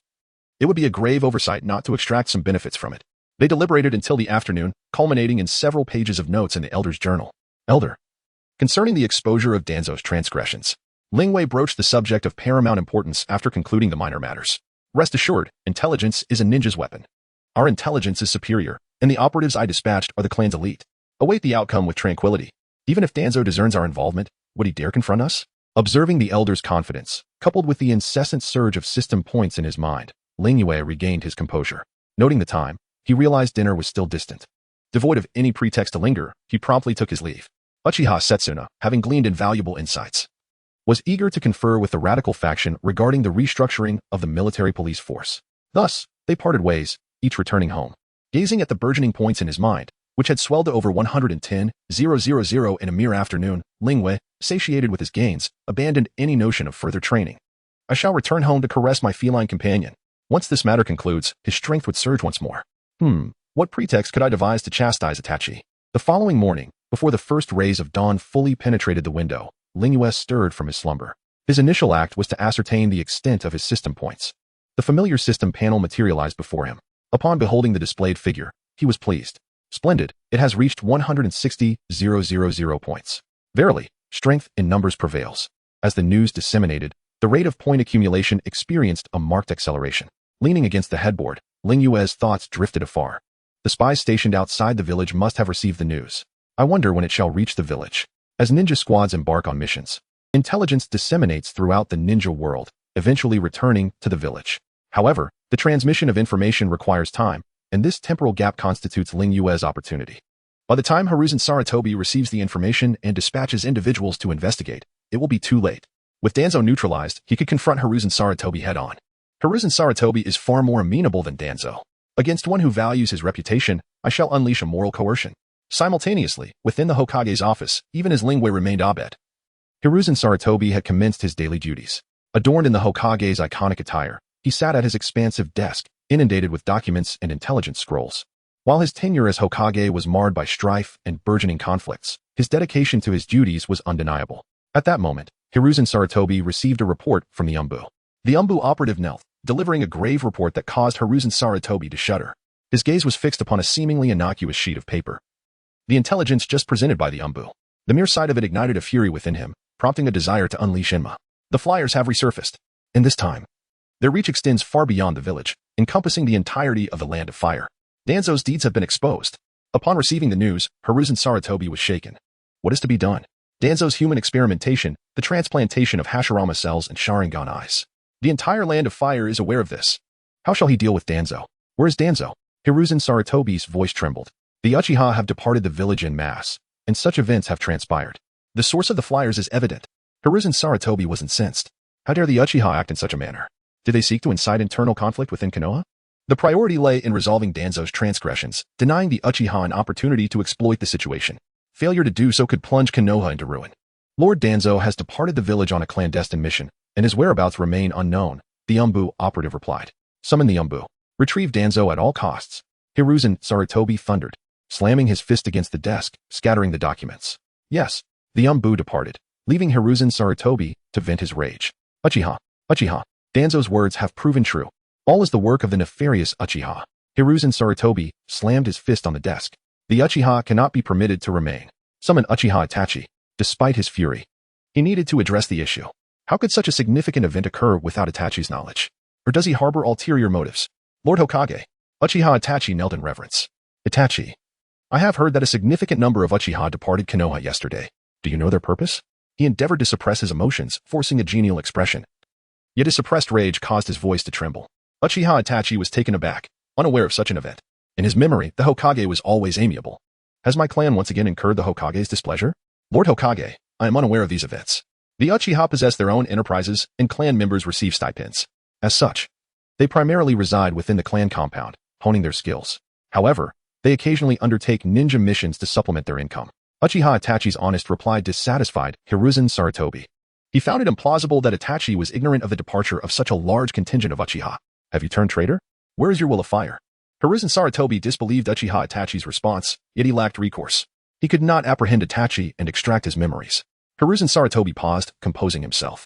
it would be a grave oversight not to extract some benefits from it. They deliberated until the afternoon, culminating in several pages of notes in the elder's journal. Elder. Concerning the exposure of Danzo's transgressions, Lingwei broached the subject of paramount importance after concluding the minor matters. Rest assured, intelligence is a ninja's weapon. Our intelligence is superior, and the operatives I dispatched are the clan's elite. Await the outcome with tranquility. Even if Danzo discerns our involvement, would he dare confront us? Observing the elder's confidence, coupled with the incessant surge of system points in his mind, Lingwei regained his composure. Noting the time, he realized dinner was still distant. Devoid of any pretext to linger, he promptly took his leave. Uchiha Setsuna, having gleaned invaluable insights, was eager to confer with the radical faction regarding the restructuring of the military police force. Thus, they parted ways, each returning home. Gazing at the burgeoning points in his mind, which had swelled to over 110,000 in a mere afternoon, Lingwei, satiated with his gains, abandoned any notion of further training. I shall return home to caress my feline companion. Once this matter concludes, his strength would surge once more. What pretext could I devise to chastise Itachi? The following morning, before the first rays of dawn fully penetrated the window, Lingwei stirred from his slumber. His initial act was to ascertain the extent of his system points. The familiar system panel materialized before him. Upon beholding the displayed figure, he was pleased. Splendid, it has reached 160,000 points. Verily, strength in numbers prevails. As the news disseminated, the rate of point accumulation experienced a marked acceleration. Leaning against the headboard, Lingwei's thoughts drifted afar. The spies stationed outside the village must have received the news. I wonder when it shall reach the village. As ninja squads embark on missions, intelligence disseminates throughout the ninja world, eventually returning to the village. However, the transmission of information requires time, and this temporal gap constitutes Lingwei's opportunity. By the time Hiruzen Sarutobi receives the information and dispatches individuals to investigate, it will be too late. With Danzo neutralized, he could confront Hiruzen Sarutobi head-on. Hiruzen Sarutobi is far more amenable than Danzo. Against one who values his reputation, I shall unleash a moral coercion. Simultaneously, within the Hokage's office, even as Lingwei remained abed, Hiruzen Sarutobi had commenced his daily duties. Adorned in the Hokage's iconic attire, he sat at his expansive desk, inundated with documents and intelligence scrolls. While his tenure as Hokage was marred by strife and burgeoning conflicts, his dedication to his duties was undeniable. At that moment, Hiruzen Sarutobi received a report from the Umbu. The Umbu operative knelt, delivering a grave report that caused Hiruzen Sarutobi to shudder. His gaze was fixed upon a seemingly innocuous sheet of paper. The intelligence just presented by the Umbu. The mere sight of it ignited a fury within him, prompting a desire to unleash Enma. The flyers have resurfaced. And this time, their reach extends far beyond the village, encompassing the entirety of the Land of Fire. Danzo's deeds have been exposed. Upon receiving the news, Hiruzen Sarutobi was shaken. What is to be done? Danzo's human experimentation, the transplantation of Hashirama cells and Sharingan eyes. The entire Land of Fire is aware of this. How shall he deal with Danzo? Where is Danzo? Hiruzen Sarutobi's voice trembled. The Uchiha have departed the village en masse, and such events have transpired. The source of the flyers is evident. Hiruzen Sarutobi was incensed. How dare the Uchiha act in such a manner? Did they seek to incite internal conflict within Konoha? The priority lay in resolving Danzo's transgressions, denying the Uchiha an opportunity to exploit the situation. Failure to do so could plunge Konoha into ruin. Lord Danzo has departed the village on a clandestine mission, and his whereabouts remain unknown, the Umbu operative replied. Summon the Umbu. Retrieve Danzo at all costs. Hiruzen Sarutobi thundered, slamming his fist against the desk, scattering the documents. Yes, the Umbu departed, leaving Hiruzen Sarutobi to vent his rage. Uchiha. Danzo's words have proven true. All is the work of the nefarious Uchiha. Hiruzen Sarutobi slammed his fist on the desk. The Uchiha cannot be permitted to remain. Summon Uchiha Itachi. Despite his fury, he needed to address the issue. How could such a significant event occur without Itachi's knowledge? Or does he harbor ulterior motives? Lord Hokage. Uchiha Itachi knelt in reverence. Itachi. I have heard that a significant number of Uchiha departed Konoha yesterday. Do you know their purpose? He endeavored to suppress his emotions, forcing a genial expression. Yet his suppressed rage caused his voice to tremble. Uchiha Itachi was taken aback, unaware of such an event. In his memory, the Hokage was always amiable. Has my clan once again incurred the Hokage's displeasure? Lord Hokage, I am unaware of these events. The Uchiha possess their own enterprises, and clan members receive stipends. As such, they primarily reside within the clan compound, honing their skills. However, they occasionally undertake ninja missions to supplement their income. Uchiha Itachi's honest reply dissatisfied Hiruzen Sarutobi. He found it implausible that Itachi was ignorant of the departure of such a large contingent of Uchiha. Have you turned traitor? Where is your will of fire? Hiruzen Sarutobi disbelieved Uchiha Itachi's response, yet he lacked recourse. He could not apprehend Itachi and extract his memories. Hiruzen Sarutobi paused, composing himself.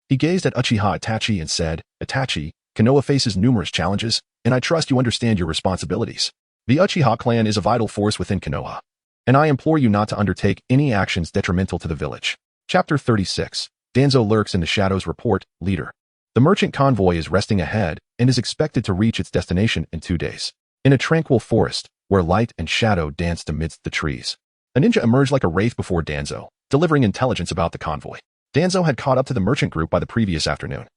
He gazed at Uchiha Itachi and said, Itachi, Konoha faces numerous challenges, and I trust you understand your responsibilities. The Uchiha clan is a vital force within Konoha, and I implore you not to undertake any actions detrimental to the village. Chapter 36. Danzo lurks in the shadows. Report, Leader. The merchant convoy is resting ahead and is expected to reach its destination in 2 days. In a tranquil forest, where light and shadow danced amidst the trees, a ninja emerged like a wraith before Danzo, delivering intelligence about the convoy. Danzo had caught up to the merchant group by the previous afternoon,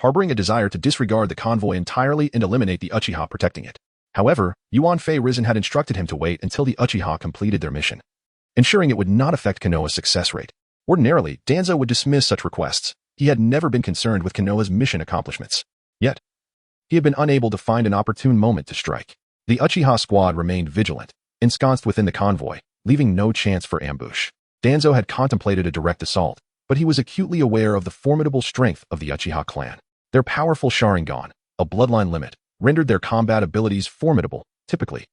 harboring a desire to disregard the convoy entirely and eliminate the Uchiha protecting it. However, Yuan Fei Risen had instructed him to wait until the Uchiha completed their mission, ensuring it would not affect Konoha's success rate. Ordinarily, Danzo would dismiss such requests. He had never been concerned with Konoha's mission accomplishments. Yet, he had been unable to find an opportune moment to strike. The Uchiha squad remained vigilant, ensconced within the convoy, leaving no chance for ambush. Danzo had contemplated a direct assault, but he was acutely aware of the formidable strength of the Uchiha clan. Their powerful Sharingan, a bloodline limit, rendered their combat abilities formidable. Typically,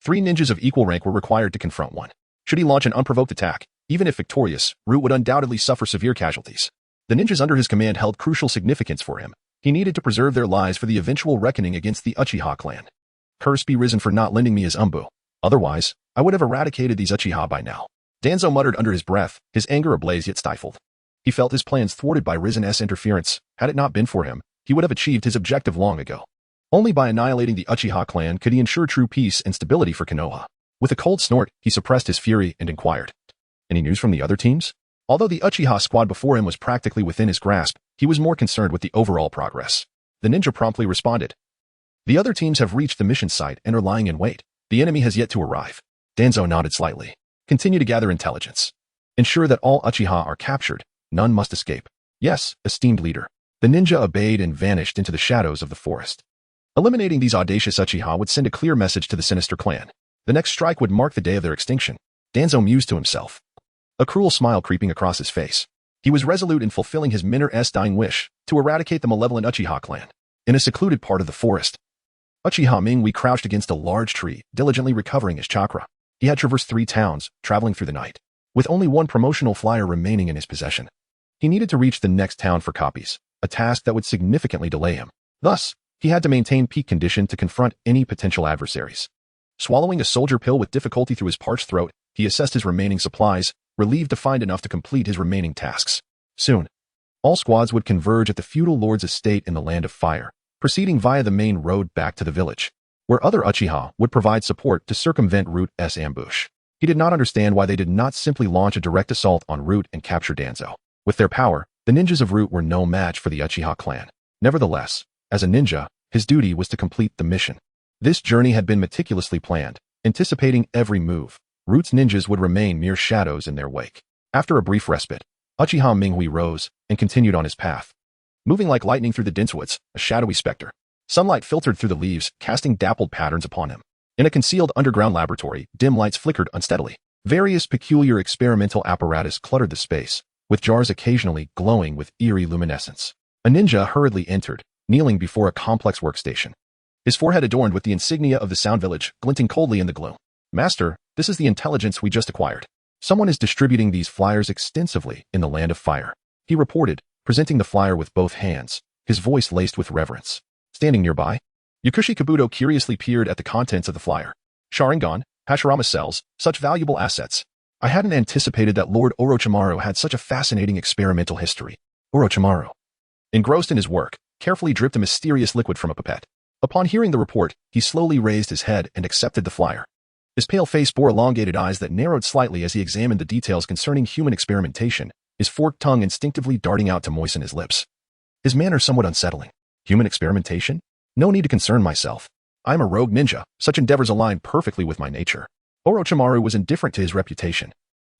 3 ninjas of equal rank were required to confront one. Should he launch an unprovoked attack, even if victorious, Root would undoubtedly suffer severe casualties. The ninjas under his command held crucial significance for him. He needed to preserve their lives for the eventual reckoning against the Uchiha clan. Curse be risen for not lending me his umbu. Otherwise, I would have eradicated these Uchiha by now. Danzo muttered under his breath, his anger ablaze yet stifled. He felt his plans thwarted by Risen's interference. Had it not been for him, he would have achieved his objective long ago. Only by annihilating the Uchiha clan could he ensure true peace and stability for Konoha. With a cold snort, he suppressed his fury and inquired, any news from the other teams? Although the Uchiha squad before him was practically within his grasp, he was more concerned with the overall progress. The ninja promptly responded, the other teams have reached the mission site and are lying in wait. The enemy has yet to arrive. Danzo nodded slightly. Continue to gather intelligence. Ensure that all Uchiha are captured. None must escape. Yes, esteemed leader. The ninja obeyed and vanished into the shadows of the forest. Eliminating these audacious Uchiha would send a clear message to the sinister clan. The next strike would mark the day of their extinction. Danzo mused to himself, a cruel smile creeping across his face. He was resolute in fulfilling his Miner's dying wish to eradicate the malevolent Uchiha clan. In a secluded part of the forest, Uchiha Minghui crouched against a large tree, diligently recovering his chakra. He had traversed 3 towns, traveling through the night, with only 1 promotional flyer remaining in his possession. He needed to reach the next town for copies, a task that would significantly delay him. Thus, he had to maintain peak condition to confront any potential adversaries. Swallowing a soldier pill with difficulty through his parched throat, he assessed his remaining supplies, relieved to find enough to complete his remaining tasks. Soon, all squads would converge at the feudal lord's estate in the Land of Fire, proceeding via the main road back to the village, where other Uchiha would provide support to circumvent Root's ambush. He did not understand why they did not simply launch a direct assault on Root and capture Danzo. With their power, the ninjas of Root were no match for the Uchiha clan. Nevertheless, as a ninja, his duty was to complete the mission. This journey had been meticulously planned, anticipating every move. Root's ninjas would remain mere shadows in their wake. After a brief respite, Uchiha Minghui rose and continued on his path, moving like lightning through the dense woods, a shadowy specter. Sunlight filtered through the leaves, casting dappled patterns upon him. In a concealed underground laboratory, dim lights flickered unsteadily. Various peculiar experimental apparatus cluttered the space, with jars occasionally glowing with eerie luminescence. A ninja hurriedly entered, kneeling before a complex workstation, his forehead adorned with the insignia of the Sound Village, glinting coldly in the gloom. Master, this is the intelligence we just acquired. Someone is distributing these flyers extensively in the Land of Fire, he reported, presenting the flyer with both hands, his voice laced with reverence. Standing nearby, Yakushi Kabuto curiously peered at the contents of the flyer. Sharingan, Hashirama cells, such valuable assets. I hadn't anticipated that Lord Orochimaru had such a fascinating experimental history. Orochimaru, engrossed in his work, carefully dripped a mysterious liquid from a pipette. Upon hearing the report, he slowly raised his head and accepted the flyer. His pale face bore elongated eyes that narrowed slightly as he examined the details concerning human experimentation, his forked tongue instinctively darting out to moisten his lips. His manner somewhat unsettling. Human experimentation? No need to concern myself. I am a rogue ninja. Such endeavors align perfectly with my nature. Orochimaru was indifferent to his reputation.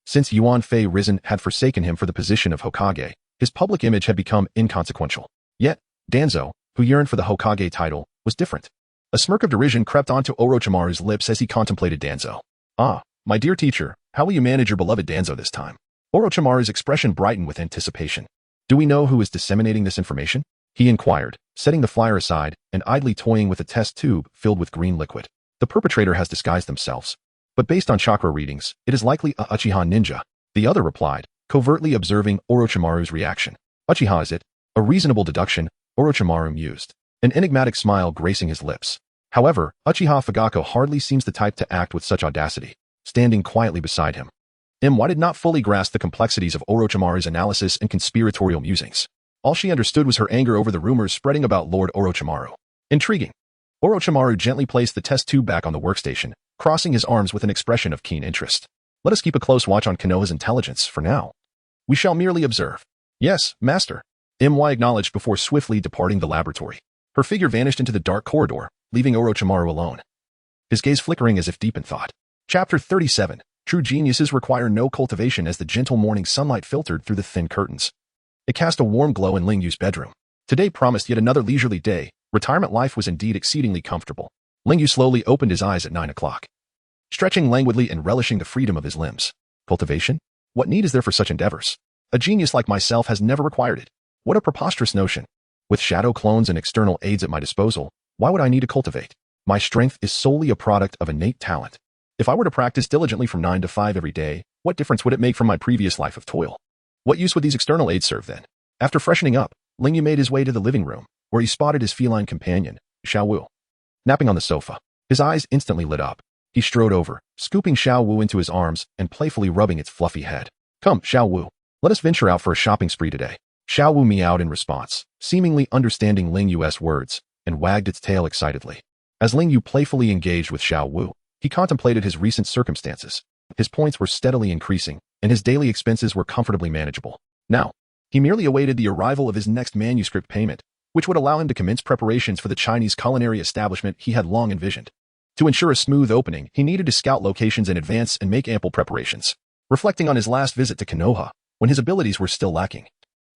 Since Yuan Fei Risen had forsaken him for the position of Hokage, his public image had become inconsequential. Yet, Danzo, who yearned for the Hokage title, was different. A smirk of derision crept onto Orochimaru's lips as he contemplated Danzo. Ah, my dear teacher, how will you manage your beloved Danzo this time? Orochimaru's expression brightened with anticipation. Do we know who is disseminating this information? He inquired, setting the flyer aside and idly toying with a test tube filled with green liquid. The perpetrator has disguised themselves. But based on chakra readings, it is likely a Uchiha ninja. The other replied, covertly observing Orochimaru's reaction. Uchiha is it? A reasonable deduction, Orochimaru mused, an enigmatic smile gracing his lips. However, Uchiha Fugako hardly seems the type to act with such audacity, standing quietly beside him. Why did not fully grasp the complexities of Orochimaru's analysis and conspiratorial musings. All she understood was her anger over the rumors spreading about Lord Orochimaru. Intriguing. Orochimaru gently placed the test tube back on the workstation, crossing his arms with an expression of keen interest. Let us keep a close watch on Konoha's intelligence for now. We shall merely observe. Yes, master. My acknowledged before swiftly departing the laboratory. Her figure vanished into the dark corridor, leaving Orochimaru alone. His gaze flickering as if deep in thought. Chapter 37. True geniuses require no cultivation as the gentle morning sunlight filtered through the thin curtains. It cast a warm glow in Ling Yu's bedroom. Today promised yet another leisurely day. Retirement life was indeed exceedingly comfortable. Ling Yu slowly opened his eyes at 9 o'clock. Stretching languidly and relishing the freedom of his limbs. Cultivation? What need is there for such endeavors? A genius like myself has never required it. What a preposterous notion. With shadow clones and external aids at my disposal, why would I need to cultivate? My strength is solely a product of innate talent. If I were to practice diligently from 9 to 5 every day, what difference would it make from my previous life of toil? What use would these external aids serve then? After freshening up, Ling Yu made his way to the living room, where he spotted his feline companion, Xiao Wu, napping on the sofa. His eyes instantly lit up. He strode over, scooping Xiao Wu into his arms and playfully rubbing its fluffy head. Come, Xiao Wu, let us venture out for a shopping spree today. Xiao Wu meowed in response, seemingly understanding Ling Yu's words, and wagged its tail excitedly. As Ling Yu playfully engaged with Xiao Wu, he contemplated his recent circumstances. His points were steadily increasing, and his daily expenses were comfortably manageable. Now, he merely awaited the arrival of his next manuscript payment, which would allow him to commence preparations for the Chinese culinary establishment he had long envisioned. To ensure a smooth opening, he needed to scout locations in advance and make ample preparations. Reflecting on his last visit to Konoha, when his abilities were still lacking,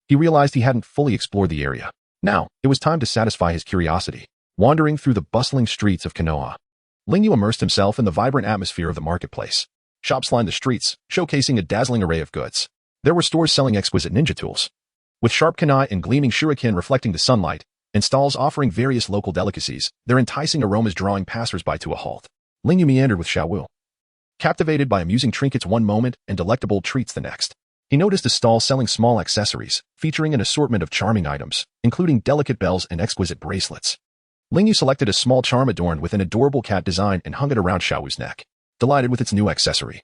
he realized he hadn't fully explored the area. Now, it was time to satisfy his curiosity. Wandering through the bustling streets of Konoha, Ling Yu immersed himself in the vibrant atmosphere of the marketplace. Shops lined the streets, showcasing a dazzling array of goods. There were stores selling exquisite ninja tools, with sharp kunai and gleaming shuriken reflecting the sunlight, and stalls offering various local delicacies, their enticing aromas drawing passers-by to a halt. Ling Yu meandered with Xiao Wu, captivated by amusing trinkets one moment and delectable treats the next. He noticed a stall selling small accessories, featuring an assortment of charming items, including delicate bells and exquisite bracelets. Ling Yu selected a small charm adorned with an adorable cat design and hung it around Xiao Wu's neck, delighted with its new accessory.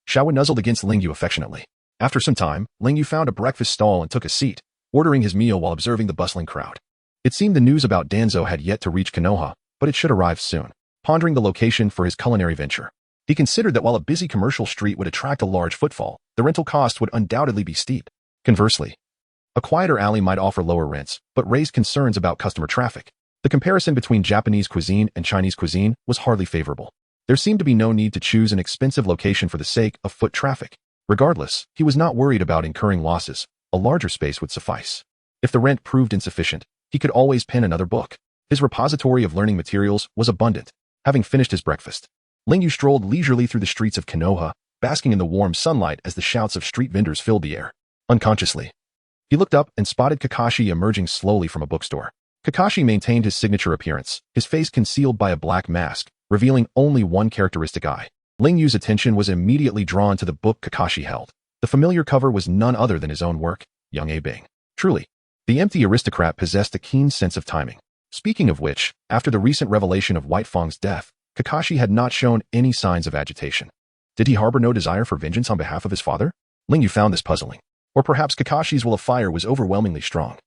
Xiao Wu nuzzled against Ling Yu affectionately. After some time, Ling Yu found a breakfast stall and took a seat, ordering his meal while observing the bustling crowd. It seemed the news about Danzo had yet to reach Konoha, but it should arrive soon. Pondering the location for his culinary venture, he considered that while a busy commercial street would attract a large footfall, the rental cost would undoubtedly be steep. Conversely, a quieter alley might offer lower rents, but raised concerns about customer traffic. The comparison between Japanese cuisine and Chinese cuisine was hardly favorable. There seemed to be no need to choose an expensive location for the sake of foot traffic. Regardless, he was not worried about incurring losses. A larger space would suffice. If the rent proved insufficient, he could always pen another book. His repository of learning materials was abundant. Having finished his breakfast, Ling Yu strolled leisurely through the streets of Konoha, basking in the warm sunlight as the shouts of street vendors filled the air. Unconsciously, he looked up and spotted Kakashi emerging slowly from a bookstore. Kakashi maintained his signature appearance, his face concealed by a black mask, revealing only one characteristic eye. Ling Yu's attention was immediately drawn to the book Kakashi held. The familiar cover was none other than his own work, Young A Bing. Truly, the empty aristocrat possessed a keen sense of timing. Speaking of which, after the recent revelation of White Fang's death, Kakashi had not shown any signs of agitation. Did he harbor no desire for vengeance on behalf of his father? Ling Yu found this puzzling. Or perhaps Kakashi's will of fire was overwhelmingly strong,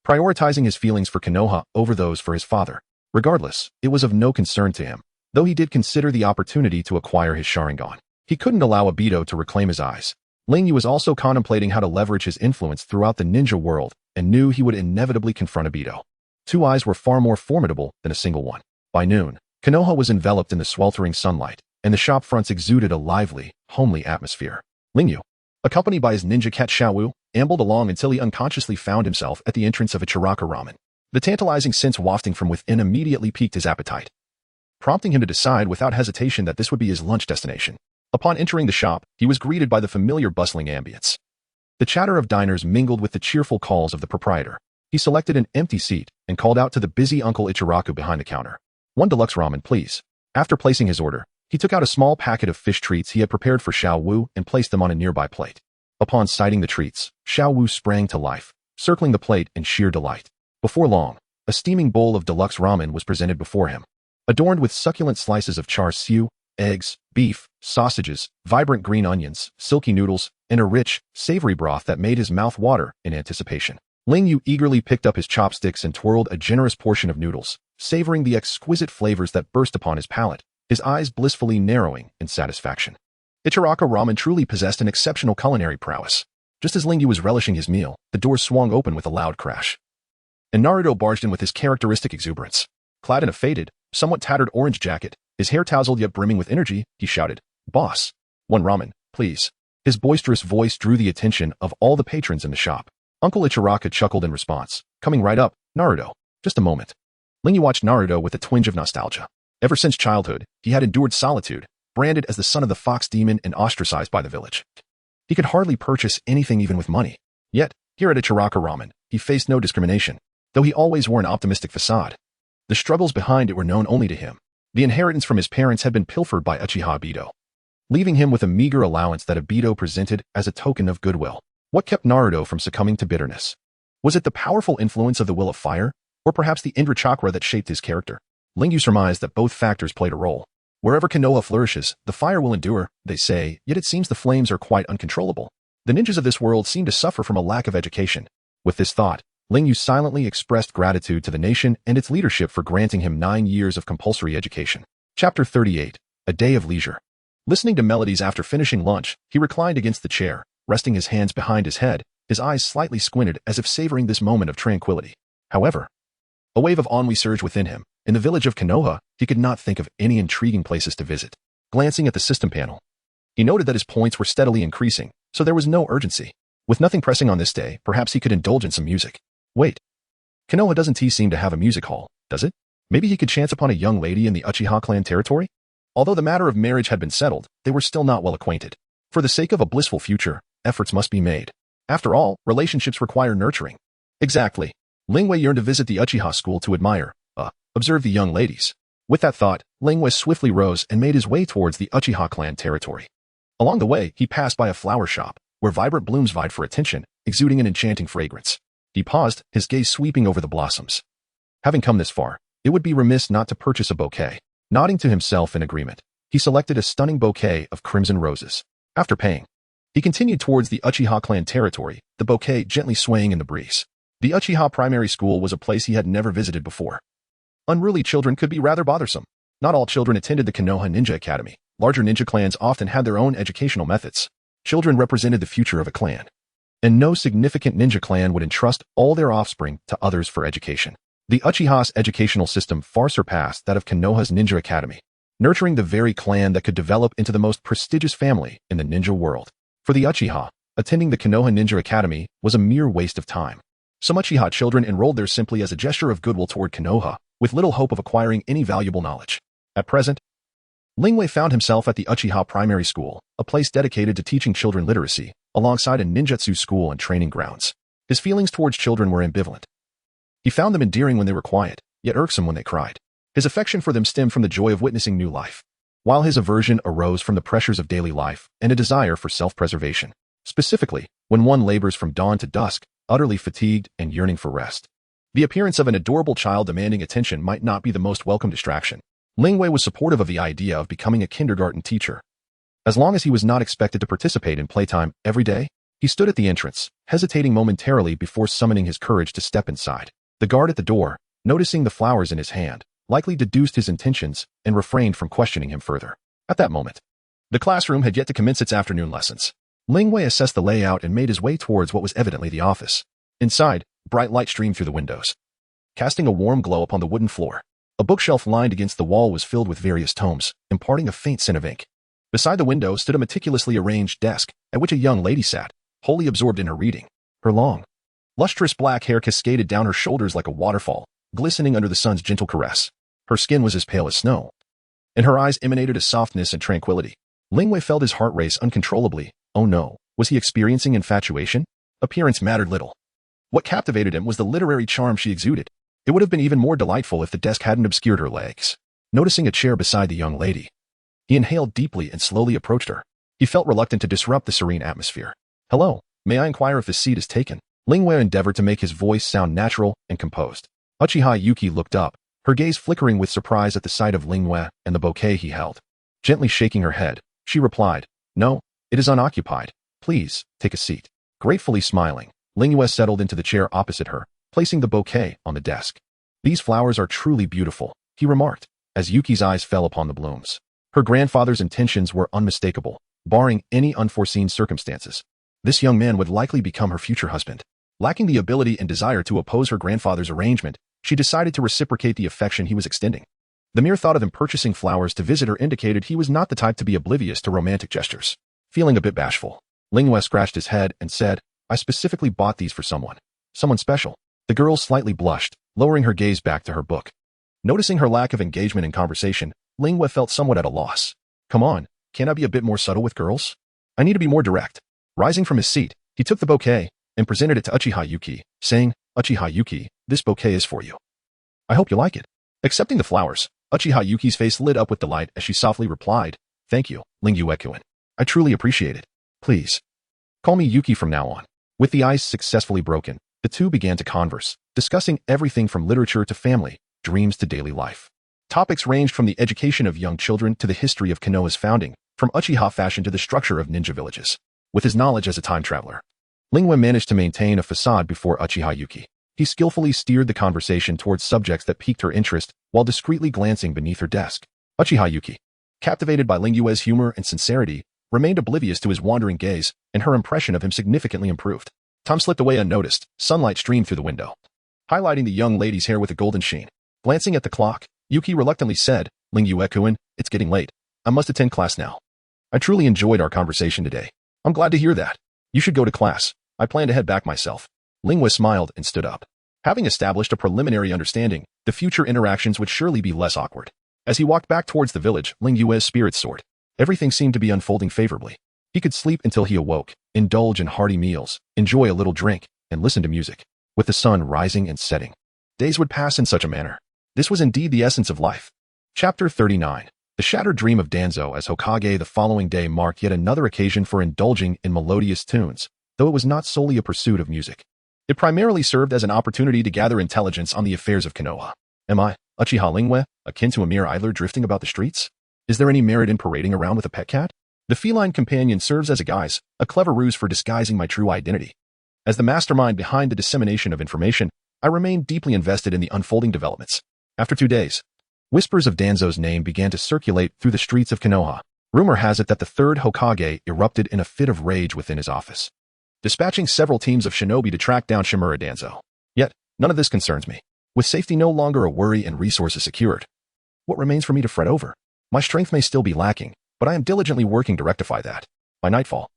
prioritizing his feelings for Konoha over those for his father. Regardless, it was of no concern to him, though he did consider the opportunity to acquire his Sharingan. He couldn't allow Obito to reclaim his eyes. Ling Yu was also contemplating how to leverage his influence throughout the ninja world and knew he would inevitably confront Obito. Two eyes were far more formidable than a single one. By noon, Konoha was enveloped in the sweltering sunlight, and the shop fronts exuded a lively, homely atmosphere. Lingyu, accompanied by his ninja cat Xiaowu, ambled along until he unconsciously found himself at the entrance of Ichiraka Ramen. The tantalizing scents wafting from within immediately piqued his appetite, prompting him to decide without hesitation that this would be his lunch destination. Upon entering the shop, he was greeted by the familiar bustling ambience. The chatter of diners mingled with the cheerful calls of the proprietor. He selected an empty seat and called out to the busy Uncle Ichiraku behind the counter. "One deluxe ramen, please." After placing his order, he took out a small packet of fish treats he had prepared for Xiao Wu and placed them on a nearby plate. Upon sighting the treats, Xiao Wu sprang to life, circling the plate in sheer delight. Before long, a steaming bowl of deluxe ramen was presented before him, adorned with succulent slices of char siu, eggs, beef, sausages, vibrant green onions, silky noodles, and a rich, savory broth that made his mouth water in anticipation. Lingyu eagerly picked up his chopsticks and twirled a generous portion of noodles, savoring the exquisite flavors that burst upon his palate, his eyes blissfully narrowing in satisfaction. Ichiraka Ramen truly possessed an exceptional culinary prowess. Just as Lingyu was relishing his meal, the doors swung open with a loud crash, and Naruto barged in with his characteristic exuberance. Clad in a faded, somewhat tattered orange jacket, his hair tousled yet brimming with energy, he shouted, "Boss, one ramen, please." His boisterous voice drew the attention of all the patrons in the shop. Uncle Ichiraka chuckled in response, "Coming right up, Naruto. Just a moment." Lingyu watched Naruto with a twinge of nostalgia. Ever since childhood, he had endured solitude, branded as the son of the fox demon and ostracized by the village. He could hardly purchase anything even with money. Yet, here at Ichiraka Ramen, he faced no discrimination, though he always wore an optimistic facade. The struggles behind it were known only to him. The inheritance from his parents had been pilfered by Uchiha Itachi, leaving him with a meager allowance that Itachi presented as a token of goodwill. What kept Naruto from succumbing to bitterness? Was it the powerful influence of the will of fire, or perhaps the Indra chakra that shaped his character? Lingyu surmised that both factors played a role. Wherever Konoha flourishes, the fire will endure, they say, yet it seems the flames are quite uncontrollable. The ninjas of this world seem to suffer from a lack of education. With this thought, Lingyu silently expressed gratitude to the nation and its leadership for granting him 9 years of compulsory education. Chapter 38. A Day of Leisure. Listening to melodies after finishing lunch, he reclined against the chair, resting his hands behind his head, his eyes slightly squinted as if savoring this moment of tranquility. However, a wave of ennui surged within him. In the village of Konoha, he could not think of any intriguing places to visit. Glancing at the system panel, he noted that his points were steadily increasing, so there was no urgency. With nothing pressing on this day, perhaps he could indulge in some music. Wait, Konoha doesn't seem to have a music hall, does it? Maybe he could chance upon a young lady in the Uchiha clan territory? Although the matter of marriage had been settled, they were still not well acquainted. For the sake of a blissful future, efforts must be made. After all, relationships require nurturing. Exactly. Lingwei yearned to visit the Uchiha school to observe the young ladies. With that thought, Lingwei swiftly rose and made his way towards the Uchiha clan territory. Along the way, he passed by a flower shop, where vibrant blooms vied for attention, exuding an enchanting fragrance. He paused, his gaze sweeping over the blossoms. Having come this far, it would be remiss not to purchase a bouquet. Nodding to himself in agreement, he selected a stunning bouquet of crimson roses. After paying, he continued towards the Uchiha clan territory, the bouquet gently swaying in the breeze. The Uchiha primary school was a place he had never visited before. Unruly children could be rather bothersome. Not all children attended the Konoha Ninja Academy. Larger ninja clans often had their own educational methods. Children represented the future of a clan, and no significant ninja clan would entrust all their offspring to others for education. The Uchiha's educational system far surpassed that of Konoha's Ninja Academy, nurturing the very clan that could develop into the most prestigious family in the ninja world. For the Uchiha, attending the Konoha Ninja Academy was a mere waste of time. Some Uchiha children enrolled there simply as a gesture of goodwill toward Konoha, with little hope of acquiring any valuable knowledge. At present, Lingwei found himself at the Uchiha Primary School, a place dedicated to teaching children literacy, alongside a ninjutsu school and training grounds. His feelings towards children were ambivalent. He found them endearing when they were quiet, yet irksome when they cried. His affection for them stemmed from the joy of witnessing new life, while his aversion arose from the pressures of daily life and a desire for self-preservation. Specifically, when one labors from dawn to dusk, utterly fatigued and yearning for rest. The appearance of an adorable child demanding attention might not be the most welcome distraction. Lingwei was supportive of the idea of becoming a kindergarten teacher. As long as he was not expected to participate in playtime every day, he stood at the entrance, hesitating momentarily before summoning his courage to step inside. The guard at the door, noticing the flowers in his hand, likely deduced his intentions and refrained from questioning him further. At that moment, the classroom had yet to commence its afternoon lessons. Lingwei assessed the layout and made his way towards what was evidently the office. Inside, bright light streamed through the windows, casting a warm glow upon the wooden floor. A bookshelf lined against the wall was filled with various tomes, imparting a faint scent of ink. Beside the window stood a meticulously arranged desk, at which a young lady sat, wholly absorbed in her reading. Her long, lustrous black hair cascaded down her shoulders like a waterfall, glistening under the sun's gentle caress. Her skin was as pale as snow, and her eyes emanated a softness and tranquility. Lingwei felt his heart race uncontrollably. Oh no, was he experiencing infatuation? Appearance mattered little. What captivated him was the literary charm she exuded. It would have been even more delightful if the desk hadn't obscured her legs. Noticing a chair beside the young lady, he inhaled deeply and slowly approached her. He felt reluctant to disrupt the serene atmosphere. Hello, may I inquire if this seat is taken? Lingwei endeavored to make his voice sound natural and composed. Uchiha Yuki looked up, her gaze flickering with surprise at the sight of Lingwei and the bouquet he held. Gently shaking her head, she replied, "No, it is unoccupied. Please, take a seat." Gratefully smiling, Lingwei settled into the chair opposite her, placing the bouquet on the desk. "These flowers are truly beautiful," he remarked, as Yuki's eyes fell upon the blooms. Her grandfather's intentions were unmistakable, barring any unforeseen circumstances. This young man would likely become her future husband. Lacking the ability and desire to oppose her grandfather's arrangement, she decided to reciprocate the affection he was extending. The mere thought of him purchasing flowers to visit her indicated he was not the type to be oblivious to romantic gestures. Feeling a bit bashful, Lingwei scratched his head and said, "I specifically bought these for someone special." The girl slightly blushed, lowering her gaze back to her book. Noticing her lack of engagement in conversation, Lingwei felt somewhat at a loss. "Come on, can't I be a bit more subtle with girls? I need to be more direct." Rising from his seat, he took the bouquet and presented it to Uchiha Yuki, saying, "Uchiha Yuki, this bouquet is for you. I hope you like it." Accepting the flowers, Uchiha Yuki's face lit up with delight as she softly replied, "Thank you, Lingwei-kun. I truly appreciate it. Please, call me Yuki from now on." With the ice successfully broken, the two began to converse, discussing everything from literature to family, dreams to daily life. Topics ranged from the education of young children to the history of Konoha's founding, from Uchiha fashion to the structure of ninja villages. With his knowledge as a time traveler, Lingwei managed to maintain a facade before Uchiha Yuki. He skillfully steered the conversation towards subjects that piqued her interest while discreetly glancing beneath her desk. Uchiha Yuki, captivated by Lingwei's humor and sincerity, remained oblivious to his wandering gaze, and her impression of him significantly improved. Time slipped away unnoticed, sunlight streamed through the window, highlighting the young lady's hair with a golden sheen. Glancing at the clock, Yuki reluctantly said, "Lingwei-kun, it's getting late. I must attend class now. I truly enjoyed our conversation today." "I'm glad to hear that. You should go to class. I plan to head back myself." Lingwei smiled and stood up. Having established a preliminary understanding, the future interactions would surely be less awkward. As he walked back towards the village, Lingwei's spirits soared. Everything seemed to be unfolding favorably. He could sleep until he awoke, indulge in hearty meals, enjoy a little drink, and listen to music. With the sun rising and setting, days would pass in such a manner. This was indeed the essence of life. Chapter 39. The shattered dream of Danzo as Hokage the following day marked yet another occasion for indulging in melodious tunes, though it was not solely a pursuit of music. It primarily served as an opportunity to gather intelligence on the affairs of Konoha. Am I, Uchiha Lingwei, akin to a mere idler drifting about the streets? Is there any merit in parading around with a pet cat? The feline companion serves as a guise, a clever ruse for disguising my true identity. As the mastermind behind the dissemination of information, I remained deeply invested in the unfolding developments. After 2 days, whispers of Danzo's name began to circulate through the streets of Konoha. Rumor has it that the third Hokage erupted in a fit of rage within his office, dispatching several teams of shinobi to track down Shimura Danzo. Yet, none of this concerns me. With safety no longer a worry and resources secured, what remains for me to fret over? My strength may still be lacking, but I am diligently working to rectify that. By nightfall,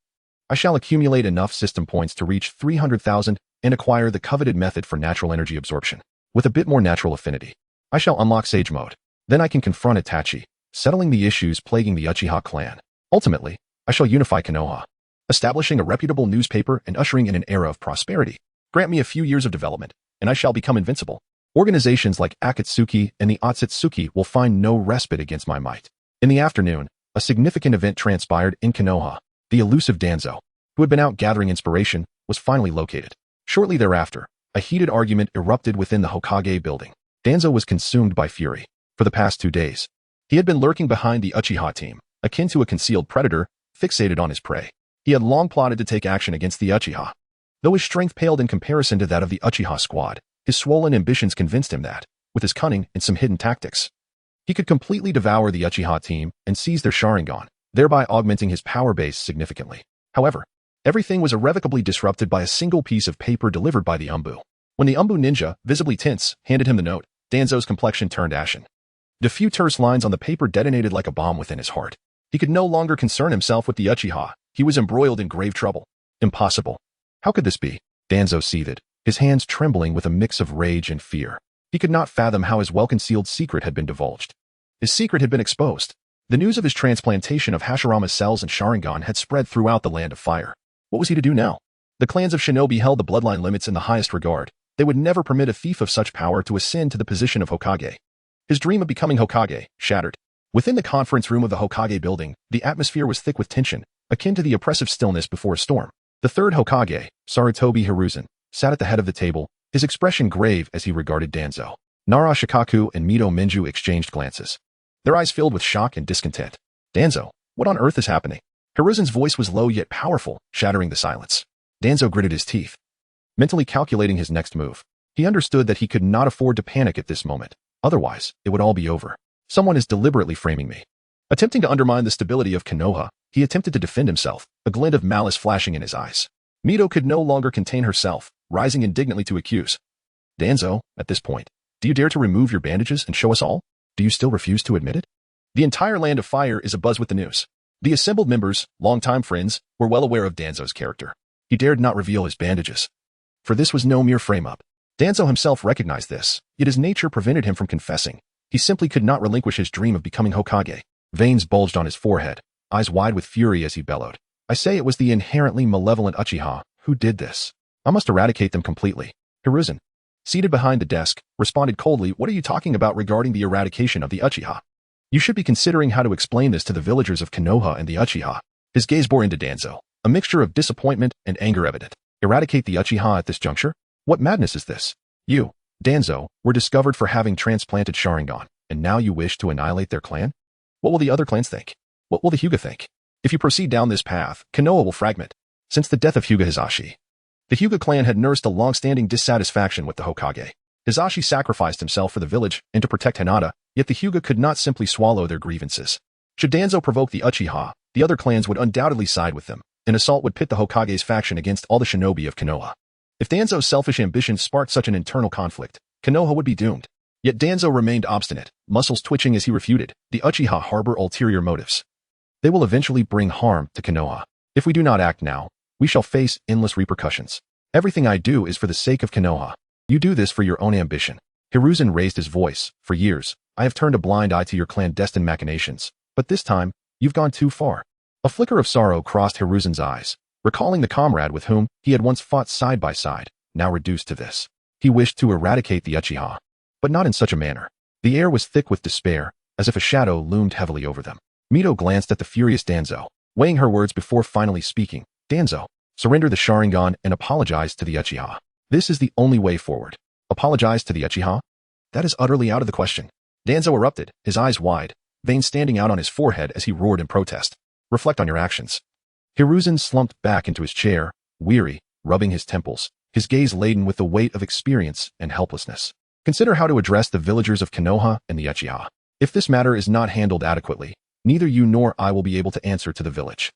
I shall accumulate enough system points to reach 300,000 and acquire the coveted method for natural energy absorption. With a bit more natural affinity, I shall unlock Sage Mode. Then I can confront Itachi, settling the issues plaguing the Uchiha clan. Ultimately, I shall unify Konoha, establishing a reputable newspaper and ushering in an era of prosperity. Grant me a few years of development, and I shall become invincible. Organizations like Akatsuki and the Otsutsuki will find no respite against my might. In the afternoon, a significant event transpired in Konoha. The elusive Danzo, who had been out gathering inspiration, was finally located. Shortly thereafter, a heated argument erupted within the Hokage building. Danzo was consumed by fury. For the past 2 days, he had been lurking behind the Uchiha team, akin to a concealed predator, fixated on his prey. He had long plotted to take action against the Uchiha. Though his strength paled in comparison to that of the Uchiha squad, his swollen ambitions convinced him that, with his cunning and some hidden tactics, he could completely devour the Uchiha team and seize their Sharingan, thereby augmenting his power base significantly. However, everything was irrevocably disrupted by a single piece of paper delivered by the Umbu. When the Umbu ninja, visibly tense, handed him the note, Danzo's complexion turned ashen. The few terse lines on the paper detonated like a bomb within his heart. He could no longer concern himself with the Uchiha. He was embroiled in grave trouble. Impossible. How could this be? Danzo seethed, his hands trembling with a mix of rage and fear. He could not fathom how his well-concealed secret had been divulged. His secret had been exposed. The news of his transplantation of Hashirama's cells and Sharingan had spread throughout the Land of Fire. What was he to do now? The clans of shinobi held the bloodline limits in the highest regard. They would never permit a thief of such power to ascend to the position of Hokage. His dream of becoming Hokage shattered. Within the conference room of the Hokage building, the atmosphere was thick with tension, akin to the oppressive stillness before a storm. The third Hokage, Sarutobi Hiruzen, sat at the head of the table, his expression grave as he regarded Danzo. Nara Shikaku and Mito Minju exchanged glances, their eyes filled with shock and discontent. Danzo, what on earth is happening? Hiruzen's voice was low yet powerful, shattering the silence. Danzo gritted his teeth, mentally calculating his next move. He understood that he could not afford to panic at this moment. Otherwise, it would all be over. Someone is deliberately framing me. Attempting to undermine the stability of Konoha, he attempted to defend himself, a glint of malice flashing in his eyes. Mito could no longer contain herself, rising indignantly to accuse. Danzo, at this point, do you dare to remove your bandages and show us all? Do you still refuse to admit it? The entire Land of Fire is abuzz with the news. The assembled members, longtime friends, were well aware of Danzo's character. He dared not reveal his bandages, for this was no mere frame-up. Danzo himself recognized this, yet his nature prevented him from confessing. He simply could not relinquish his dream of becoming Hokage. Veins bulged on his forehead, eyes wide with fury as he bellowed. I say it was the inherently malevolent Uchiha who did this. I must eradicate them completely. Hiruzen, seated behind the desk, responded coldly, what are you talking about regarding the eradication of the Uchiha? You should be considering how to explain this to the villagers of Konoha and the Uchiha. His gaze bore into Danzo, a mixture of disappointment and anger evident. Eradicate the Uchiha at this juncture? What madness is this? You, Danzo, were discovered for having transplanted Sharingan, and now you wish to annihilate their clan? What will the other clans think? What will the Hyuga think? If you proceed down this path, Konoha will fragment. Since the death of Hyuga Hisashi, the Hyuga clan had nursed a long-standing dissatisfaction with the Hokage. Hisashi sacrificed himself for the village and to protect Hinata, yet the Hyuga could not simply swallow their grievances. Should Danzo provoke the Uchiha, the other clans would undoubtedly side with them. An assault would pit the Hokage's faction against all the shinobi of Konoha. If Danzo's selfish ambition sparked such an internal conflict, Konoha would be doomed. Yet Danzo remained obstinate, muscles twitching as he refuted. The Uchiha harbor ulterior motives. They will eventually bring harm to Konoha. If we do not act now, we shall face endless repercussions. Everything I do is for the sake of Konoha. You do this for your own ambition. Hiruzen raised his voice. For years, I have turned a blind eye to your clandestine machinations, but this time, you've gone too far. A flicker of sorrow crossed Hiruzen's eyes, recalling the comrade with whom he had once fought side by side, now reduced to this. He wished to eradicate the Uchiha, but not in such a manner. The air was thick with despair, as if a shadow loomed heavily over them. Mito glanced at the furious Danzo, weighing her words before finally speaking. Danzo, surrender the Sharingan and apologize to the Uchiha. This is the only way forward. Apologize to the Uchiha? That is utterly out of the question. Danzo erupted, his eyes wide, veins standing out on his forehead as he roared in protest. Reflect on your actions. Hiruzen slumped back into his chair, weary, rubbing his temples, his gaze laden with the weight of experience and helplessness. Consider how to address the villagers of Konoha and the Uchiha. If this matter is not handled adequately, neither you nor I will be able to answer to the village.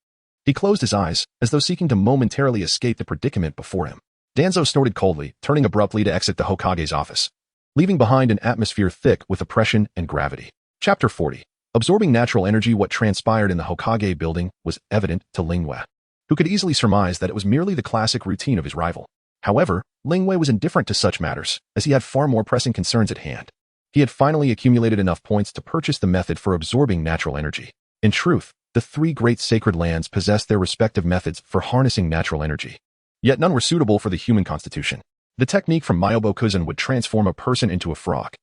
He closed his eyes, as though seeking to momentarily escape the predicament before him. Danzo snorted coldly, turning abruptly to exit the Hokage's office, leaving behind an atmosphere thick with oppression and gravity. Chapter 40. Absorbing natural energy. What transpired in the Hokage building was evident to Lingwei, who could easily surmise that it was merely the classic routine of his rival. However, Lingwei was indifferent to such matters, as he had far more pressing concerns at hand. He had finally accumulated enough points to purchase the method for absorbing natural energy. In truth, the three great sacred lands possessed their respective methods for harnessing natural energy. Yet none were suitable for the human constitution. The technique from Myobokuzan would transform a person into a frog,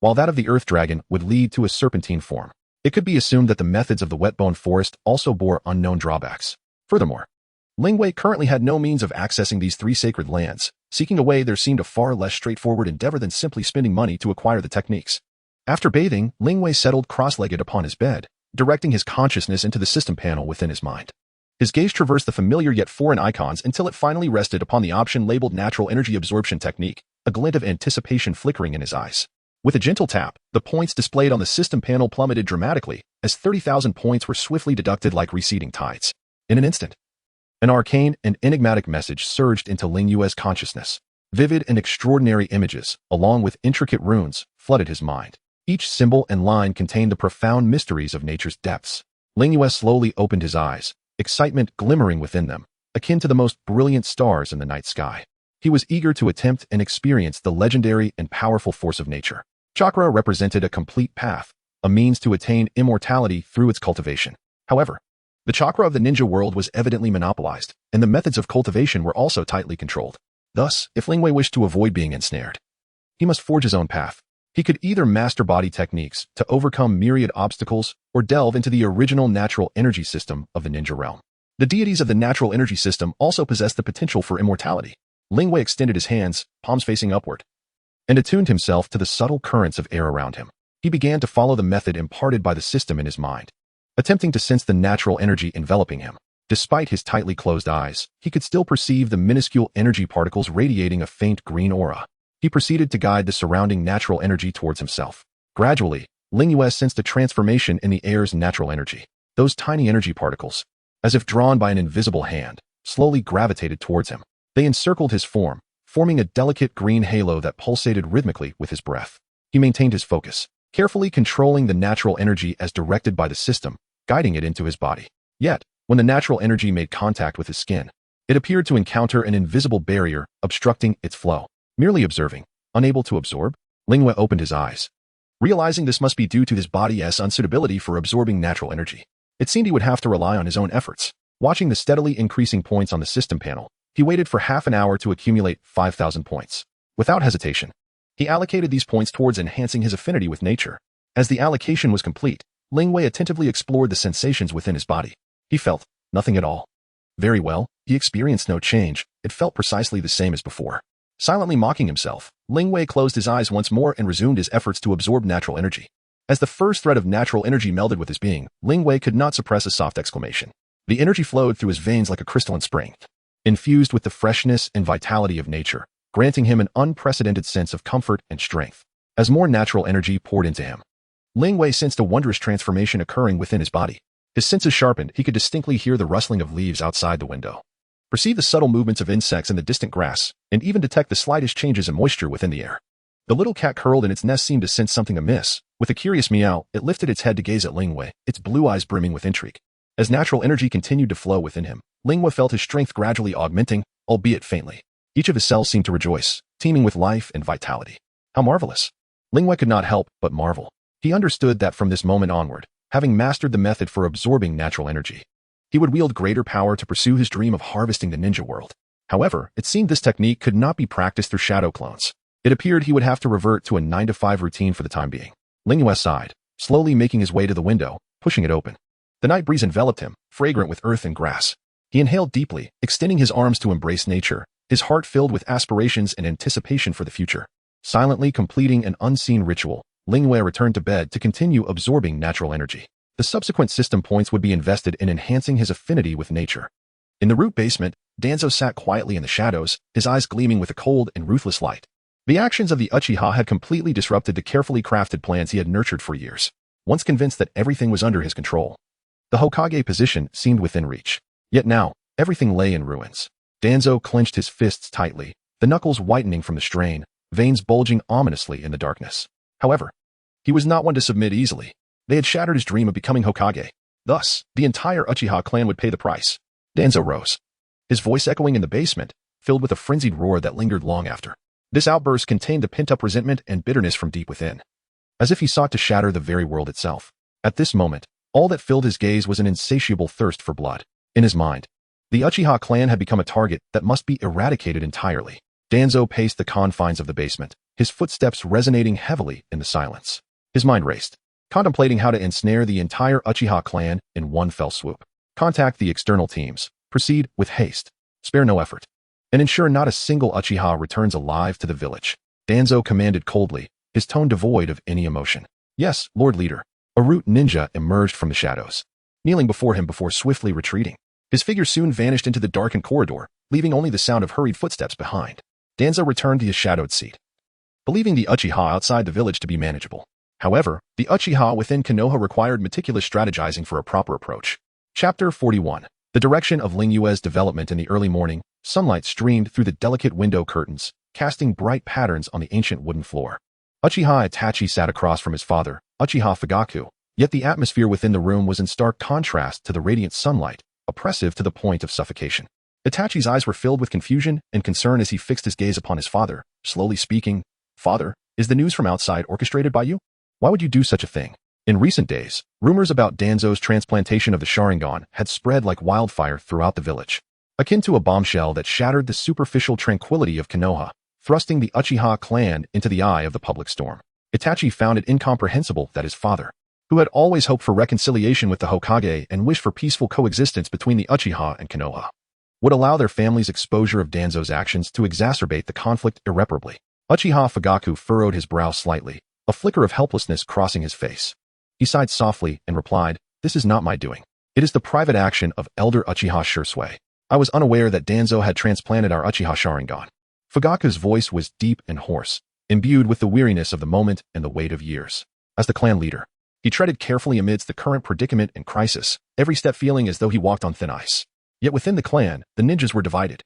while that of the earth dragon would lead to a serpentine form. It could be assumed that the methods of the wetbone forest also bore unknown drawbacks. Furthermore, Lingwei currently had no means of accessing these three sacred lands. Seeking a way there seemed a far less straightforward endeavor than simply spending money to acquire the techniques. After bathing, Lingwei settled cross-legged upon his bed, directing his consciousness into the system panel within his mind. His gaze traversed the familiar yet foreign icons until it finally rested upon the option labeled Natural Energy Absorption Technique, a glint of anticipation flickering in his eyes. With a gentle tap, the points displayed on the system panel plummeted dramatically, as 30,000 points were swiftly deducted like receding tides. In an instant, an arcane and enigmatic message surged into Lingwei's consciousness. Vivid and extraordinary images, along with intricate runes, flooded his mind. Each symbol and line contained the profound mysteries of nature's depths. Ling Yue slowly opened his eyes, excitement glimmering within them, akin to the most brilliant stars in the night sky. He was eager to attempt and experience the legendary and powerful force of nature. Chakra represented a complete path, a means to attain immortality through its cultivation. However, the chakra of the ninja world was evidently monopolized, and the methods of cultivation were also tightly controlled. Thus, if Ling Wei wished to avoid being ensnared, he must forge his own path. He could either master body techniques to overcome myriad obstacles or delve into the original natural energy system of the ninja realm. The deities of the natural energy system also possessed the potential for immortality. Ling Wei extended his hands, palms facing upward, and attuned himself to the subtle currents of air around him. He began to follow the method imparted by the system in his mind, attempting to sense the natural energy enveloping him. Despite his tightly closed eyes, he could still perceive the minuscule energy particles radiating a faint green aura. He proceeded to guide the surrounding natural energy towards himself. Gradually, Ling Yue sensed a transformation in the air's natural energy. Those tiny energy particles, as if drawn by an invisible hand, slowly gravitated towards him. They encircled his form, forming a delicate green halo that pulsated rhythmically with his breath. He maintained his focus, carefully controlling the natural energy as directed by the system, guiding it into his body. Yet, when the natural energy made contact with his skin, it appeared to encounter an invisible barrier, obstructing its flow. Merely observing, unable to absorb, Ling Yue opened his eyes, realizing this must be due to his body's unsuitability for absorbing natural energy. It seemed he would have to rely on his own efforts. Watching the steadily increasing points on the system panel, he waited for half an hour to accumulate 5,000 points. Without hesitation, he allocated these points towards enhancing his affinity with nature. As the allocation was complete, Ling Wei attentively explored the sensations within his body. He felt nothing at all. Very well, he experienced no change. It felt precisely the same as before. Silently mocking himself, Ling Wei closed his eyes once more and resumed his efforts to absorb natural energy. As the first thread of natural energy melded with his being, Ling Wei could not suppress a soft exclamation. The energy flowed through his veins like a crystalline spring, infused with the freshness and vitality of nature, granting him an unprecedented sense of comfort and strength. As more natural energy poured into him, Ling Wei sensed a wondrous transformation occurring within his body. His senses sharpened, he could distinctly hear the rustling of leaves outside the window, perceive the subtle movements of insects in the distant grass, and even detect the slightest changes in moisture within the air. The little cat curled in its nest seemed to sense something amiss. With a curious meow, it lifted its head to gaze at Ling Wei, its blue eyes brimming with intrigue. As natural energy continued to flow within him, Ling Wei felt his strength gradually augmenting, albeit faintly. Each of his cells seemed to rejoice, teeming with life and vitality. How marvelous! Ling Wei could not help but marvel. He understood that from this moment onward, having mastered the method for absorbing natural energy, he would wield greater power to pursue his dream of harvesting the ninja world. However, it seemed this technique could not be practiced through shadow clones. It appeared he would have to revert to a 9-to-5 routine for the time being. Ling Yue sighed, slowly making his way to the window, pushing it open. The night breeze enveloped him, fragrant with earth and grass. He inhaled deeply, extending his arms to embrace nature, his heart filled with aspirations and anticipation for the future. Silently completing an unseen ritual, Ling Yue returned to bed to continue absorbing natural energy. The subsequent system points would be invested in enhancing his affinity with nature. In the root basement, Danzo sat quietly in the shadows, his eyes gleaming with a cold and ruthless light. The actions of the Uchiha had completely disrupted the carefully crafted plans he had nurtured for years. Once convinced that everything was under his control, the Hokage position seemed within reach. Yet now, everything lay in ruins. Danzo clenched his fists tightly, the knuckles whitening from the strain, veins bulging ominously in the darkness. However, he was not one to submit easily. They had shattered his dream of becoming Hokage. Thus, the entire Uchiha clan would pay the price. Danzo rose, his voice echoing in the basement, filled with a frenzied roar that lingered long after. This outburst contained the pent-up resentment and bitterness from deep within, as if he sought to shatter the very world itself. At this moment, all that filled his gaze was an insatiable thirst for blood. In his mind, the Uchiha clan had become a target that must be eradicated entirely. Danzo paced the confines of the basement, his footsteps resonating heavily in the silence. His mind raced, contemplating how to ensnare the entire Uchiha clan in one fell swoop. Contact the external teams, proceed with haste, spare no effort, and ensure not a single Uchiha returns alive to the village. Danzo commanded coldly, his tone devoid of any emotion. Yes, Lord Leader. A root ninja emerged from the shadows, kneeling before him before swiftly retreating. His figure soon vanished into the darkened corridor, leaving only the sound of hurried footsteps behind. Danzo returned to his shadowed seat, believing the Uchiha outside the village to be manageable. However, the Uchiha within Konoha required meticulous strategizing for a proper approach. Chapter 41. The direction of Ling Yue's development. In the early morning, sunlight streamed through the delicate window curtains, casting bright patterns on the ancient wooden floor. Uchiha Itachi sat across from his father, Uchiha Fugaku, yet the atmosphere within the room was in stark contrast to the radiant sunlight, oppressive to the point of suffocation. Itachi's eyes were filled with confusion and concern as he fixed his gaze upon his father, slowly speaking, "Father, is the news from outside orchestrated by you? Why would you do such a thing?" In recent days, rumors about Danzo's transplantation of the Sharingan had spread like wildfire throughout the village, akin to a bombshell that shattered the superficial tranquility of Konoha, thrusting the Uchiha clan into the eye of the public storm. Itachi found it incomprehensible that his father, who had always hoped for reconciliation with the Hokage and wished for peaceful coexistence between the Uchiha and Konoha, would allow their family's exposure of Danzo's actions to exacerbate the conflict irreparably. Uchiha Fugaku furrowed his brow slightly, a flicker of helplessness crossing his face. He sighed softly and replied, "This is not my doing. It is the private action of Elder Uchiha Shursui. I was unaware that Danzo had transplanted our Uchiha Sharingan." Fugaku's voice was deep and hoarse, imbued with the weariness of the moment and the weight of years. As the clan leader, he treaded carefully amidst the current predicament and crisis, every step feeling as though he walked on thin ice. Yet within the clan, the ninjas were divided.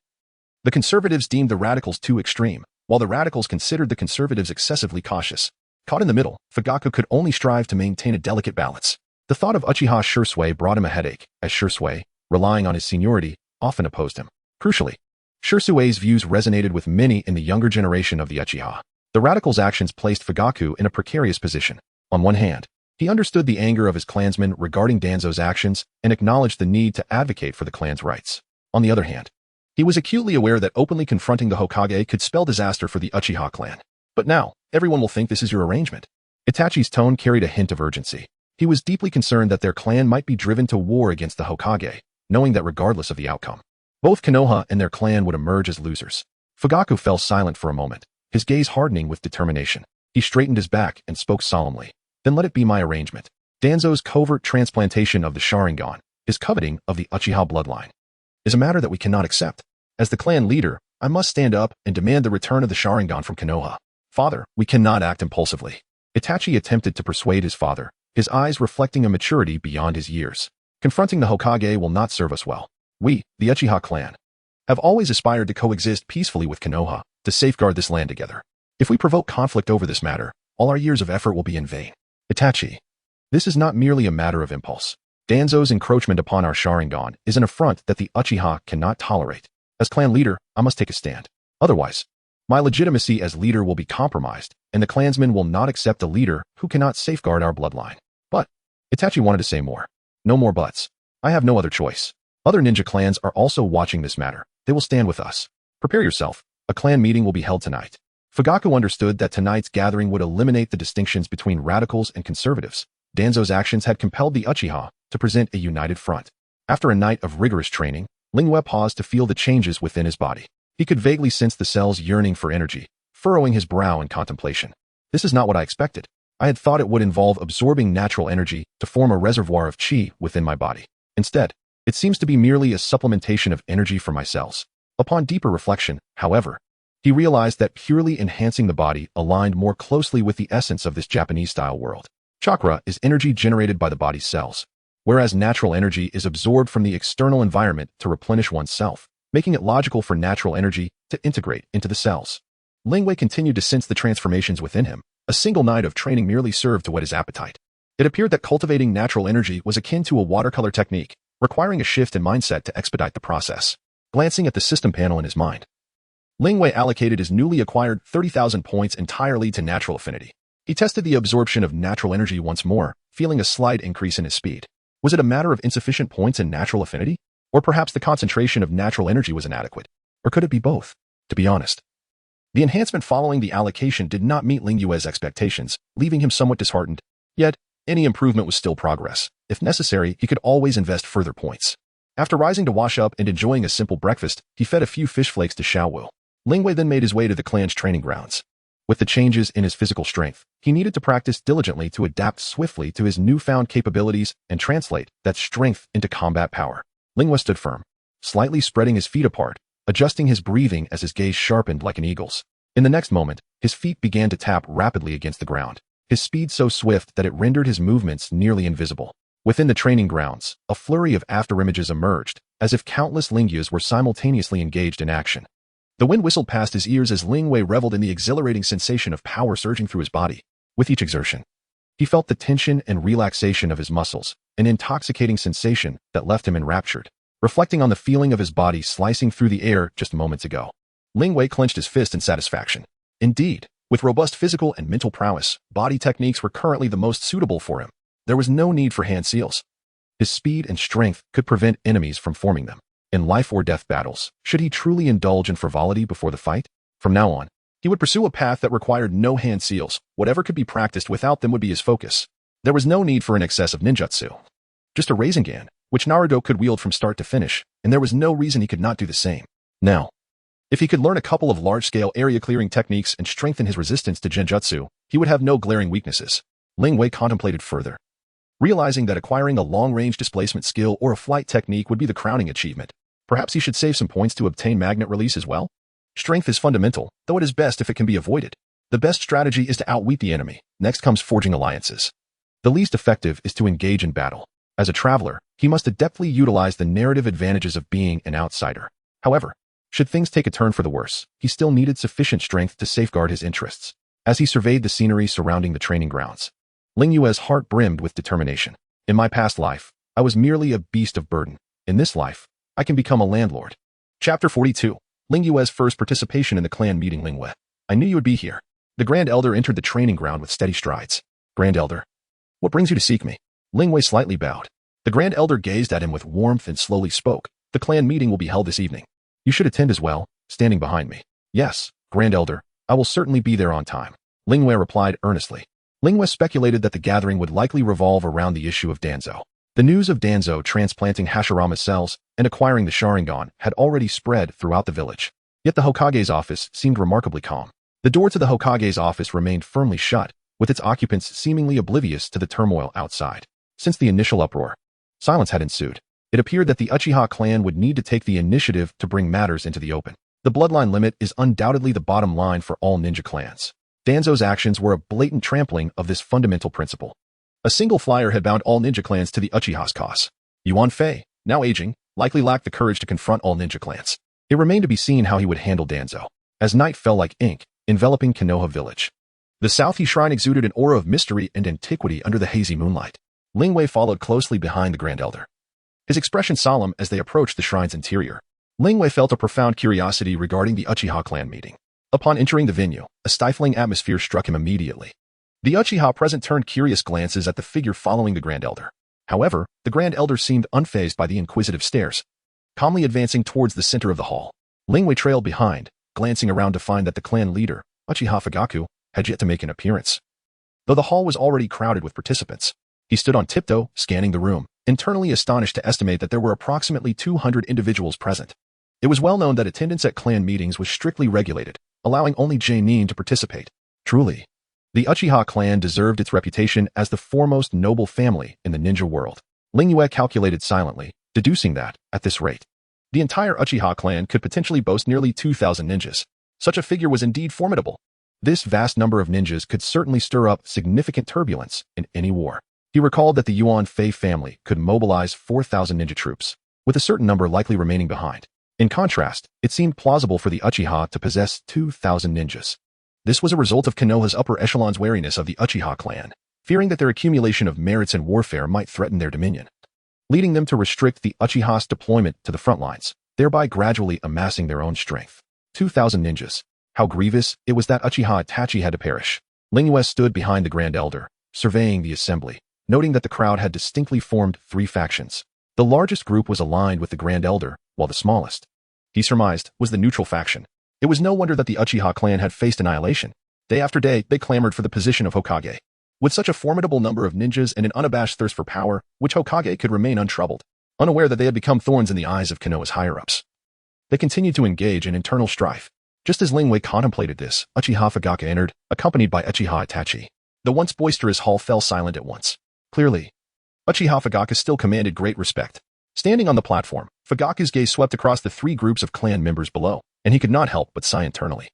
The conservatives deemed the radicals too extreme, while the radicals considered the conservatives excessively cautious. Caught in the middle, Fugaku could only strive to maintain a delicate balance. The thought of Uchiha Shursui brought him a headache, as Shursui, relying on his seniority, often opposed him. Crucially, Shursui's views resonated with many in the younger generation of the Uchiha. The radicals' actions placed Fugaku in a precarious position. On one hand, he understood the anger of his clansmen regarding Danzo's actions and acknowledged the need to advocate for the clan's rights. On the other hand, he was acutely aware that openly confronting the Hokage could spell disaster for the Uchiha clan. "But now, everyone will think this is your arrangement." Itachi's tone carried a hint of urgency. He was deeply concerned that their clan might be driven to war against the Hokage, knowing that regardless of the outcome, both Konoha and their clan would emerge as losers. Fugaku fell silent for a moment, his gaze hardening with determination. He straightened his back and spoke solemnly. "Then let it be my arrangement. Danzo's covert transplantation of the Sharingan, his coveting of the Uchiha bloodline, is a matter that we cannot accept. As the clan leader, I must stand up and demand the return of the Sharingan from Konoha. Father, we cannot act impulsively." Itachi attempted to persuade his father, his eyes reflecting a maturity beyond his years. "Confronting the Hokage will not serve us well. We, the Uchiha clan, have always aspired to coexist peacefully with Konoha, to safeguard this land together. If we provoke conflict over this matter, all our years of effort will be in vain. Itachi, this is not merely a matter of impulse. Danzo's encroachment upon our Sharingan is an affront that the Uchiha cannot tolerate. As clan leader, I must take a stand. Otherwise, my legitimacy as leader will be compromised, and the clansmen will not accept a leader who cannot safeguard our bloodline." But Itachi wanted to say more. "No more buts. I have no other choice. Other ninja clans are also watching this matter. They will stand with us. Prepare yourself. A clan meeting will be held tonight." Fugaku understood that tonight's gathering would eliminate the distinctions between radicals and conservatives. Danzo's actions had compelled the Uchiha to present a united front. After a night of rigorous training, Lingwei paused to feel the changes within his body. He could vaguely sense the cells yearning for energy, furrowing his brow in contemplation. "This is not what I expected. I had thought it would involve absorbing natural energy to form a reservoir of chi within my body. Instead, it seems to be merely a supplementation of energy for my cells." Upon deeper reflection, however, he realized that purely enhancing the body aligned more closely with the essence of this Japanese-style world. Chakra is energy generated by the body's cells, whereas natural energy is absorbed from the external environment to replenish one's self, making it logical for natural energy to integrate into the cells. Lingwei continued to sense the transformations within him. A single night of training merely served to whet his appetite. It appeared that cultivating natural energy was akin to a watercolor technique, requiring a shift in mindset to expedite the process. Glancing at the system panel in his mind, Lingwei allocated his newly acquired 30,000 points entirely to natural affinity. He tested the absorption of natural energy once more, feeling a slight increase in his speed. Was it a matter of insufficient points in natural affinity? Or perhaps the concentration of natural energy was inadequate? Or could it be both? To be honest, the enhancement following the allocation did not meet Lingwei's expectations, leaving him somewhat disheartened. Yet, any improvement was still progress. If necessary, he could always invest further points. After rising to wash up and enjoying a simple breakfast, he fed a few fish flakes to Xiaowu. Lingwei then made his way to the clan's training grounds. With the changes in his physical strength, he needed to practice diligently to adapt swiftly to his newfound capabilities and translate that strength into combat power. Lingwei stood firm, slightly spreading his feet apart, adjusting his breathing as his gaze sharpened like an eagle's. In the next moment, his feet began to tap rapidly against the ground, his speed so swift that it rendered his movements nearly invisible. Within the training grounds, a flurry of afterimages emerged, as if countless Lingyas were simultaneously engaged in action. The wind whistled past his ears as Ling Wei reveled in the exhilarating sensation of power surging through his body. With each exertion, he felt the tension and relaxation of his muscles, an intoxicating sensation that left him enraptured. Reflecting on the feeling of his body slicing through the air just moments ago, Ling Wei clenched his fist in satisfaction. Indeed, with robust physical and mental prowess, body techniques were currently the most suitable for him. There was no need for hand seals. His speed and strength could prevent enemies from forming them. In life-or-death battles, should he truly indulge in frivolity before the fight? From now on, he would pursue a path that required no hand seals. Whatever could be practiced without them would be his focus. There was no need for an excess of ninjutsu. Just a Rasengan, which Naruto could wield from start to finish, and there was no reason he could not do the same. Now, if he could learn a couple of large-scale area-clearing techniques and strengthen his resistance to genjutsu, he would have no glaring weaknesses. Ling Wei contemplated further. Realizing that acquiring a long-range displacement skill or a flight technique would be the crowning achievement, perhaps he should save some points to obtain magnet release as well? Strength is fundamental, though it is best if it can be avoided. The best strategy is to outwit the enemy. Next comes forging alliances. The least effective is to engage in battle. As a traveler, he must adeptly utilize the narrative advantages of being an outsider. However, should things take a turn for the worse, he still needed sufficient strength to safeguard his interests. As he surveyed the scenery surrounding the training grounds, Ling Yue's heart brimmed with determination. In my past life, I was merely a beast of burden. In this life, I can become a landlord. Chapter 42. Ling Yue's first participation in the clan meeting. Ling Yue, I knew you would be here. The Grand Elder entered the training ground with steady strides. Grand Elder, what brings you to seek me? Ling Yue slightly bowed. The Grand Elder gazed at him with warmth and slowly spoke. The clan meeting will be held this evening. You should attend as well, standing behind me. Yes, Grand Elder, I will certainly be there on time. Ling Yue replied earnestly. Ling Yue speculated that the gathering would likely revolve around the issue of Danzo. The news of Danzo transplanting Hashirama's cells and acquiring the Sharingan had already spread throughout the village. Yet the Hokage's office seemed remarkably calm. The door to the Hokage's office remained firmly shut, with its occupants seemingly oblivious to the turmoil outside. Since the initial uproar, silence had ensued. It appeared that the Uchiha clan would need to take the initiative to bring matters into the open. The bloodline limit is undoubtedly the bottom line for all ninja clans. Danzo's actions were a blatant trampling of this fundamental principle. A single flyer had bound all ninja clans to the Uchiha's cause. Yuan Fei, now aging, likely lacked the courage to confront all ninja clans. It remained to be seen how he would handle Danzo. As night fell like ink, enveloping Konoha village, the Southie Shrine exuded an aura of mystery and antiquity under the hazy moonlight. Ling Wei followed closely behind the Grand Elder, his expression solemn as they approached the shrine's interior. Ling Wei felt a profound curiosity regarding the Uchiha clan meeting. Upon entering the venue, a stifling atmosphere struck him immediately. The Uchiha present turned curious glances at the figure following the Grand Elder. However, the Grand Elder seemed unfazed by the inquisitive stares, calmly advancing towards the center of the hall. Ling Wei trailed behind, glancing around to find that the clan leader, Uchiha Fugaku, had yet to make an appearance. Though the hall was already crowded with participants, he stood on tiptoe, scanning the room, internally astonished to estimate that there were approximately 200 individuals present. It was well known that attendance at clan meetings was strictly regulated, allowing only genin to participate. Truly, the Uchiha clan deserved its reputation as the foremost noble family in the ninja world. Ling Yue calculated silently, deducing that, at this rate, the entire Uchiha clan could potentially boast nearly 2,000 ninjas. Such a figure was indeed formidable. This vast number of ninjas could certainly stir up significant turbulence in any war. He recalled that the Yuan Fei family could mobilize 4,000 ninja troops, with a certain number likely remaining behind. In contrast, it seemed plausible for the Uchiha to possess 2,000 ninjas. This was a result of Konoha's upper echelon's wariness of the Uchiha clan, fearing that their accumulation of merits in warfare might threaten their dominion, leading them to restrict the Uchiha's deployment to the front lines, thereby gradually amassing their own strength. 2,000 ninjas. How grievous it was that Uchiha Itachi had to perish. Ling Yue stood behind the Grand Elder, surveying the assembly, noting that the crowd had distinctly formed 3 factions. The largest group was aligned with the Grand Elder, while the smallest, he surmised, was the neutral faction. It was no wonder that the Uchiha clan had faced annihilation. Day after day, they clamored for the position of Hokage. With such a formidable number of ninjas and an unabashed thirst for power, which Hokage could remain untroubled, unaware that they had become thorns in the eyes of Konoha's higher-ups. They continued to engage in internal strife. Just as Ling Wei contemplated this, Uchiha Fugaku entered, accompanied by Uchiha Itachi. The once boisterous hall fell silent at once. Clearly, Uchiha Fugaku still commanded great respect. Standing on the platform, Fugaku's gaze swept across the 3 groups of clan members below, and he could not help but sigh internally.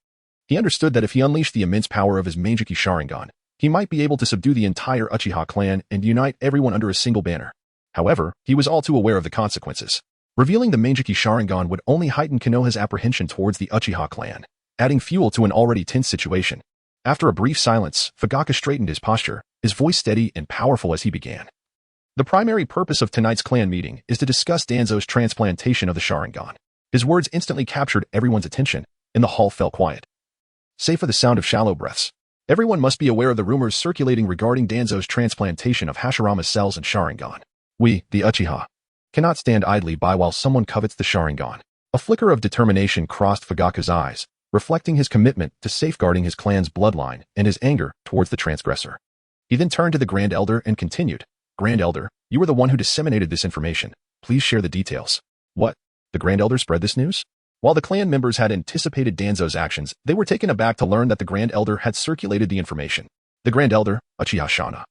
He understood that if he unleashed the immense power of his Manjiki Sharingan, he might be able to subdue the entire Uchiha clan and unite everyone under a single banner. However, he was all too aware of the consequences. Revealing the Mangeki Sharingan would only heighten Konoha's apprehension towards the Uchiha clan, adding fuel to an already tense situation. After a brief silence, Fugaku straightened his posture, his voice steady and powerful as he began. The primary purpose of tonight's clan meeting is to discuss Danzo's transplantation of the Sharingan. His words instantly captured everyone's attention, and the hall fell quiet. Save for the sound of shallow breaths. Everyone must be aware of the rumors circulating regarding Danzo's transplantation of Hashirama's cells and Sharingan. We, the Uchiha, cannot stand idly by while someone covets the Sharingan. A flicker of determination crossed Fugaku's eyes, reflecting his commitment to safeguarding his clan's bloodline and his anger towards the transgressor. He then turned to the Grand Elder and continued, Grand Elder, you were the one who disseminated this information. Please share the details. What? The Grand Elder spread this news? While the clan members had anticipated Danzo's actions, they were taken aback to learn that the Grand Elder had circulated the information. The Grand Elder, Uchiha Shana,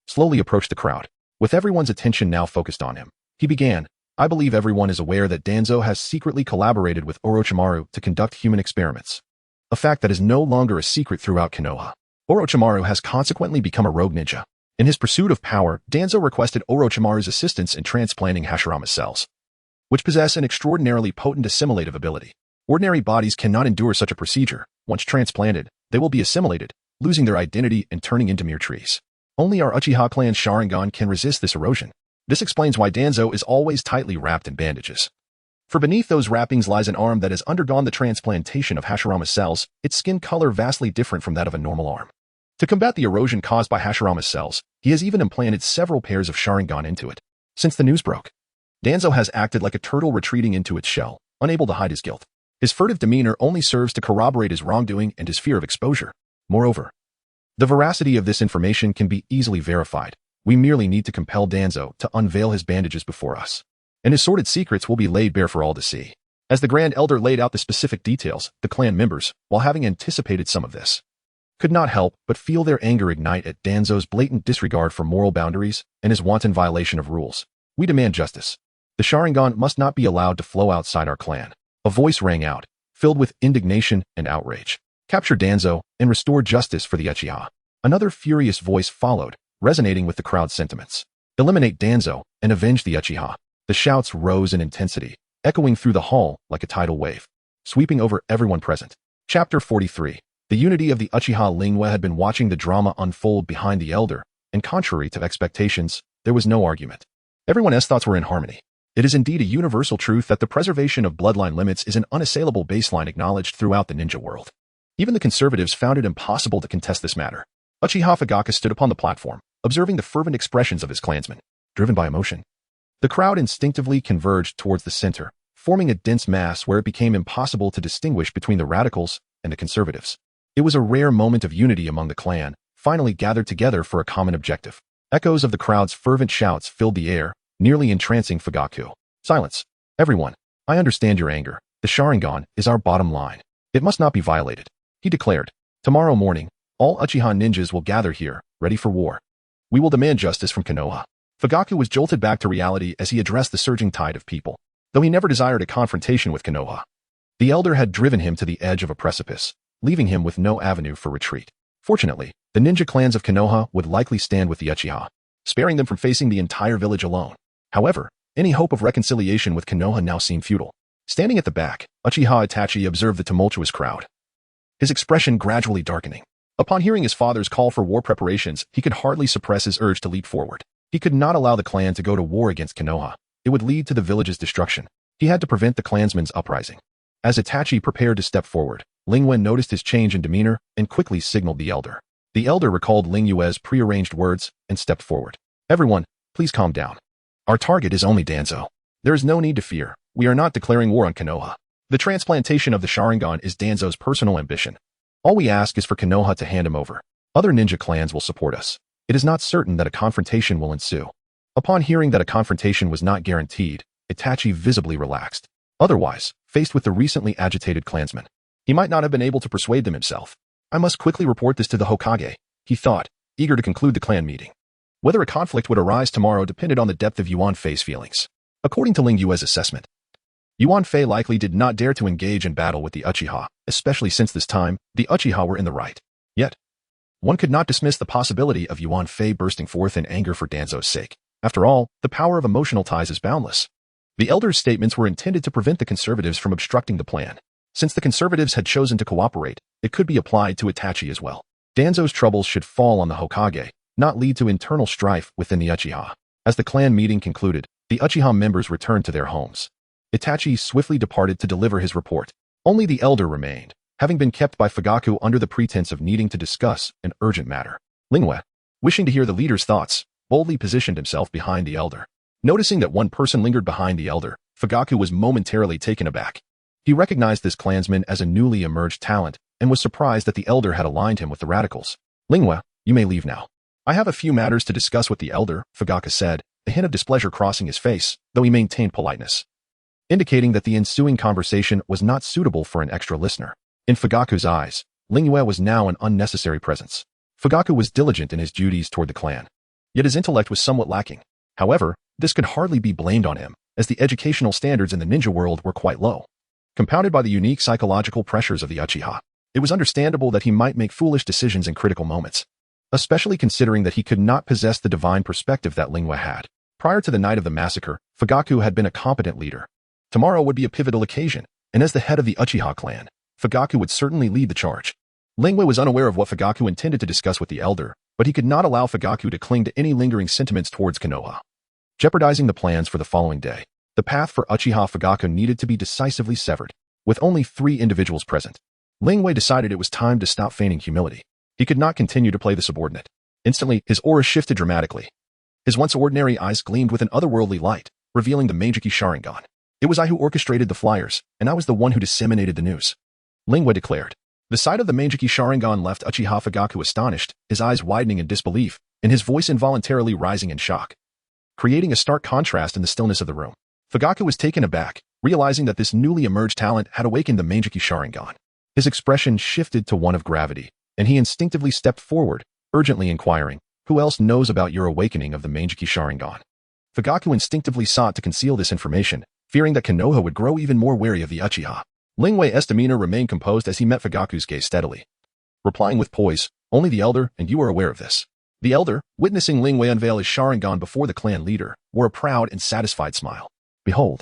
slowly approached the crowd. With everyone's attention now focused on him, he began, I believe everyone is aware that Danzo has secretly collaborated with Orochimaru to conduct human experiments. A fact that is no longer a secret throughout Konoha. Orochimaru has consequently become a rogue ninja. In his pursuit of power, Danzo requested Orochimaru's assistance in transplanting Hashirama's cells, which possess an extraordinarily potent assimilative ability. Ordinary bodies cannot endure such a procedure. Once transplanted, they will be assimilated, losing their identity and turning into mere trees. Only our Uchiha clan's Sharingan can resist this erosion. This explains why Danzo is always tightly wrapped in bandages. For beneath those wrappings lies an arm that has undergone the transplantation of Hashirama's cells, its skin color vastly different from that of a normal arm. To combat the erosion caused by Hashirama's cells, he has even implanted several pairs of Sharingan into it. Since the news broke, Danzo has acted like a turtle retreating into its shell, unable to hide his guilt. His furtive demeanor only serves to corroborate his wrongdoing and his fear of exposure. Moreover, the veracity of this information can be easily verified. We merely need to compel Danzo to unveil his bandages before us, and his sordid secrets will be laid bare for all to see. As the Grand Elder laid out the specific details, the clan members, while having anticipated some of this, could not help but feel their anger ignite at Danzo's blatant disregard for moral boundaries and his wanton violation of rules. We demand justice. The Sharingan must not be allowed to flow outside our clan. A voice rang out, filled with indignation and outrage. Capture Danzo and restore justice for the Uchiha. Another furious voice followed, resonating with the crowd's sentiments. Eliminate Danzo and avenge the Uchiha. The shouts rose in intensity, echoing through the hall like a tidal wave, sweeping over everyone present. Chapter 43. The unity of the Uchiha Lingua had been watching the drama unfold behind the elder, and contrary to expectations, there was no argument. Everyone's thoughts were in harmony. It is indeed a universal truth that the preservation of bloodline limits is an unassailable baseline acknowledged throughout the ninja world. Even the conservatives found it impossible to contest this matter. Uchiha Fugaku stood upon the platform, observing the fervent expressions of his clansmen. Driven by emotion, the crowd instinctively converged towards the center, forming a dense mass where it became impossible to distinguish between the radicals and the conservatives. It was a rare moment of unity among the clan, finally gathered together for a common objective. Echoes of the crowd's fervent shouts filled the air, nearly entrancing Fugaku. Silence. Everyone. I understand your anger. The Sharingan is our bottom line. It must not be violated. He declared. Tomorrow morning, all Uchiha ninjas will gather here, ready for war. We will demand justice from Konoha. Fugaku was jolted back to reality as he addressed the surging tide of people. Though he never desired a confrontation with Konoha, the elder had driven him to the edge of a precipice, leaving him with no avenue for retreat. Fortunately, the ninja clans of Konoha would likely stand with the Uchiha, sparing them from facing the entire village alone. However, any hope of reconciliation with Konoha now seemed futile. Standing at the back, Uchiha Itachi observed the tumultuous crowd, his expression gradually darkening. Upon hearing his father's call for war preparations, he could hardly suppress his urge to leap forward. He could not allow the clan to go to war against Konoha. It would lead to the village's destruction. He had to prevent the clansmen's uprising. As Itachi prepared to step forward, Ling Wen noticed his change in demeanor and quickly signaled the elder. The elder recalled Ling Yue's prearranged words and stepped forward. Everyone, please calm down. Our target is only Danzo. There is no need to fear. We are not declaring war on Konoha. The transplantation of the Sharingan is Danzo's personal ambition. All we ask is for Konoha to hand him over. Other ninja clans will support us. It is not certain that a confrontation will ensue. Upon hearing that a confrontation was not guaranteed, Itachi visibly relaxed. Otherwise, faced with the recently agitated clansmen, he might not have been able to persuade them himself. I must quickly report this to the Hokage, he thought, eager to conclude the clan meeting. Whether a conflict would arise tomorrow depended on the depth of Yuan Fei's feelings. According to Ling Yue's assessment, Yuan Fei likely did not dare to engage in battle with the Uchiha, especially since this time, the Uchiha were in the right. Yet, one could not dismiss the possibility of Yuan Fei bursting forth in anger for Danzo's sake. After all, the power of emotional ties is boundless. The elder's statements were intended to prevent the conservatives from obstructing the plan. Since the conservatives had chosen to cooperate, it could be applied to Itachi as well. Danzo's troubles should fall on the Hokage, not lead to internal strife within the Uchiha. As the clan meeting concluded, the Uchiha members returned to their homes. Itachi swiftly departed to deliver his report. Only the elder remained, having been kept by Fugaku under the pretense of needing to discuss an urgent matter. Lingwe, wishing to hear the leader's thoughts, boldly positioned himself behind the elder. Noticing that one person lingered behind the elder, Fugaku was momentarily taken aback. He recognized this clansman as a newly emerged talent and was surprised that the elder had aligned him with the radicals. Lingwe, you may leave now. I have a few matters to discuss with the elder, Fugaku said, a hint of displeasure crossing his face, though he maintained politeness, indicating that the ensuing conversation was not suitable for an extra listener. In Fugaku's eyes, Lingwe was now an unnecessary presence. Fugaku was diligent in his duties toward the clan, yet his intellect was somewhat lacking. However, this could hardly be blamed on him, as the educational standards in the ninja world were quite low. Compounded by the unique psychological pressures of the Uchiha, it was understandable that he might make foolish decisions in critical moments, especially considering that he could not possess the divine perspective that Lingwe had. Prior to the night of the massacre, Fugaku had been a competent leader. Tomorrow would be a pivotal occasion, and as the head of the Uchiha clan, Fugaku would certainly lead the charge. Lingwe was unaware of what Fugaku intended to discuss with the elder, but he could not allow Fugaku to cling to any lingering sentiments towards Konoha, jeopardizing the plans for the following day. The path for Uchiha Fugaku needed to be decisively severed. With only 3 individuals present, Lingwe decided it was time to stop feigning humility. He could not continue to play the subordinate. Instantly, his aura shifted dramatically. His once ordinary eyes gleamed with an otherworldly light, revealing the Meijiki Sharingan. It was I who orchestrated the flyers, and I was the one who disseminated the news, Lingwe declared. The sight of the Meijiki Sharingan left Uchiha Fugaku astonished, his eyes widening in disbelief, and his voice involuntarily rising in shock, creating a stark contrast in the stillness of the room. Fugaku was taken aback, realizing that this newly emerged talent had awakened the Meijiki Sharingan. His expression shifted to one of gravity, and he instinctively stepped forward, urgently inquiring, "Who else knows about your awakening of the Meijiki Sharingan?" Fugaku instinctively sought to conceal this information, fearing that Konoha would grow even more wary of the Uchiha. Lingwe's demeanor remained composed as he met Fugaku's gaze steadily, replying with poise, "Only the elder and you are aware of this." The elder, witnessing Lingwe unveil his Sharingan before the clan leader, wore a proud and satisfied smile. "Behold,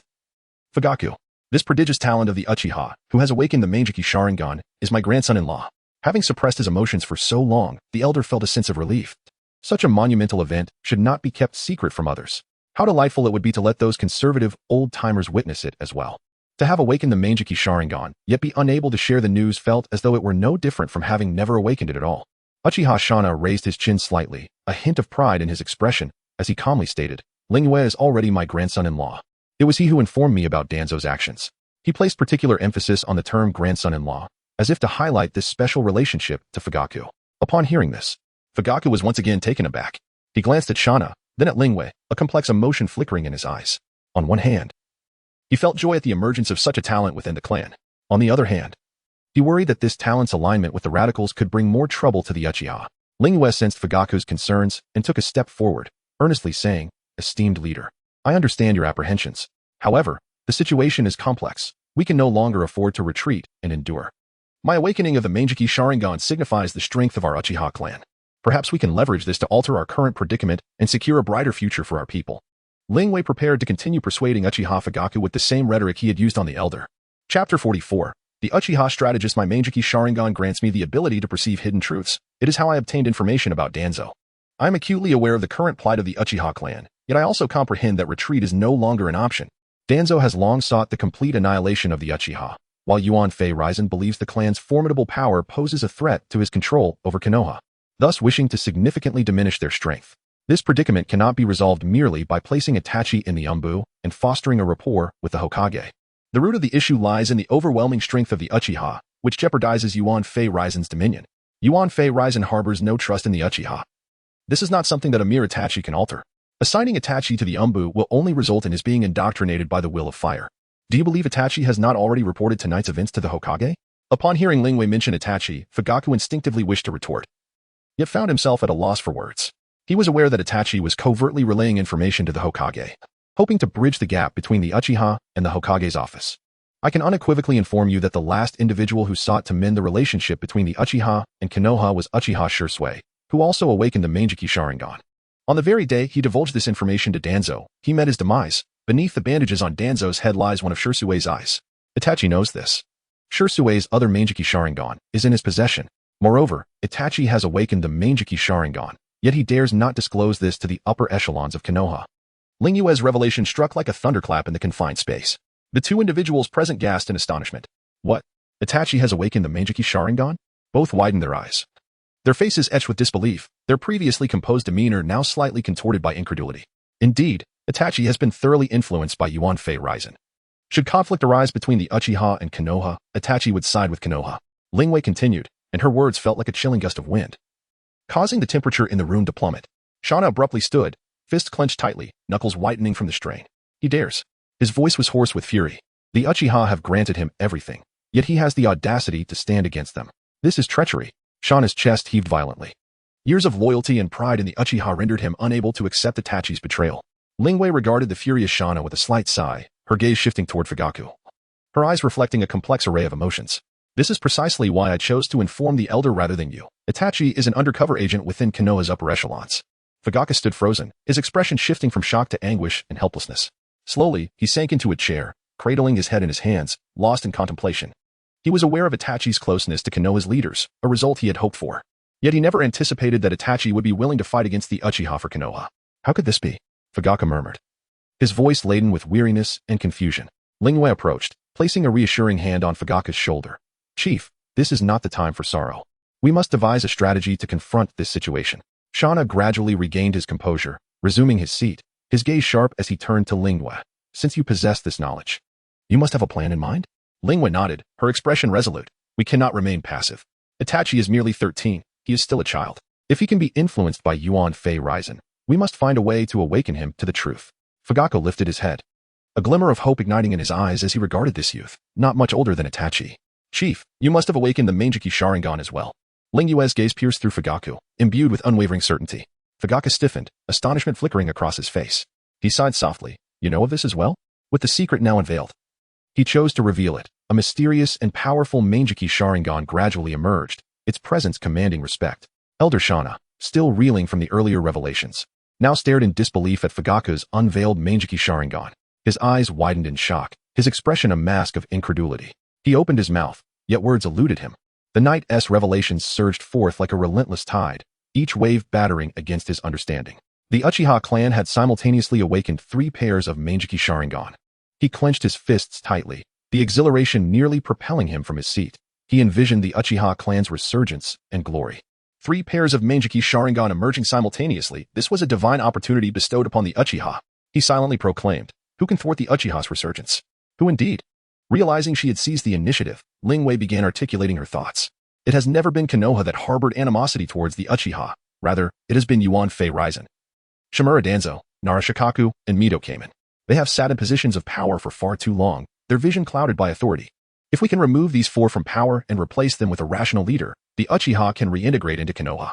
Fugaku, this prodigious talent of the Uchiha, who has awakened the Meijiki Sharingan, is my grandson-in-law." Having suppressed his emotions for so long, the elder felt a sense of relief. Such a monumental event should not be kept secret from others. How delightful it would be to let those conservative, old-timers witness it as well. To have awakened the Meijiki Sharingan, yet be unable to share the news felt as though it were no different from having never awakened it at all. Uchiha Shana raised his chin slightly, a hint of pride in his expression, as he calmly stated, "Lingwe is already my grandson-in-law. It was he who informed me about Danzo's actions." He placed particular emphasis on the term grandson-in-law, as if to highlight this special relationship to Fugaku. Upon hearing this, Fugaku was once again taken aback. He glanced at Shana, then at Lingwe, a complex emotion flickering in his eyes. On one hand, he felt joy at the emergence of such a talent within the clan. On the other hand, he worried that this talent's alignment with the radicals could bring more trouble to the Uchiha. Lingwe sensed Fugaku's concerns and took a step forward, earnestly saying, "Esteemed leader, I understand your apprehensions. However, the situation is complex. We can no longer afford to retreat and endure. My awakening of the Meijiki Sharingan signifies the strength of our Uchiha clan. Perhaps we can leverage this to alter our current predicament and secure a brighter future for our people." Lingwe prepared to continue persuading Uchiha Fugaku with the same rhetoric he had used on the elder. Chapter 44. The Uchiha strategist. My Meijiki Sharingan grants me the ability to perceive hidden truths. It is how I obtained information about Danzo. I am acutely aware of the current plight of the Uchiha clan, yet I also comprehend that retreat is no longer an option. Danzo has long sought the complete annihilation of the Uchiha, while Yuan Fei Raizen believes the clan's formidable power poses a threat to his control over Konoha, thus wishing to significantly diminish their strength. This predicament cannot be resolved merely by placing Itachi in the Umbu and fostering a rapport with the Hokage. The root of the issue lies in the overwhelming strength of the Uchiha, which jeopardizes Yuan Fei Raizen's dominion. Yuan Fei Raizen harbors no trust in the Uchiha. This is not something that a mere Itachi can alter. Assigning Itachi to the Umbu will only result in his being indoctrinated by the will of fire. Do you believe Itachi has not already reported tonight's events to the Hokage? Upon hearing Lingwe mention Itachi, Fugaku instinctively wished to retort, yet found himself at a loss for words. He was aware that Itachi was covertly relaying information to the Hokage, hoping to bridge the gap between the Uchiha and the Hokage's office. I can unequivocally inform you that the last individual who sought to mend the relationship between the Uchiha and Konoha was Uchiha Shursui, who also awakened the Meijiki Sharingan. On the very day he divulged this information to Danzo, he met his demise. Beneath the bandages on Danzo's head lies one of Shirsue's eyes. Itachi knows this. Shirsue's other Manjiki Sharingan is in his possession. Moreover, Itachi has awakened the Manjiki Sharingan, yet he dares not disclose this to the upper echelons of Konoha. Ling Yue's revelation struck like a thunderclap in the confined space. The two individuals present gasped in astonishment. What? Itachi has awakened the Manjiki Sharingan? Both widened their eyes. Their faces etched with disbelief, their previously composed demeanor now slightly contorted by incredulity. Indeed, Itachi has been thoroughly influenced by Yuan Fei Raizen. Should conflict arise between the Uchiha and Konoha, Itachi would side with Konoha. Ling Wei continued, and her words felt like a chilling gust of wind, causing the temperature in the room to plummet. Shauna abruptly stood, fists clenched tightly, knuckles whitening from the strain. He dares. His voice was hoarse with fury. The Uchiha have granted him everything, yet he has the audacity to stand against them. This is treachery. Shauna's chest heaved violently. Years of loyalty and pride in the Uchiha rendered him unable to accept Itachi's betrayal. Ling Wei regarded the furious Shauna with a slight sigh, her gaze shifting toward Fugaku, her eyes reflecting a complex array of emotions. This is precisely why I chose to inform the elder rather than you. Itachi is an undercover agent within Konoha's upper echelons. Fugaku stood frozen, his expression shifting from shock to anguish and helplessness. Slowly, he sank into a chair, cradling his head in his hands, lost in contemplation. He was aware of Itachi's closeness to Konoha's leaders, a result he had hoped for. Yet he never anticipated that Itachi would be willing to fight against the Uchiha for Konoha. How could this be? Fugaku murmured, his voice laden with weariness and confusion. Ling Wei approached, placing a reassuring hand on Fugaku's shoulder. Chief, this is not the time for sorrow. We must devise a strategy to confront this situation. Shauna gradually regained his composure, resuming his seat, his gaze sharp as he turned to Ling Wei. Since you possess this knowledge, you must have a plan in mind? Ling Wei nodded, her expression resolute. We cannot remain passive. Itachi is merely 13, he is still a child. If he can be influenced by Yuan Fei Raizen, we must find a way to awaken him to the truth. Fugaku lifted his head, a glimmer of hope igniting in his eyes as he regarded this youth, not much older than Itachi. Chief, you must have awakened the Manjiki Sharingan as well. Ling Yue's gaze pierced through Fugaku, imbued with unwavering certainty. Fugaku stiffened, astonishment flickering across his face. He sighed softly. You know of this as well? With the secret now unveiled, he chose to reveal it. A mysterious and powerful Manjiki Sharingan gradually emerged, its presence commanding respect. Elder Shauna, still reeling from the earlier revelations, now stared in disbelief at Fugaku's unveiled Manjiki Sharingan. His eyes widened in shock, his expression a mask of incredulity. He opened his mouth, yet words eluded him. The Knight's revelations surged forth like a relentless tide, each wave battering against his understanding. The Uchiha clan had simultaneously awakened 3 pairs of Manjiki Sharingan. He clenched his fists tightly, the exhilaration nearly propelling him from his seat. He envisioned the Uchiha clan's resurgence and glory. 3 pairs of Manjiki Sharingan emerging simultaneously, this was a divine opportunity bestowed upon the Uchiha. He silently proclaimed, who can thwart the Uchiha's resurgence? Who indeed? Realizing she had seized the initiative, Ling Wei began articulating her thoughts. It has never been Konoha that harbored animosity towards the Uchiha. Rather, it has been Yuan Fei Raizen. Shimura Danzo, Nara Shikaku, and Mido came in. They have sat in positions of power for far too long, their vision clouded by authority. If we can remove these 4 from power and replace them with a rational leader, the Uchiha can reintegrate into Konoha,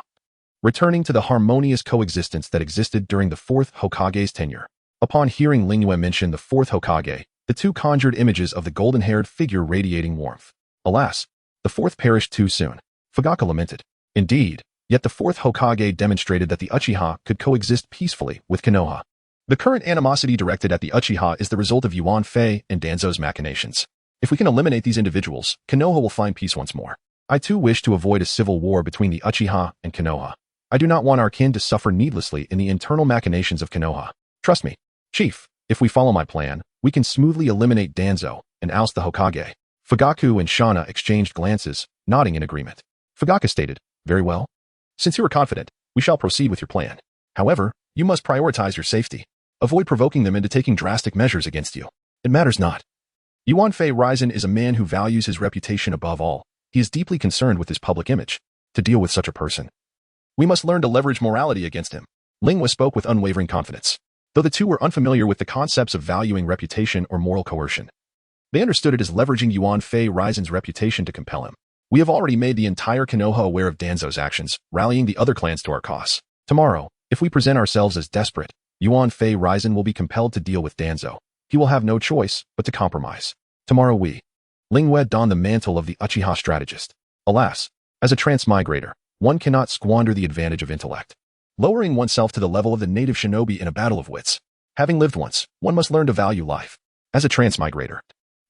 returning to the harmonious coexistence that existed during the 4th Hokage's tenure. Upon hearing Ling Yue mention the 4th Hokage, the 2 conjured images of the golden-haired figure radiating warmth. Alas, the 4th perished too soon. Fugaku lamented. Indeed, yet the 4th Hokage demonstrated that the Uchiha could coexist peacefully with Konoha. The current animosity directed at the Uchiha is the result of Yuan Fei and Danzo's machinations. If we can eliminate these individuals, Konoha will find peace once more. I too wish to avoid a civil war between the Uchiha and Konoha. I do not want our kin to suffer needlessly in the internal machinations of Konoha. Trust me, Chief, if we follow my plan, we can smoothly eliminate Danzo and oust the Hokage. Fugaku and Shauna exchanged glances, nodding in agreement. Fugaku stated, very well. Since you are confident, we shall proceed with your plan. However, you must prioritize your safety. Avoid provoking them into taking drastic measures against you. It matters not. Yuan Fei Raizen is a man who values his reputation above all. He is deeply concerned with his public image. To deal with such a person, we must learn to leverage morality against him. Ling Wei spoke with unwavering confidence. Though the two were unfamiliar with the concepts of valuing reputation or moral coercion, they understood it as leveraging Yuan Fei Raizen's reputation to compel him. We have already made the entire Konoha aware of Danzo's actions, rallying the other clans to our cause. Tomorrow, if we present ourselves as desperate, Yuan Fei Raizen will be compelled to deal with Danzo. He will have no choice but to compromise. Tomorrow Ling Wei donned the mantle of the Uchiha strategist. Alas, as a transmigrator, one cannot squander the advantage of intellect. Lowering oneself to the level of the native shinobi in a battle of wits, Having lived once, one must learn to value life. As a transmigrator,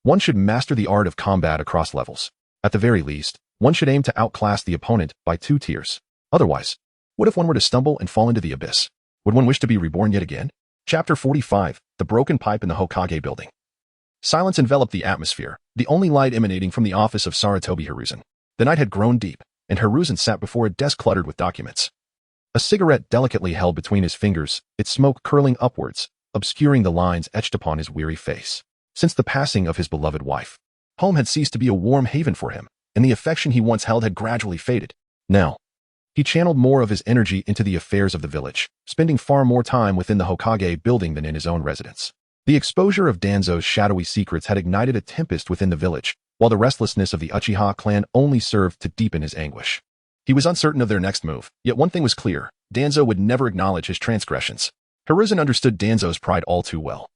one should master the art of combat across levels. At the very least, one should aim to outclass the opponent by 2 tiers. Otherwise, what if one were to stumble and fall into the abyss? Would one wish to be reborn yet again? Chapter 45, The Broken Pipe in the Hokage Building. Silence enveloped the atmosphere, the only light emanating from the office of Sarutobi Hiruzen. The night had grown deep, and Hiruzen sat before a desk cluttered with documents. A cigarette delicately held between his fingers, its smoke curling upwards, obscuring the lines etched upon his weary face. Since the passing of his beloved wife, home had ceased to be a warm haven for him, and the affection he once held had gradually faded. Now, he channeled more of his energy into the affairs of the village, spending far more time within the Hokage building than in his own residence. The exposure of Danzo's shadowy secrets had ignited a tempest within the village, while the restlessness of the Uchiha clan only served to deepen his anguish. He was uncertain of their next move, yet one thing was clear: Danzo would never acknowledge his transgressions. Hiruzen understood Danzo's pride all too well.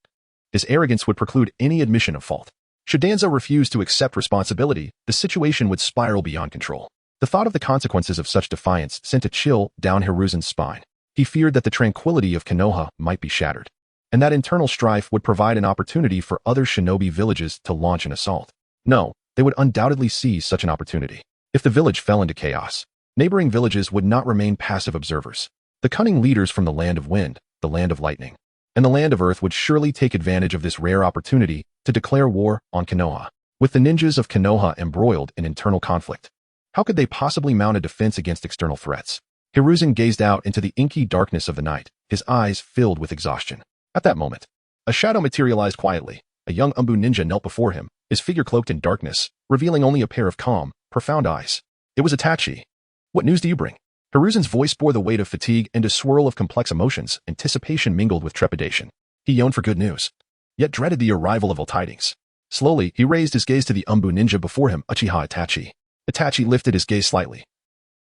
His arrogance would preclude any admission of fault. Should Danzo refuse to accept responsibility, the situation would spiral beyond control. The thought of the consequences of such defiance sent a chill down Hiruzen's spine. He feared that the tranquility of Konoha might be shattered, and that internal strife would provide an opportunity for other shinobi villages to launch an assault. No, they would undoubtedly seize such an opportunity. If the village fell into chaos, neighboring villages would not remain passive observers. The cunning leaders from the land of wind, the land of lightning, and the land of earth would surely take advantage of this rare opportunity to declare war on Konoha. With the ninjas of Konoha embroiled in internal conflict, how could they possibly mount a defense against external threats? Hiruzen gazed out into the inky darkness of the night, his eyes filled with exhaustion. At that moment, a shadow materialized quietly. A young Umbu ninja knelt before him, his figure cloaked in darkness, revealing only a pair of calm, profound eyes. It was Itachi. What news do you bring? Hiruzen's voice bore the weight of fatigue and a swirl of complex emotions, anticipation mingled with trepidation. He yearned for good news, yet dreaded the arrival of ill tidings. Slowly, he raised his gaze to the Umbu ninja before him, Uchiha Itachi. Itachi lifted his gaze slightly.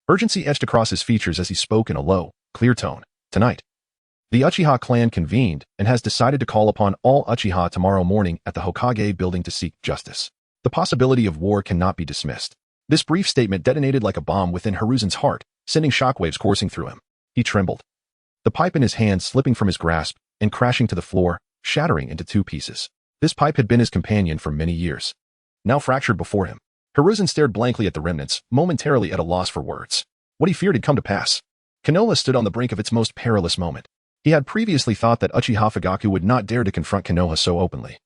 Urgency etched across his features as he spoke in a low, clear tone. Tonight, the Uchiha clan convened and has decided to call upon all Uchiha tomorrow morning at the Hokage building to seek justice. The possibility of war cannot be dismissed. This brief statement detonated like a bomb within Hiruzen's heart, sending shockwaves coursing through him. He trembled, the pipe in his hand slipping from his grasp and crashing to the floor, shattering into 2 pieces. This pipe had been his companion for many years. Now fractured before him, Hiruzen stared blankly at the remnants, momentarily at a loss for words. What he feared had come to pass. Konoha stood on the brink of its most perilous moment. He had previously thought that Uchiha Fugaku would not dare to confront Konoha so openly,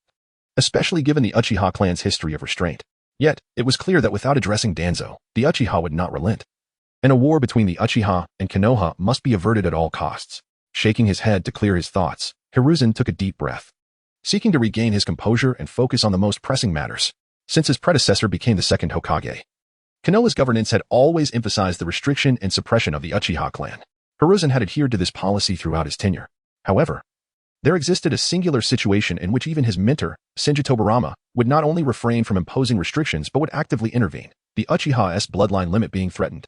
especially given the Uchiha clan's history of restraint. Yet, it was clear that without addressing Danzo, the Uchiha would not relent, and a war between the Uchiha and Konoha must be averted at all costs. Shaking his head to clear his thoughts, Hiruzen took a deep breath, seeking to regain his composure and focus on the most pressing matters. Since his predecessor became the second Hokage, Konoha's governance had always emphasized the restriction and suppression of the Uchiha clan. Hiruzen had adhered to this policy throughout his tenure. However, there existed a singular situation in which even his mentor, Senju Tobirama, would not only refrain from imposing restrictions but would actively intervene, the Uchiha's bloodline limit being threatened.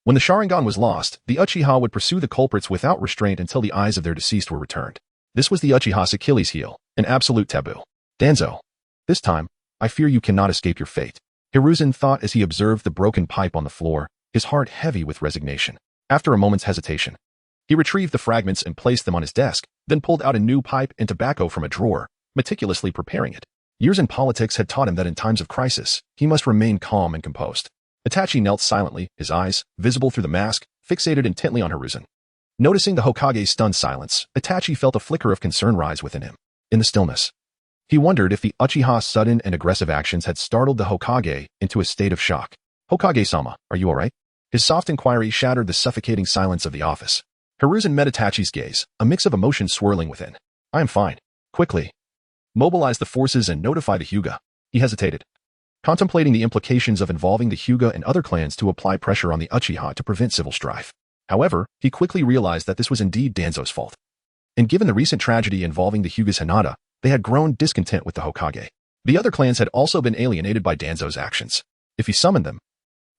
When the Sharingan was lost, the Uchiha would pursue the culprits without restraint until the eyes of their deceased were returned. This was the Uchiha's Achilles heel, an absolute taboo. Danzo, this time, I fear you cannot escape your fate, Hiruzen thought as he observed the broken pipe on the floor, his heart heavy with resignation. After a moment's hesitation, he retrieved the fragments and placed them on his desk, then pulled out a new pipe and tobacco from a drawer, meticulously preparing it. Years in politics had taught him that in times of crisis, he must remain calm and composed. Itachi knelt silently, his eyes, visible through the mask, fixated intently on Hiruzen. Noticing the Hokage's stunned silence, Itachi felt a flicker of concern rise within him. In the stillness, he wondered if the Uchiha's sudden and aggressive actions had startled the Hokage into a state of shock. Hokage-sama, are you alright? His soft inquiry shattered the suffocating silence of the office. Hiruzen met Itachi's gaze, a mix of emotions swirling within. I am fine. Quickly, mobilize the forces and notify the Hyuga. He hesitated, contemplating the implications of involving the Hyuga and other clans to apply pressure on the Uchiha to prevent civil strife. However, he quickly realized that this was indeed Danzo's fault. And given the recent tragedy involving the Hyuga's Hinata, they had grown discontent with the Hokage. The other clans had also been alienated by Danzo's actions. If he summoned them,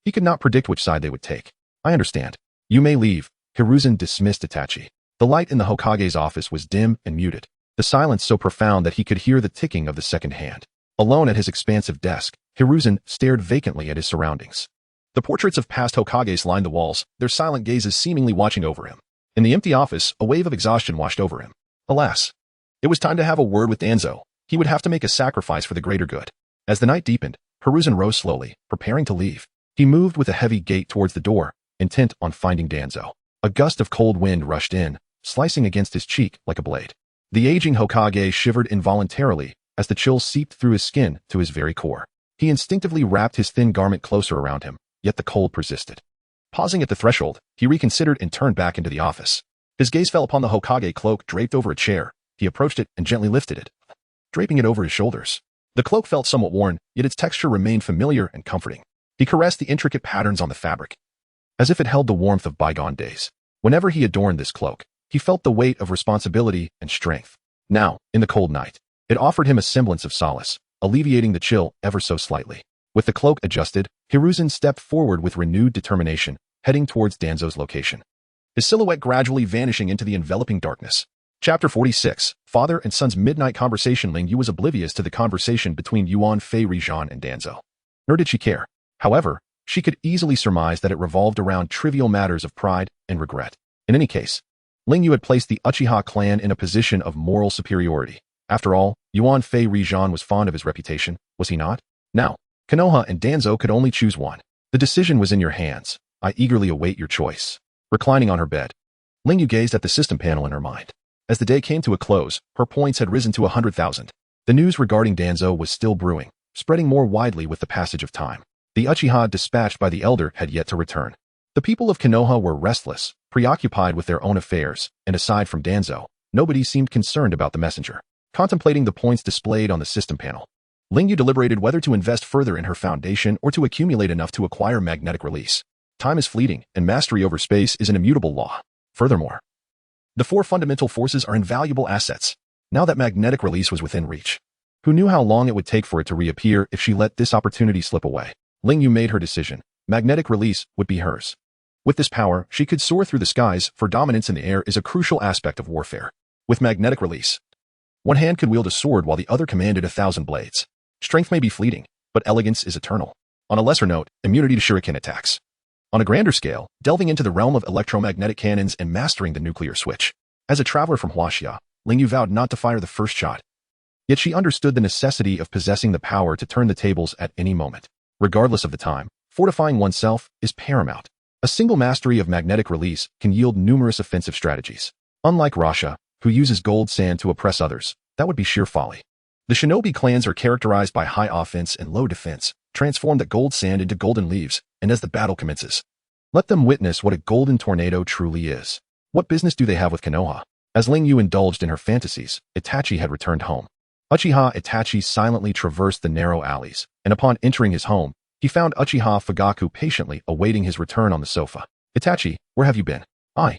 he could not predict which side they would take. I understand. You may leave. Hiruzen dismissed Itachi. The light in the Hokage's office was dim and muted, the silence so profound that he could hear the ticking of the second hand. Alone at his expansive desk, Hiruzen stared vacantly at his surroundings. The portraits of past Hokages lined the walls, their silent gazes seemingly watching over him. In the empty office, a wave of exhaustion washed over him. Alas, It was time to have a word with Danzo. He would have to make a sacrifice for the greater good. As the night deepened, Hiruzen rose slowly, preparing to leave. He moved with a heavy gait towards the door, intent on finding Danzo. A gust of cold wind rushed in, slicing against his cheek like a blade. The aging Hokage shivered involuntarily as the chill seeped through his skin to his very core. He instinctively wrapped his thin garment closer around him, yet the cold persisted. Pausing at the threshold, he reconsidered and turned back into the office. His gaze fell upon the Hokage cloak draped over a chair. He approached it and gently lifted it, draping it over his shoulders. The cloak felt somewhat worn, yet its texture remained familiar and comforting. He caressed the intricate patterns on the fabric, as if it held the warmth of bygone days. Whenever he adorned this cloak, he felt the weight of responsibility and strength. Now, in the cold night, it offered him a semblance of solace, alleviating the chill ever so slightly. With the cloak adjusted, Hiruzen stepped forward with renewed determination, heading towards Danzo's location. His silhouette gradually vanishing into the enveloping darkness. Chapter 46, Father and Son's Midnight Conversation. Ling Yu was oblivious to the conversation between Unveiling and Danzo. Nor did she care. However, she could easily surmise that it revolved around trivial matters of pride and regret. In any case, Ling Yu had placed the Uchiha clan in a position of moral superiority. After all, Unveiling was fond of his reputation, was he not? Now, Konoha and Danzo could only choose one. The decision was in your hands. I eagerly await your choice. Reclining on her bed, Ling Yu gazed at the system panel in her mind. As the day came to a close, her points had risen to 100,000. The news regarding Danzo was still brewing, spreading more widely with the passage of time. The Uchiha dispatched by the elder had yet to return. The people of Konoha were restless, preoccupied with their own affairs, and aside from Danzo, nobody seemed concerned about the messenger. Contemplating the points displayed on the system panel, Ling Yu deliberated whether to invest further in her foundation or to accumulate enough to acquire magnetic release. Time is fleeting, and mastery over space is an immutable law. Furthermore, the four fundamental forces are invaluable assets. Now that magnetic release was within reach, who knew how long it would take for it to reappear if she let this opportunity slip away? Ling Yu made her decision. Magnetic release would be hers. With this power, she could soar through the skies, for dominance in the air is a crucial aspect of warfare. With magnetic release, one hand could wield a sword while the other commanded 1,000 blades. Strength may be fleeting, but elegance is eternal. On a lesser note, immunity to shuriken attacks. On a grander scale, delving into the realm of electromagnetic cannons and mastering the nuclear switch. As a traveler from Huaxia, Ling Yu vowed not to fire the first shot. Yet she understood the necessity of possessing the power to turn the tables at any moment. Regardless of the time, fortifying oneself is paramount. A single mastery of magnetic release can yield numerous offensive strategies. Unlike Rasha, who uses gold sand to oppress others, that would be sheer folly. The shinobi clans are characterized by high offense and low defense. Transform the gold sand into golden leaves, and as the battle commences, let them witness what a golden tornado truly is. What business do they have with Konoha? As Ling Yu indulged in her fantasies, Itachi had returned home. Uchiha Itachi silently traversed the narrow alleys, and upon entering his home, he found Uchiha Fugaku patiently awaiting his return on the sofa. Itachi, where have you been? I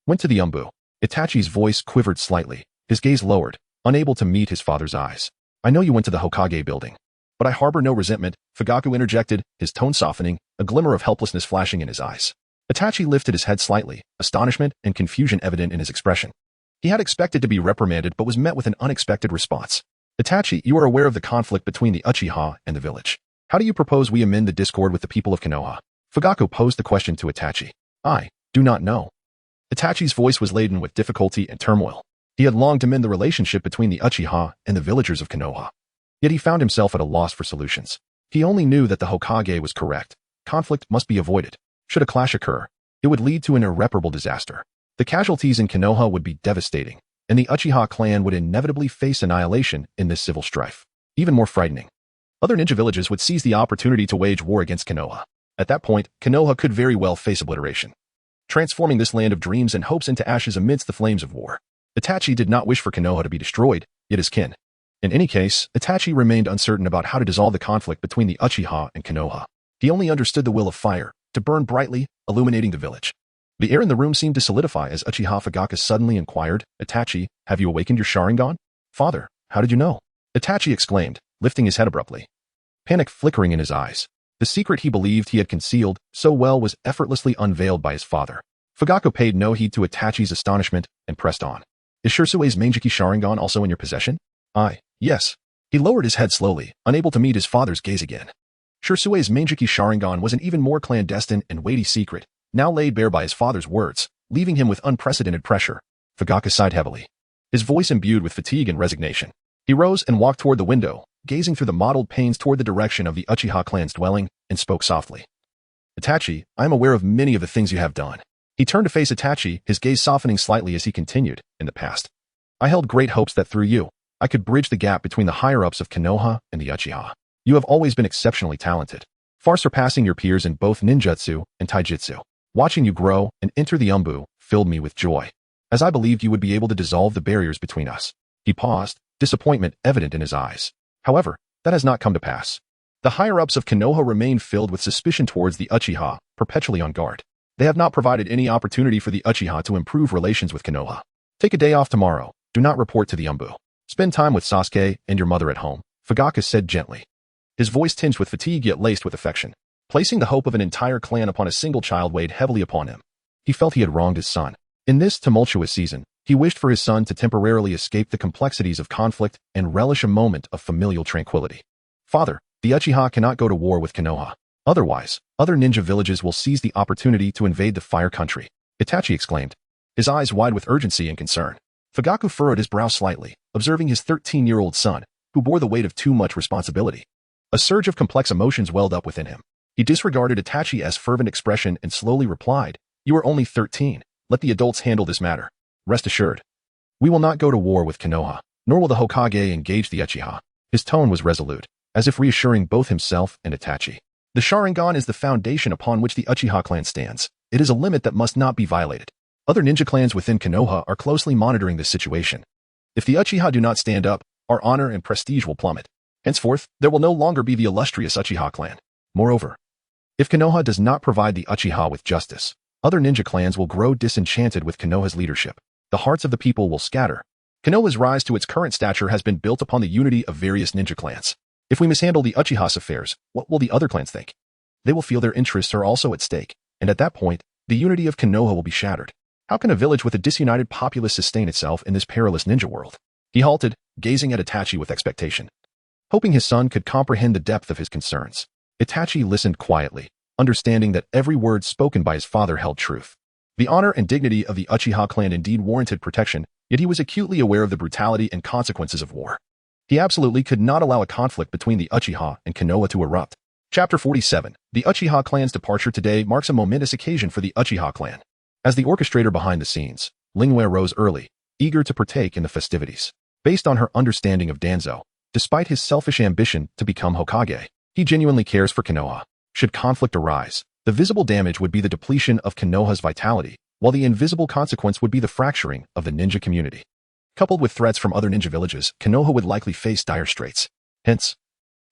went to the Umbu. Itachi's voice quivered slightly, his gaze lowered, unable to meet his father's eyes. I know you went to the Hokage building. But I harbor no resentment, Fugaku interjected, his tone softening, a glimmer of helplessness flashing in his eyes. Itachi lifted his head slightly, astonishment and confusion evident in his expression. He had expected to be reprimanded but was met with an unexpected response. Itachi, you are aware of the conflict between the Uchiha and the village. How do you propose we amend the discord with the people of Konoha? Fugaku posed the question to Itachi. I do not know. Itachi's voice was laden with difficulty and turmoil. He had longed to mend the relationship between the Uchiha and the villagers of Konoha. Yet he found himself at a loss for solutions. He only knew that the Hokage was correct. Conflict must be avoided. Should a clash occur, it would lead to an irreparable disaster. The casualties in Konoha would be devastating, and the Uchiha clan would inevitably face annihilation in this civil strife. Even more frightening, other ninja villages would seize the opportunity to wage war against Konoha. At that point, Konoha could very well face obliteration, transforming this land of dreams and hopes into ashes amidst the flames of war. Itachi did not wish for Konoha to be destroyed, yet his kin. In any case, Itachi remained uncertain about how to dissolve the conflict between the Uchiha and Konoha. He only understood the will of fire, to burn brightly, illuminating the village. The air in the room seemed to solidify as Uchiha Fugaku suddenly inquired, Itachi, have you awakened your Sharingan? Father, how did you know? Itachi exclaimed, lifting his head abruptly. Panic flickering in his eyes. The secret he believed he had concealed so well was effortlessly unveiled by his father. Fugaku paid no heed to Itachi's astonishment and pressed on. Is Shirsue's Mangeki Sharingan also in your possession? Yes. He lowered his head slowly, unable to meet his father's gaze again. Shirsue's Mangeki Sharingan was an even more clandestine and weighty secret, now laid bare by his father's words, leaving him with unprecedented pressure. Fugaku sighed heavily. his voice imbued with fatigue and resignation. He rose and walked toward the window, gazing through the mottled panes toward the direction of the Uchiha clan's dwelling, and spoke softly. Itachi, I am aware of many of the things you have done. He turned to face Itachi, his gaze softening slightly as he continued, in the past. I held great hopes that through you, I could bridge the gap between the higher-ups of Konoha and the Uchiha. You have always been exceptionally talented, far surpassing your peers in both ninjutsu and taijutsu. Watching you grow and enter the Umbu filled me with joy, as I believed you would be able to dissolve the barriers between us. He paused, disappointment evident in his eyes. However, that has not come to pass. The higher-ups of Konoha remain filled with suspicion towards the Uchiha, perpetually on guard. They have not provided any opportunity for the Uchiha to improve relations with Konoha. Take a day off tomorrow. Do not report to the Umbu. Spend time with Sasuke and your mother at home, Fugaka said gently. His voice tinged with fatigue yet laced with affection. Placing the hope of an entire clan upon a single child weighed heavily upon him. He felt he had wronged his son. In this tumultuous season, he wished for his son to temporarily escape the complexities of conflict and relish a moment of familial tranquility. Father, the Uchiha cannot go to war with Konoha. Otherwise, other ninja villages will seize the opportunity to invade the Fire Country, Itachi exclaimed, his eyes wide with urgency and concern. Fugaku furrowed his brow slightly, observing his 13-year-old son, who bore the weight of too much responsibility. A surge of complex emotions welled up within him. He disregarded Itachi's fervent expression and slowly replied, You are only 13. Let the adults handle this matter. Rest assured. We will not go to war with Konoha, nor will the Hokage engage the Uchiha. His tone was resolute, as if reassuring both himself and Itachi. The Sharingan is the foundation upon which the Uchiha clan stands. It is a limit that must not be violated. Other ninja clans within Konoha are closely monitoring this situation. If the Uchiha do not stand up, our honor and prestige will plummet. Henceforth, there will no longer be the illustrious Uchiha clan. Moreover, if Konoha does not provide the Uchiha with justice, other ninja clans will grow disenchanted with Konoha's leadership. The hearts of the people will scatter. Konoha's rise to its current stature has been built upon the unity of various ninja clans. If we mishandle the Uchiha's affairs, what will the other clans think? They will feel their interests are also at stake, and at that point, the unity of Konoha will be shattered. How can a village with a disunited populace sustain itself in this perilous ninja world? He halted, gazing at Itachi with expectation, hoping his son could comprehend the depth of his concerns. Itachi listened quietly, understanding that every word spoken by his father held truth. The honor and dignity of the Uchiha clan indeed warranted protection, yet he was acutely aware of the brutality and consequences of war. He absolutely could not allow a conflict between the Uchiha and Konoha to erupt. Chapter 47. The Uchiha clan's departure today marks a momentous occasion for the Uchiha clan. As the orchestrator behind the scenes, Lingwei rose early, eager to partake in the festivities. Based on her understanding of Danzo, despite his selfish ambition to become Hokage, he genuinely cares for Konoha. Should conflict arise, the visible damage would be the depletion of Konoha's vitality, while the invisible consequence would be the fracturing of the ninja community. Coupled with threats from other ninja villages, Konoha would likely face dire straits. Hence,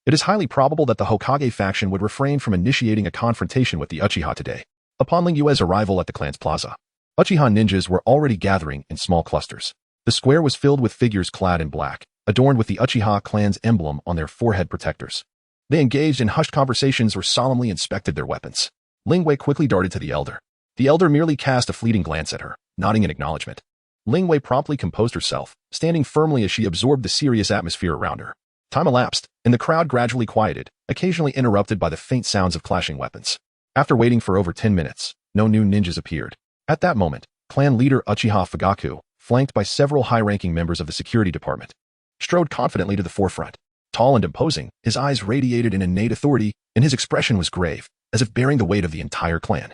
it is highly probable that the Hokage faction would refrain from initiating a confrontation with the Uchiha today. Upon Lingyue's arrival at the clan's plaza, Uchiha ninjas were already gathering in small clusters. The square was filled with figures clad in black, adorned with the Uchiha clan's emblem on their forehead protectors. They engaged in hushed conversations or solemnly inspected their weapons. Lingwei quickly darted to the elder. The elder merely cast a fleeting glance at her, nodding in acknowledgement. Lingwei promptly composed herself, standing firmly as she absorbed the serious atmosphere around her. Time elapsed, and the crowd gradually quieted, occasionally interrupted by the faint sounds of clashing weapons. After waiting for over 10 minutes, no new ninjas appeared. At that moment, clan leader Uchiha Fugaku, flanked by several high-ranking members of the security department, strode confidently to the forefront. Tall and imposing, his eyes radiated an innate authority, and his expression was grave, as if bearing the weight of the entire clan.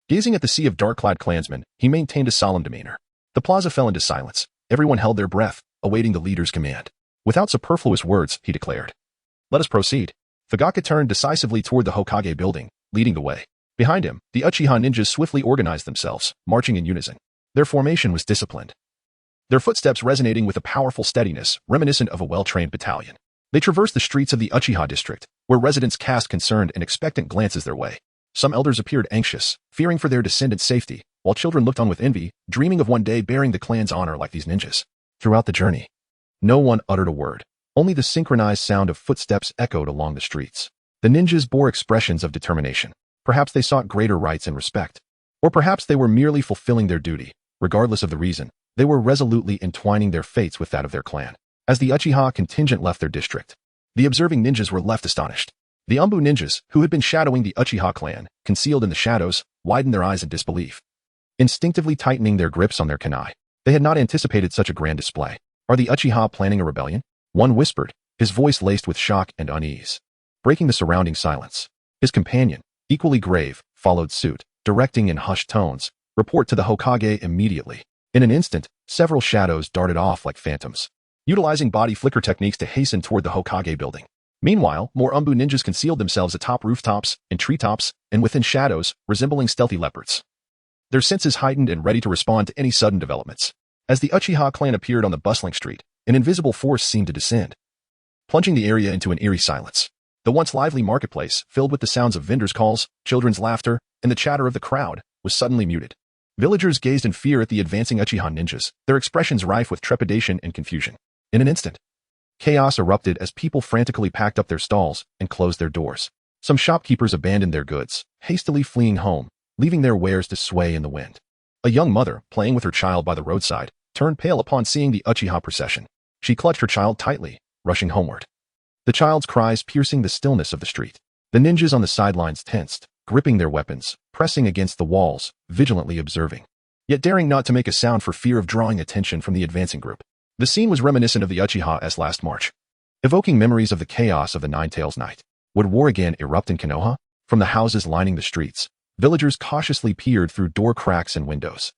Gazing at the sea of dark-clad clansmen, he maintained a solemn demeanor. The plaza fell into silence. Everyone held their breath, awaiting the leader's command. Without superfluous words, he declared, "Let us proceed." Fugaka turned decisively toward the Hokage building, leading the way. Behind him, the Uchiha ninjas swiftly organized themselves, marching in unison. Their formation was disciplined, their footsteps resonating with a powerful steadiness reminiscent of a well-trained battalion. They traversed the streets of the Uchiha district, where residents cast concerned and expectant glances their way. Some elders appeared anxious, fearing for their descendants' safety, while children looked on with envy, dreaming of one day bearing the clan's honor like these ninjas. Throughout the journey, no one uttered a word. Only the synchronized sound of footsteps echoed along the streets. The ninjas bore expressions of determination. Perhaps they sought greater rights and respect. Or perhaps they were merely fulfilling their duty. Regardless of the reason, they were resolutely entwining their fates with that of their clan. As the Uchiha contingent left their district, the observing ninjas were left astonished. The Umbu ninjas, who had been shadowing the Uchiha clan, concealed in the shadows, widened their eyes in disbelief, instinctively tightening their grips on their kunai. They had not anticipated such a grand display. Are the Uchiha planning a rebellion? One whispered, his voice laced with shock and unease, breaking the surrounding silence. His companion, equally grave, followed suit, directing in hushed tones, report to the Hokage immediately. In an instant, several shadows darted off like phantoms, utilizing body flicker techniques to hasten toward the Hokage building. Meanwhile, more Umbu ninjas concealed themselves atop rooftops, in treetops, and within shadows, resembling stealthy leopards. Their senses heightened and ready to respond to any sudden developments. As the Uchiha clan appeared on the bustling street, an invisible force seemed to descend, plunging the area into an eerie silence. The once lively marketplace, filled with the sounds of vendors' calls, children's laughter, and the chatter of the crowd, was suddenly muted. Villagers gazed in fear at the advancing Uchiha ninjas, their expressions rife with trepidation and confusion. In an instant, chaos erupted as people frantically packed up their stalls and closed their doors. Some shopkeepers abandoned their goods, hastily fleeing home, leaving their wares to sway in the wind. A young mother, playing with her child by the roadside, turned pale upon seeing the Uchiha procession. She clutched her child tightly, rushing homeward, the child's cries piercing the stillness of the street. The ninjas on the sidelines tensed, gripping their weapons, pressing against the walls, vigilantly observing, yet daring not to make a sound for fear of drawing attention from the advancing group. The scene was reminiscent of the Uchiha's last march, evoking memories of the chaos of the Nine-Tails Night. Would war again erupt in Konoha? From the houses lining the streets, villagers cautiously peered through door cracks and windows,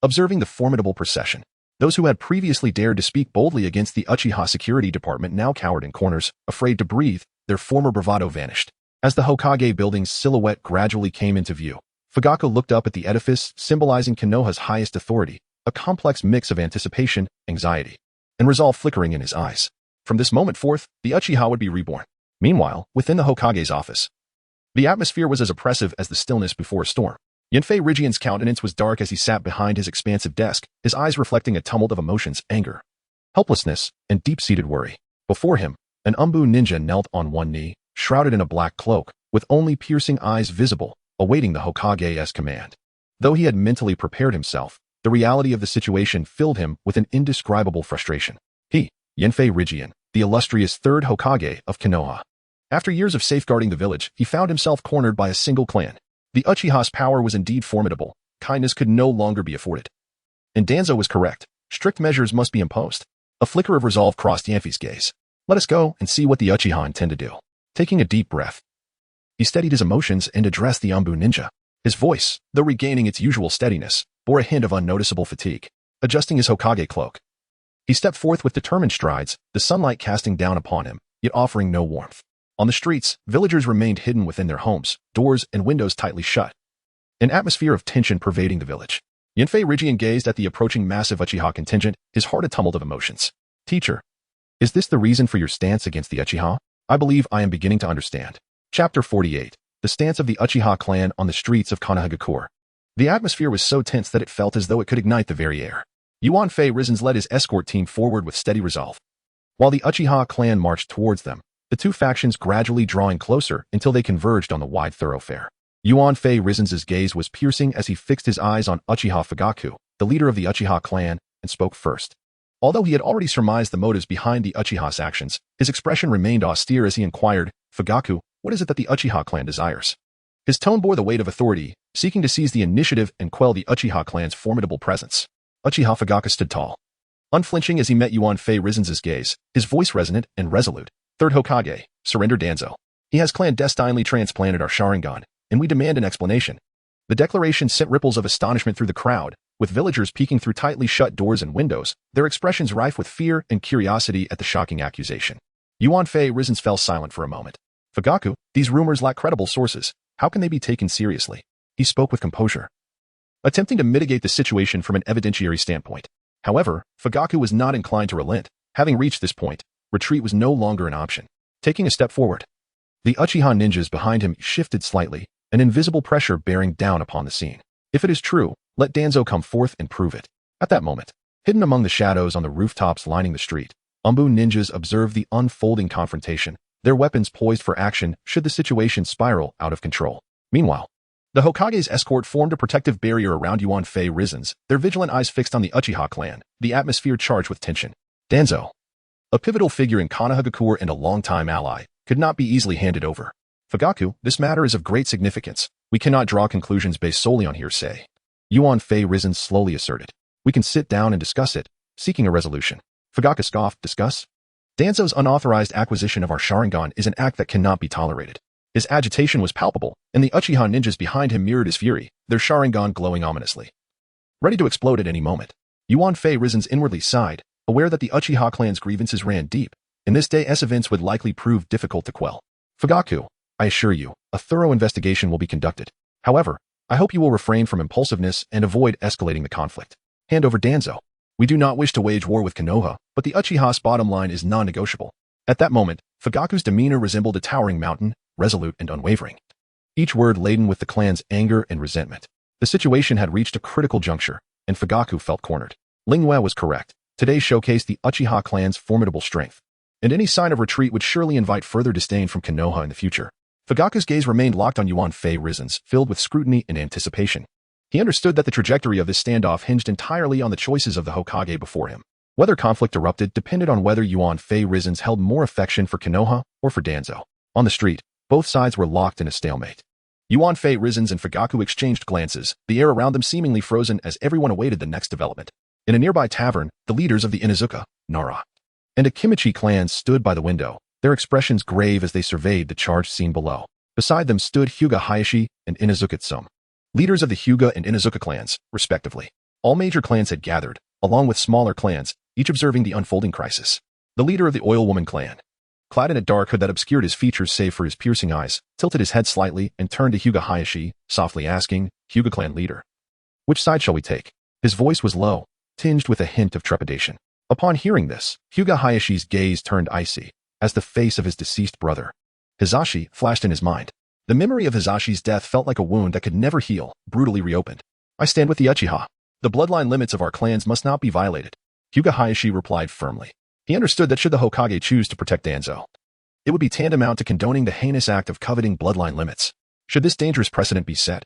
observing the formidable procession. Those who had previously dared to speak boldly against the Uchiha security department now cowered in corners, afraid to breathe. Their former bravado vanished. As the Hokage building's silhouette gradually came into view, Fugaku looked up at the edifice symbolizing Konoha's highest authority, a complex mix of anticipation, anxiety, and resolve flickering in his eyes. From this moment forth, the Uchiha would be reborn. Meanwhile, within the Hokage's office, the atmosphere was as oppressive as the stillness before a storm. Unveiling Rigian's countenance was dark as he sat behind his expansive desk, his eyes reflecting a tumult of emotions, anger, helplessness, and deep-seated worry. Before him, an Umbu ninja knelt on one knee, shrouded in a black cloak, with only piercing eyes visible, awaiting the Hokage's command. Though he had mentally prepared himself, the reality of the situation filled him with an indescribable frustration. He, Unveiling Rigian, the illustrious third Hokage of Konoha. After years of safeguarding the village, he found himself cornered by a single clan. The Uchiha's power was indeed formidable. Kindness could no longer be afforded. And Danzo was correct. Strict measures must be imposed. A flicker of resolve crossed Yanfei's gaze. Let us go and see what the Uchiha intend to do. Taking a deep breath, he steadied his emotions and addressed the Umbu ninja. His voice, though regaining its usual steadiness, bore a hint of unnoticeable fatigue. Adjusting his Hokage cloak, he stepped forth with determined strides, the sunlight casting down upon him, yet offering no warmth. On the streets, villagers remained hidden within their homes, doors and windows tightly shut, an atmosphere of tension pervading the village. Unveiling Rigian gazed at the approaching massive Uchiha contingent, his heart a tumult of emotions. Teacher, is this the reason for your stance against the Uchiha? I believe I am beginning to understand. Chapter 48. The stance of the Uchiha clan on the streets of Konohagakure. The atmosphere was so tense that it felt as though it could ignite the very air. Unveiling Rigian led his escort team forward with steady resolve, while the Uchiha clan marched towards them, the two factions gradually drawing closer until they converged on the wide thoroughfare. Unveiling Rigian's gaze was piercing as he fixed his eyes on Uchiha Fugaku, the leader of the Uchiha clan, and spoke first. Although he had already surmised the motives behind the Uchiha's actions, his expression remained austere as he inquired, Fugaku, what is it that the Uchiha clan desires? His tone bore the weight of authority, seeking to seize the initiative and quell the Uchiha clan's formidable presence. Uchiha Fugaku stood tall, unflinching as he met Unveiling Rigian's gaze, his voice resonant and resolute. Third Hokage, surrender Danzo. He has clandestinely transplanted our Sharingan, and we demand an explanation. The declaration sent ripples of astonishment through the crowd, with villagers peeking through tightly shut doors and windows, their expressions rife with fear and curiosity at the shocking accusation. Unveiling Rigian fell silent for a moment. Fugaku, these rumors lack credible sources. How can they be taken seriously? He spoke with composure, attempting to mitigate the situation from an evidentiary standpoint. However, Fugaku was not inclined to relent. Having reached this point, retreat was no longer an option. Taking a step forward, the Uchiha ninjas behind him shifted slightly, an invisible pressure bearing down upon the scene. If it is true, let Danzo come forth and prove it. At that moment, hidden among the shadows on the rooftops lining the street, Umbu ninjas observed the unfolding confrontation, their weapons poised for action should the situation spiral out of control. Meanwhile, the Hokage's escort formed a protective barrier around Unveiling Rigian, their vigilant eyes fixed on the Uchiha clan, the atmosphere charged with tension. Danzo, a pivotal figure in Konohagakure and a longtime ally, could not be easily handed over. Fugaku, this matter is of great significance. We cannot draw conclusions based solely on hearsay. Unveiling Rigian slowly asserted. We can sit down and discuss it, seeking a resolution. Fugaku scoffed. Discuss? Danzo's unauthorized acquisition of our Sharingan is an act that cannot be tolerated. His agitation was palpable, and the Uchiha ninjas behind him mirrored his fury, their Sharingan glowing ominously. Ready to explode at any moment. Yuan Fei Rizen's inwardly sighed, aware that the Uchiha clan's grievances ran deep, and this day's events would likely prove difficult to quell. Fugaku, I assure you, a thorough investigation will be conducted. However, I hope you will refrain from impulsiveness and avoid escalating the conflict. Hand over Danzo. We do not wish to wage war with Konoha, but the Uchiha's bottom line is non-negotiable. At that moment, Fugaku's demeanor resembled a towering mountain, resolute and unwavering. Each word laden with the clan's anger and resentment. The situation had reached a critical juncture, and Fugaku felt cornered. Lingyue was correct. Today showcased the Uchiha clan's formidable strength, and any sign of retreat would surely invite further disdain from Konoha in the future. Fugaku's gaze remained locked on Yuan Fei Rizen's, filled with scrutiny and anticipation. He understood that the trajectory of this standoff hinged entirely on the choices of the Hokage before him. Whether conflict erupted depended on whether Yuan Fei Rizen's held more affection for Konoha or for Danzo. On the street, both sides were locked in a stalemate. Yuan Fei Rizen's and Fugaku exchanged glances, the air around them seemingly frozen as everyone awaited the next development. In a nearby tavern, the leaders of the Inuzuka, Nara, and Akimichi clans stood by the window, their expressions grave as they surveyed the charged scene below. Beside them stood Hyuga Hayashi and Inuzuka Tsum, leaders of the Hyuga and Inuzuka clans, respectively. All major clans had gathered, along with smaller clans, each observing the unfolding crisis. The leader of the Oil Woman clan, clad in a dark hood that obscured his features save for his piercing eyes, tilted his head slightly and turned to Hyuga Hayashi, softly asking, Hyuga clan leader, which side shall we take? His voice was low, tinged with a hint of trepidation. Upon hearing this, Hyuga Hayashi's gaze turned icy, as the face of his deceased brother, Hizashi, flashed in his mind. The memory of Hizashi's death felt like a wound that could never heal, brutally reopened. I stand with the Uchiha. The bloodline limits of our clans must not be violated. Hyuga Hayashi replied firmly. He understood that should the Hokage choose to protect Danzo, it would be tantamount to condoning the heinous act of coveting bloodline limits. Should this dangerous precedent be set,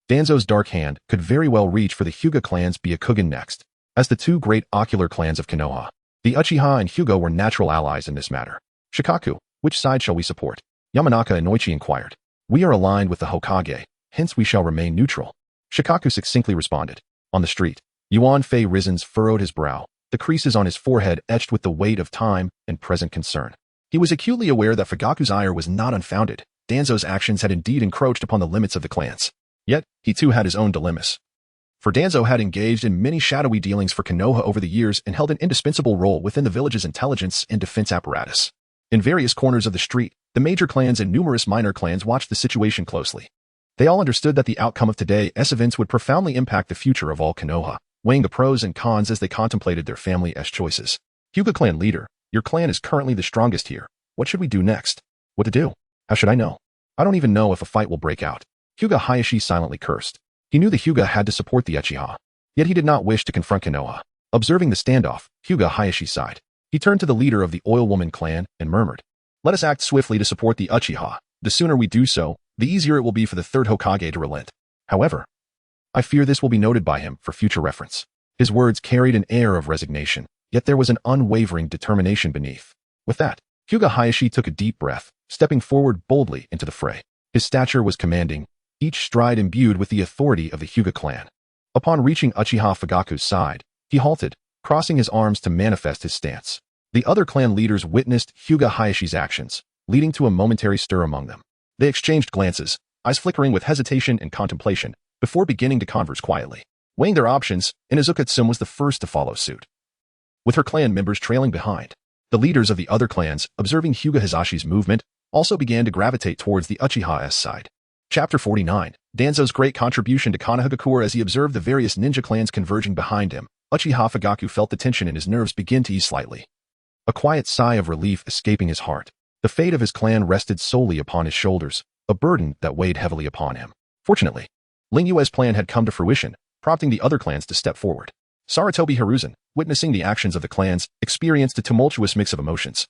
Danzo's dark hand could very well reach for the Hyuga clan's Byakugan next. As the two great ocular clans of Konoha, the Uchiha and Hyuga were natural allies in this matter. Shikaku, which side shall we support? Yamanaka and Noichi inquired. We are aligned with the Hokage, hence we shall remain neutral. Shikaku succinctly responded. On the street, Yuan Fei Rizen's furrowed his brow, the creases on his forehead etched with the weight of time and present concern. He was acutely aware that Fugaku's ire was not unfounded. Danzo's actions had indeed encroached upon the limits of the clans. Yet, he too had his own dilemmas. For Danzo had engaged in many shadowy dealings for Konoha over the years and held an indispensable role within the village's intelligence and defense apparatus. In various corners of the street, the major clans and numerous minor clans watched the situation closely. They all understood that the outcome of today's events would profoundly impact the future of all Konoha, weighing the pros and cons as they contemplated their family's choices. Hyuga clan leader, your clan is currently the strongest here. What should we do next? What to do? How should I know? I don't even know if a fight will break out. Hyuga Hayashi silently cursed. He knew the Hyuga had to support the Uchiha, yet he did not wish to confront Konoha. Observing the standoff, Hyuga Hayashi sighed. He turned to the leader of the Oil Woman clan and murmured, let us act swiftly to support the Uchiha. The sooner we do so, the easier it will be for the third Hokage to relent. However, I fear this will be noted by him for future reference. His words carried an air of resignation, yet there was an unwavering determination beneath. With that, Hyuga Hayashi took a deep breath, stepping forward boldly into the fray. His stature was commanding, each stride imbued with the authority of the Hyuga clan. Upon reaching Uchiha Fugaku's side, he halted, crossing his arms to manifest his stance. The other clan leaders witnessed Hyuga Hayashi's actions, leading to a momentary stir among them. They exchanged glances, eyes flickering with hesitation and contemplation, before beginning to converse quietly. Weighing their options, Inuzuka Tsum was the first to follow suit, with her clan members trailing behind. The leaders of the other clans, observing Hyuga Hizashi's movement, also began to gravitate towards the Uchiha's side. Chapter 49. Danzo's great contribution to Konohagakure. As he observed the various ninja clans converging behind him, Uchiha Fugaku felt the tension in his nerves begin to ease slightly. A quiet sigh of relief escaping his heart. The fate of his clan rested solely upon his shoulders, a burden that weighed heavily upon him. Fortunately, Lingyue's plan had come to fruition, prompting the other clans to step forward. Sarutobi Hiruzen, witnessing the actions of the clans, experienced a tumultuous mix of emotions.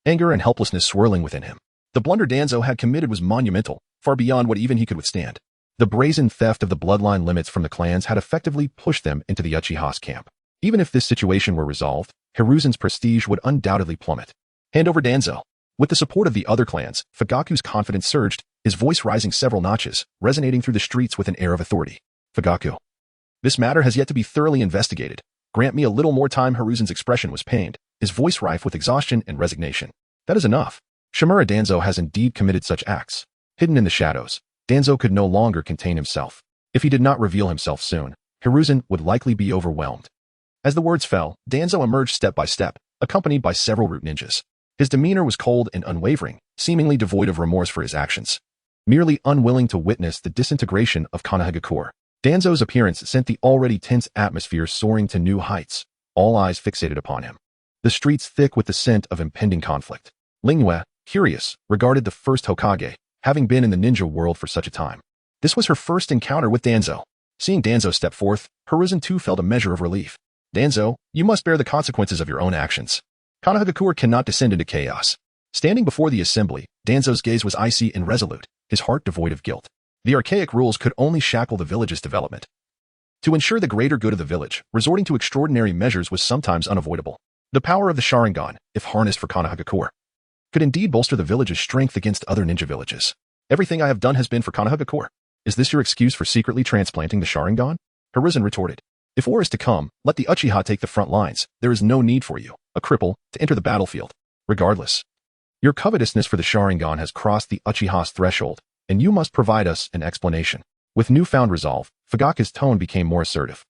Anger and helplessness swirling within him. The blunder Danzo had committed was monumental, far beyond what even he could withstand. The brazen theft of the bloodline limits from the clans had effectively pushed them into the Uchiha's camp. Even if this situation were resolved, Hiruzen's prestige would undoubtedly plummet. Hand over Danzo. With the support of the other clans, Fugaku's confidence surged, his voice rising several notches, resonating through the streets with an air of authority. Fugaku, This matter has yet to be thoroughly investigated. Grant me a little more time. Hiruzen's expression was pained, his voice rife with exhaustion and resignation. That is enough. Shimura Danzo has indeed committed such acts. Hidden in the shadows, Danzo could no longer contain himself. If he did not reveal himself soon, Hiruzen would likely be overwhelmed. As the words fell, Danzo emerged step by step, accompanied by several root ninjas. His demeanor was cold and unwavering, seemingly devoid of remorse for his actions. Merely unwilling to witness the disintegration of Konohagakure, Danzo's appearance sent the already tense atmosphere soaring to new heights, all eyes fixated upon him. The streets thick with the scent of impending conflict. Lingyue, curious, regarded the first Hokage, having been in the ninja world for such a time. This was her first encounter with Danzo. Seeing Danzo step forth, Hiruzen too felt a measure of relief. Danzo, you must bear the consequences of your own actions. Konohagakure cannot descend into chaos. Standing before the assembly, Danzo's gaze was icy and resolute, his heart devoid of guilt. The archaic rules could only shackle the village's development. To ensure the greater good of the village, resorting to extraordinary measures was sometimes unavoidable. The power of the Sharingan, if harnessed for Konohagakure, could indeed bolster the village's strength against other ninja villages. Everything I have done has been for Konohagakure. Is this your excuse for secretly transplanting the Sharingan? Hiruzen retorted. If war is to come, let the Uchiha take the front lines. There is no need for you, a cripple, to enter the battlefield. Regardless, your covetousness for the Sharingan has crossed the Uchiha's threshold, and you must provide us an explanation. With newfound resolve, Fugaku's tone became more assertive.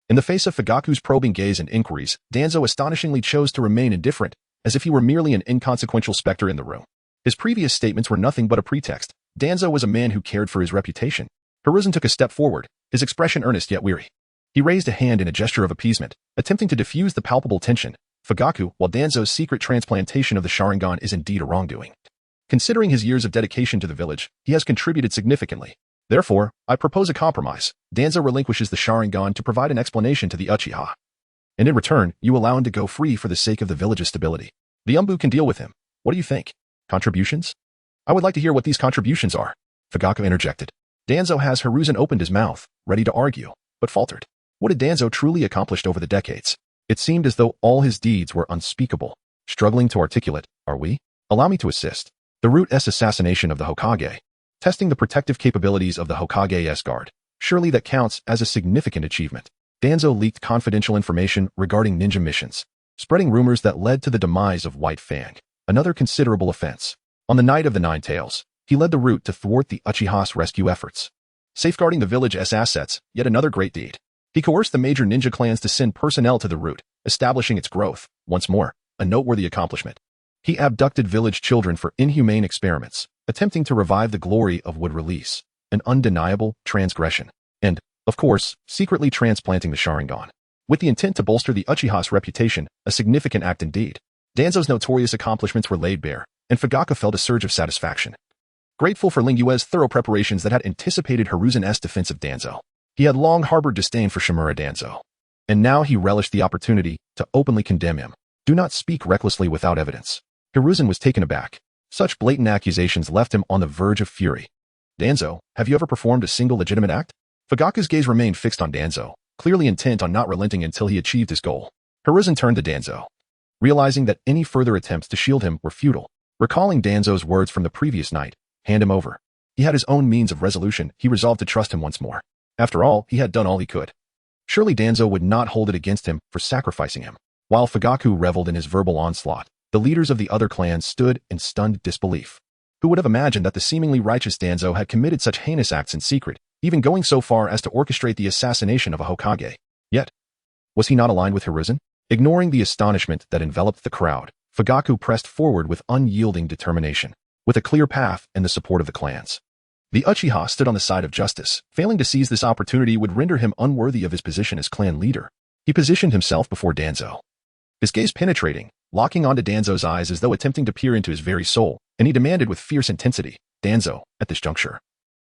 In the face of Fugaku's probing gaze and inquiries, Danzo astonishingly chose to remain indifferent, as if he were merely an inconsequential specter in the room. His previous statements were nothing but a pretext. Danzo was a man who cared for his reputation. Hiruzen took a step forward, his expression earnest yet weary. He raised a hand in a gesture of appeasement, attempting to diffuse the palpable tension. Fugaku, while Danzo's secret transplantation of the Sharingan is indeed a wrongdoing. Considering his years of dedication to the village, he has contributed significantly. Therefore, I propose a compromise. Danzo relinquishes the Sharingan to provide an explanation to the Uchiha. And in return, you allow him to go free for the sake of the village's stability. The Umbu can deal with him. What do you think? Contributions? I would like to hear what these contributions are. Fugaku interjected. Danzo has Hiruzen opened his mouth, ready to argue, but faltered. What had Danzo truly accomplished over the decades? It seemed as though all his deeds were unspeakable. Struggling to articulate, are we? Allow me to assist. The Root S assassination of the Hokage. Testing the protective capabilities of the Hokage S guard. Surely that counts as a significant achievement. Danzo leaked confidential information regarding ninja missions, spreading rumors that led to the demise of White Fang. Another considerable offense. On the night of the Nine Tails, he led the Root to thwart the Uchiha's rescue efforts. Safeguarding the village's assets, yet another great deed. He coerced the major ninja clans to send personnel to the Root, establishing its growth, once more, a noteworthy accomplishment. He abducted village children for inhumane experiments, attempting to revive the glory of wood release, an undeniable transgression. And, of course, secretly transplanting the Sharingan. With the intent to bolster the Uchiha's reputation, a significant act indeed. Danzo's notorious accomplishments were laid bare, and Fugaku felt a surge of satisfaction. Grateful for Lingyue's thorough preparations that had anticipated Hiruzen's defense of Danzo. He had long harbored disdain for Shimura Danzo. And now he relished the opportunity to openly condemn him. Do not speak recklessly without evidence. Hiruzen was taken aback. Such blatant accusations left him on the verge of fury. Danzo, have you ever performed a single legitimate act? Fugaku's gaze remained fixed on Danzo, clearly intent on not relenting until he achieved his goal. Hiruzen turned to Danzo, realizing that any further attempts to shield him were futile. Recalling Danzo's words from the previous night, hand him over. He had his own means of resolution. He resolved to trust him once more. After all, he had done all he could. Surely Danzo would not hold it against him for sacrificing him. While Fugaku reveled in his verbal onslaught, the leaders of the other clans stood in stunned disbelief. Who would have imagined that the seemingly righteous Danzo had committed such heinous acts in secret, even going so far as to orchestrate the assassination of a Hokage? Yet, was he not aligned with Hiruzen? Ignoring the astonishment that enveloped the crowd, Fugaku pressed forward with unyielding determination, with a clear path and the support of the clans. The Uchiha stood on the side of justice. Failing to seize this opportunity would render him unworthy of his position as clan leader. He positioned himself before Danzo, his gaze penetrating, locking onto Danzo's eyes as though attempting to peer into his very soul, and he demanded with fierce intensity, Danzo, at this juncture,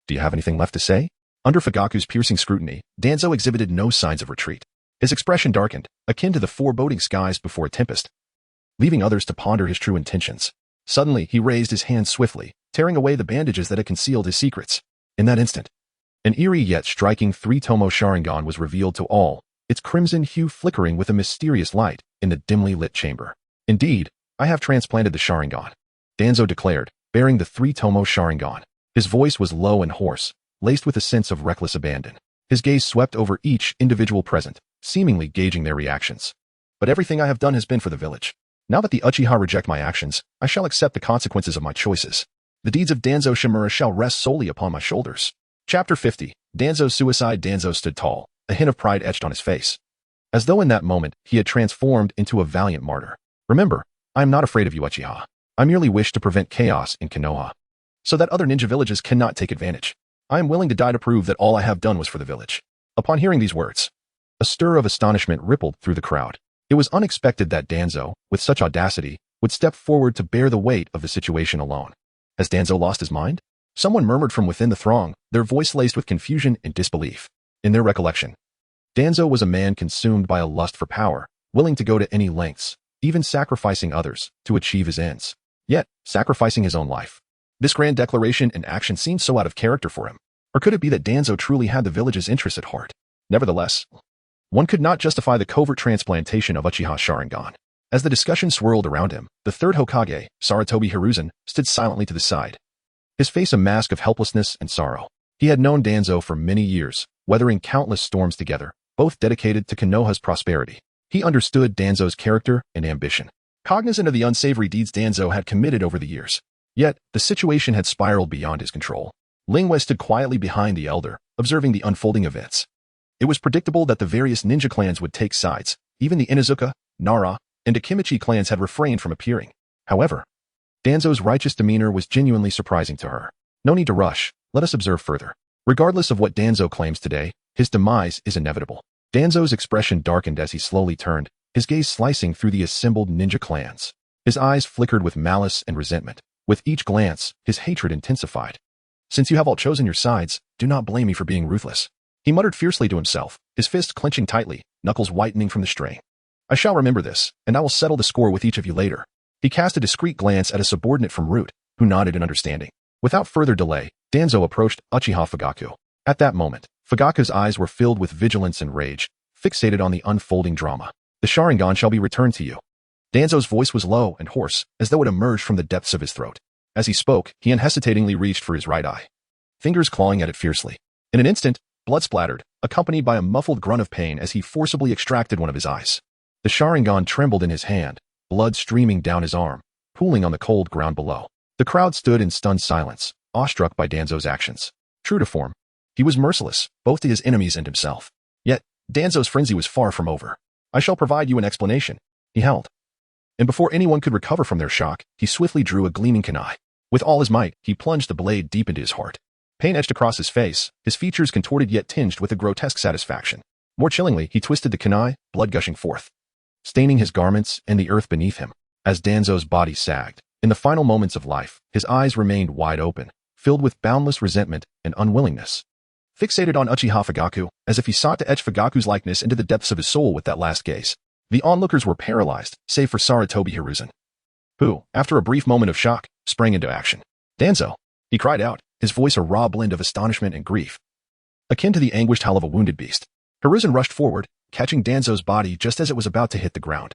do you have anything left to say? Under Fugaku's piercing scrutiny, Danzo exhibited no signs of retreat. His expression darkened, akin to the foreboding skies before a tempest, leaving others to ponder his true intentions. Suddenly, he raised his hand swiftly, tearing away the bandages that had concealed his secrets. In that instant, an eerie yet striking three-tomo Sharingan was revealed to all, its crimson hue flickering with a mysterious light in the dimly lit chamber. Indeed, I have transplanted the Sharingan, Danzo declared, bearing the three-tomo Sharingan. His voice was low and hoarse, laced with a sense of reckless abandon. His gaze swept over each individual present, seemingly gauging their reactions. But everything I have done has been for the village. Now that the Uchiha reject my actions, I shall accept the consequences of my choices. The deeds of Danzo Shimura shall rest solely upon my shoulders. Chapter 50. Danzo's suicide. Danzo stood tall, a hint of pride etched on his face. As though in that moment, he had transformed into a valiant martyr. Remember, I am not afraid of you, Uchiha. I merely wish to prevent chaos in Konoha, so that other ninja villages cannot take advantage. I am willing to die to prove that all I have done was for the village. Upon hearing these words, a stir of astonishment rippled through the crowd. It was unexpected that Danzo, with such audacity, would step forward to bear the weight of the situation alone. Has Danzo lost his mind? Someone murmured from within the throng, their voice laced with confusion and disbelief. In their recollection, Danzo was a man consumed by a lust for power, willing to go to any lengths, even sacrificing others, to achieve his ends. Yet, sacrificing his own life. This grand declaration and action seemed so out of character for him. Or could it be that Danzo truly had the village's interests at heart? Nevertheless, one could not justify the covert transplantation of Uchiha's Sharingan. As the discussion swirled around him, the third Hokage, Sarutobi Hiruzen, stood silently to the side, his face a mask of helplessness and sorrow. He had known Danzo for many years, weathering countless storms together, both dedicated to Konoha's prosperity. He understood Danzo's character and ambition, cognizant of the unsavory deeds Danzo had committed over the years. Yet, the situation had spiraled beyond his control. Lingwei stood quietly behind the elder, observing the unfolding events. It was predictable that the various ninja clans would take sides. Even the Inuzuka, Nara, and Akimichi clans had refrained from appearing. However, Danzo's righteous demeanor was genuinely surprising to her. No need to rush, let us observe further. Regardless of what Danzo claims today, his demise is inevitable. Danzo's expression darkened as he slowly turned, his gaze slicing through the assembled ninja clans. His eyes flickered with malice and resentment. With each glance, his hatred intensified. Since you have all chosen your sides, do not blame me for being ruthless. He muttered fiercely to himself, his fist clenching tightly, knuckles whitening from the strain. I shall remember this, and I will settle the score with each of you later. He cast a discreet glance at a subordinate from Root, who nodded in understanding. Without further delay, Danzo approached Uchiha Fugaku. At that moment, Fugaku's eyes were filled with vigilance and rage, fixated on the unfolding drama. The Sharingan shall be returned to you. Danzo's voice was low and hoarse, as though it emerged from the depths of his throat. As he spoke, he unhesitatingly reached for his right eye, fingers clawing at it fiercely. In an instant, blood splattered, accompanied by a muffled grunt of pain as he forcibly extracted one of his eyes. The Sharingan trembled in his hand, blood streaming down his arm, pooling on the cold ground below. The crowd stood in stunned silence, awestruck by Danzo's actions. True to form, he was merciless, both to his enemies and himself. Yet, Danzo's frenzy was far from over. I shall provide you an explanation, he held. And before anyone could recover from their shock, he swiftly drew a gleaming kunai. With all his might, he plunged the blade deep into his heart. Pain etched across his face, his features contorted yet tinged with a grotesque satisfaction. More chillingly, he twisted the kunai, blood gushing forth, staining his garments and the earth beneath him. As Danzo's body sagged, in the final moments of life, his eyes remained wide open, filled with boundless resentment and unwillingness. Fixated on Uchiha Fugaku, as if he sought to etch Fugaku's likeness into the depths of his soul with that last gaze. The onlookers were paralyzed, save for Sarutobi Hiruzen, who, after a brief moment of shock, sprang into action. Danzo! He cried out, his voice a raw blend of astonishment and grief, akin to the anguished howl of a wounded beast. Hiruzen rushed forward, catching Danzo's body just as it was about to hit the ground,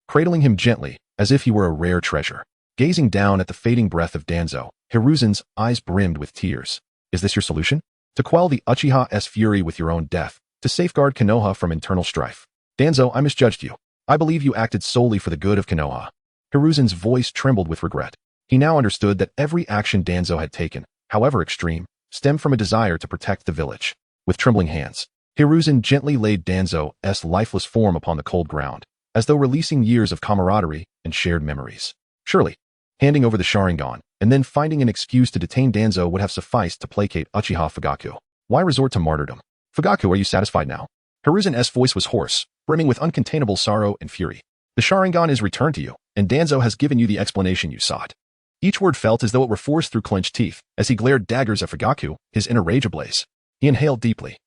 cradling him gently, as if he were a rare treasure. Gazing down at the fading breath of Danzo, Hiruzen's eyes brimmed with tears. Is this your solution? To quell the Uchiha's fury with your own death, to safeguard Konoha from internal strife. Danzo, I misjudged you. I believe you acted solely for the good of Konoha. Hiruzen's voice trembled with regret. He now understood that every action Danzo had taken, however extreme, stemmed from a desire to protect the village. With trembling hands, Hiruzen gently laid Danzo's lifeless form upon the cold ground, as though releasing years of camaraderie and shared memories. Surely, handing over the Sharingan, and then finding an excuse to detain Danzo would have sufficed to placate Uchiha Fugaku. Why resort to martyrdom? Fugaku, are you satisfied now? Hiruzen's voice was hoarse, brimming with uncontainable sorrow and fury. The Sharingan is returned to you, and Danzo has given you the explanation you sought. Each word felt as though it were forced through clenched teeth, as he glared daggers at Fugaku, his inner rage ablaze. He inhaled deeply,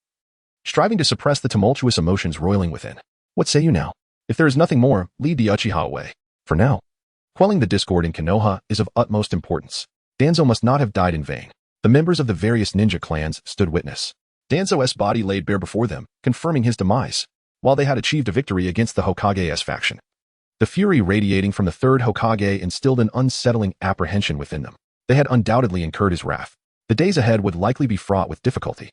striving to suppress the tumultuous emotions roiling within. What say you now? If there is nothing more, lead the Uchiha away. For now, quelling the discord in Konoha is of utmost importance. Danzo must not have died in vain. The members of the various ninja clans stood witness. Danzo's body laid bare before them, confirming his demise, while they had achieved a victory against the Hokage's faction. The fury radiating from the third Hokage instilled an unsettling apprehension within them. They had undoubtedly incurred his wrath. The days ahead would likely be fraught with difficulty.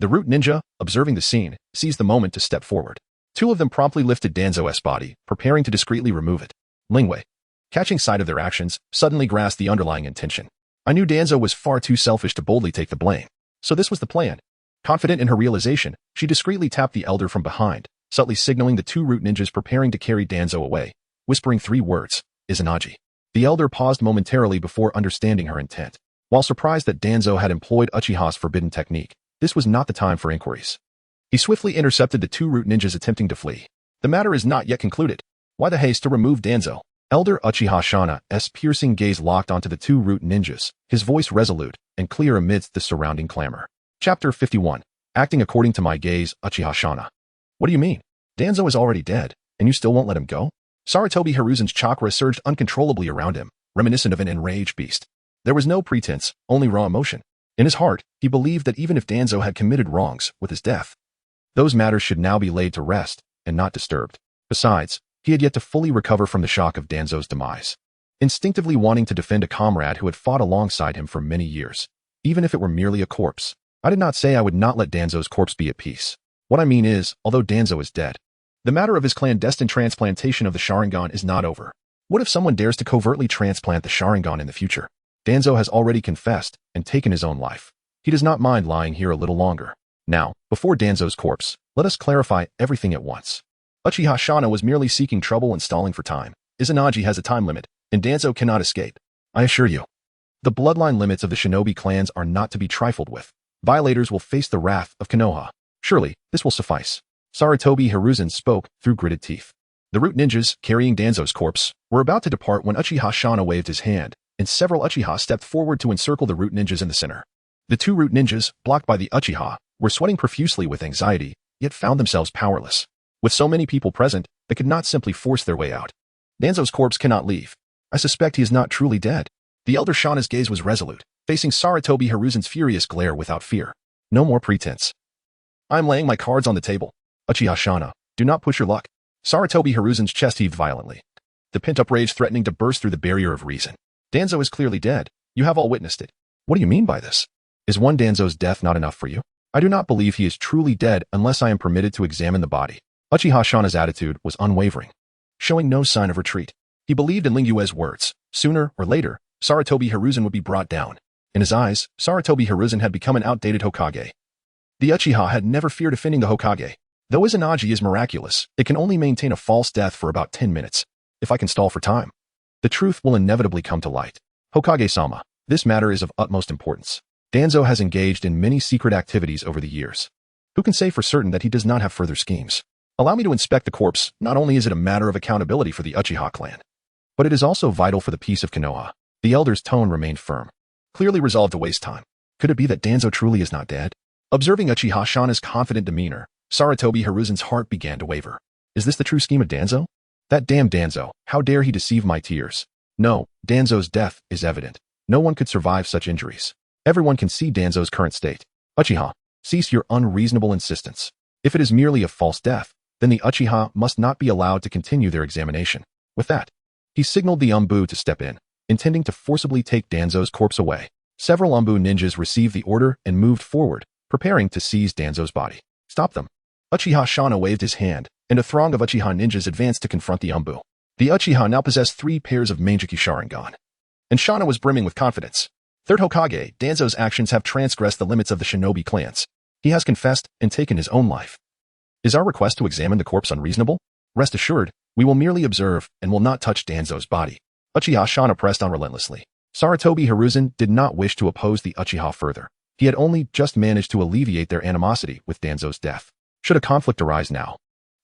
The root ninja, observing the scene, seized the moment to step forward. Two of them promptly lifted Danzo's body, preparing to discreetly remove it. Lingwei, catching sight of their actions, suddenly grasped the underlying intention. I knew Danzo was far too selfish to boldly take the blame. So this was the plan. Confident in her realization, she discreetly tapped the elder from behind, subtly signaling the two root ninjas preparing to carry Danzo away, whispering 3 words, Izanagi. The elder paused momentarily before understanding her intent. While surprised that Danzo had employed Uchiha's forbidden technique, this was not the time for inquiries. He swiftly intercepted the two root ninjas attempting to flee. The matter is not yet concluded. Why the haste to remove Danzo? Elder Uchiha Shana's piercing gaze locked onto the two root ninjas, his voice resolute and clear amidst the surrounding clamor. Chapter 51. Acting according to my gaze, Uchiha Shana. What do you mean? Danzo is already dead, and you still won't let him go? Sarutobi Hiruzen's chakra surged uncontrollably around him, reminiscent of an enraged beast. There was no pretense, only raw emotion. In his heart, he believed that even if Danzo had committed wrongs with his death, those matters should now be laid to rest and not disturbed. Besides, he had yet to fully recover from the shock of Danzo's demise. Instinctively wanting to defend a comrade who had fought alongside him for many years, even if it were merely a corpse. I did not say I would not let Danzo's corpse be at peace. What I mean is, although Danzo is dead, the matter of his clandestine transplantation of the Sharingan is not over. What if someone dares to covertly transplant the Sharingan in the future? Danzo has already confessed and taken his own life. He does not mind lying here a little longer. Now, before Danzo's corpse, let us clarify everything at once. Uchiha Shana was merely seeking trouble and stalling for time. Izanagi has a time limit, and Danzo cannot escape. I assure you. The bloodline limits of the shinobi clans are not to be trifled with. Violators will face the wrath of Konoha. Surely, this will suffice. Sarutobi Hiruzen spoke through gritted teeth. The root ninjas, carrying Danzo's corpse, were about to depart when Uchiha Shana waved his hand, and several Uchiha stepped forward to encircle the root ninjas in the center. The two root ninjas, blocked by the Uchiha, were sweating profusely with anxiety, yet found themselves powerless. With so many people present, they could not simply force their way out. Danzo's corpse cannot leave. I suspect he is not truly dead. The elder Shana's gaze was resolute, facing Sarutobi Hiruzen's furious glare without fear. No more pretense. I am laying my cards on the table. Uchiha Shana, do not push your luck. Sarutobi Hiruzen's chest heaved violently, the pent-up rage threatening to burst through the barrier of reason. Danzo is clearly dead. You have all witnessed it. What do you mean by this? Is one Danzo's death not enough for you? I do not believe he is truly dead unless I am permitted to examine the body. Uchiha Shana's attitude was unwavering, showing no sign of retreat. He believed in Lingyue's words. Sooner or later, Sarutobi Hiruzen would be brought down. In his eyes, Sarutobi Hiruzen had become an outdated Hokage. The Uchiha had never feared offending the Hokage. Though Izanagi is miraculous, it can only maintain a false death for about 10 minutes. If I can stall for time, the truth will inevitably come to light. Hokage-sama, this matter is of utmost importance. Danzo has engaged in many secret activities over the years. Who can say for certain that he does not have further schemes? Allow me to inspect the corpse. Not only is it a matter of accountability for the Uchiha clan, but it is also vital for the peace of Konoha. The elder's tone remained firm, clearly resolved to waste time. Could it be that Danzo truly is not dead? Observing Uchiha Shana's confident demeanor, Sarutobi Hiruzen's heart began to waver. Is this the true scheme of Danzo? That damn Danzo, how dare he deceive my tears? No, Danzo's death is evident. No one could survive such injuries. Everyone can see Danzo's current state. Uchiha, cease your unreasonable insistence. If it is merely a false death, then the Uchiha must not be allowed to continue their examination. With that, he signaled the Umbu to step in, intending to forcibly take Danzo's corpse away. Several Umbu ninjas received the order and moved forward, preparing to seize Danzo's body. Stop them. Uchiha Shana waved his hand, and a throng of Uchiha ninjas advanced to confront the Umbu. The Uchiha now possessed 3 pairs of Manjiki Sharingan, and Shana was brimming with confidence. Third Hokage, Danzo's actions have transgressed the limits of the shinobi clans. He has confessed and taken his own life. Is our request to examine the corpse unreasonable? Rest assured, we will merely observe and will not touch Danzo's body. Uchiha Shana pressed on relentlessly. Sarutobi Hiruzen did not wish to oppose the Uchiha further. He had only just managed to alleviate their animosity with Danzo's death. Should a conflict arise now,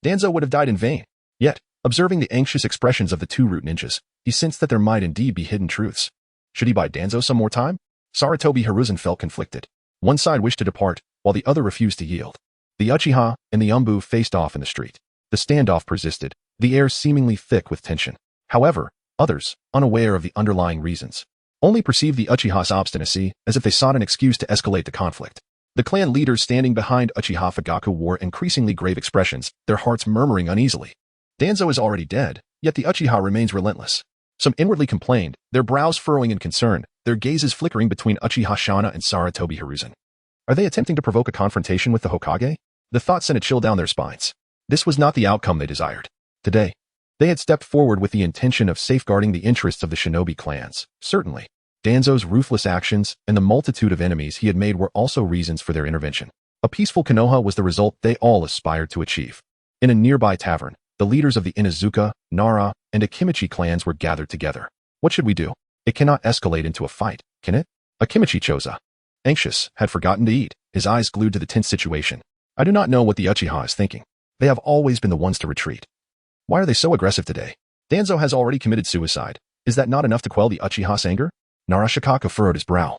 Danzo would have died in vain. Yet, observing the anxious expressions of the two root ninjas, he sensed that there might indeed be hidden truths. Should he buy Danzo some more time? Sarutobi Hiruzen felt conflicted. One side wished to depart, while the other refused to yield. The Uchiha and the Umbu faced off in the street. The standoff persisted, the air seemingly thick with tension. However, others, unaware of the underlying reasons, only perceived the Uchiha's obstinacy as if they sought an excuse to escalate the conflict. The clan leaders standing behind Uchiha Fugaku wore increasingly grave expressions, their hearts murmuring uneasily. Danzo is already dead, yet the Uchiha remains relentless. Some inwardly complained, their brows furrowing in concern, their gazes flickering between Uchiha Shana and Sarutobi Hiruzen. Are they attempting to provoke a confrontation with the Hokage? The thought sent a chill down their spines. This was not the outcome they desired. Today, they had stepped forward with the intention of safeguarding the interests of the shinobi clans. Certainly, Danzo's ruthless actions and the multitude of enemies he had made were also reasons for their intervention. A peaceful Konoha was the result they all aspired to achieve. In a nearby tavern, the leaders of the Inuzuka, Nara, and Akimichi clans were gathered together. What should we do? It cannot escalate into a fight, can it? Akimichi Choza, anxious, had forgotten to eat, his eyes glued to the tense situation. I do not know what the Uchiha is thinking. They have always been the ones to retreat. Why are they so aggressive today? Danzo has already committed suicide. Is that not enough to quell the Uchiha's anger? Narashikaka furrowed his brow.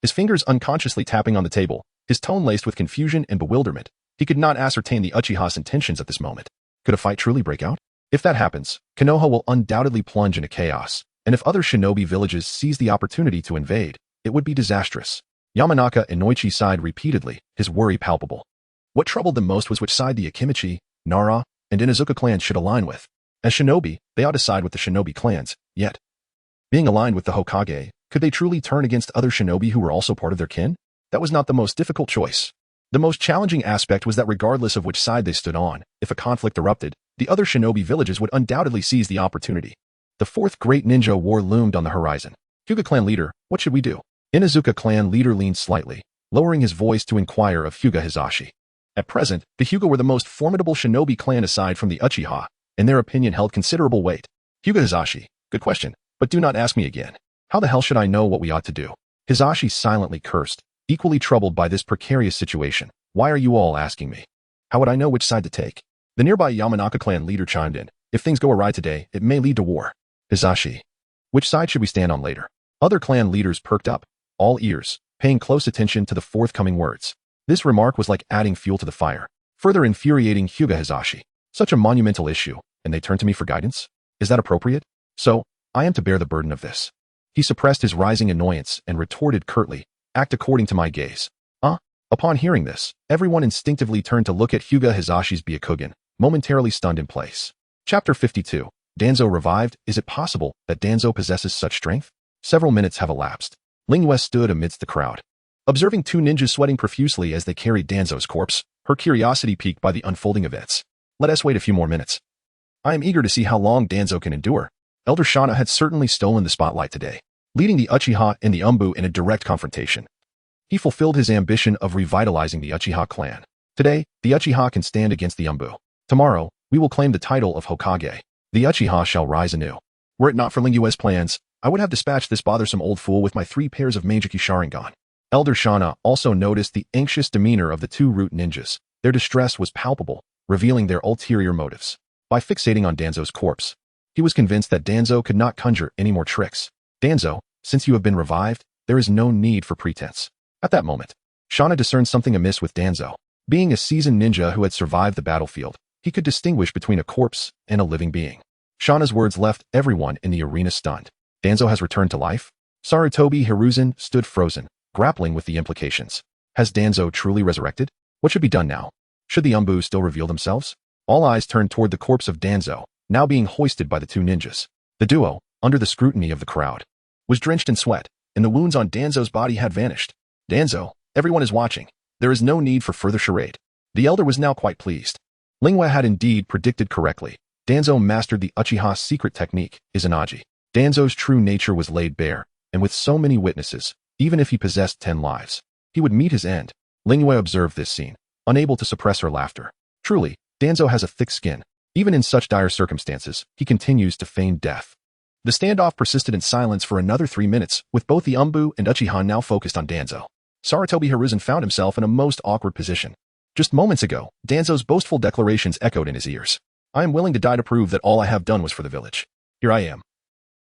His fingers unconsciously tapping on the table, his tone laced with confusion and bewilderment. He could not ascertain the Uchiha's intentions at this moment. Could a fight truly break out? If that happens, Konoha will undoubtedly plunge into chaos, and if other shinobi villages seize the opportunity to invade, it would be disastrous. Yamanaka and Noichi sighed repeatedly, his worry palpable. What troubled them most was which side the Akimichi, Nara, and Inuzuka clans should align with. As shinobi, they ought to side with the shinobi clans, yet, being aligned with the Hokage, could they truly turn against other shinobi who were also part of their kin? That was not the most difficult choice. The most challenging aspect was that regardless of which side they stood on, if a conflict erupted, the other shinobi villages would undoubtedly seize the opportunity. The fourth great ninja war loomed on the horizon. Hyuga clan leader, what should we do? Inuzuka clan leader leaned slightly, lowering his voice to inquire of Hyuga Hizashi. At present, the Hyuga were the most formidable shinobi clan aside from the Uchiha, and their opinion held considerable weight. Hyuga Hizashi, good question, but do not ask me again. How the hell should I know what we ought to do? Hizashi silently cursed, equally troubled by this precarious situation. Why are you all asking me? How would I know which side to take? The nearby Yamanaka clan leader chimed in. If things go awry today, it may lead to war. Hizashi, which side should we stand on later? Other clan leaders perked up, all ears, paying close attention to the forthcoming words. This remark was like adding fuel to the fire, further infuriating Hyuga Hizashi. Such a monumental issue, and they turn to me for guidance? Is that appropriate? So, I am to bear the burden of this. He suppressed his rising annoyance and retorted curtly, act according to my gaze. Upon hearing this, everyone instinctively turned to look at Hyuga Hizashi's Byakugan, momentarily stunned in place. Chapter 52. Danzo revived. Is it possible that Danzo possesses such strength? Several minutes have elapsed. Lingyue stood amidst the crowd. Observing two ninjas sweating profusely as they carried Danzo's corpse, her curiosity piqued by the unfolding events. Let us wait a few more minutes. I am eager to see how long Danzo can endure. Elder Shana had certainly stolen the spotlight today, leading the Uchiha and the Umbu in a direct confrontation. He fulfilled his ambition of revitalizing the Uchiha clan. Today, the Uchiha can stand against the Umbu. Tomorrow, we will claim the title of Hokage. The Uchiha shall rise anew. Were it not for Lingyue's plans, I would have dispatched this bothersome old fool with my 3 pairs of Meijiki Sharingan. Elder Shana also noticed the anxious demeanor of the two root ninjas. Their distress was palpable, revealing their ulterior motives. By fixating on Danzo's corpse, he was convinced that Danzo could not conjure any more tricks. Danzo, since you have been revived, there is no need for pretense. At that moment, Shana discerned something amiss with Danzo. Being a seasoned ninja who had survived the battlefield, he could distinguish between a corpse and a living being. Shana's words left everyone in the arena stunned. Danzo has returned to life? Sarutobi Hiruzen stood frozen, grappling with the implications. Has Danzo truly resurrected? What should be done now? Should the Umbu still reveal themselves? All eyes turned toward the corpse of Danzo, now being hoisted by the two ninjas. The duo, under the scrutiny of the crowd, was drenched in sweat, and the wounds on Danzo's body had vanished. Danzo, everyone is watching. There is no need for further charade. The elder was now quite pleased. Lingyue had indeed predicted correctly. Danzo mastered the Uchiha's secret technique, Izanagi. Danzo's true nature was laid bare, and with so many witnesses, even if he possessed 10 lives, he would meet his end. Lingyue observed this scene, unable to suppress her laughter. Truly, Danzo has a thick skin. Even in such dire circumstances, he continues to feign death. The standoff persisted in silence for another 3 minutes, with both the Umbu and Uchiha now focused on Danzo. Sarutobi Hiruzen found himself in a most awkward position. Just moments ago, Danzo's boastful declarations echoed in his ears. I am willing to die to prove that all I have done was for the village. Here I am,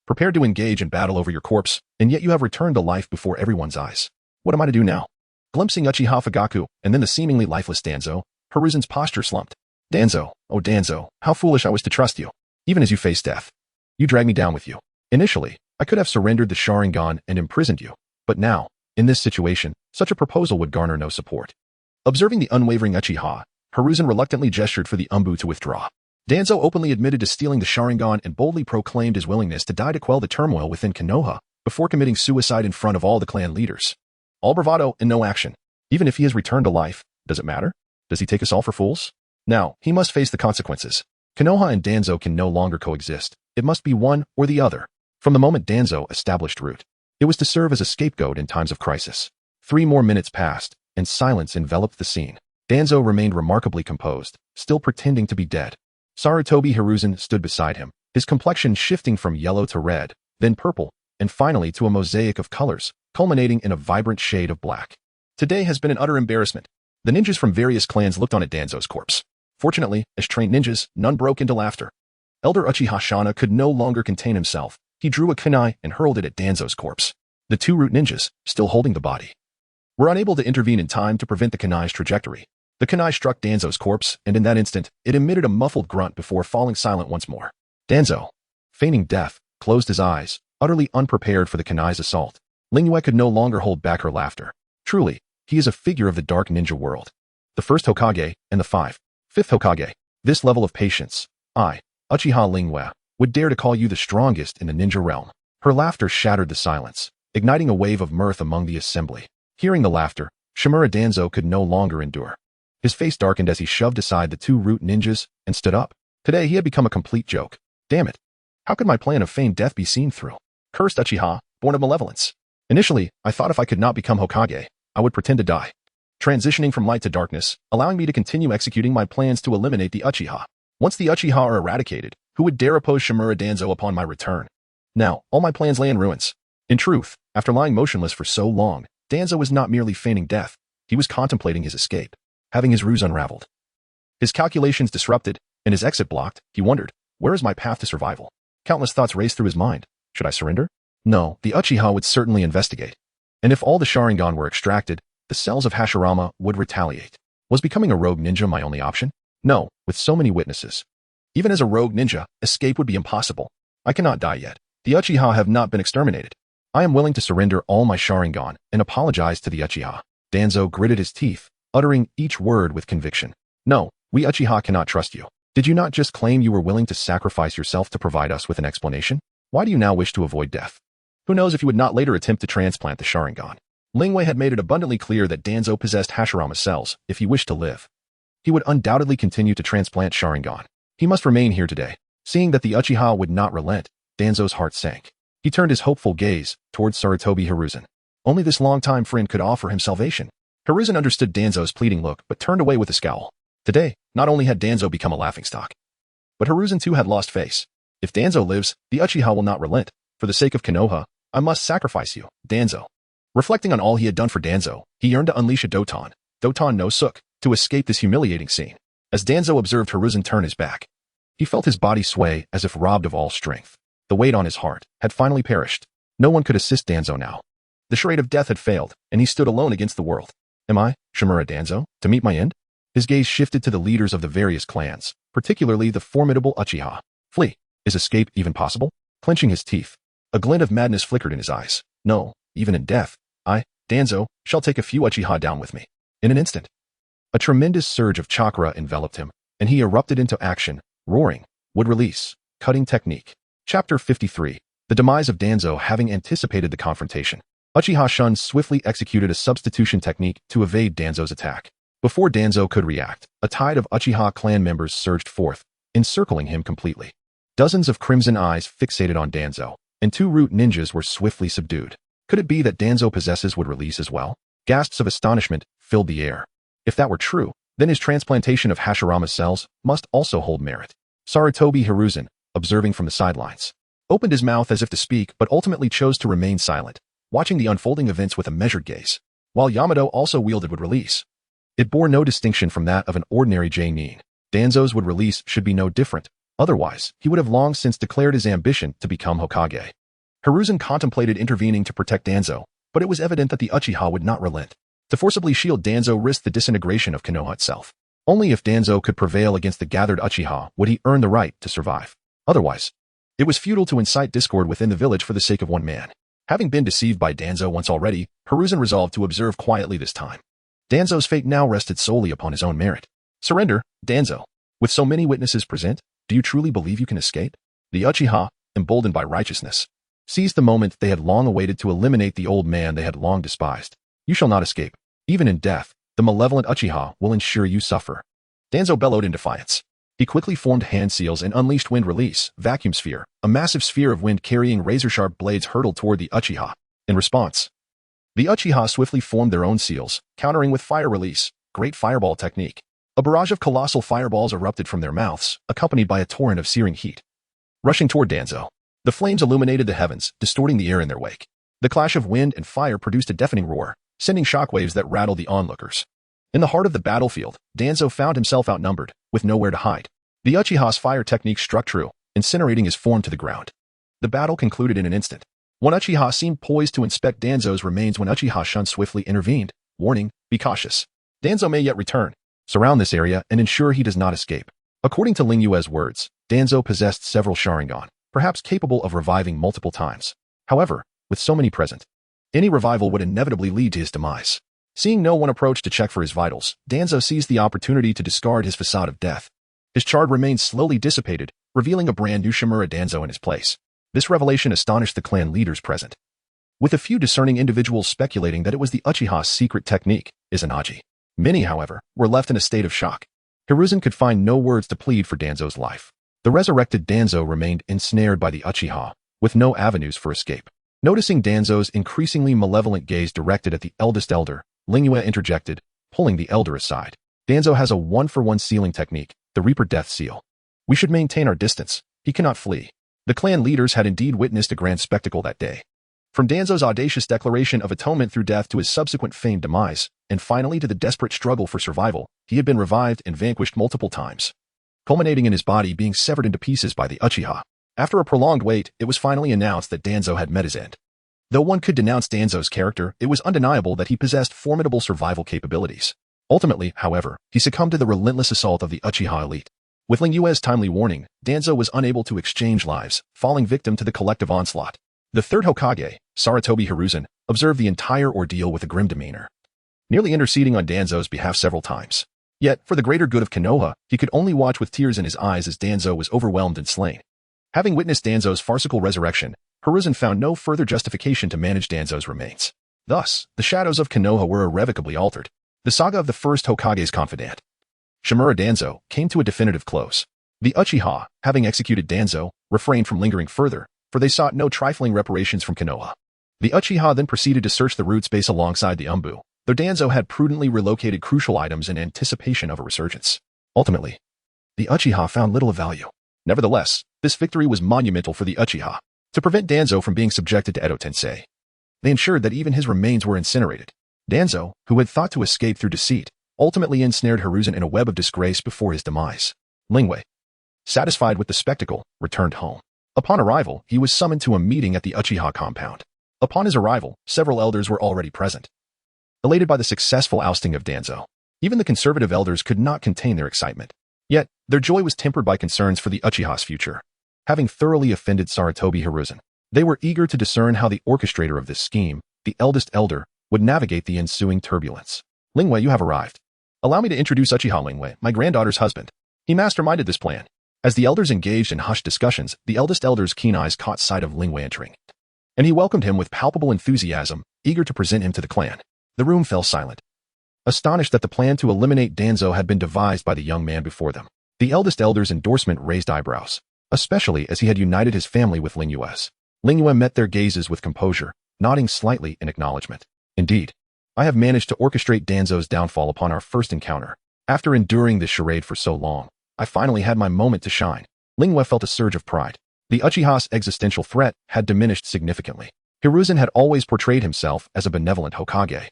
prepared to engage in battle over your corpse, and yet you have returned to life before everyone's eyes. What am I to do now? Glimpsing Uchiha Fugaku, and then the seemingly lifeless Danzo, Hiruzen's posture slumped. Danzo, oh Danzo, how foolish I was to trust you. Even as you face death, you dragged me down with you. Initially, I could have surrendered the Sharingan and imprisoned you, but now, in this situation, such a proposal would garner no support. Observing the unwavering Uchiha, Hiruzen reluctantly gestured for the Umbu to withdraw. Danzo openly admitted to stealing the Sharingan and boldly proclaimed his willingness to die to quell the turmoil within Konoha before committing suicide in front of all the clan leaders. All bravado and no action. Even if he has returned to life, does it matter? Does he take us all for fools? Now, he must face the consequences. Konoha and Danzo can no longer coexist. It must be one or the other. From the moment Danzo established root, it was to serve as a scapegoat in times of crisis. 3 more minutes passed, and silence enveloped the scene. Danzo remained remarkably composed, still pretending to be dead. Sarutobi Hiruzen stood beside him, his complexion shifting from yellow to red, then purple, and finally to a mosaic of colors, culminating in a vibrant shade of black. Today has been an utter embarrassment. The ninjas from various clans looked on at Danzo's corpse. Fortunately, as trained ninjas, none broke into laughter. Elder Uchiha Shana could no longer contain himself. He drew a kunai and hurled it at Danzo's corpse. The 2 root ninjas, still holding the body, were unable to intervene in time to prevent the kunai's trajectory. The kunai struck Danzo's corpse, and in that instant, it emitted a muffled grunt before falling silent once more. Danzo, feigning death, closed his eyes, utterly unprepared for the kunai's assault. Lingyue could no longer hold back her laughter. Truly, he is a figure of the dark ninja world. The first Hokage and the 5th Hokage. This level of patience, I, Uchiha Lingyue, would dare to call you the strongest in the ninja realm. Her laughter shattered the silence, igniting a wave of mirth among the assembly. Hearing the laughter, Shimura Danzo could no longer endure. His face darkened as he shoved aside the 2 root ninjas and stood up. Today he had become a complete joke. Damn it. How could my plan of feigned death be seen through? Cursed Uchiha, born of malevolence. Initially, I thought if I could not become Hokage, I would pretend to die, transitioning from light to darkness, allowing me to continue executing my plans to eliminate the Uchiha. Once the Uchiha are eradicated, who would dare oppose Shimura Danzo upon my return? Now, all my plans lay in ruins. In truth, after lying motionless for so long, Danzo was not merely feigning death. He was contemplating his escape, having his ruse unraveled. His calculations disrupted, and his exit blocked, he wondered, where is my path to survival? Countless thoughts raced through his mind. Should I surrender? No, the Uchiha would certainly investigate. And if all the Sharingan were extracted, the cells of Hashirama would retaliate. Was becoming a rogue ninja my only option? No, with so many witnesses. Even as a rogue ninja, escape would be impossible. I cannot die yet. The Uchiha have not been exterminated. I am willing to surrender all my Sharingan and apologize to the Uchiha. Danzo gritted his teeth, uttering each word with conviction. No, we Uchiha cannot trust you. Did you not just claim you were willing to sacrifice yourself to provide us with an explanation? Why do you now wish to avoid death? Who knows if you would not later attempt to transplant the Sharingan? Lingyue had made it abundantly clear that Danzo possessed Hashirama cells if he wished to live. He would undoubtedly continue to transplant Sharingan. He must remain here today. Seeing that the Uchiha would not relent, Danzo's heart sank. He turned his hopeful gaze towards Sarutobi Hiruzen. Only this longtime friend could offer him salvation. Hiruzen understood Danzo's pleading look but turned away with a scowl. Today, not only had Danzo become a laughingstock, but Hiruzen too had lost face. If Danzo lives, the Uchiha will not relent. For the sake of Konoha, I must sacrifice you, Danzo. Reflecting on all he had done for Danzo, he yearned to unleash a Doton no Sook, to escape this humiliating scene. As Danzo observed Hiruzen turn his back, he felt his body sway as if robbed of all strength. The weight on his heart had finally perished. No one could assist Danzo now. The charade of death had failed, and he stood alone against the world. Am I, Shimura Danzo, to meet my end? His gaze shifted to the leaders of the various clans, particularly the formidable Uchiha. Flee. Is escape even possible? Clenching his teeth, a glint of madness flickered in his eyes. No, even in death, I, Danzo, shall take a few Uchiha down with me. In an instant, a tremendous surge of chakra enveloped him, and he erupted into action, roaring, would release, cutting technique. Chapter 53. The Demise of Danzo. Having anticipated the confrontation, Uchiha Shun swiftly executed a substitution technique to evade Danzo's attack. Before Danzo could react, a tide of Uchiha clan members surged forth, encircling him completely. Dozens of crimson eyes fixated on Danzo, and 2 root ninjas were swiftly subdued. Could it be that Danzo possesses would release as well? Gasps of astonishment filled the air. If that were true, then his transplantation of Hashirama cells must also hold merit. Sarutobi Hiruzen, observing from the sidelines, opened his mouth as if to speak but ultimately chose to remain silent, watching the unfolding events with a measured gaze. While Yamato also wielded would release, it bore no distinction from that of an ordinary J-nin. Danzo's would release should be no different. Otherwise, he would have long since declared his ambition to become Hokage. Hiruzen contemplated intervening to protect Danzo, but it was evident that the Uchiha would not relent. To forcibly shield Danzo risked the disintegration of Konoha itself. Only if Danzo could prevail against the gathered Uchiha would he earn the right to survive. Otherwise, it was futile to incite discord within the village for the sake of one man. Having been deceived by Danzo once already, Hiruzen resolved to observe quietly this time. Danzo's fate now rested solely upon his own merit. Surrender, Danzo. With so many witnesses present, do you truly believe you can escape? The Uchiha, emboldened by righteousness, seized the moment they had long awaited to eliminate the old man they had long despised. You shall not escape. Even in death, the malevolent Uchiha will ensure you suffer. Danzo bellowed in defiance. He quickly formed hand seals and unleashed wind release, vacuum sphere. A massive sphere of wind carrying razor-sharp blades hurtled toward the Uchiha. In response, the Uchiha swiftly formed their own seals, countering with fire release, great fireball technique. A barrage of colossal fireballs erupted from their mouths, accompanied by a torrent of searing heat. Rushing toward Danzo, the flames illuminated the heavens, distorting the air in their wake. The clash of wind and fire produced a deafening roar, sending shockwaves that rattled the onlookers. In the heart of the battlefield, Danzo found himself outnumbered, with nowhere to hide. The Uchiha's fire technique struck true, incinerating his form to the ground. The battle concluded in an instant. One Uchiha seemed poised to inspect Danzo's remains when Uchiha Shun swiftly intervened, warning, "Be cautious. Danzo may yet return. Surround this area and ensure he does not escape." According to Ling Yue's words, Danzo possessed several Sharingan, perhaps capable of reviving multiple times. However, with so many present, any revival would inevitably lead to his demise. Seeing no one approach to check for his vitals, Danzo seized the opportunity to discard his facade of death. His charred remains slowly dissipated, revealing a brand new Shimura Danzo in his place. This revelation astonished the clan leaders present, with a few discerning individuals speculating that it was the Uchiha's secret technique, Izanagi. Many, however, were left in a state of shock. Hiruzen could find no words to plead for Danzo's life. The resurrected Danzo remained ensnared by the Uchiha, with no avenues for escape. Noticing Danzo's increasingly malevolent gaze directed at the eldest elder, Ling Yue interjected, pulling the elder aside. Danzo has a one-for-one sealing technique, the Reaper Death Seal. We should maintain our distance. He cannot flee. The clan leaders had indeed witnessed a grand spectacle that day. From Danzo's audacious declaration of atonement through death to his subsequent famed demise, and finally to the desperate struggle for survival, he had been revived and vanquished multiple times, culminating in his body being severed into pieces by the Uchiha. After a prolonged wait, it was finally announced that Danzo had met his end. Though one could denounce Danzo's character, it was undeniable that he possessed formidable survival capabilities. Ultimately, however, he succumbed to the relentless assault of the Uchiha elite. With Ling Yue's timely warning, Danzo was unable to exchange lives, falling victim to the collective onslaught. The third Hokage, Sarutobi Hiruzen, observed the entire ordeal with a grim demeanor, nearly interceding on Danzo's behalf several times. Yet, for the greater good of Konoha, he could only watch with tears in his eyes as Danzo was overwhelmed and slain. Having witnessed Danzo's farcical resurrection, Hiruzen found no further justification to manage Danzo's remains. Thus, the shadows of Konoha were irrevocably altered. The saga of the first Hokage's confidant, Shimura Danzo, came to a definitive close. The Uchiha, having executed Danzo, refrained from lingering further, for they sought no trifling reparations from Konoha. The Uchiha then proceeded to search the root space alongside the Umbu, though Danzo had prudently relocated crucial items in anticipation of a resurgence. Ultimately, the Uchiha found little of value. Nevertheless, this victory was monumental for the Uchiha. To prevent Danzo from being subjected to Edo Tensei, they ensured that even his remains were incinerated. Danzo, who had thought to escape through deceit, ultimately ensnared Hiruzen in a web of disgrace before his demise. Ling Yue, satisfied with the spectacle, returned home. Upon arrival, he was summoned to a meeting at the Uchiha compound. Upon his arrival, several elders were already present, elated by the successful ousting of Danzo. Even the conservative elders could not contain their excitement. Yet, their joy was tempered by concerns for the Uchiha's future. Having thoroughly offended Sarutobi Hiruzen, they were eager to discern how the orchestrator of this scheme, the eldest elder, would navigate the ensuing turbulence. Ling Yue, you have arrived. Allow me to introduce Uchiha Ling Yue, my granddaughter's husband. He masterminded this plan. As the elders engaged in hushed discussions, the eldest elder's keen eyes caught sight of Ling Yue entering, and he welcomed him with palpable enthusiasm, eager to present him to the clan. The room fell silent, astonished that the plan to eliminate Danzo had been devised by the young man before them. The eldest elder's endorsement raised eyebrows, especially as he had united his family with Ling Yue's. Ling Yue met their gazes with composure, nodding slightly in acknowledgement. Indeed, I have managed to orchestrate Danzo's downfall upon our first encounter. After enduring this charade for so long, I finally had my moment to shine. Ling Yue felt a surge of pride. The Uchiha's existential threat had diminished significantly. Hiruzen had always portrayed himself as a benevolent Hokage.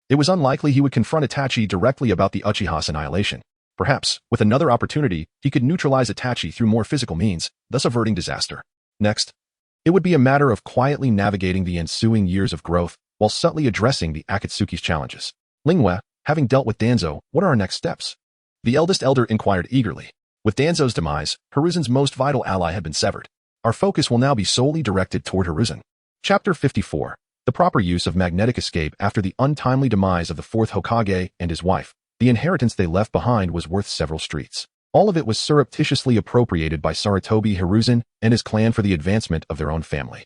It was unlikely he would confront Itachi directly about the Uchiha's annihilation. Perhaps, with another opportunity, he could neutralize Itachi through more physical means, thus averting disaster. Next, it would be a matter of quietly navigating the ensuing years of growth while subtly addressing the Akatsuki's challenges. Ling Yue, having dealt with Danzo, what are our next steps? The eldest elder inquired eagerly. With Danzo's demise, Hiruzen's most vital ally had been severed. Our focus will now be solely directed toward Hiruzen. Chapter 54. The proper use of magnetic escape after the untimely demise of the fourth Hokage and his wife. The inheritance they left behind was worth several streets. All of it was surreptitiously appropriated by Sarutobi Hiruzen and his clan for the advancement of their own family.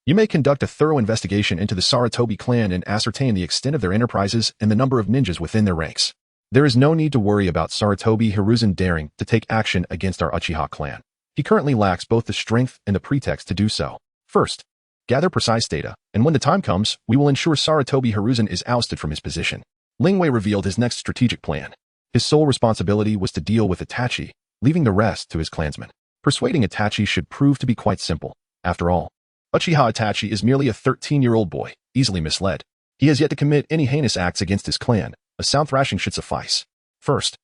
You may conduct a thorough investigation into the Sarutobi clan and ascertain the extent of their enterprises and the number of ninjas within their ranks. There is no need to worry about Sarutobi Hiruzen daring to take action against our Uchiha clan. He currently lacks both the strength and the pretext to do so. First, gather precise data, and when the time comes, we will ensure Sarutobi Hiruzen is ousted from his position. Lingwei revealed his next strategic plan. His sole responsibility was to deal with Itachi, leaving the rest to his clansmen. Persuading Itachi should prove to be quite simple. After all, Uchiha Itachi is merely a 13-year-old boy, easily misled. He has yet to commit any heinous acts against his clan. A sound thrashing should suffice. First,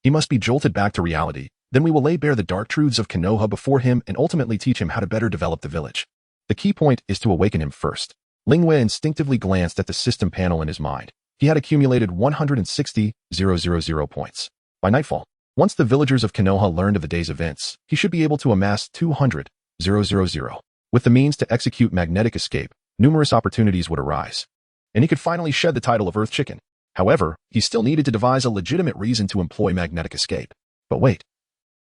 he must be jolted back to reality. Then we will lay bare the dark truths of Konoha before him and ultimately teach him how to better develop the village. The key point is to awaken him first. Lingwei instinctively glanced at the system panel in his mind. He had accumulated 160,000 points. By nightfall, once the villagers of Konoha learned of the day's events, he should be able to amass 200,000. With the means to execute magnetic escape, numerous opportunities would arise, and he could finally shed the title of Earth Chicken. However, he still needed to devise a legitimate reason to employ magnetic escape. But wait,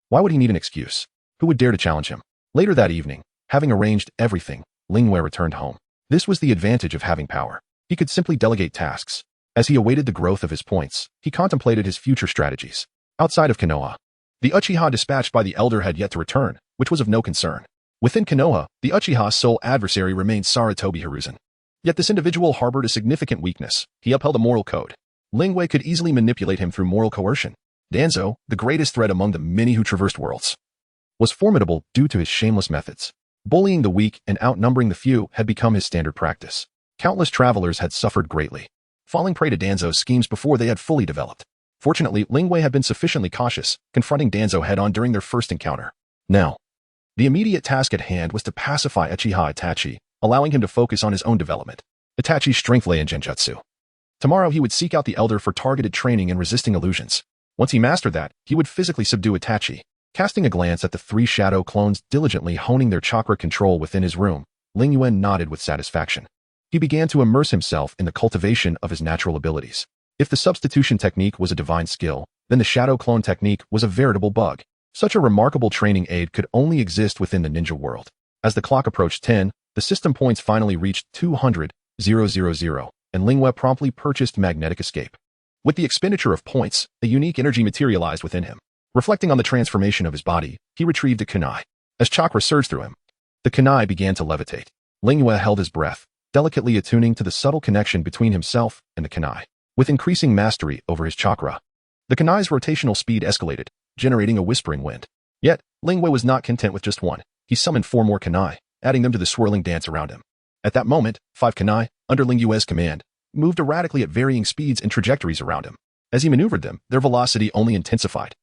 why would he need an excuse? Who would dare to challenge him? Later that evening, having arranged everything, Lingwei returned home. This was the advantage of having power. He could simply delegate tasks. As he awaited the growth of his points, he contemplated his future strategies. Outside of Konoha, the Uchiha dispatched by the Elder had yet to return, which was of no concern. Within Konoha, the Uchiha's sole adversary remained Sarutobi Hiruzen. Yet this individual harbored a significant weakness. He upheld a moral code. Lingwei could easily manipulate him through moral coercion. Danzo, the greatest threat among the many who traversed worlds, was formidable due to his shameless methods. Bullying the weak and outnumbering the few had become his standard practice. Countless travelers had suffered greatly, falling prey to Danzo's schemes before they had fully developed. Fortunately, Lingwei had been sufficiently cautious, confronting Danzo head-on during their first encounter. Now, the immediate task at hand was to pacify Uchiha Itachi, allowing him to focus on his own development. Itachi's strength lay in genjutsu. Tomorrow he would seek out the Elder for targeted training in resisting illusions. Once he mastered that, he would physically subdue Itachi. Casting a glance at the three shadow clones diligently honing their chakra control within his room, Lingwei nodded with satisfaction. He began to immerse himself in the cultivation of his natural abilities. If the substitution technique was a divine skill, then the shadow clone technique was a veritable bug. Such a remarkable training aid could only exist within the ninja world. As the clock approached 10, the system points finally reached 200,000, and Lingwei promptly purchased magnetic escape. With the expenditure of points, a unique energy materialized within him. Reflecting on the transformation of his body, he retrieved a kunai. As chakra surged through him, the kunai began to levitate. Lingwei held his breath, delicately attuning to the subtle connection between himself and the kunai. With increasing mastery over his chakra, the kunai's rotational speed escalated, generating a whispering wind. Yet, Lingwei was not content with just one. He summoned 4 more kunai, adding them to the swirling dance around him. At that moment, 5 kunai, under Lingwei's command, moved erratically at varying speeds and trajectories around him. As he maneuvered them, their velocity only intensified,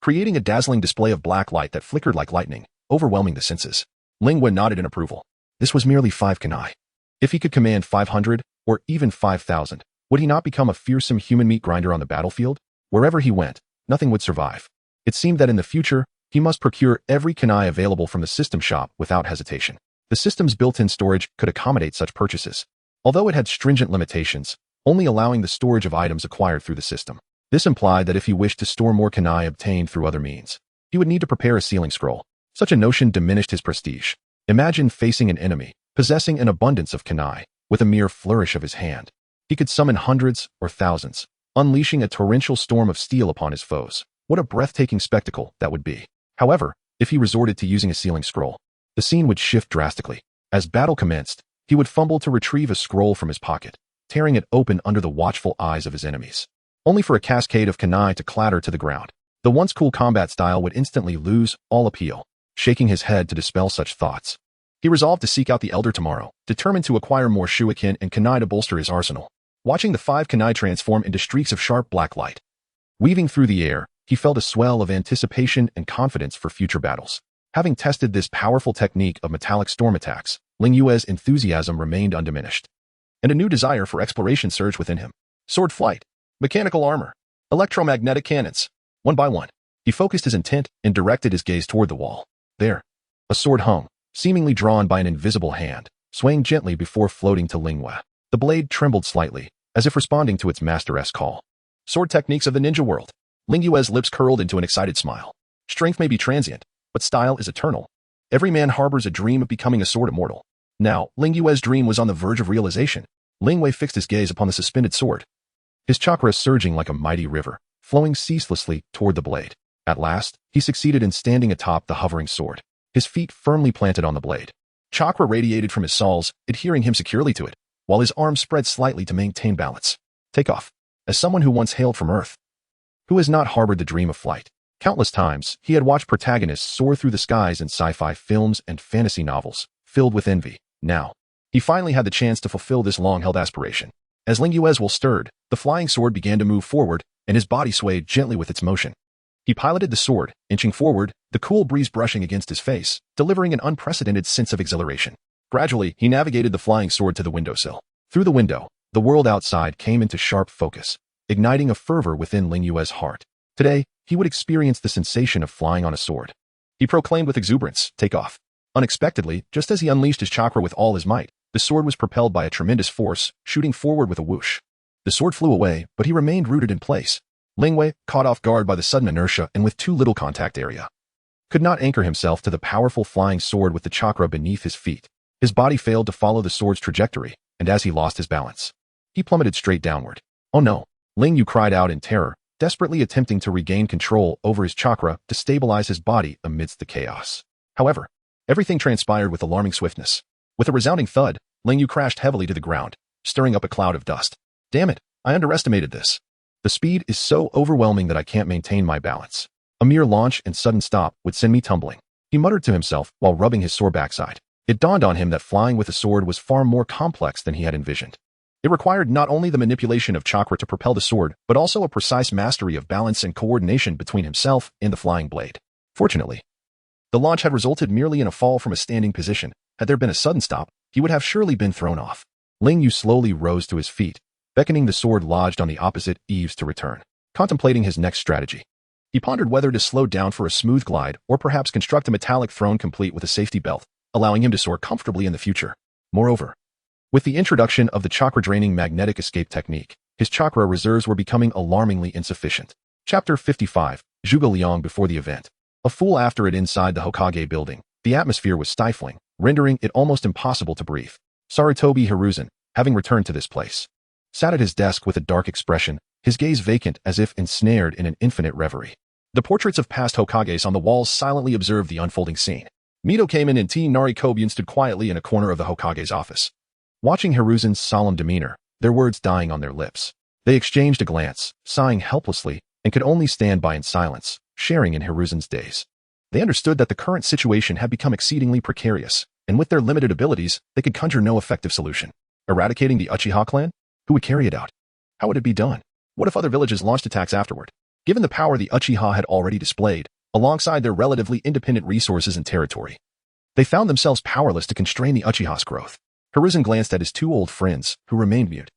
creating a dazzling display of black light that flickered like lightning, overwhelming the senses. Lingwei nodded in approval. This was merely 5 kunai. If he could command 500, or even 5,000, would he not become a fearsome human meat grinder on the battlefield? Wherever he went, nothing would survive. It seemed that in the future, he must procure every kunai available from the system shop without hesitation. The system's built-in storage could accommodate such purchases, although it had stringent limitations, only allowing the storage of items acquired through the system. This implied that if he wished to store more kunai obtained through other means, he would need to prepare a sealing scroll. Such a notion diminished his prestige. Imagine facing an enemy, possessing an abundance of kunai, with a mere flourish of his hand. He could summon hundreds or thousands, unleashing a torrential storm of steel upon his foes. What a breathtaking spectacle that would be. However, if he resorted to using a sealing scroll, the scene would shift drastically. As battle commenced, he would fumble to retrieve a scroll from his pocket, tearing it open under the watchful eyes of his enemies, only for a cascade of kunai to clatter to the ground. The once cool combat style would instantly lose all appeal. Shaking his head to dispel such thoughts, he resolved to seek out the Elder tomorrow, determined to acquire more shuriken and kunai to bolster his arsenal. Watching the 5 kunai transform into streaks of sharp black light weaving through the air, he felt a swell of anticipation and confidence for future battles. Having tested this powerful technique of metallic storm attacks, Lingwei's enthusiasm remained undiminished, and a new desire for exploration surged within him. Sword flight, mechanical armor, electromagnetic cannons. One by one, he focused his intent and directed his gaze toward the wall. There, a sword hung, seemingly drawn by an invisible hand, swaying gently before floating to Lingwei. The blade trembled slightly, as if responding to its master's call. Sword techniques of the ninja world. Lingwei's lips curled into an excited smile. Strength may be transient, but style is eternal. Every man harbors a dream of becoming a sword immortal. Now, Ling Yue's dream was on the verge of realization. Ling Wei fixed his gaze upon the suspended sword, his chakra surging like a mighty river, flowing ceaselessly toward the blade. At last, he succeeded in standing atop the hovering sword, his feet firmly planted on the blade. Chakra radiated from his soles, adhering him securely to it, while his arms spread slightly to maintain balance. Take off. As someone who once hailed from Earth, who has not harbored the dream of flight, countless times he had watched protagonists soar through the skies in sci-fi films and fantasy novels, filled with envy. Now, he finally had the chance to fulfill this long-held aspiration. As Ling Yue's will stirred, the flying sword began to move forward, and his body swayed gently with its motion. He piloted the sword, inching forward, the cool breeze brushing against his face, delivering an unprecedented sense of exhilaration. Gradually, he navigated the flying sword to the windowsill. Through the window, the world outside came into sharp focus, igniting a fervor within Ling Yue's heart. Today, he would experience the sensation of flying on a sword. He proclaimed with exuberance, "Take off." Unexpectedly, just as he unleashed his chakra with all his might, the sword was propelled by a tremendous force, shooting forward with a whoosh. The sword flew away, but he remained rooted in place. Ling Wei, caught off guard by the sudden inertia and with too little contact area, could not anchor himself to the powerful flying sword with the chakra beneath his feet. His body failed to follow the sword's trajectory, and as he lost his balance, he plummeted straight downward. Oh no! Ling Yu cried out in terror, desperately attempting to regain control over his chakra to stabilize his body amidst the chaos. However, everything transpired with alarming swiftness. With a resounding thud, Ling Yu crashed heavily to the ground, stirring up a cloud of dust. Damn it, I underestimated this. The speed is so overwhelming that I can't maintain my balance. A mere launch and sudden stop would send me tumbling, he muttered to himself while rubbing his sore backside. It dawned on him that flying with a sword was far more complex than he had envisioned. It required not only the manipulation of chakra to propel the sword, but also a precise mastery of balance and coordination between himself and the flying blade. Fortunately, the launch had resulted merely in a fall from a standing position. Had there been a sudden stop, he would have surely been thrown off. Ling Yu slowly rose to his feet, beckoning the sword lodged on the opposite eaves to return, contemplating his next strategy. He pondered whether to slow down for a smooth glide or perhaps construct a metallic throne complete with a safety belt, allowing him to soar comfortably in the future. Moreover, with the introduction of the chakra-draining magnetic escape technique, his chakra reserves were becoming alarmingly insufficient. Chapter 55, Zhuge Liang before the event. A full after it inside the Hokage building, the atmosphere was stifling, rendering it almost impossible to breathe. Sarutobi Hiruzen, having returned to this place, sat at his desk with a dark expression, his gaze vacant as if ensnared in an infinite reverie. The portraits of past Hokages on the walls silently observed the unfolding scene. Mito came in and Nari Kobyun stood quietly in a corner of the Hokage's office. Watching Hiruzen's solemn demeanor, their words dying on their lips, they exchanged a glance, sighing helplessly, and could only stand by in silence, sharing in Hiruzen's daze. They understood that the current situation had become exceedingly precarious, and with their limited abilities, they could conjure no effective solution. Eradicating the Uchiha clan? Who would carry it out? How would it be done? What if other villages launched attacks afterward? Given the power the Uchiha had already displayed, alongside their relatively independent resources and territory, they found themselves powerless to constrain the Uchiha's growth. Hiruzen glanced at his two old friends, who remained mute.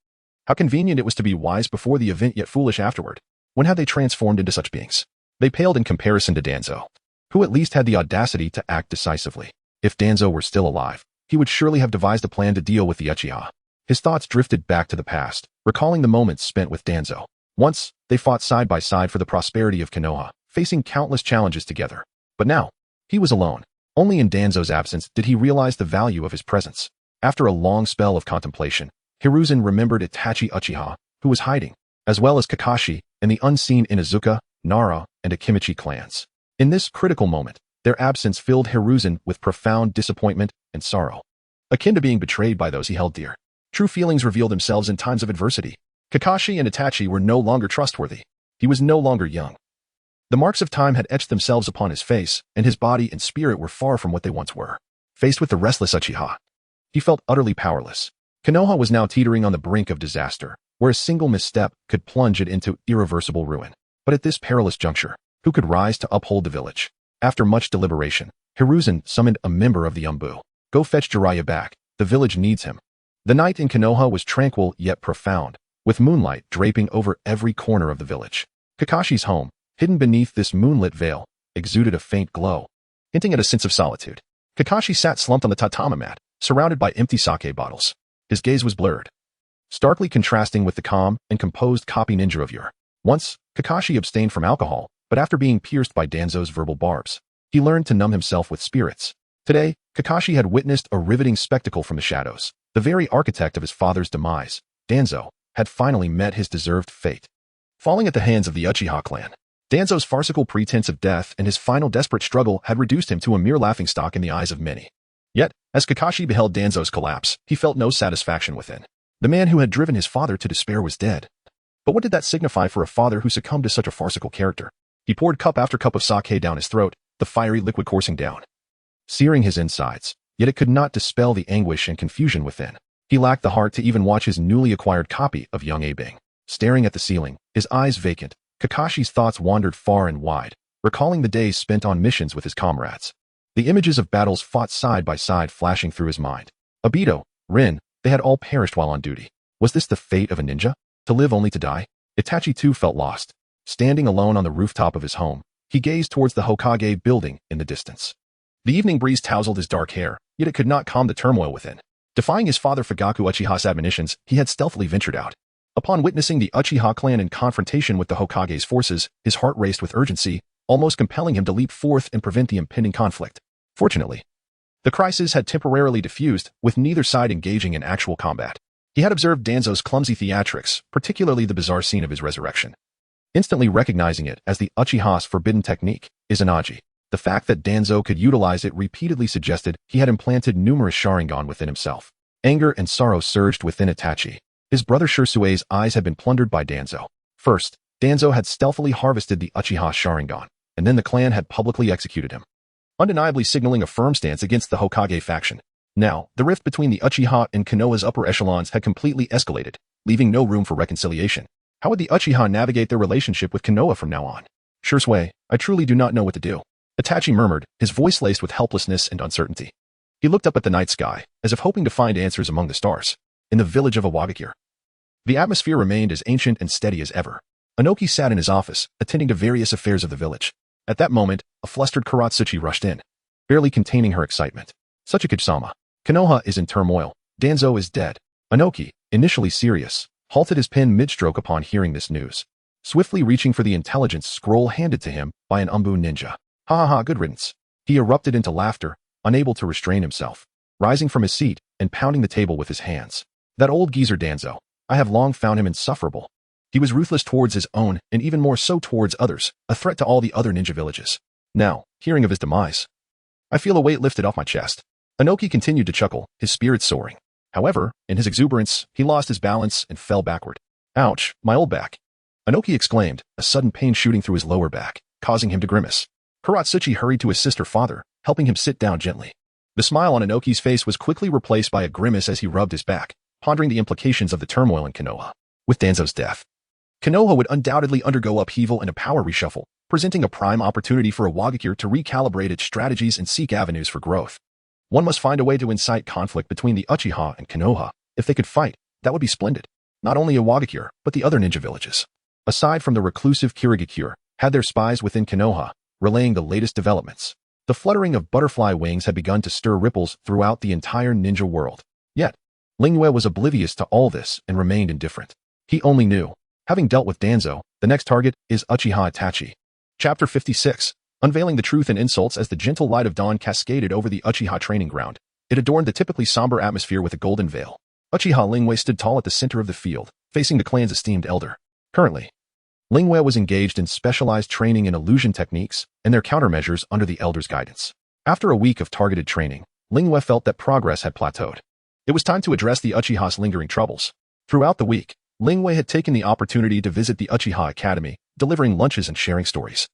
How convenient it was to be wise before the event yet foolish afterward. When had they transformed into such beings? They paled in comparison to Danzo, who at least had the audacity to act decisively. If Danzo were still alive, he would surely have devised a plan to deal with the Uchiha. His thoughts drifted back to the past, recalling the moments spent with Danzo. Once, they fought side by side for the prosperity of Konoha, facing countless challenges together. But now, he was alone. Only in Danzo's absence did he realize the value of his presence. After a long spell of contemplation, Hiruzen remembered Itachi Uchiha, who was hiding, as well as Kakashi and the unseen Inuzuka, Nara, and Akimichi clans. In this critical moment, their absence filled Hiruzen with profound disappointment and sorrow, akin to being betrayed by those he held dear. True feelings reveal themselves in times of adversity. Kakashi and Itachi were no longer trustworthy. He was no longer young. The marks of time had etched themselves upon his face, and his body and spirit were far from what they once were. Faced with the restless Uchiha, he felt utterly powerless. Konoha was now teetering on the brink of disaster, where a single misstep could plunge it into irreversible ruin. But at this perilous juncture, who could rise to uphold the village? After much deliberation, Hiruzen summoned a member of the Umbu. Go fetch Jiraiya back. The village needs him. The night in Konoha was tranquil yet profound, with moonlight draping over every corner of the village. Kakashi's home, hidden beneath this moonlit veil, exuded a faint glow, hinting at a sense of solitude. Kakashi sat slumped on the tatami mat, surrounded by empty sake bottles. His gaze was blurred, starkly contrasting with the calm and composed copy ninja of yore. Once, Kakashi abstained from alcohol, but after being pierced by Danzo's verbal barbs, he learned to numb himself with spirits. Today, Kakashi had witnessed a riveting spectacle from the shadows. The very architect of his father's demise, Danzo, had finally met his deserved fate. Falling at the hands of the Uchiha clan, Danzo's farcical pretense of death and his final desperate struggle had reduced him to a mere laughingstock in the eyes of many. Yet, as Kakashi beheld Danzo's collapse, he felt no satisfaction within. The man who had driven his father to despair was dead. But what did that signify for a father who succumbed to such a farcical character? He poured cup after cup of sake down his throat, the fiery liquid coursing down, searing his insides, yet it could not dispel the anguish and confusion within. He lacked the heart to even watch his newly acquired copy of Young Abing. Staring at the ceiling, his eyes vacant, Kakashi's thoughts wandered far and wide, recalling the days spent on missions with his comrades. The images of battles fought side by side flashing through his mind. Obito, Rin, they had all perished while on duty. Was this the fate of a ninja? To live only to die? Itachi too felt lost. Standing alone on the rooftop of his home, he gazed towards the Hokage building in the distance. The evening breeze tousled his dark hair, yet it could not calm the turmoil within. Defying his father Fugaku Uchiha's admonitions, he had stealthily ventured out. Upon witnessing the Uchiha clan in confrontation with the Hokage's forces, his heart raced with urgency, almost compelling him to leap forth and prevent the impending conflict. Fortunately, the crisis had temporarily diffused, with neither side engaging in actual combat. He had observed Danzo's clumsy theatrics, particularly the bizarre scene of his resurrection. Instantly recognizing it as the Uchiha's forbidden technique, Izanagi, the fact that Danzo could utilize it repeatedly suggested he had implanted numerous Sharingan within himself. Anger and sorrow surged within Itachi. His brother Shirsue's eyes had been plundered by Danzo. First, Danzo had stealthily harvested the Uchiha Sharingan, and then the clan had publicly executed him, undeniably signaling a firm stance against the Hokage faction. Now, the rift between the Uchiha and Konoha's upper echelons had completely escalated, leaving no room for reconciliation. How would the Uchiha navigate their relationship with Konoha from now on? Shirsue, I truly do not know what to do. Itachi murmured, his voice laced with helplessness and uncertainty. He looked up at the night sky, as if hoping to find answers among the stars. In the village of Awagakure, the atmosphere remained as ancient and steady as ever. Inoki sat in his office, attending to various affairs of the village. At that moment, a flustered Karatsuchi rushed in, barely containing her excitement. Tsuchikage-sama, Konoha is in turmoil. Danzo is dead. Inoki, initially serious, halted his pen mid-stroke upon hearing this news. Swiftly reaching for the intelligence scroll handed to him by an Umbu ninja. Ha ha ha, good riddance. He erupted into laughter, unable to restrain himself, rising from his seat and pounding the table with his hands. That old geezer Danzo, I have long found him insufferable. He was ruthless towards his own and even more so towards others, a threat to all the other ninja villages. Now, hearing of his demise, I feel a weight lifted off my chest. Inoki continued to chuckle, his spirits soaring. However, in his exuberance, he lost his balance and fell backward. Ouch, my old back. Inoki exclaimed, a sudden pain shooting through his lower back, causing him to grimace. Karatsuchi hurried to assist her father, helping him sit down gently. The smile on Inoki's face was quickly replaced by a grimace as he rubbed his back, pondering the implications of the turmoil in Konoha. With Danzo's death, Konoha would undoubtedly undergo upheaval and a power reshuffle, presenting a prime opportunity for Awagakure to recalibrate its strategies and seek avenues for growth. One must find a way to incite conflict between the Uchiha and Konoha. If they could fight, that would be splendid. Not only Awagakure, but the other ninja villages, aside from the reclusive Kirigakure, had their spies within Konoha, relaying the latest developments. The fluttering of butterfly wings had begun to stir ripples throughout the entire ninja world. Yet, Lingyue was oblivious to all this and remained indifferent. He only knew, having dealt with Danzo, the next target is Uchiha Itachi. Chapter 56. Unveiling the truth and insults. As the gentle light of dawn cascaded over the Uchiha training ground, it adorned the typically somber atmosphere with a golden veil. Uchiha Lingyue stood tall at the center of the field, facing the clan's esteemed elder. Currently, Lingyue was engaged in specialized training in illusion techniques and their countermeasures under the elder's guidance. After a week of targeted training, Lingyue felt that progress had plateaued. It was time to address the Uchiha's lingering troubles. Throughout the week, Lingyue had taken the opportunity to visit the Uchiha Academy, delivering lunches and sharing stories,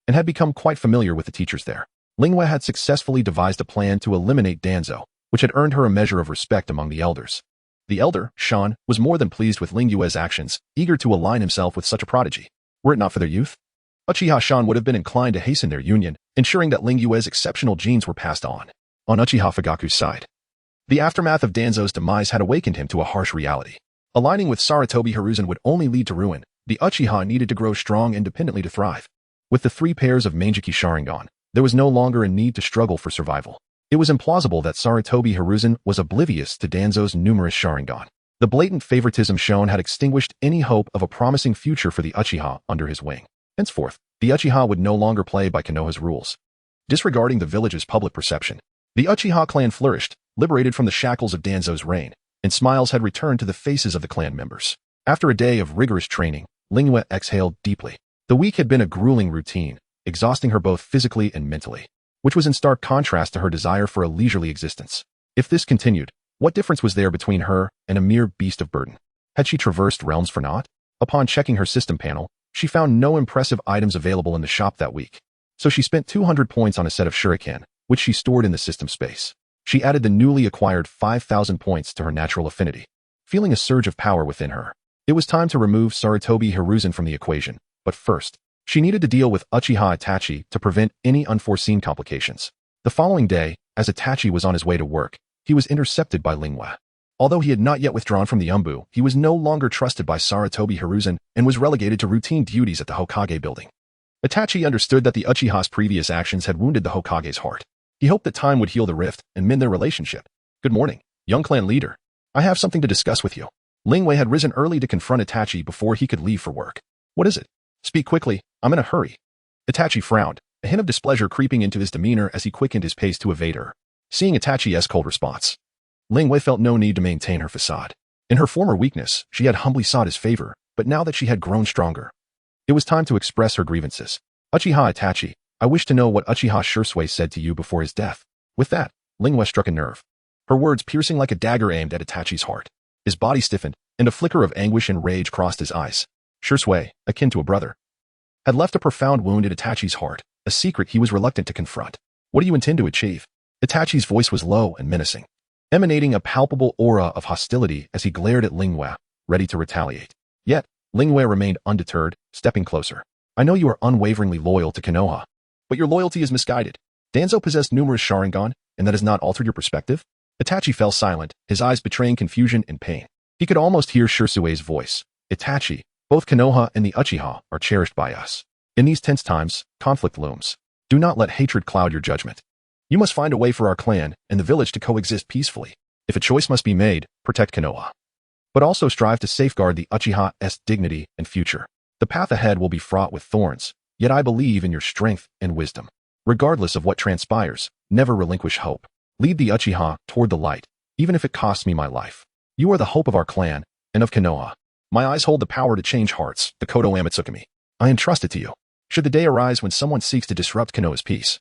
and had become quite familiar with the teachers there. Lingyue had successfully devised a plan to eliminate Danzo, which had earned her a measure of respect among the elders. The elder, Shan, was more than pleased with Lingyue's actions, eager to align himself with such a prodigy. Were it not for their youth, Uchiha Shan would have been inclined to hasten their union, ensuring that Lingyue's exceptional genes were passed on. On Uchiha Fugaku's side, the aftermath of Danzo's demise had awakened him to a harsh reality. Aligning with Sarutobi Hiruzen would only lead to ruin. The Uchiha needed to grow strong independently to thrive. With the 3 pairs of Manjiki Sharingan, there was no longer a need to struggle for survival. It was implausible that Sarutobi Hiruzen was oblivious to Danzo's numerous Sharingan. The blatant favoritism shown had extinguished any hope of a promising future for the Uchiha under his wing. Henceforth, the Uchiha would no longer play by Konoha's rules. Disregarding the village's public perception, The Uchiha clan flourished, liberated from the shackles of Danzo's reign, and smiles had returned to the faces of the clan members. After a day of rigorous training, Lingyue exhaled deeply. The week had been a grueling routine, exhausting her both physically and mentally, which was in stark contrast to her desire for a leisurely existence. If this continued, what difference was there between her and a mere beast of burden? Had she traversed realms for naught? Upon checking her system panel, she found no impressive items available in the shop that week. So she spent 200 points on a set of shuriken, which she stored in the system space. She added the newly acquired 5,000 points to her natural affinity. Feeling a surge of power within her, it was time to remove Sarutobi Hiruzen from the equation, but first, she needed to deal with Uchiha Itachi to prevent any unforeseen complications. The following day, as Itachi was on his way to work, he was intercepted by Lingyue. Although he had not yet withdrawn from the Umbu, he was no longer trusted by Sarutobi Hiruzen and was relegated to routine duties at the Hokage building. Itachi understood that the Uchiha's previous actions had wounded the Hokage's heart. He hoped that time would heal the rift and mend their relationship. Good morning, young clan leader. I have something to discuss with you. Lingyue had risen early to confront Itachi before he could leave for work. What is it? Speak quickly, I'm in a hurry. Itachi frowned, a hint of displeasure creeping into his demeanor as he quickened his pace to evade her. Seeing Itachi's cold response, Lingyue felt no need to maintain her facade. In her former weakness, she had humbly sought his favor, but now that she had grown stronger, it was time to express her grievances. Uchiha Itachi, I wish to know what Uchiha Shursui said to you before his death. With that, Lingyue struck a nerve, her words piercing like a dagger aimed at Itachi's heart. His body stiffened, and a flicker of anguish and rage crossed his eyes. Shursui, akin to a brother, had left a profound wound in Itachi's heart, a secret he was reluctant to confront. What do you intend to achieve? Itachi's voice was low and menacing, emanating a palpable aura of hostility as he glared at Lingyue, ready to retaliate. Yet, Lingyue remained undeterred, stepping closer. I know you are unwaveringly loyal to Konoha, but your loyalty is misguided. Danzo possessed numerous Sharingan, and that has not altered your perspective? Itachi fell silent, his eyes betraying confusion and pain. He could almost hear Shursui's voice. Itachi, both Konoha and the Uchiha are cherished by us. In these tense times, conflict looms. Do not let hatred cloud your judgment. You must find a way for our clan and the village to coexist peacefully. If a choice must be made, protect Konoha, but also strive to safeguard the Uchiha's dignity and future. The path ahead will be fraught with thorns, yet I believe in your strength and wisdom. Regardless of what transpires, never relinquish hope. Lead the Uchiha toward the light, even if it costs me my life. You are the hope of our clan and of Konoha. My eyes hold the power to change hearts, the Kodo Amatsukami. I entrust it to you. Should the day arise when someone seeks to disrupt Konoha's peace,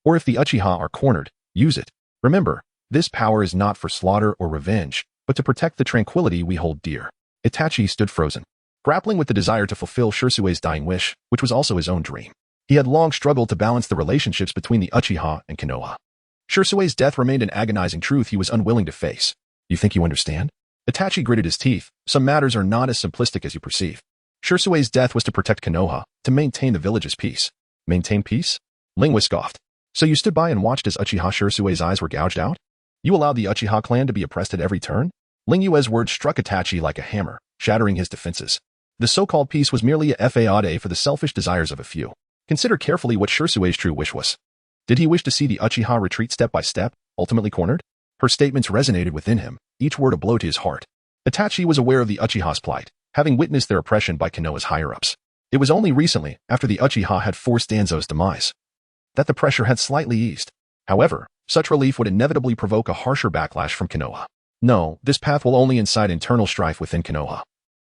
or if the Uchiha are cornered, use it. Remember, this power is not for slaughter or revenge, but to protect the tranquility we hold dear. Itachi stood frozen, grappling with the desire to fulfill Shursui's dying wish, which was also his own dream. He had long struggled to balance the relationships between the Uchiha and Konoha. Shursui's death remained an agonizing truth he was unwilling to face. You think you understand? Itachi gritted his teeth. Some matters are not as simplistic as you perceive. Shursui's death was to protect Konoha, to maintain the village's peace. Maintain peace? Lingyue scoffed. So you stood by and watched as Uchiha Shursui's eyes were gouged out? You allowed the Uchiha clan to be oppressed at every turn? Lingyue's words struck Itachi like a hammer, shattering his defenses. The so-called peace was merely a fade for the selfish desires of a few. Consider carefully what Shursui's true wish was. Did he wish to see the Uchiha retreat step by step, ultimately cornered? Her statements resonated within him, each word a blow to his heart. Itachi was aware of the Uchiha's plight, having witnessed their oppression by Konoha's higher-ups. It was only recently, after the Uchiha had forced Danzo's demise, that the pressure had slightly eased. However, such relief would inevitably provoke a harsher backlash from Konoha. No, this path will only incite internal strife within Konoha,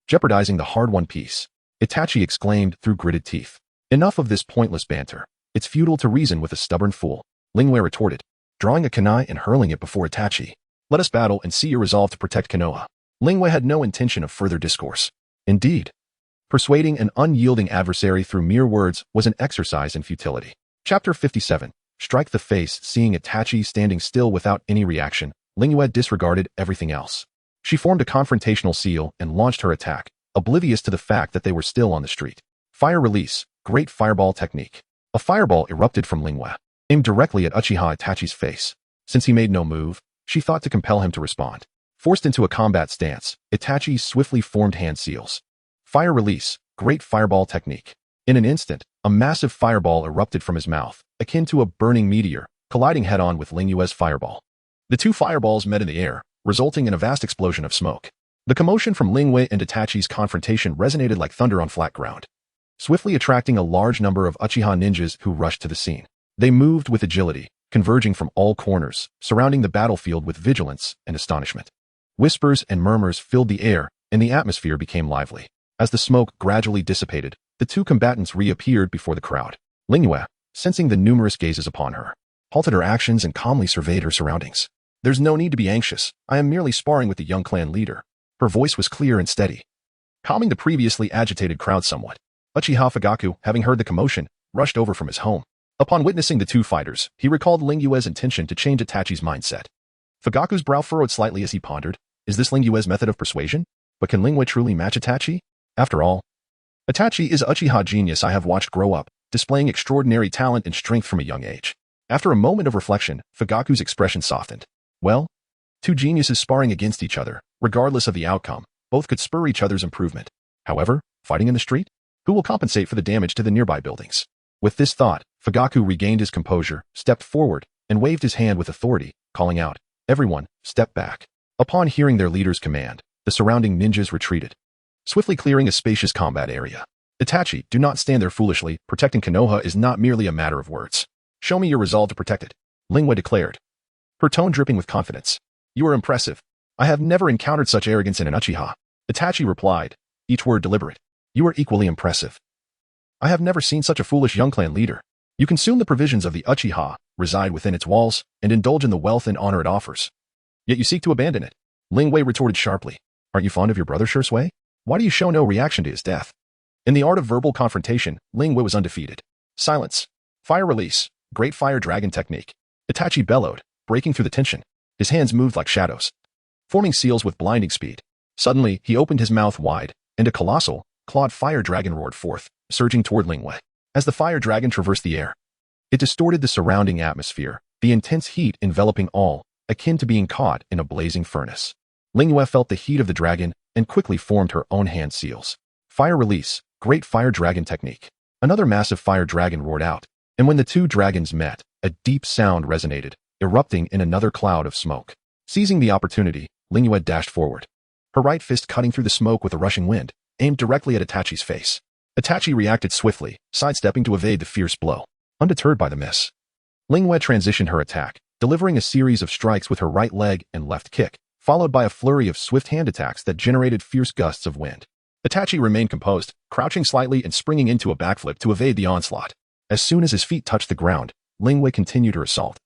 jeopardizing the hard-won peace. Itachi exclaimed through gritted teeth. Enough of this pointless banter. It's futile to reason with a stubborn fool. Lingyue retorted, drawing a kunai and hurling it before Itachi. Let us battle and see your resolve to protect Konoha. Lingyue had no intention of further discourse. Indeed, persuading an unyielding adversary through mere words was an exercise in futility. Chapter 57. Strike the face. Seeing Itachi standing still without any reaction, Lingyue disregarded everything else. She formed a confrontational seal and launched her attack, oblivious to the fact that they were still on the street. Fire release. Great fireball technique. A fireball erupted from Lingyue, aimed directly at Uchiha Itachi's face. Since he made no move, she thought to compel him to respond. Forced into a combat stance, Itachi swiftly formed hand seals. Fire release. Great fireball technique. In an instant, a massive fireball erupted from his mouth, akin to a burning meteor, colliding head-on with Lingyue's fireball. The two fireballs met in the air, resulting in a vast explosion of smoke. The commotion from Lingyue and Itachi's confrontation resonated like thunder on flat ground, swiftly attracting a large number of Uchiha ninjas who rushed to the scene. They moved with agility, converging from all corners, surrounding the battlefield with vigilance and astonishment. Whispers and murmurs filled the air, and the atmosphere became lively. As the smoke gradually dissipated, the two combatants reappeared before the crowd. Lingyue, sensing the numerous gazes upon her, halted her actions and calmly surveyed her surroundings. "There's no need to be anxious. I am merely sparring with the young clan leader." Her voice was clear and steady, calming the previously agitated crowd somewhat. Uchiha Fugaku, having heard the commotion, rushed over from his home. Upon witnessing the two fighters, he recalled Lingyue's intention to change Itachi's mindset. Fugaku's brow furrowed slightly as he pondered, is this Lingyue's method of persuasion? But can Lingyue truly match Itachi? After all, Itachi is a Uchiha genius I have watched grow up, displaying extraordinary talent and strength from a young age. After a moment of reflection, Fugaku's expression softened. Well, two geniuses sparring against each other, regardless of the outcome, both could spur each other's improvement. However, fighting in the street? Who will compensate for the damage to the nearby buildings? With this thought, Fugaku regained his composure, stepped forward, and waved his hand with authority, calling out, "Everyone, step back." Upon hearing their leader's command, the surrounding ninjas retreated, swiftly clearing a spacious combat area. "Itachi, do not stand there foolishly. Protecting Konoha is not merely a matter of words. Show me your resolve to protect it," Lingyue declared, her tone dripping with confidence. "You are impressive. I have never encountered such arrogance in an Uchiha." Itachi replied, each word deliberate. "You are equally impressive. I have never seen such a foolish young clan leader. You consume the provisions of the Uchiha, reside within its walls, and indulge in the wealth and honor it offers. Yet you seek to abandon it." Lingyue retorted sharply. "Aren't you fond of your brother, Shursui? Why do you show no reaction to his death?" In the art of verbal confrontation, Lingyue was undefeated. "Silence. Fire release. Great fire dragon technique." Itachi bellowed, breaking through the tension. His hands moved like shadows, forming seals with blinding speed. Suddenly, he opened his mouth wide, and a colossal, clawed fire dragon roared forth, surging toward Lingyue. As the fire dragon traversed the air, it distorted the surrounding atmosphere, the intense heat enveloping all, akin to being caught in a blazing furnace. Lingyue felt the heat of the dragon and quickly formed her own hand seals. Fire release, great fire dragon technique. Another massive fire dragon roared out, and when the two dragons met, a deep sound resonated, erupting in another cloud of smoke. Seizing the opportunity, Lingyue dashed forward, her right fist cutting through the smoke with a rushing wind, aimed directly at Itachi's face. Itachi reacted swiftly, sidestepping to evade the fierce blow. Undeterred by the miss, Lingyue transitioned her attack, delivering a series of strikes with her right leg and left kick, followed by a flurry of swift hand attacks that generated fierce gusts of wind. Itachi remained composed, crouching slightly and springing into a backflip to evade the onslaught. As soon as his feet touched the ground, Lingyue continued her assault,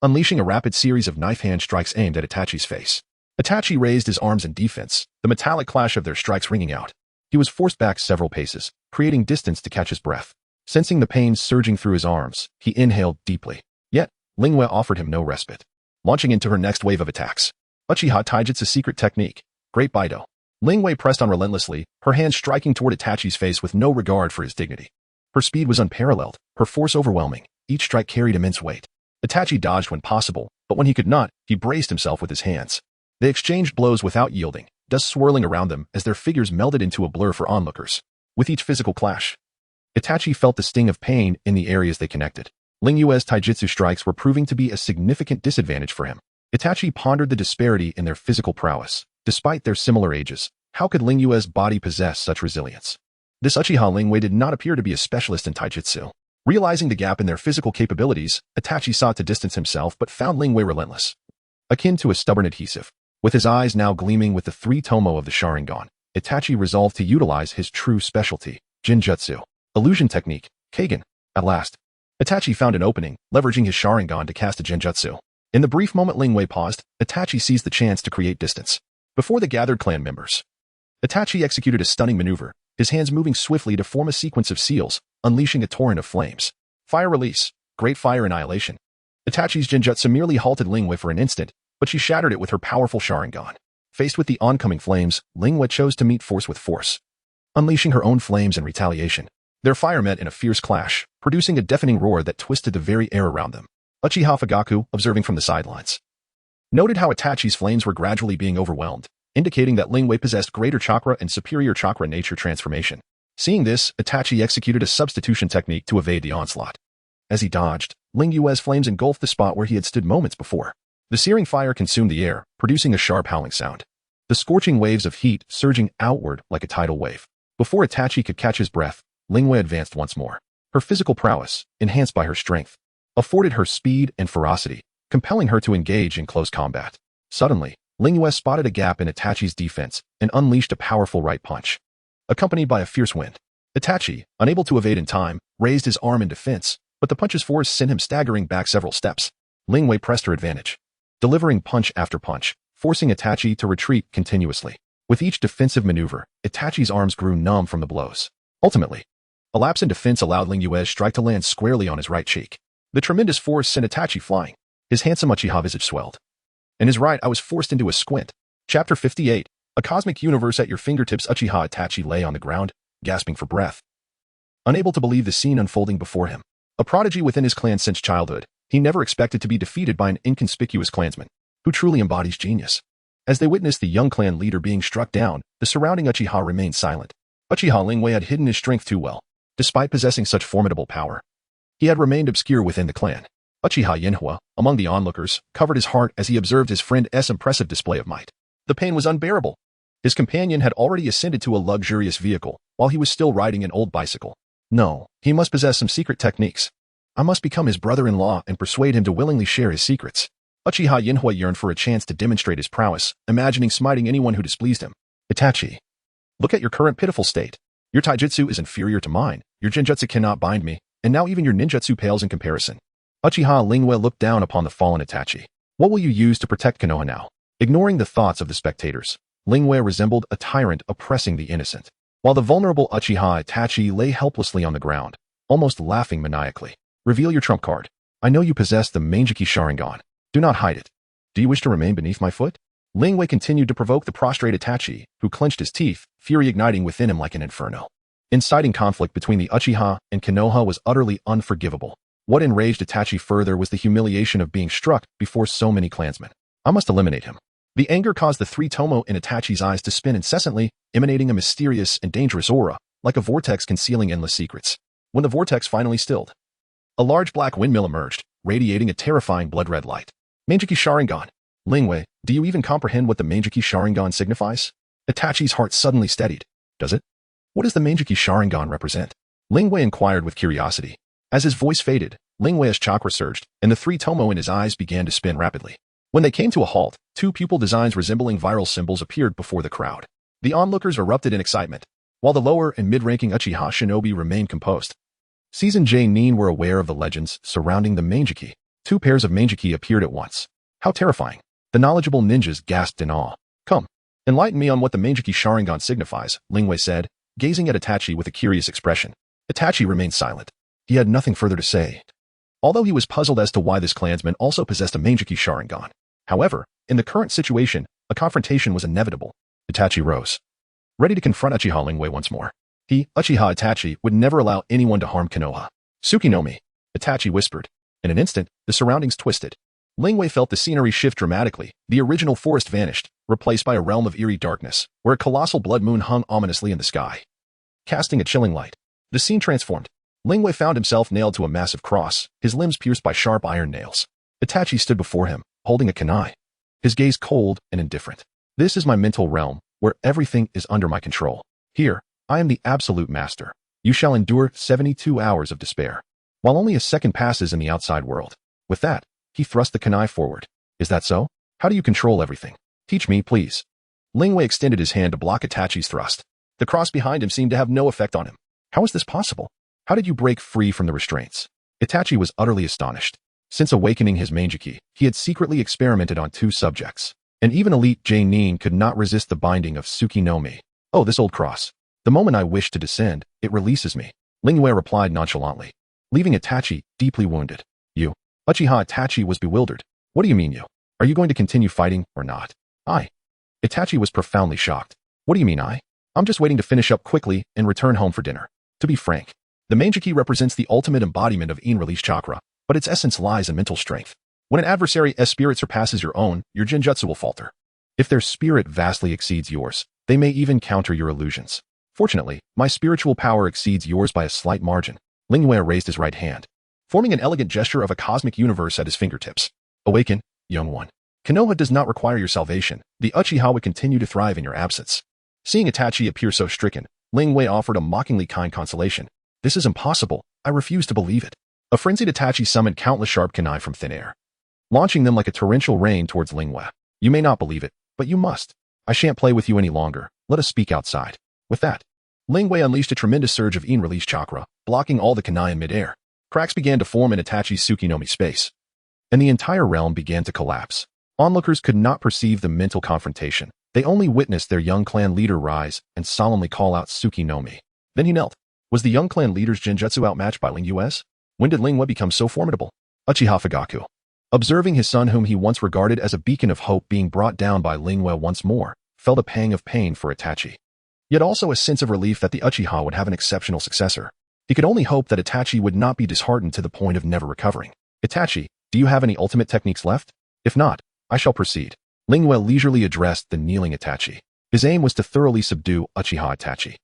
unleashing a rapid series of knife hand strikes aimed at Itachi's face. Itachi raised his arms in defense, the metallic clash of their strikes ringing out. He was forced back several paces, creating distance to catch his breath. Sensing the pain surging through his arms, he inhaled deeply. Yet, Lingyue offered him no respite, launching into her next wave of attacks. Uchiha Taijutsu secret technique, Great Baido. Lingyue pressed on relentlessly, her hands striking toward Itachi's face with no regard for his dignity. Her speed was unparalleled, her force overwhelming. Each strike carried immense weight. Itachi dodged when possible, but when he could not, he braced himself with his hands. They exchanged blows without yielding, dust swirling around them as their figures melded into a blur for onlookers. With each physical clash, Itachi felt the sting of pain in the areas they connected. Lingyue's taijutsu strikes were proving to be a significant disadvantage for him. Itachi pondered the disparity in their physical prowess. Despite their similar ages, how could Lingyue's body possess such resilience? This Uchiha Lingyue did not appear to be a specialist in taijutsu. Realizing the gap in their physical capabilities, Itachi sought to distance himself but found Lingyue relentless, akin to a stubborn adhesive. With his eyes now gleaming with the three tomo of the Sharingan, Itachi resolved to utilize his true specialty, Jinjutsu, illusion technique, Kagen. At last, Itachi found an opening, leveraging his Sharingan to cast a Jinjutsu. In the brief moment Lingyue paused, Itachi seized the chance to create distance. Before the gathered clan members, Itachi executed a stunning maneuver, his hands moving swiftly to form a sequence of seals, unleashing a torrent of flames. Fire release, great fire annihilation. Itachi's Jinjutsu merely halted Lingyue for an instant, but she shattered it with her powerful Sharingan. Faced with the oncoming flames, Lingyue chose to meet force with force, unleashing her own flames in retaliation. Their fire met in a fierce clash, producing a deafening roar that twisted the very air around them. Uchiha Fugaku, observing from the sidelines, noted how Itachi's flames were gradually being overwhelmed, indicating that Lingyue possessed greater chakra and superior chakra nature transformation. Seeing this, Itachi executed a substitution technique to evade the onslaught. As he dodged, Lingyue's flames engulfed the spot where he had stood moments before. The searing fire consumed the air, producing a sharp howling sound, the scorching waves of heat surging outward like a tidal wave. Before Itachi could catch his breath, Lingyue advanced once more, her physical prowess, enhanced by her strength, afforded her speed and ferocity, compelling her to engage in close combat. Suddenly, Lingyue spotted a gap in Itachi's defense and unleashed a powerful right punch. Accompanied by a fierce wind, Itachi, unable to evade in time, raised his arm in defense, but the punch's force sent him staggering back several steps. Lingyue pressed her advantage, delivering punch after punch, forcing Itachi to retreat continuously. With each defensive maneuver, Itachi's arms grew numb from the blows. Ultimately, a lapse in defense allowed Lingyue's strike to land squarely on his right cheek. The tremendous force sent Itachi flying. His handsome Uchiha visage swelled. In his right eye was forced into a squint. Chapter 58. A cosmic universe at your fingertips. Uchiha Itachi lay on the ground, gasping for breath, unable to believe the scene unfolding before him. A prodigy within his clan since childhood, he never expected to be defeated by an inconspicuous clansman who truly embodies genius. As they witnessed the young clan leader being struck down, the surrounding Uchiha remained silent. Uchiha Lingyue had hidden his strength too well. Despite possessing such formidable power, he had remained obscure within the clan. Uchiha Yenhua, among the onlookers, covered his heart as he observed his friend's impressive display of might. The pain was unbearable. His companion had already ascended to a luxurious vehicle, while he was still riding an old bicycle. No, he must possess some secret techniques. I must become his brother-in-law and persuade him to willingly share his secrets. Uchiha Yenhua yearned for a chance to demonstrate his prowess, imagining smiting anyone who displeased him. Itachi, look at your current pitiful state. Your taijutsu is inferior to mine, your genjutsu cannot bind me, and now even your ninjutsu pales in comparison. Uchiha Lingyue looked down upon the fallen Itachi. What will you use to protect Konoha now? Ignoring the thoughts of the spectators, Lingyue resembled a tyrant oppressing the innocent, while the vulnerable Uchiha Itachi lay helplessly on the ground, almost laughing maniacally. Reveal your trump card. I know you possess the Manjiki Sharingan. Do not hide it. Do you wish to remain beneath my foot? Lingyue continued to provoke the prostrate Itachi, who clenched his teeth, fury igniting within him like an inferno. Inciting conflict between the Uchiha and Konoha was utterly unforgivable. What enraged Itachi further was the humiliation of being struck before so many clansmen. I must eliminate him. The anger caused the three tomo in Itachi's eyes to spin incessantly, emanating a mysterious and dangerous aura, like a vortex concealing endless secrets. When the vortex finally stilled, a large black windmill emerged, radiating a terrifying blood-red light. Manjiki Sharingan. Lingyue, do you even comprehend what the Manjiki Sharingan signifies? Itachi's heart suddenly steadied. Does it? What does the Manjiki Sharingan represent? Lingyue inquired with curiosity. As his voice faded, Lingyue's chakra surged, and the three tomo in his eyes began to spin rapidly. When they came to a halt, two pupil designs resembling viral symbols appeared before the crowd. The onlookers erupted in excitement, while the lower and mid-ranking Uchiha shinobi remained composed. Season J Nin were aware of the legends surrounding the Manjiki. Two pairs of Manjiki appeared at once. How terrifying. The knowledgeable ninjas gasped in awe. Come, enlighten me on what the Manjiki Sharingan signifies, Lingyue said, gazing at Itachi with a curious expression. Itachi remained silent. He had nothing further to say, although he was puzzled as to why this clansman also possessed a Manjiki Sharingan. However, in the current situation, a confrontation was inevitable. Itachi rose, ready to confront Uchiha Lingyue once more. He, Uchiha Itachi, would never allow anyone to harm Konoha. Tsukinomi, Itachi whispered. In an instant, the surroundings twisted. Lingyue felt the scenery shift dramatically. The original forest vanished, replaced by a realm of eerie darkness, where a colossal blood moon hung ominously in the sky, casting a chilling light. The scene transformed. Lingyue found himself nailed to a massive cross, his limbs pierced by sharp iron nails. Itachi stood before him, holding a kunai, his gaze cold and indifferent. This is my mental realm, where everything is under my control. Here, I am the absolute master. You shall endure 72 hours of despair, while only a second passes in the outside world. With that, he thrust the kunai forward. Is that so? How do you control everything? Teach me, please. Lingyue extended his hand to block Itachi's thrust. The cross behind him seemed to have no effect on him. How is this possible? How did you break free from the restraints? Itachi was utterly astonished. Since awakening his Manjiki, he had secretly experimented on two subjects, and even elite J-Nin could not resist the binding of Tsukinomi. Oh, this old cross. The moment I wish to descend, it releases me. Lingyue replied nonchalantly, leaving Itachi deeply wounded. You? Uchiha Itachi was bewildered. What do you mean you? Are you going to continue fighting or not? Itachi was profoundly shocked. What do you mean I'm just waiting to finish up quickly and return home for dinner. To be frank, the Manjiki represents the ultimate embodiment of in-release chakra, but its essence lies in mental strength. When an adversary's spirit surpasses your own, your genjutsu will falter. If their spirit vastly exceeds yours, they may even counter your illusions. Fortunately, my spiritual power exceeds yours by a slight margin. Lingyue raised his right hand, forming an elegant gesture of a cosmic universe at his fingertips. Awaken, young one. Konoha does not require your salvation. The Uchiha would continue to thrive in your absence. Seeing Itachi appear so stricken, Lingyue offered a mockingly kind consolation. This is impossible. I refuse to believe it. A frenzied Itachi summoned countless sharp kunai from thin air, launching them like a torrential rain towards Lingwei. You may not believe it, but you must. I shan't play with you any longer. Let us speak outside. With that, Lingwei unleashed a tremendous surge of in-release chakra, blocking all the kunai in midair. Cracks began to form in Itachi's Tsukinomi space, and the entire realm began to collapse. Onlookers could not perceive the mental confrontation. They only witnessed their young clan leader rise and solemnly call out Tsukinomi. Then he knelt. Was the young clan leader's genjutsu outmatched by Ling Yue's? When did Lingwei become so formidable? Uchiha Fugaku, observing his son whom he once regarded as a beacon of hope being brought down by Lingwei once more, felt a pang of pain for Itachi, yet also a sense of relief that the Uchiha would have an exceptional successor. He could only hope that Itachi would not be disheartened to the point of never recovering. Itachi, do you have any ultimate techniques left? If not, I shall proceed. Lingwei leisurely addressed the kneeling Itachi. His aim was to thoroughly subdue Uchiha Itachi.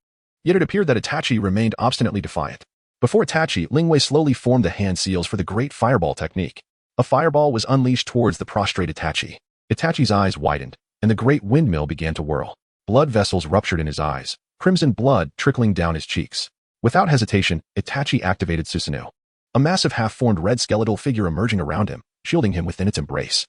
Yet it appeared that Itachi remained obstinately defiant. Before Itachi, Lingwei slowly formed the hand seals for the great fireball technique. A fireball was unleashed towards the prostrate Itachi. Itachi's eyes widened, and the great windmill began to whirl. Blood vessels ruptured in his eyes, crimson blood trickling down his cheeks. Without hesitation, Itachi activated Susanoo, a massive half-formed red skeletal figure emerging around him, shielding him within its embrace.